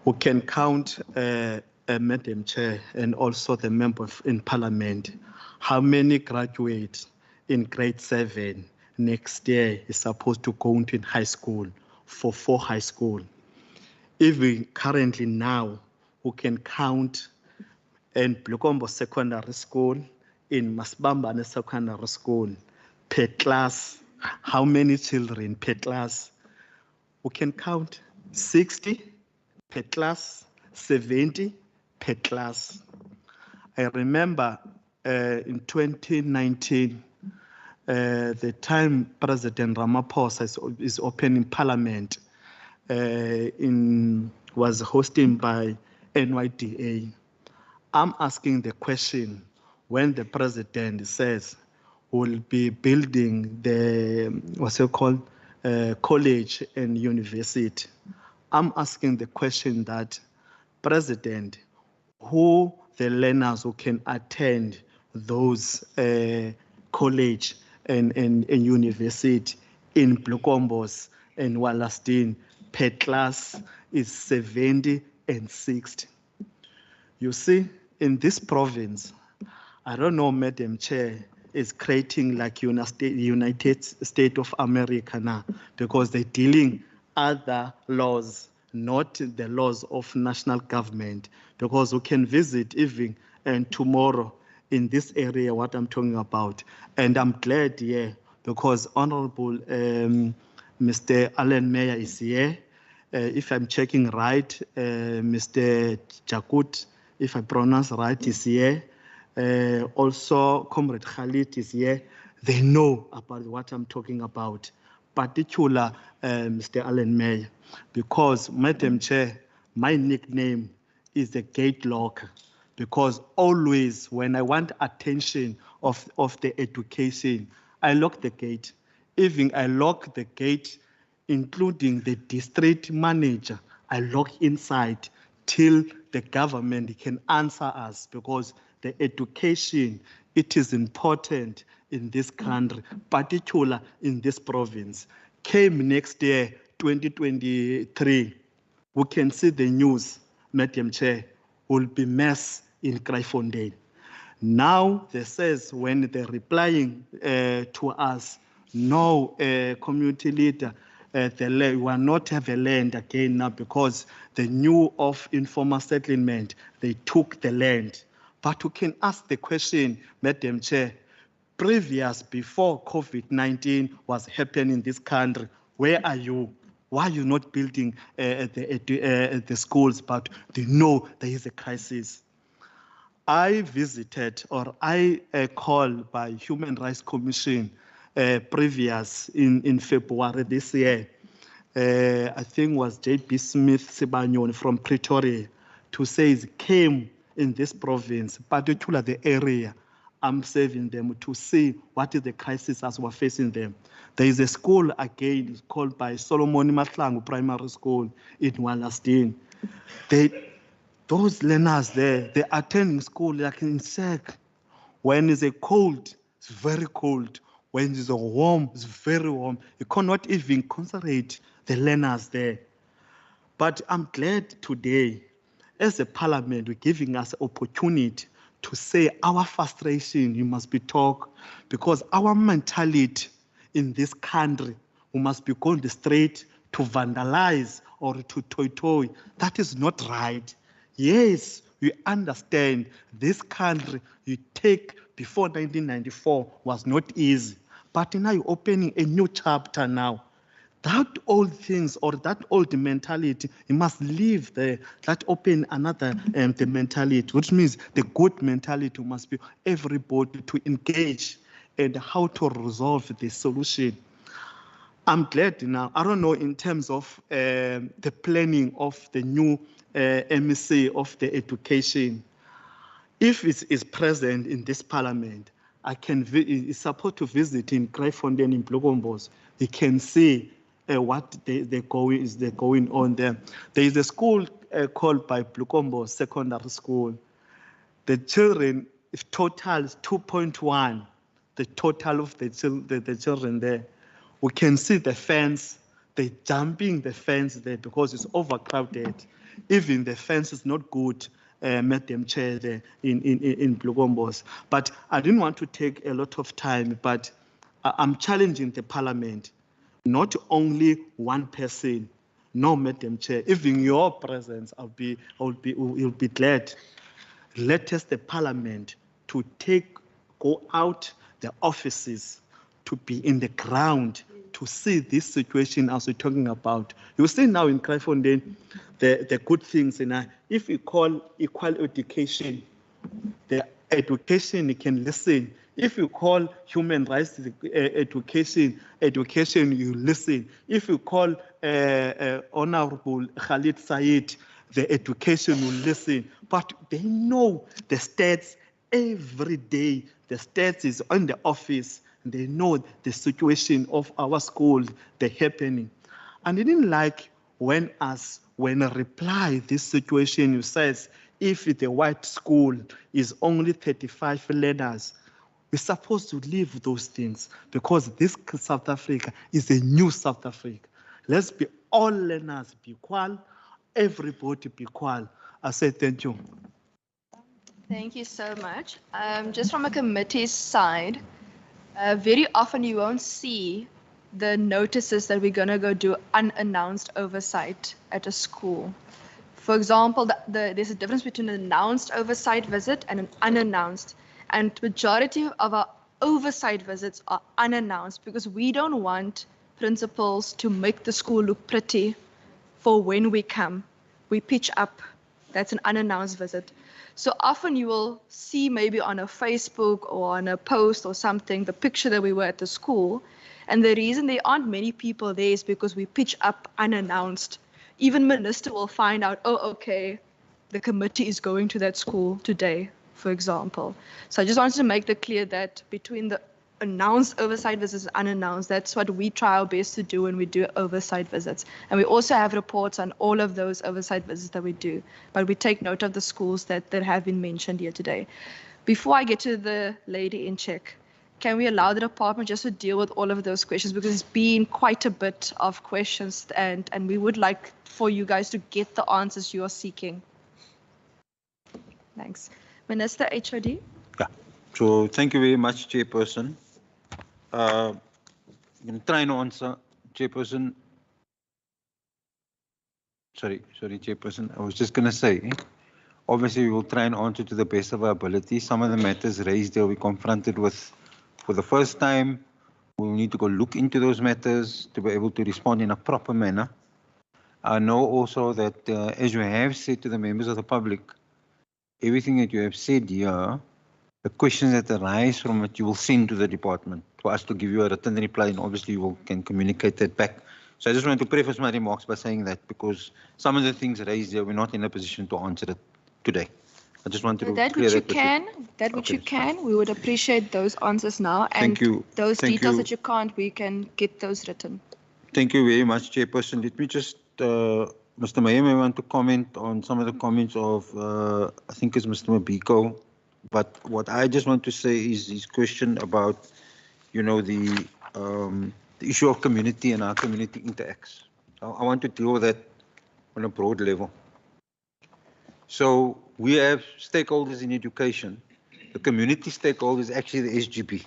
We can count Madam Chair and also the member in Parliament, how many graduates in grade 7 next year is supposed to go into high school for 4 high school. Even currently now, we can count in Blokombo Secondary School, in Masbambane Secondary School, per class, how many children per class? We can count 60 per class, 70 per class. I remember in 2019, the time President Ramaphosa is opening Parliament, was hosted by NYDA. I'm asking the question, when the president says we'll be building the, what's it called, college and university, I'm asking the question that, President, who the learners who can attend those college and university in Blokombos and Wallastin per class is 70 and 60. You see, in this province, I don't know, Madam Chair, is creating like United States of America now, because they're dealing other laws, not the laws of national government, because we can visit even and tomorrow in this area what I'm talking about. And I'm glad, yeah, because Honorable Mr. Alan Mayer is here. If I'm checking right, Mr. Jakut, if I pronounce right, is here. Also, Comrade Khalid is here. They know about what I'm talking about, particular Mr. Alan Mayer, because, Madam Chair, my nickname is the gate locker, because always when I want attention of the education, I lock the gate. Even I lock the gate, including the district manager, I lock inside till the government can answer us, because the education, it is important in this country, particular in this province. Came next year, 2023, we can see the news, Madam Chair, will be mess in Kraaifontein. Now, they says when they're replying to us, no community leader, we will not have a land again now because the new of informal settlement, they took the land. But we can ask the question, Madam Chair, previous, before COVID-19 was happening in this country, where are you? Why are you not building the schools, but they know there is a crisis? I visited, or I called by Human Rights Commission previous in February this year. I think was J.B. Smith Sibanyon from Pretoria to say it came in this province, particularly the area I'm serving them, to see what is the crisis as we're facing them. There is a school again called by Solomon Matlangu Primary School in Wallastin. Those learners there, they attending school like in sec. When it's a cold, it's very cold. When it's a warm, it's very warm. You cannot even concentrate the learners there. But I'm glad today, as a parliament, we're giving us opportunity to say our frustration, you must be talk, because our mentality in this country, we must be going straight to vandalize or to toy. That is not right. Yes, we understand this country you take before 1994 was not easy, but now you're opening a new chapter now. That old things or that old mentality, you must leave there. That open another the mentality, which means the good mentality must be everybody to engage and how to resolve the solution. I'm glad now. I don't know in terms of the planning of the new MEC of the education. If it is present in this parliament, I can is supposed to visit in Kraaifontein in Blokombos. You can see what they're going on there. There is a school called by Blokombos Secondary School. The children if total is 2.1, the total of the children there, we can see the fence, they jumping the fence there because it's overcrowded. Even the fence is not good, Madam Chair, there in Blugombos. But I didn't want to take a lot of time, but I'm challenging the Parliament, not only one person. No, Madam Chair, even your presence, you'll be glad. Let us, the Parliament, to go out the offices, to be in the ground, to see this situation as we're talking about. You see now in Kraaifontein, the good things, if we call equal education, the education can listen. If you call human rights education, you listen. If you call Honorable Khalid Said, the education will listen. But they know the stats every day. The stats is on the office. And they know the situation of our school, the happening. And I didn't like when I reply this situation, you says, if the white school is only 35 learners, we're supposed to leave those things because this South Africa is a new South Africa. Let's be all learners be equal, everybody be equal. I say thank you. Thank you so much. Just from a committee's side, very often you won't see the notices that we're going to go do unannounced oversight at a school. For example, there's a difference between an announced oversight visit and an unannounced. And majority of our oversight visits are unannounced because we don't want principals to make the school look pretty for when we come. We pitch up. That's an unannounced visit. So often you will see maybe on a Facebook or on a post or something, the picture that we were at the school. And the reason there aren't many people there is because we pitch up unannounced. Even minister will find out, oh, okay, the committee is going to that school today, for example. So I just wanted to make that clear that between the announced oversight visits and unannounced, that's what we try our best to do when we do oversight visits. And we also have reports on all of those oversight visits that we do. But we take note of the schools that have been mentioned here today. Before I get to the lady in check, can we allow the department just to deal with all of those questions? Because it's been quite a bit of questions and we would like for you guys to get the answers you are seeking. Thanks. Minister HOD? Yeah. So thank you very much, Chairperson. I'm going to try and answer, Chairperson. Sorry, Chairperson. I was just going to say, obviously we will try and answer to the best of our ability. Some of the matters raised there we confronted with for the first time. We'll need to go look into those matters to be able to respond in a proper manner. I know also that, as you have said to the members of the public, everything that you have said here, the questions that arise from it, you will send to the department for us to give you a written reply, and obviously you can communicate that back. So I just want to preface my remarks by saying that because some of the things raised here, we're not in a position to answer it today. I just wanted to that clear which you that with can, that which you can, we would appreciate those answers now. Thank you. Those Thank details you. that you can't, we can get those written. Thank you very much, Chairperson. Let me just, Mr. Mayor, may want to comment on some of the comments of, I think it's Mr. Mabiko. But what I just want to say is his question about, you know, the issue of community and how community interacts. I want to deal with that on a broad level. So we have stakeholders in education. The community stakeholder is actually the SGB,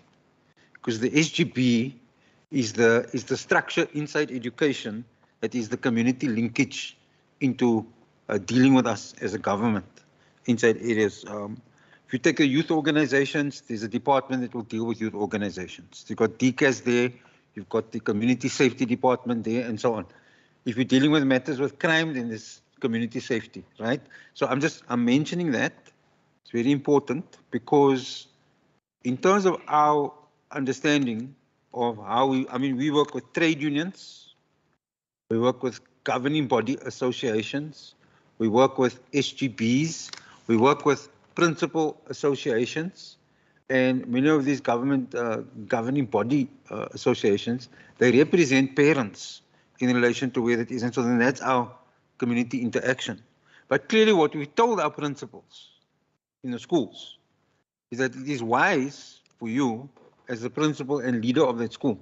because the SGB is the structure inside education that is the community linkage into dealing with us as a government inside areas. If you take the youth organizations, there's a department that will deal with youth organizations. You've got DCAS there, you've got the community safety department there, and so on. If you're dealing with matters with crime, then there's community safety, right? So I'm mentioning that. It's very important because in terms of our understanding of how we work with trade unions, we work with governing body associations, we work with SGBs, we work with principal associations, and many of these governing body associations, they represent parents in relation to where that is, and so then that's our community interaction. But clearly what we told our principals in the schools is that it is wise for you as the principal and leader of that school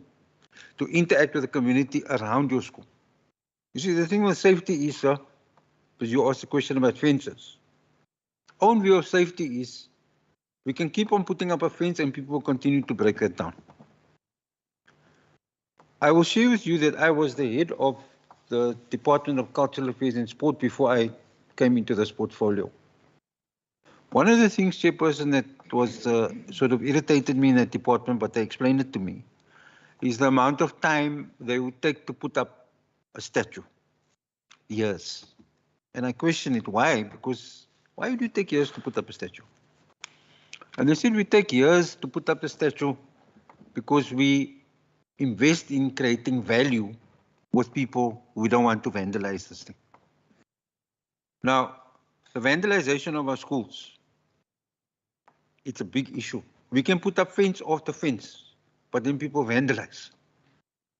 to interact with the community around your school. You see, the thing with safety is, sir, because you asked the question about fences. Own view of safety is we can keep on putting up a fence and people will continue to break that down. I will share with you that I was the head of the Department of Cultural Affairs and Sport before I came into this portfolio. One of the things, Chairperson, that was sort of irritated me in that department, but they explained it to me, is the amount of time they would take to put up a statue. Years. And I question it, why? Because why would you take years to put up a statue? And they said we take years to put up a statue because we invest in creating value with people who don't want to vandalize this thing. Now, the vandalization of our schools, it's a big issue. We can put up fence after fence, but then people vandalize.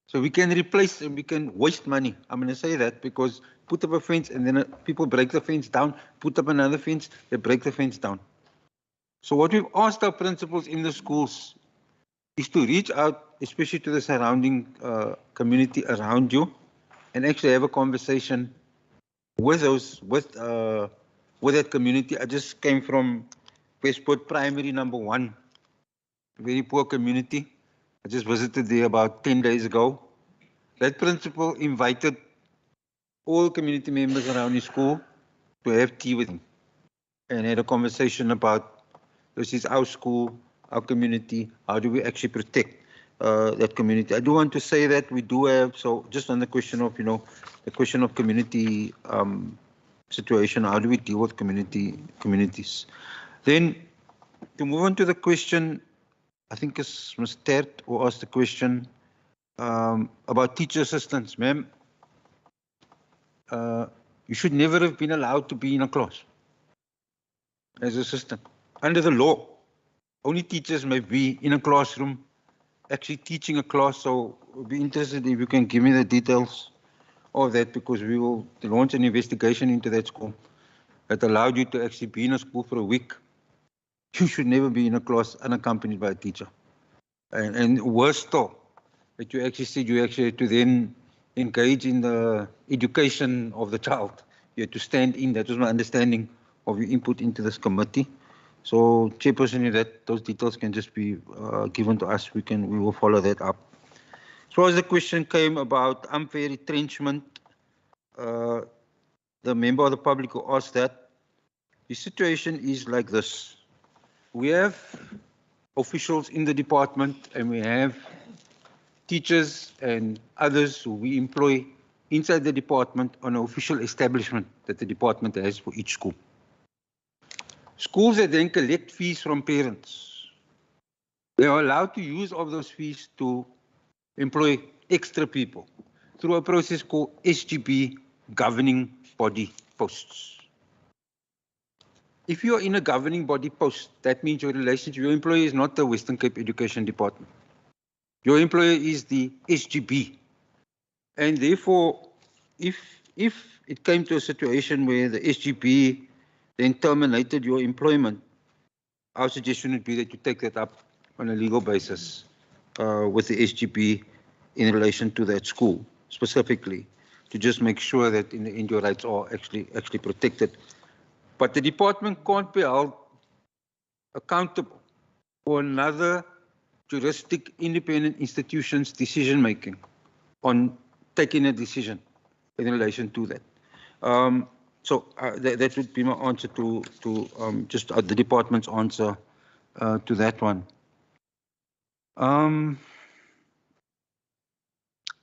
So we can replace and we can waste money. I'm going to say that because put up a fence and then people break the fence down, put up another fence, they break the fence down. So what we've asked our principals in the schools is to reach out, especially to the surrounding community around you, and actually have a conversation with those, with that community. I just came from Westport Primary #1, very poor community. I just visited there about 10 days ago. That principal invited all community members around his school to have tea with him and had a conversation about this is our school, our community, how do we actually protect that community. I do want to say that we do have, so just on the question of, the question of community situation, how do we deal with communities? Then to move on to the question, I think it's Ms. Tert who asked the question about teacher assistants. Ma'am, you should never have been allowed to be in a class as an assistant. Under the law, only teachers may be in a classroom actually teaching a class. So we'll be interested if you can give me the details of that, because we will launch an investigation into that school that allowed you to actually be in a school for a week. You should never be in a class unaccompanied by a teacher. And worse still, that you actually said you actually had to then engage in the education of the child. You had to stand in. That was my understanding of your input into this committee. So, Chairperson, that those details can just be given to us. We will follow that up. As far as the question came about unfair retrenchment, the member of the public who asked that, the situation is like this. We have officials in the department and we have teachers and others who we employ inside the department on an official establishment that the department has for each school. Schools that then collect fees from parents, they are allowed to use of those fees to employ extra people through a process called SGB governing body posts. If you're in a governing body post, that means your relationship, your employer is not the Western Cape Education Department. Your employer is the SGB. And therefore, if it came to a situation where the SGB then terminated your employment, our suggestion would be that you take that up on a legal basis with the SGB in relation to that school specifically, to just make sure that in the end your rights are actually protected. But the department can't be held accountable for another juristic independent institution's decision making on taking a decision in relation to that. So that would be my answer to just the department's answer to that one.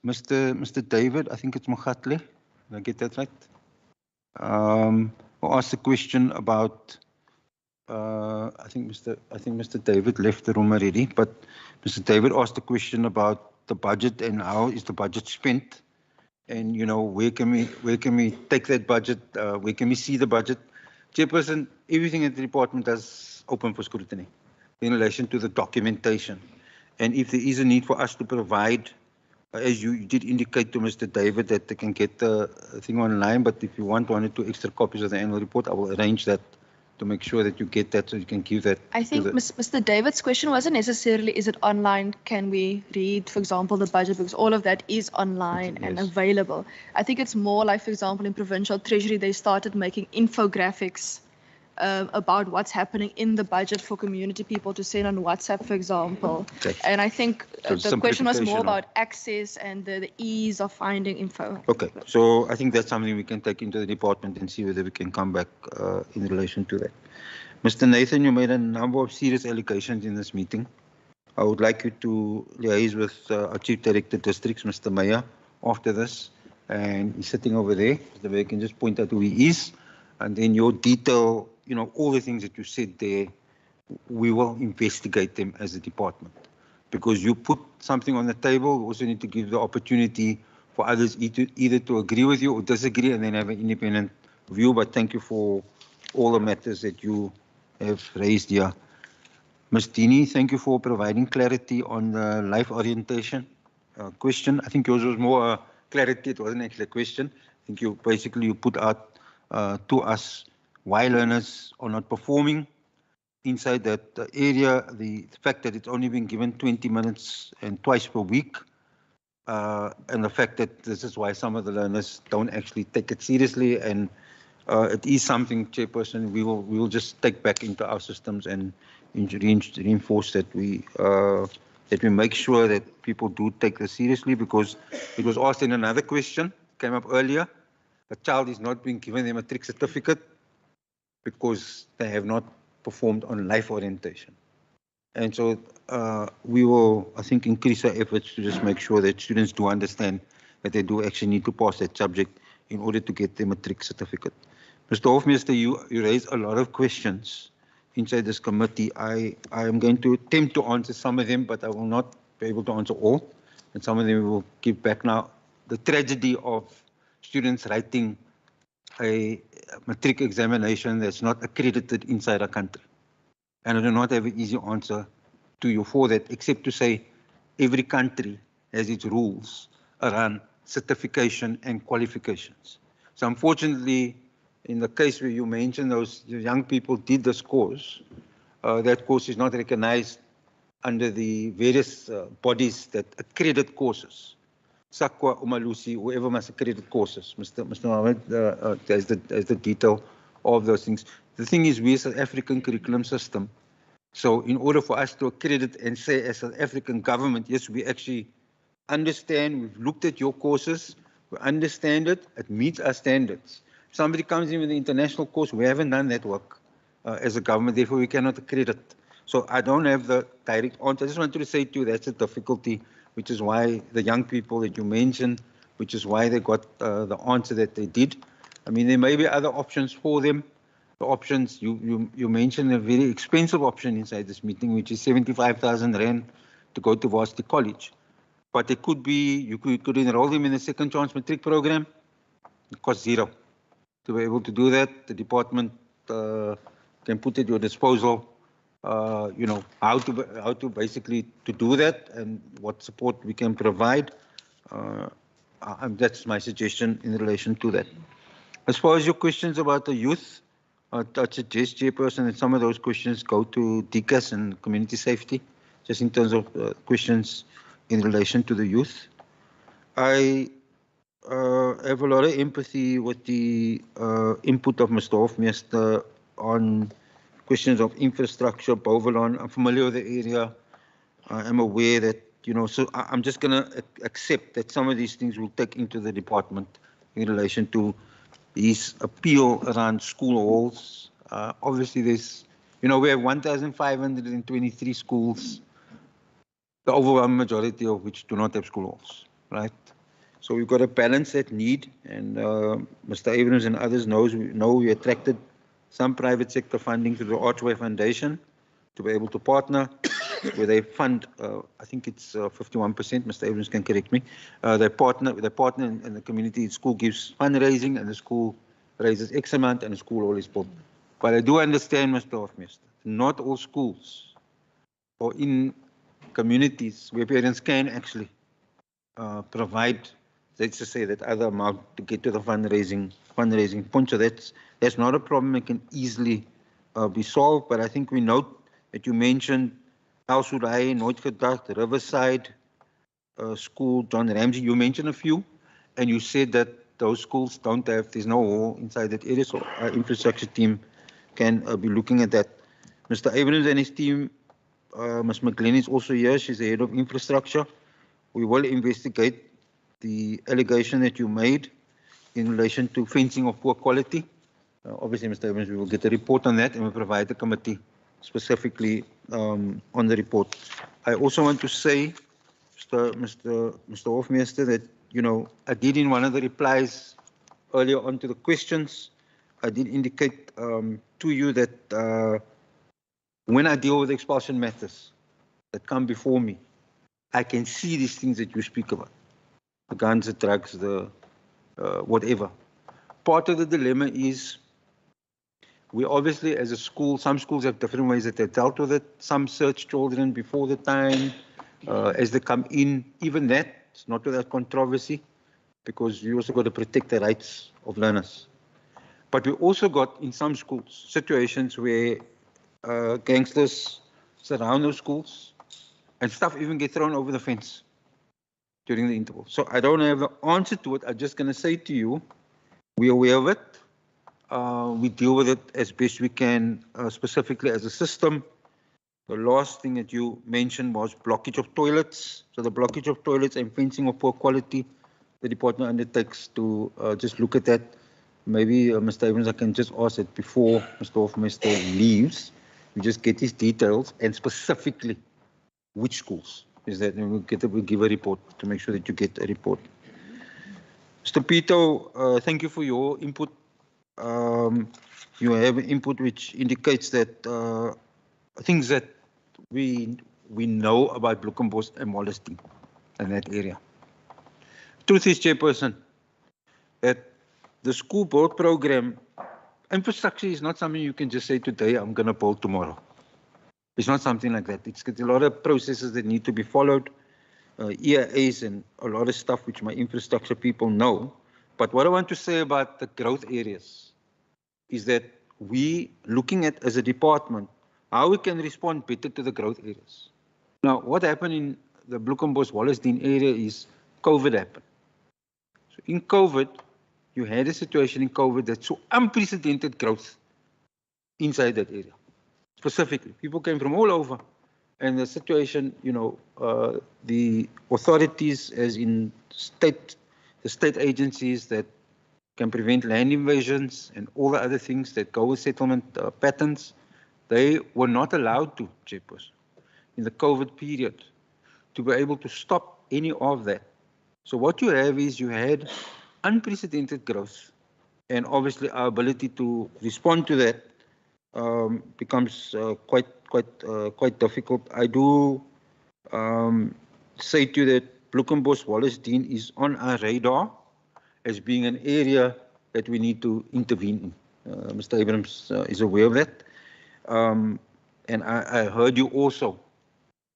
Mr. David, I think it's Mogatle. Did I get that right? Who asked the question about, I think Mr. David left the room already, but Mr. David asked the question about the budget and how is the budget spent, and where can we take that budget, where can we see the budget. Chairperson, everything at the department is open for scrutiny in relation to the documentation, and if there is a need for us to provide, as you did indicate to Mr. David, that they can get the thing online, but if you want 1 or 2 extra copies of the annual report, I will arrange that to make sure that you get that so you can give that. I think Mr. David's question wasn't necessarily, is it online? Can we read, for example, the budget? Because all of that is online and available. I think it's more like, for example, in Provincial Treasury, they started making infographics about what's happening in the budget for community people to send on WhatsApp, for example. Okay. And I think the question was more about access and the ease of finding info. Okay, so I think that's something we can take into the department and see whether we can come back in relation to that. Mr. Nathan, you made a number of serious allegations in this meeting. I would like you to liaise with our Chief Director Districts, Mr. Meyer, after this. And he's sitting over there. Mr. Meyer can just point out who he is. And then your detail, you know, all the things that you said there, we will investigate them as a department. Because you put something on the table, we also need to give the opportunity for others either to agree with you or disagree and then have an independent view. But thank you for all the matters that you have raised here. Ms. Dini, thank you for providing clarity on the life orientation question. I think yours was more clarity, it wasn't actually a question. I think you basically put out to us why learners are not performing inside that area, the fact that it's only been given 20 minutes and twice per week, and the fact that this is why some of the learners don't actually take it seriously, and it is something, Chairperson, we will just take back into our systems and reinforce that we make sure that people do take this seriously, because it was asked in another question, came up earlier, a child is not being given a matric certificate because they have not performed on life orientation. And so we will, I think, increase our efforts to just make sure that students do understand that they do actually need to pass that subject in order to get the matric certificate. Mr. Hofmeester, you raised a lot of questions inside this committee. I am going to attempt to answer some of them, but I will not be able to answer all. And some of them we will give back now. The tragedy of students writing a matric examination that's not accredited inside our country. And I do not have an easy answer to you for that, except to say every country has its rules around certification and qualifications. So unfortunately, in the case where you mentioned those young people did this course, that course is not recognized under the various bodies that accredit courses. SAQA, Umalusi, whoever must accredit courses. Mr. Mohammed has the detail of those things. The thing is, we as an African curriculum system, so in order for us to accredit and say as an African government, yes, we actually understand, we've looked at your courses, we understand it, it meets our standards. If somebody comes in with an international course, we haven't done that work as a government, therefore we cannot accredit. So I don't have the direct answer. I just wanted to say to you that's a difficulty, which is why the young people that you mentioned, which is why they got the answer that they did. I mean, there may be other options for them. The options, you mentioned a very expensive option inside this meeting, which is 75,000 Rand to go to Varsity College. But it could be, you could enroll them in the second chance matric program. It costs zero. To be able to do that, the department can put at your disposal you know, how to basically to do that and what support we can provide. That's my suggestion in relation to that. As far as your questions about the youth, I'd suggest, Chairperson, that some of those questions go to DCAS and community safety, just in terms of questions in relation to the youth. I have a lot of empathy with the input of Mr. Hofmeester on questions of infrastructure, Bovalon. I'm familiar with the area. I am aware that, you know, so I'm just going to accept that some of these things will take into the department in relation to his appeal around school halls. Obviously, there's, you know, we have 1,523 schools, the overwhelming majority of which do not have school halls, right? So we've got to balance that need, and Mr. Abrams and others know we attracted some private sector funding to the Archway Foundation to be able to partner, where they fund, I think it's 51%, Mr. Abrams can correct me, they partner in the community. The school gives fundraising and the school raises X amount and the school hall is built. But I do understand, Mr. Hofmeester, not all schools or in communities where parents can actually provide, let's just say, that other amount to get to the fundraising point. So that's not a problem. We can easily be solved, but I think we note that you mentioned Al Surai, Nooitgedacht, Riverside School, John Ramsey. You mentioned a few, and you said that those schools don't have, there's no hall inside that area, so our infrastructure team can be looking at that. Mr. Abrams and his team, Ms. McLean is also here, she's the head of infrastructure. We will investigate the allegation that you made in relation to fencing of poor quality. Obviously, Mr. Abrams, we will get a report on that and we'll provide the committee specifically on the report. I also want to say, Mr. Hofmeester, that, you know, I did in one of the replies earlier on to the questions, I did indicate to you that when I deal with expulsion matters that come before me, I can see these things that you speak about, the guns, the drugs, the whatever. Part of the dilemma is we obviously, as a school, some schools have different ways that they dealt with it. Some search children before the time, as they come in. Even that, it's not without controversy, because you also got to protect the rights of learners. But we also got, in some schools, situations where gangsters surround those schools and stuff even get thrown over the fence during the interval. So I don't have the answer to it. I'm just going to say to you, we're aware of it. We deal with it as best we can, specifically as a system. The last thing that you mentioned was blockage of toilets. So the blockage of toilets and fencing of poor quality, the department undertakes to just look at that. Maybe Mr. Evans, I can just ask that before Mr. Hofmeester leaves, we just get his details and specifically which schools is that, and we'll give a report to make sure that you get a report. Mr. Pito, thank you for your input. You have input which indicates that things that we know about Blukenbos and Molesting in that area. Truth is, Chairperson, that the school board program, infrastructure is not something you can just say today, I'm going to build tomorrow. It's not something like that. It's got a lot of processes that need to be followed, EIAs and a lot of stuff which my infrastructure people know. But what I want to say about the growth areas is that we looking at, as a department, how we can respond better to the growth areas. Now, what happened in the Blukenbos-Wallisdene area is COVID happened. So in COVID, you had a situation in COVID that saw unprecedented growth inside that area. Specifically, people came from all over, and the situation, you know, the authorities, as in the state agencies that can prevent land invasions and all the other things that go with settlement patterns, they were not allowed to, Chairperson, in the COVID period, to be able to stop any of that. So what you have is you had unprecedented growth, and obviously our ability to respond to that becomes quite difficult. I do say to you that Blukenbos-Wallisdene is on our radar as being an area that we need to intervene in. Mr. Abrams is aware of that. And I heard you also,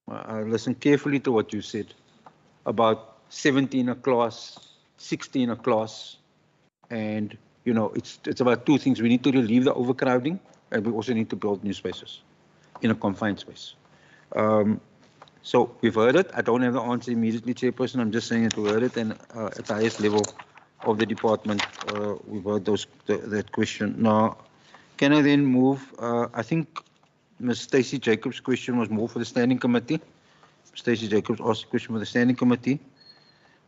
I listened carefully to what you said about 17 a class, 16 a class, and you know, it's about two things. We need to relieve the overcrowding, and we also need to build new spaces in a confined space. So we've heard it. I don't have the answer immediately, Chairperson. I'm just saying that we heard it, and at the highest level of the department, we've heard that question. Now, can I then move? I think Ms. Stacey Jacobs' question was more for the Standing Committee. Stacey Jacobs asked a question for the Standing Committee.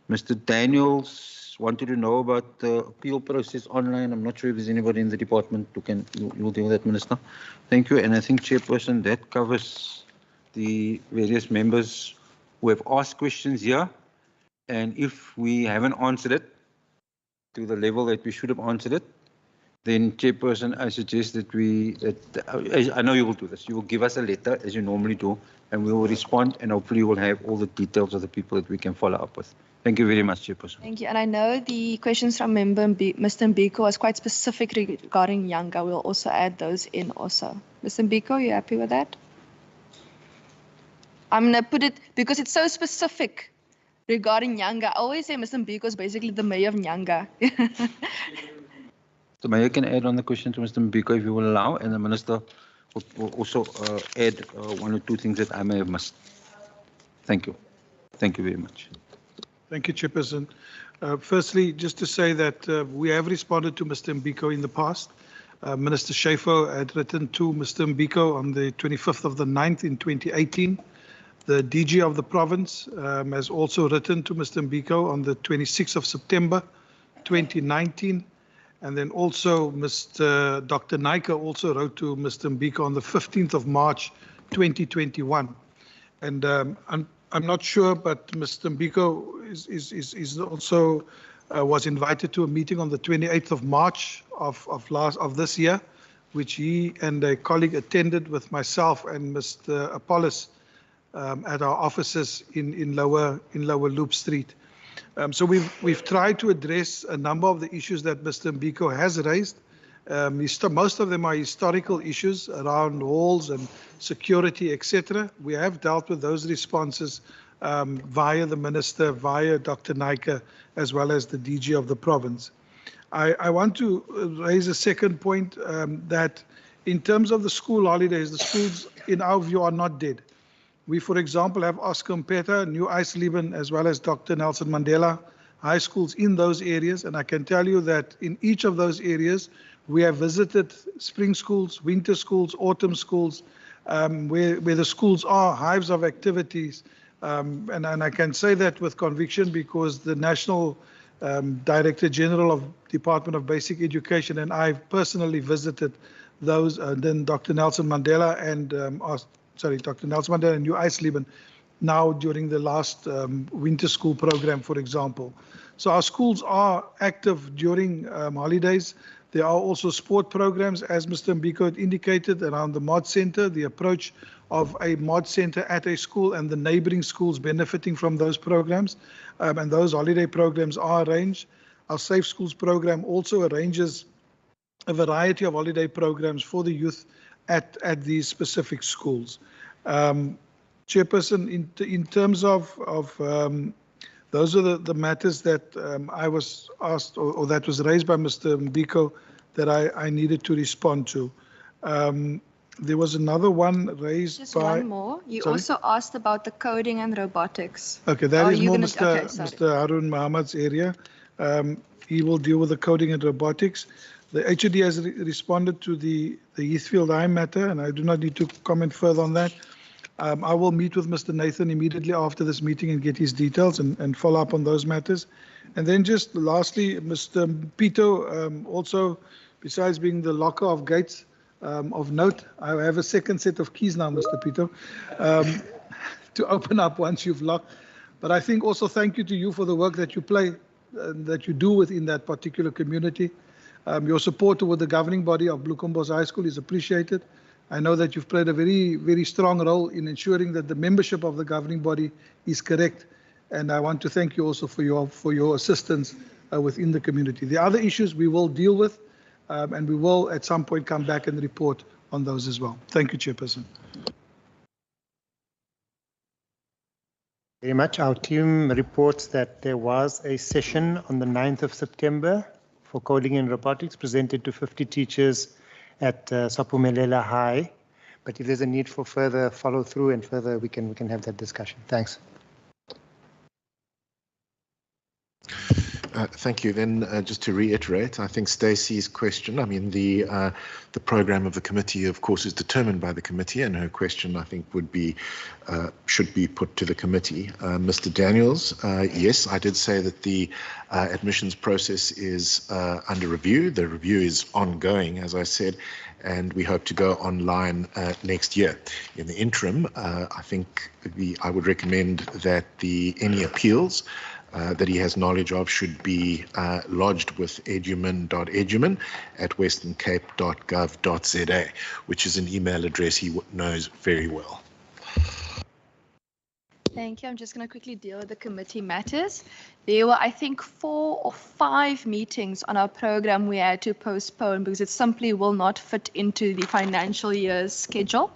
Mr. Daniels wanted to know about the appeal process online. I'm not sure if there's anybody in the department who can, you will deal with that, Minister. Thank you. And I think, Chairperson, that covers the various members who have asked questions here. And if we haven't answered it to the level that we should have answered it, then, Chairperson, I suggest that I know you will do this. You will give us a letter, as you normally do, and we will respond, and hopefully we'll have all the details of the people that we can follow up with. Thank you very much, Chairperson. Thank you. And I know the questions from member Mr. Mbiko was quite specific regarding Younger. We'll also add those in also. Mr. Mbiko, you happy with that? I'm going to put it, because it's so specific regarding Younger. I always say Mr. Mbiko is basically the mayor of Younger. The Mayor can add on the question to Mr. Mbiko if you will allow, and the Minister will also add one or two things that I may have missed. Thank you. Thank you very much. Thank you, Chairperson. Firstly, just to say that we have responded to Mr. Mbiko in the past. Minister Shafo had written to Mr. Mbiko on the 25th of the 9th in 2018. The DG of the province has also written to Mr. Mbiko on the 26th of September 2019. And then also Mr. Dr. Naika also wrote to Mr. Mbiko on the 15th of March 2021. And I'm not sure, but Mr. Mbiko is also was invited to a meeting on the 28th of March of this year, which he and a colleague attended with myself and Mr. Apollos at our offices in Lower Loop Street. So we've tried to address a number of the issues that Mr. Mbiko has raised. Most of them are historical issues around halls and security, etc. We have dealt with those responses via the Minister, via Dr. Naika, as well as the DG of the province. I want to raise a second point that in terms of the school holidays, the schools, in our view, are not dead. We, for example, have Oscar Mpeta, New Eisleben, as well as Dr. Nelson Mandela high schools in those areas. And I can tell you that in each of those areas, we have visited spring schools, winter schools, autumn schools, where the schools are hives of activities. And I can say that with conviction because the National Director General of Department of Basic Education and I personally visited those, then Dr. Nelson Mandela and Dr. Nelson Mandela and New Eisleben now during the last winter school program, for example. So our schools are active during holidays. There are also sport programs, as Mr. Mbiko had indicated, around the mod center, the approach of a mod center at a school and the neighboring schools benefiting from those programs. And those holiday programs are arranged. Our Safe Schools program also arranges a variety of holiday programs for the youth at these specific schools. Chairperson, in terms of those are the matters that I was asked or that was raised by Mr. Mbiko that I needed to respond to. There was another one raised Just by... one more. You Sorry? also asked about the coding and robotics. Okay, that is more Okay, Mr. Harun Mohammad's area. He will deal with the coding and robotics. The HOD has responded to the Heathfield High matter, and I do not need to comment further on that. I will meet with Mr. Nathan immediately after this meeting and get his details and follow up on those matters. And then just lastly, Mr. Pito, also, besides being the locker of gates of note, I have a second set of keys now, Mr. Pito, to open up once you've locked. But I think also thank you to you for the work that you play, that you do within that particular community. Your support toward the governing body of Bloemfontein High School is appreciated. I know that you've played a very, very strong role in ensuring that the membership of the governing body is correct. And I want to thank you also for your assistance within the community. The other issues we will deal with, and we will at some point come back and report on those as well. Thank you, Chairperson. Very much. Our team reports that there was a session on the 9th of September for coding and robotics presented to 50 teachers at Sopumelela High. But if there's a need for further follow through and further, we can have that discussion. Thanks. Thank you. Then just to reiterate, I think Stacey's question, I mean, the program of the committee, of course, is determined by the committee, and her question, I think, would be, should be put to the committee. Mr. Daniels, yes, I did say that the admissions process is under review. The review is ongoing, as I said, and we hope to go online next year. In the interim, I think I would recommend that any appeals that he has knowledge of should be lodged with eduman.eduman@westerncape.gov.za, which is an email address he knows very well. Thank you. I'm just going to quickly deal with the committee matters. There were, I think, 4 or 5 meetings on our program we had to postpone because it simply will not fit into the financial year's schedule.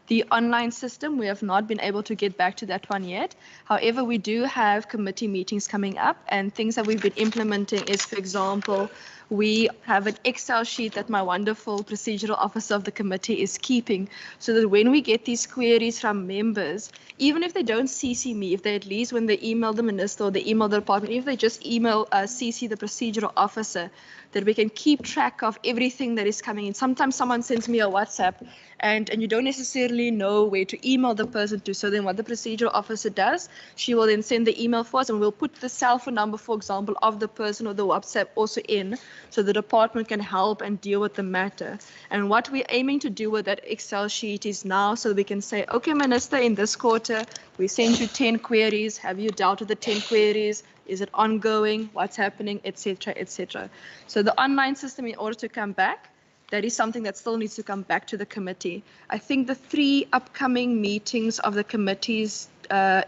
The online system, we have not been able to get back to that one yet. However, we do have committee meetings coming up, and things that we've been implementing is, for example, we have an Excel sheet that my wonderful procedural officer of the committee is keeping, so that when we get these queries from members, even if they don't CC me, if they at least when they email the minister or they email the department, if they just email CC the procedural officer, that we can keep track of everything that is coming in. Sometimes someone sends me a WhatsApp and you don't necessarily know where to email the person to. So then what the procedural officer does, she will then send the email for us and we'll put the cell phone number, for example, of the person or the WhatsApp also in, so the department can help and deal with the matter. And what we're aiming to do with that Excel sheet is now so that we can say, okay, Minister, in this quarter, we sent you 10 queries. Have you dealt with the 10 queries? Is it ongoing? What's happening, etc., etc. So the online system, in order to come back, that is something that still needs to come back to the committee. I think the 3 upcoming meetings of the committees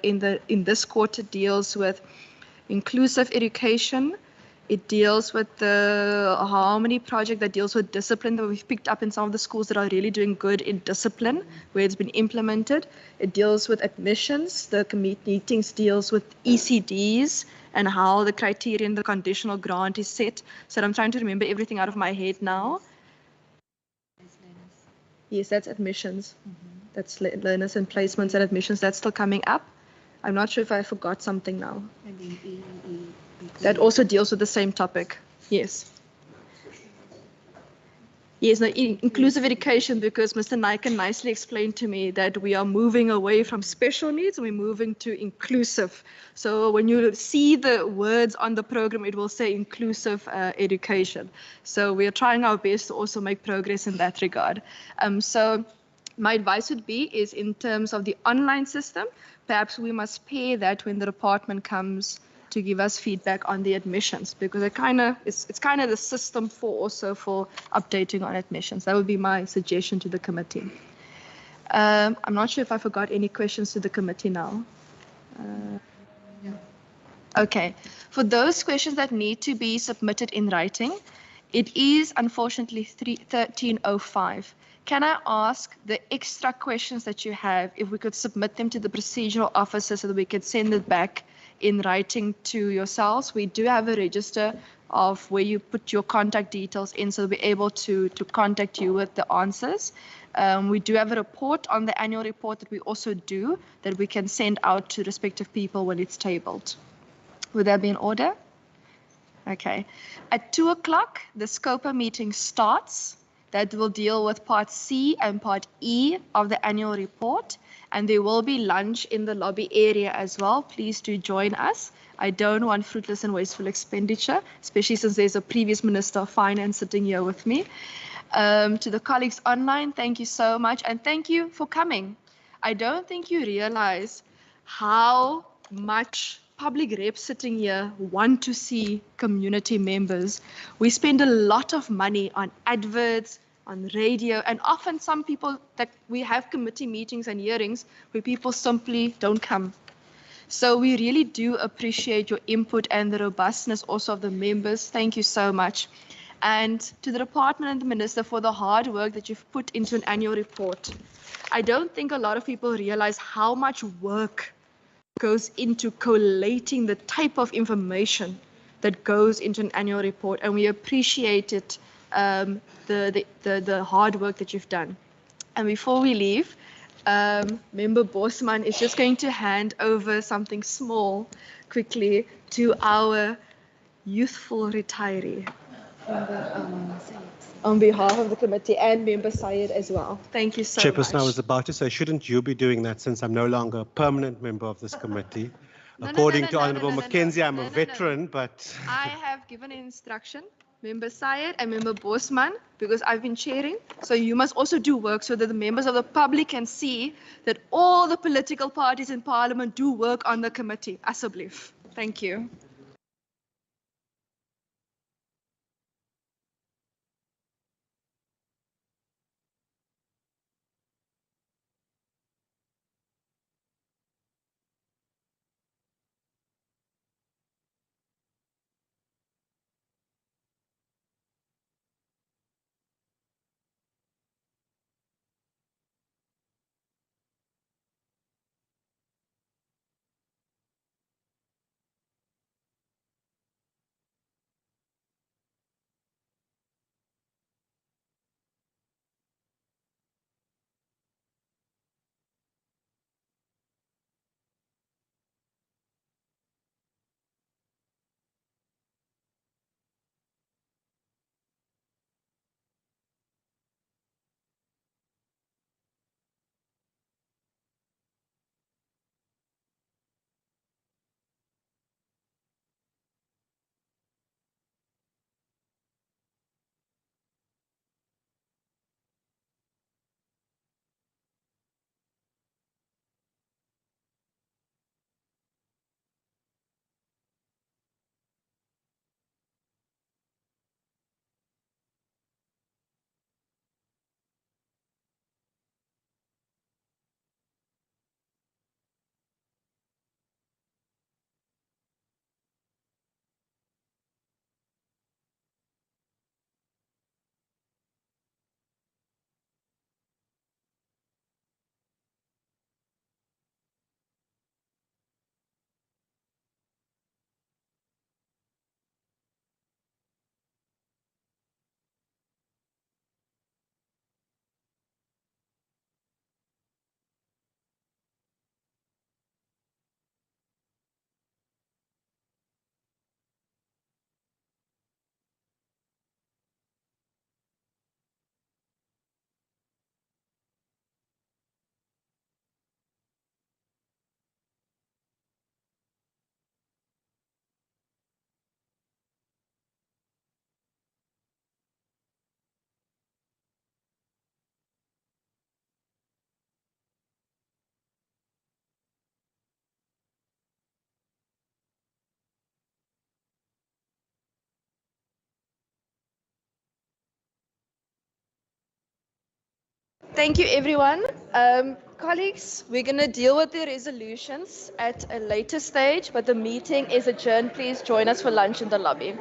in this quarter deals with inclusive education. It deals with the harmony project that deals with discipline that we've picked up in some of the schools that are really doing good in discipline, where it's been implemented. It deals with admissions. The meetings deals with ECDs and how the criterion, the conditional grant is set. So I'm trying to remember everything out of my head now. Yes, that's admissions. That's learners and placements and admissions. That's still coming up. I'm not sure if I forgot something now. That also deals with the same topic. Yes. Yes, no, inclusive education, because Mr. Naiken nicely explained to me that we are moving away from special needs, we're moving to inclusive. So when you see the words on the program, it will say inclusive education. So we are trying our best to also make progress in that regard. So my advice would be is in terms of the online system, perhaps we must pair that when the department comes to give us feedback on the admissions, because it's kind of the system for updating on admissions. That would be my suggestion to the committee. I'm not sure if I forgot any questions to the committee now. Okay, for those questions that need to be submitted in writing, it is unfortunately 13:05. Can I ask the extra questions that you have, if we could submit them to the procedural officer so that we could send it back in writing to yourselves? We do have a register of where you put your contact details in, so we'll be able to contact you with the answers. We do have a report on the annual report that we also do, that we can send out to respective people when it's tabled. Would that be in order? Okay. At 2 o'clock, the SCOPA meeting starts. That will deal with part C and part E of the annual report. And there will be lunch in the lobby area as well. Please do join us. I don't want fruitless and wasteful expenditure, especially since there's a previous Minister of Finance sitting here with me. To the colleagues online, thank you so much. And thank you for coming. I don't think you realize how much public reps sitting here want to see community members. We spend a lot of money on adverts, on radio, and often some people that we have committee meetings and hearings where people simply don't come. So we really do appreciate your input and the robustness also of the members. Thank you so much. And to the department and the minister for the hard work that you've put into an annual report. I don't think a lot of people realize how much work goes into collating the type of information that goes into an annual report, and we appreciate it, the hard work that you've done. And before we leave, Member Bosman is just going to hand over something small quickly to our youthful retiree on behalf of the committee and Member Syed as well. Thank you so much. Chairperson, I was about to say, shouldn't you be doing that, since I'm no longer a permanent member of this committee? According to Honourable Mackenzie, I'm a veteran, but... I have given an instruction, Member Syed and Member Bosman, because I've been chairing, so you must also do work so that the members of the public can see that all the political parties in Parliament do work on the committee. Asseblief. Thank you. Thank you, everyone. Colleagues, we're going to deal with the resolutions at a later stage, but the meeting is adjourned. Please join us for lunch in the lobby.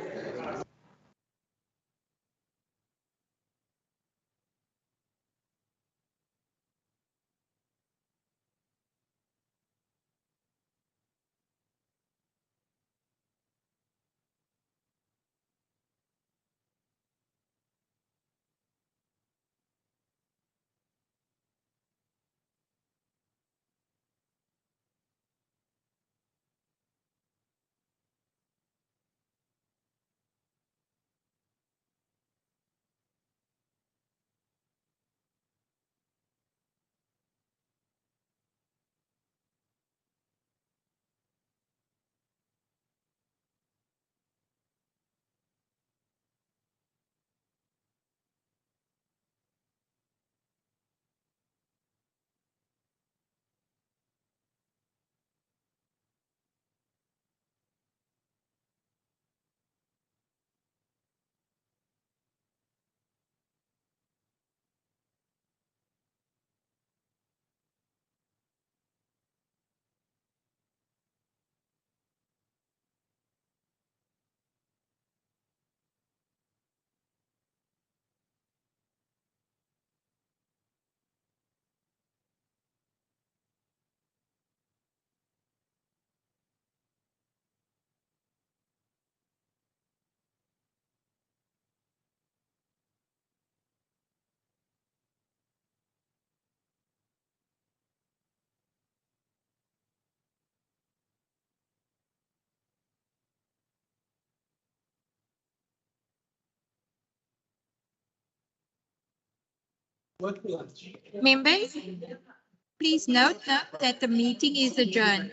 Members, please note that the meeting is adjourned.